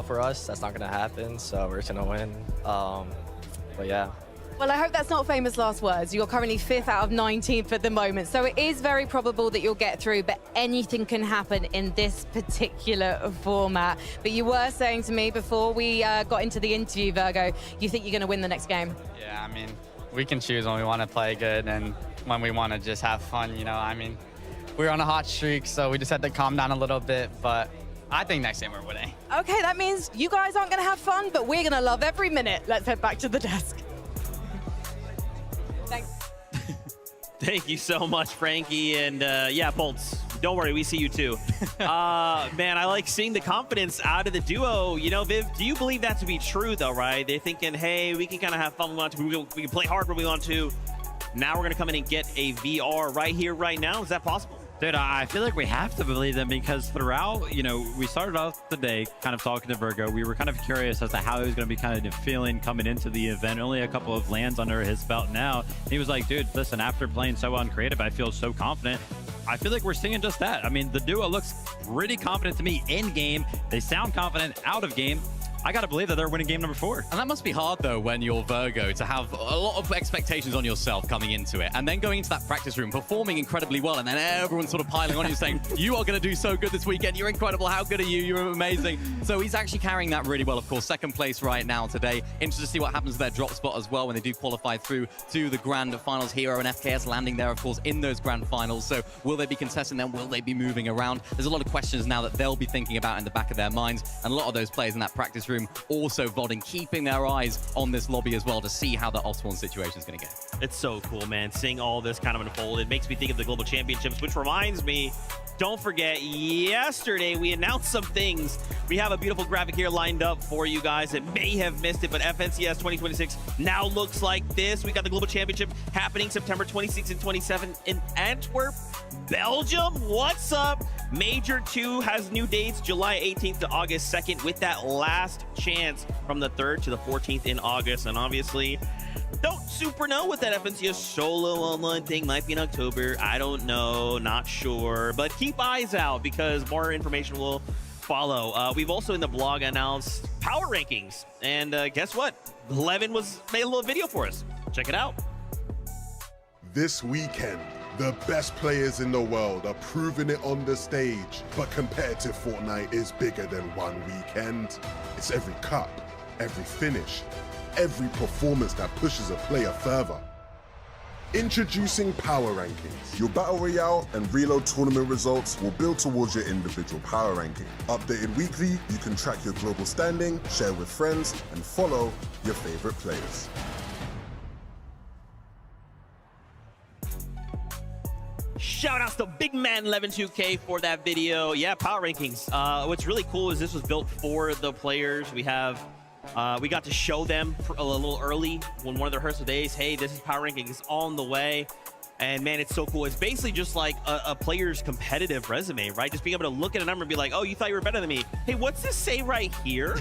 For us, that's not going to happen, so we're just going to win. But yeah. Well, I hope that's not famous last words. You're currently 5th out of 19th at the moment, so it is very probable that you'll get through, but anything can happen in this particular format. But you were saying to me before we got into the interview, Virgo, you think you're going to win the next game? Yeah, I mean, we can choose when we want to play good and when we want to just have fun, you know? I mean, we're on a hot streak, so we just had to calm down a little bit, but I think next game we're winning. Okay, that means you guys aren't going to have fun, but we're going to love every minute. Let's head back to the desk. Thanks. Thank you so much, Frankie. And yeah, Bolts, don't worry, we see you too. Man, I like seeing the confidence out of the duo. You know, Viv, do you believe that to be true, though, right? They're thinking, hey, we can kind of have fun when we want to. We can play hard when we want to. Now we're going to come in and get a VR right here, right now. Is that possible? Dude, I feel like we have to believe them because throughout, you know, we started off the day kind of talking to Virgo. We were kind of curious as to how he was going to be kind of feeling coming into the event. Only a couple of lands under his belt now. He was like, dude, listen, after playing so uncreative, I feel so confident. I feel like we're seeing just that. I mean, the duo looks pretty confident to me in game. They sound confident out of game. I got to believe that they're winning game number 4. And that must be hard, though, when you're Virgo, to have a lot of expectations on yourself coming into it. And then going into that practice room, performing incredibly well, and then everyone sort of piling on you saying, you are going to do so good this weekend. You're incredible. How good are you? You're amazing. So he's actually carrying that really well, of course. 2nd place right now today. Interested to see what happens to their drop spot as well when they do qualify through to the grand finals. Hero and FKS landing there, of course, in those grand finals. So will they be contesting them? Will they be moving around? There's a lot of questions now that they'll be thinking about in the back of their minds. And a lot of those players in that practice room room also voting, keeping their eyes on this lobby as well to see how the Osborne situation is going to go. It's so cool, man, seeing all this kind of unfold. It makes me think of the Global Championships, which reminds me, don't forget, yesterday we announced some things. We have a beautiful graphic here lined up for you guys that may have missed it, but FNCS 2026 now looks like this. We got the Global Championship happening September 26th and 27th in Antwerp, Belgium. What's up? Major 2 has new dates, July 18th to August 2nd, with that last chance from the 3rd to the 14th in August. And obviously, don't super know what that FNCS solo online thing might be in October. I don't know, not sure, but keep eyes out because more information will follow. We've also in the blog announced power rankings, and guess what? Levin made a little video for us. Check it out. This weekend, the best players in the world are proving it on the stage, but competitive Fortnite is bigger than one weekend. It's every cup, every finish, every performance that pushes a player further. Introducing Power Rankings. Your Battle Royale and Reload tournament results will build towards your individual power ranking. Updated weekly, you can track your global standing, share with friends, and follow your favorite players. Shout outs to Big Man 112K for that video. Yeah, power rankings. What's really cool is this was built for the players. We got to show them a little early when one of their rehearsal days, hey, this is power rankings on the way. And man, it's so cool. It's basically just like a player's competitive resume, right? Just being able to look at a number and be like, oh, you thought you were better than me. Hey, what's this say right here?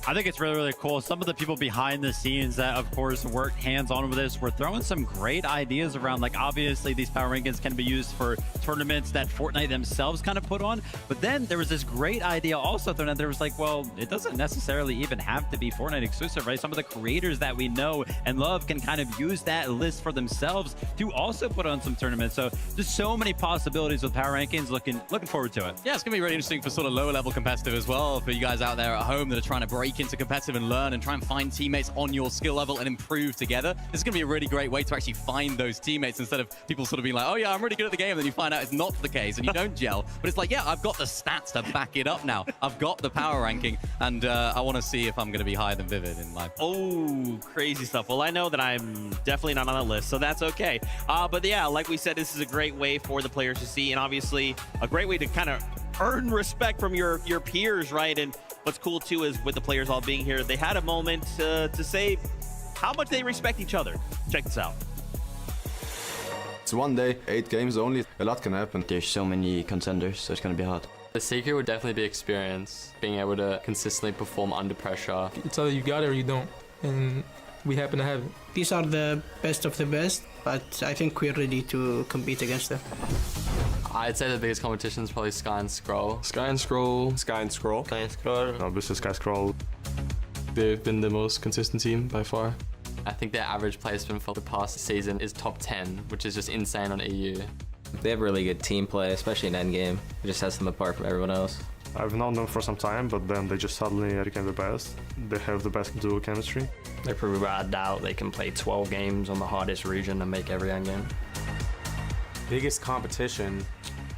I think it's really, really cool. Some of the people behind the scenes that, of course, worked hands-on with this were throwing some great ideas around. Like, obviously, these power rankings can be used for tournaments that Fortnite themselves kind of put on. But then there was this great idea also thrown out there. Was like, well, it doesn't necessarily even have to be Fortnite exclusive, right? Some of the creators that we know and love can kind of use that list for themselves to also put on some tournaments. So just so many possibilities with power rankings. Looking forward to it. Yeah, it's going to be really interesting for sort of lower level competitive as well, for you guys out there at home that are trying to break into competitive and learn and try and find teammates on your skill level and improve together. This is going to be a really great way to actually find those teammates instead of people sort of being like, oh yeah, I'm really good at the game, and then you find out it's not the case and you don't gel. But it's like, yeah, I've got the stats to back it up now. I've got the power ranking, and I want to see if I'm going to be higher than Vivid in life. Oh, crazy stuff. Well, I know that I'm definitely not on that list, so that's okay. But yeah, like we said, this is a great way for the players to see, and obviously a great way to kind of earn respect from your peers, right? And what's cool too is with the players all being here, they had a moment to say how much they respect each other. Check this out. It's one day, 8 games only. A lot can happen. There's so many contenders, so it's gonna be hard. The secret would definitely be experience, being able to consistently perform under pressure. It's either you got it or you don't, and we happen to have it. These are the best of the best, but I think we're ready to compete against them. I'd say the biggest competition is probably Sky and Scroll. Sky and Scroll. Sky and Scroll. Sky and Scroll. Obviously Sky Scroll. They've been the most consistent team by far. I think their average placement for the past season is top 10, which is just insane on EU. They have really good team play, especially in endgame. It just sets them apart from everyone else. I've known them for some time, but then they just suddenly became the best. They have the best dual chemistry. They prove without a doubt they can play 12 games on the hardest region and make every endgame. Biggest competition,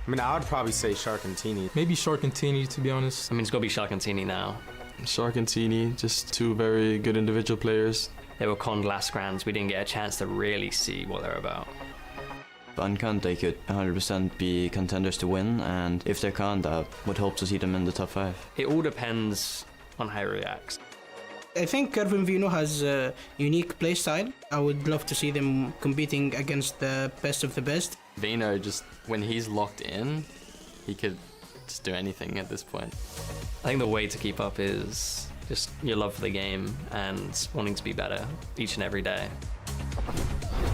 I mean, I would probably say Shark and Teeny. Maybe Shark and Teeny, to be honest. I mean, it's gonna be Shark and Teeny now. Shark and Teeny, just two very good individual players. They were conned last grands. We didn't get a chance to really see what they're about. Uncon, they could 100% be contenders to win, and if they can't, I would hope to see them in the top 5. It all depends on how he reacts. I think Kervin Vino has a unique playstyle. I would love to see them competing against the best of the best. Vino, just when he's locked in, he could just do anything at this point. I think the way to keep up is just your love for the game and wanting to be better each and every day.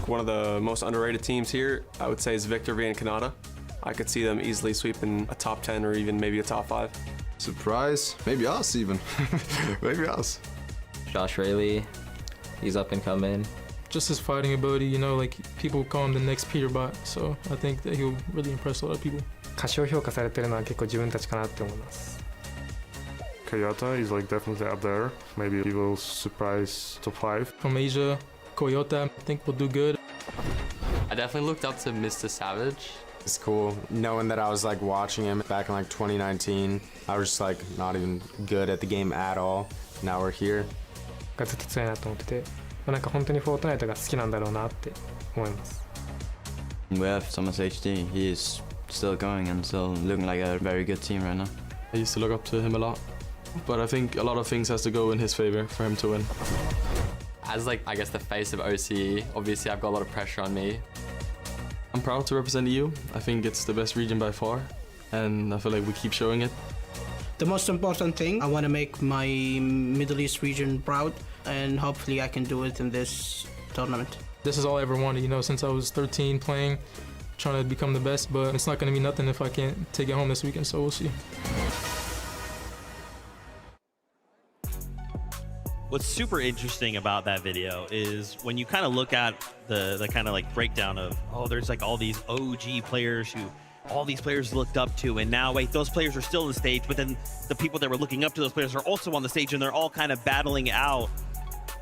One of the most underrated teams here, I would say, is Victor V and Canada. I could see them easily sweeping a top 10 or even maybe a top 5. Surprise, maybe us even. Maybe us. Josh Rayleigh, he's up and coming. Just his fighting ability, you know, like people call him the next Peterbot, so I think that he'll really impress a lot of people. 過小評価されてるのは結構自分たちかなって思います。Koyota is like definitely up there. Maybe he will surprise top 5. From Asia, Koyota, I think will do good. I definitely looked up to Mr. Savage. It's cool knowing that I was like watching him back in like 2019. I was just like not even good at the game at all. Now we're here. がずっと強いなと思ってて、なんか本当にフォートナイトが好きなんだろうなって思います。We have Thomas HD. He is still going and still looking like a very good team right now. I used to look up to him a lot, but I think a lot of things has to go in his favor for him to win. As like, I guess the face of OCE, obviously I've got a lot of pressure on me. I'm proud to represent EU. I think it's the best region by far, and I feel like we keep showing it. The most important thing, I want to make my Middle East region proud, and hopefully I can do it in this tournament. This is all I ever wanted, you know, since I was 13 playing, trying to become the best, but it's not going to be nothing if I can't take it home this weekend, so we'll see. What's super interesting about that video is when you kind of look at the kind of like breakdown of, oh, there's like all these OG players who all these players looked up to, and now wait, those players are still on the stage, but then the people that were looking up to those players are also on the stage, and they're all kind of battling out.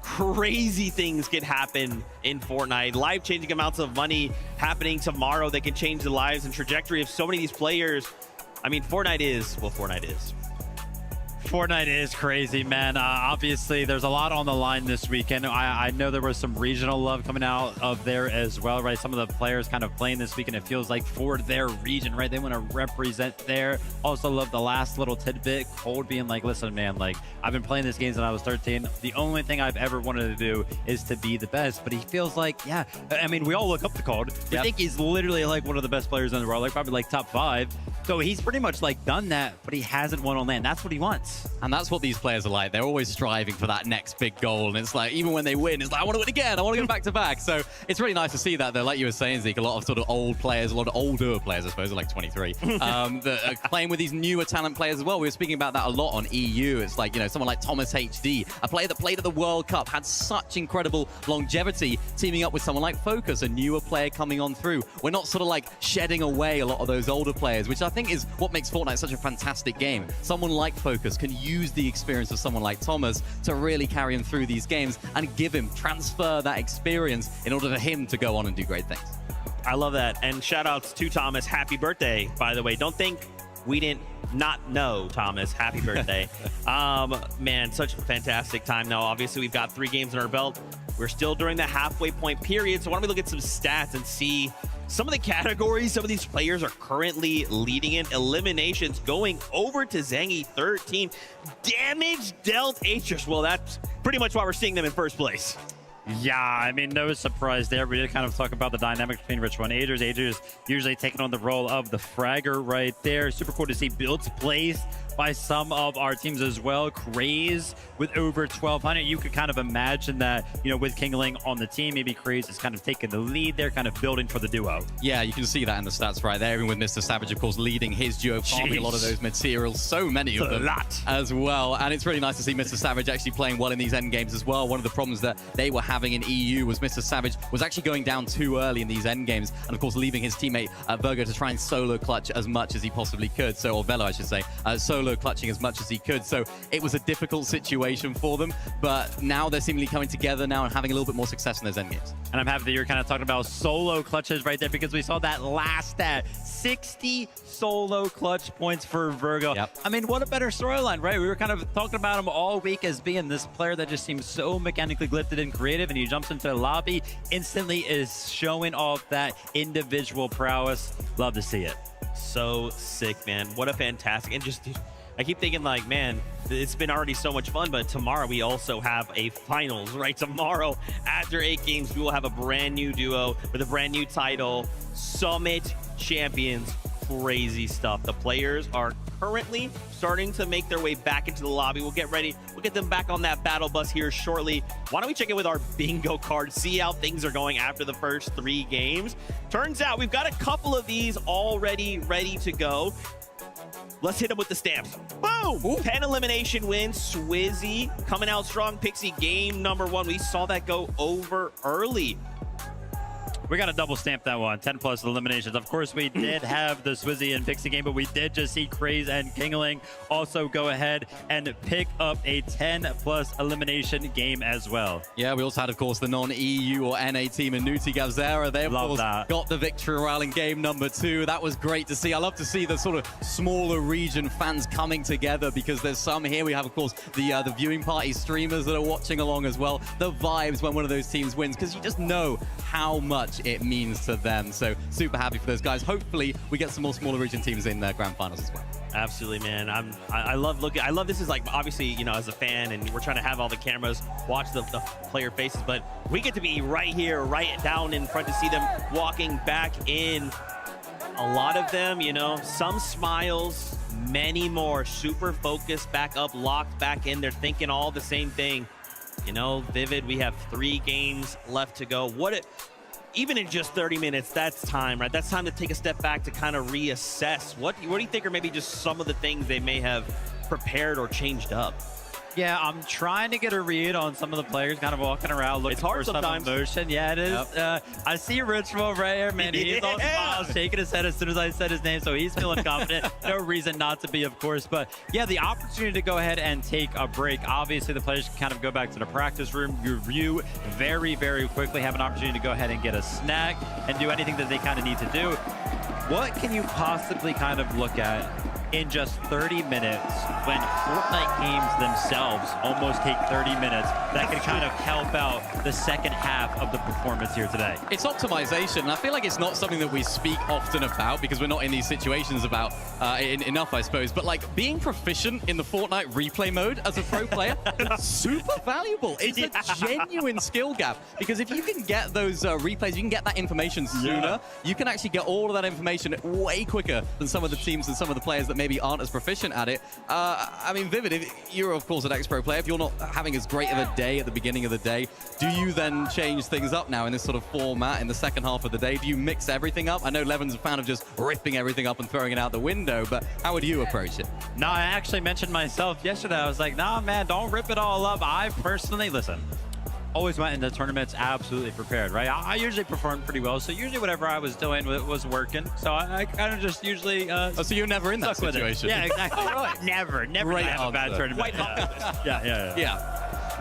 Crazy things can happen in Fortnite. Life-changing amounts of money happening tomorrow that can change the lives and trajectory of so many of these players. I mean, Fortnite is, well, Fortnite is. Fortnite is crazy, man. Obviously, there's a lot on the line this weekend. I know there was some regional love coming out of there as well, right? Some of the players kind of playing this weekend, it feels like, for their region, right? They want to represent there. Also love the last little tidbit, Cold being like, listen, man, like, I've been playing this game since I was 13. The only thing I've ever wanted to do is to be the best. But he feels like, yeah, I mean, we all look up to Cold. We think he's literally like one of the best players in the world, like probably like top 5. So he's pretty much like done that, but he hasn't won on land. That's what he wants. And that's what these players are like. They're always striving for that next big goal. And it's like, even when they win, it's like, I want to win again. I want to go back to back. So it's really nice to see that, though. Like you were saying, Zeke, a lot of sort of old players, a lot of older players, I suppose, like 23, that are playing with these newer talent players as well. We were speaking about that a lot on EU. It's like, you know, someone like Thomas HD, a player that played at the World Cup, had such incredible longevity, teaming up with someone like Focus, a newer player coming on through. We're not sort of like shedding away a lot of those older players, which I think is what makes Fortnite such a fantastic game. Someone like Focus can use the experience of someone like Thomas to really carry him through these games and transfer that experience in order for him to go on and do great things. I love that. And shout outs to Thomas. Happy birthday, by the way. Don't think we didn't not know, Thomas. Happy birthday. Man, such a fantastic time now. Obviously, we've got 3 games in our belt. We're still during the halfway point period. So why don't we look at some stats and see some of the categories some of these players are currently leading in. Eliminations going over to Zangy, 13. Damage dealt, Atrus. Well, that's pretty much why we're seeing them in first place. Yeah, I mean, no surprise there. We did kind of talk about the dynamics between Ritual and Atrus. Atrus usually taking on the role of the fragger right there. Super cool to see builds placed by some of our teams as well. Craze with over 1,200. You could kind of imagine that, you know, with Kingling on the team, maybe Craze is kind of taking the lead there, kind of building for the duo. Yeah, you can see that in the stats right there. Even with Mr. Savage, of course, leading his duo, farming a lot of those materials. So many of them as well. And it's really nice to see Mr. Savage actually playing well in these end games as well. One of the problems that they were having in EU was Mr. Savage was actually going down too early in these end games, and of course leaving his teammate Virgo to try and solo clutch as much as he possibly could. So, or Velo, I should say, solo clutching as much as he could. So it was a difficult situation for them, but now they're seemingly coming together now and having a little bit more success in those end games. And I'm happy that you're kind of talking about solo clutches right there, because we saw that last stat, 60 solo clutch points for Virgo. I mean, what a better storyline, right? We were kind of talking about him all week as being this player that just seems so mechanically gifted and creative, and he jumps into the lobby, instantly is showing off that individual prowess. Love to see it. So sick, man. What a fantastic, and just, I keep thinking like, man, it's been already so much fun, but tomorrow we also have a finals, right? Tomorrow, after 8 games, we will have a brand new duo with a brand new title, Summit Champions. Crazy stuff. The players are currently starting to make their way back into the lobby. We'll get ready. We'll get them back on that battle bus here shortly. Why don't we check in with our bingo card, see how things are going after the first 3 games. Turns out we've got a couple of these already ready to go. Let's hit them with the stamps. Boom! Ooh. 10 elimination wins. Swizzy coming out strong. Pixie game number 1. We saw that go over early. We got to double stamp that one. 10 plus eliminations. Of course, we did have the Swizzy and Pixie game, but we did just see Craze and Kingling also go ahead and pick up a 10 plus elimination game as well. Yeah, we also had, of course, the non-EU or NA team in Nuti Gavzera. They, of course, got the victory royale in game number 2. That was great to see. I love to see the sort of smaller region fans coming together because there's some here. We have, of course, the viewing party streamers that are watching along as well. The vibes when one of those teams wins, because you just know how much it means to them. So super happy for those guys. Hopefully we get some more smaller region teams in the grand finals as well. Absolutely, man. I love looking. I love this is like obviously, you know, as a fan, and we're trying to have all the cameras watch the player faces, but we get to be right here, right down in front to see them walking back in. A lot of them, you know, some smiles, many more super focused, back up, locked back in. They're thinking all the same thing. You know, Vivid, we have 3 games left to go. Even in just 30 minutes, that's time, right? That's time to take a step back to kind of reassess. What do you think are maybe just some of the things they may have prepared or changed up? Yeah, I'm trying to get a read on some of the players kind of walking around looking for some emotion. Yeah, it is. Yep. I see Ritual right here, man. He's all smiles, shaking his head as soon as I said his name, so he's feeling confident. No reason not to be, of course. But yeah, the opportunity to go ahead and take a break. Obviously, the players can kind of go back to the practice room, review very, very quickly, have an opportunity to go ahead and get a snack and do anything that they kind of need to do. What can you possibly kind of look at in just 30 minutes when Fortnite games themselves almost take 30 minutes that can kind of help out the second half of the performance here today? It's optimization, and I feel like it's not something that we speak often about because we're not in these situations about enough, I suppose. But like being proficient in the Fortnite replay mode as a pro player, super valuable. It's a genuine skill gap because if you can get those replays, you can get that information sooner. You can actually get all of that information way quicker than some of the teams and some of the players that maybe aren't as proficient at it. I mean, Vivid, if you're of course an ex-pro player, if you're not having as great of a day at the beginning of the day, do you then change things up now in this sort of format in the second half of the day? Do you mix everything up? I know Levin's a fan of just ripping everything up and throwing it out the window, but how would you approach it? No, I actually mentioned myself yesterday. I was like, nah, man, don't rip it all up. I personally, listen, always went into tournaments absolutely prepared, right? I usually performed pretty well, so usually whatever I was doing was working. So I kind of just usually so you're never in that situation? Yeah, exactly. Never have a bad tournament. Yeah.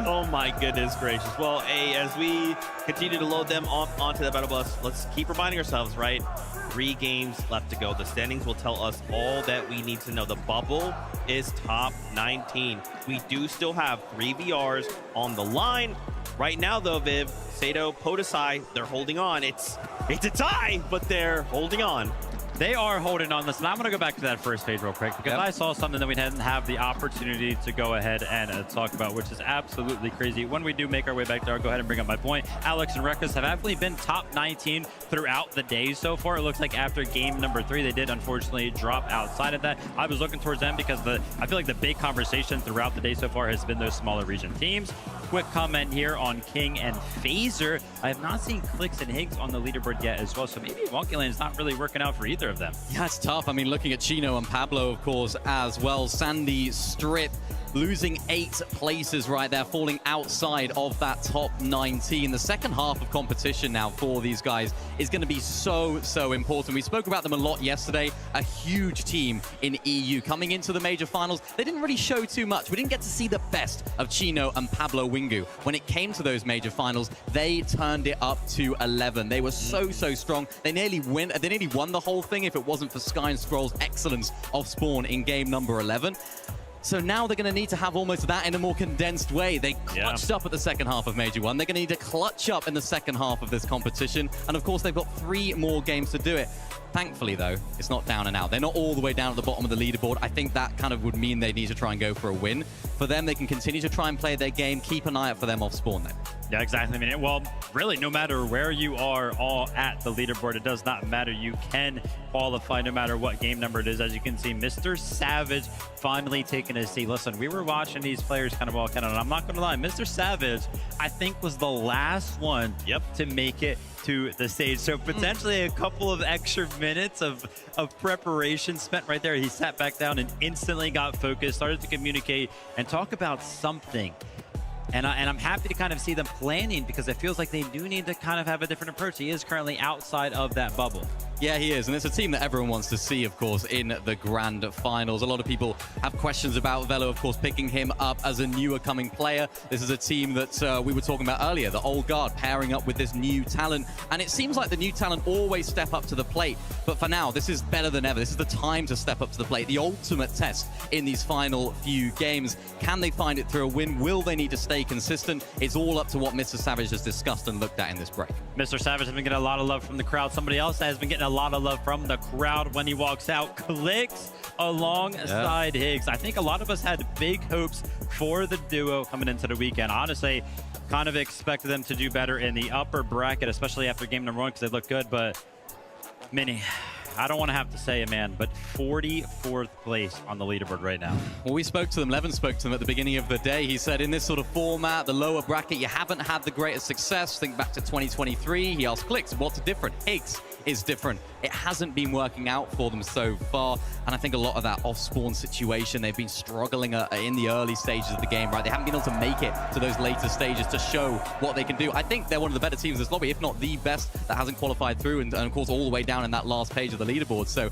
Oh my goodness gracious. Well, as we continue to load them onto the battle bus, let's keep reminding ourselves, right? 3 games left to go. The standings will tell us all that we need to know. The bubble is top 19. We do still have 3 VRs on the line. Right now, though, Viv, Sato, Podesai, they're holding on. It's a tie, but they're holding on. They are holding on. Listen, I'm going to go back to that first stage real quick because I saw something that we didn't have the opportunity to go ahead and talk about, which is absolutely crazy. When we do make our way back there, I'll go ahead and bring up my point. Alex and Reckless have actually been top 19 throughout the day so far. It looks like after game number 3, they did unfortunately drop outside of that. I was looking towards them because I feel like the big conversation throughout the day so far has been those smaller region teams. Quick comment here on King and Phaser. I have not seen Clicks and Higgs on the leaderboard yet as well, so maybe Monkey Lane is not really working out for either of them. Yeah, it's tough. I mean, looking at Chino and Pablo, of course, as well. Sandy, Strip, losing 8 places right there, falling outside of that top 19. The second half of competition now for these guys is going to be so important. We spoke about them a lot yesterday. A huge team in EU coming into the major finals. They didn't really show too much. We didn't get to see the best of Chino and Pablo Wingu. When it came to those major finals, they turned it up to 11. They were so strong. They nearly won the whole thing if it wasn't for Sky and Scroll's excellence of Spawn in game number 11. So now they're going to need to have almost that in a more condensed way. They clutched up at the second half of Major 1. They're going to need to clutch up in the second half of this competition. And of course, they've got 3 more games to do it. Thankfully, though, it's not down and out. They're not all the way down at the bottom of the leaderboard. I think that kind of would mean they need to try and go for a win. For them, they can continue to try and play their game. Keep an eye out for them off Spawn, though. Yeah, exactly. I mean, well, really, no matter where you are all at the leaderboard, it does not matter. You can qualify no matter what game number it is. As you can see, Mr. Savage finally taking a seat. Listen, we were watching these players kind of walk in, and I'm not going to lie, Mr. Savage, I think, was the last one to make it to the stage. So potentially a couple of extra minutes of preparation spent right there. He sat back down and instantly got focused, started to communicate and talk about something. And I'm happy to kind of see them planning because it feels like they do need to kind of have a different approach. He is currently outside of that bubble. Yeah, he is. And it's a team that everyone wants to see, of course, in the Grand Finals. A lot of people have questions about Velo, of course, picking him up as a newer coming player. This is a team that we were talking about earlier, the old guard pairing up with this new talent. And it seems like the new talent always step up to the plate. But for now, this is better than ever. This is the time to step up to the plate. The ultimate test in these final few games. Can they find it through a win? Will they need to stay consistent? It's all up to what Mr. Savage has discussed and looked at in this break. Mr. Savage has been getting a lot of love from the crowd. Somebody else that has been getting a lot of love from the crowd when he walks out. Clix alongside Higgs. I think a lot of us had big hopes for the duo coming into the weekend. Honestly, kind of expected them to do better in the upper bracket, especially after game number 1 because they look good. But Mini, I don't want to have to say it, man, but 44th place on the leaderboard right now. Well, we spoke to them. Levin spoke to them at the beginning of the day. He said in this sort of format, the lower bracket, you haven't had the greatest success. Think back to 2023. He asked Clix, what's different? Higgs is different. It hasn't been working out for them so far. And I think a lot of that off-spawn situation, they've been struggling in the early stages of the game, right? They haven't been able to make it to those later stages to show what they can do. I think they're one of the better teams in this lobby, if not the best, that hasn't qualified through and of course all the way down in that last page of the leaderboard. So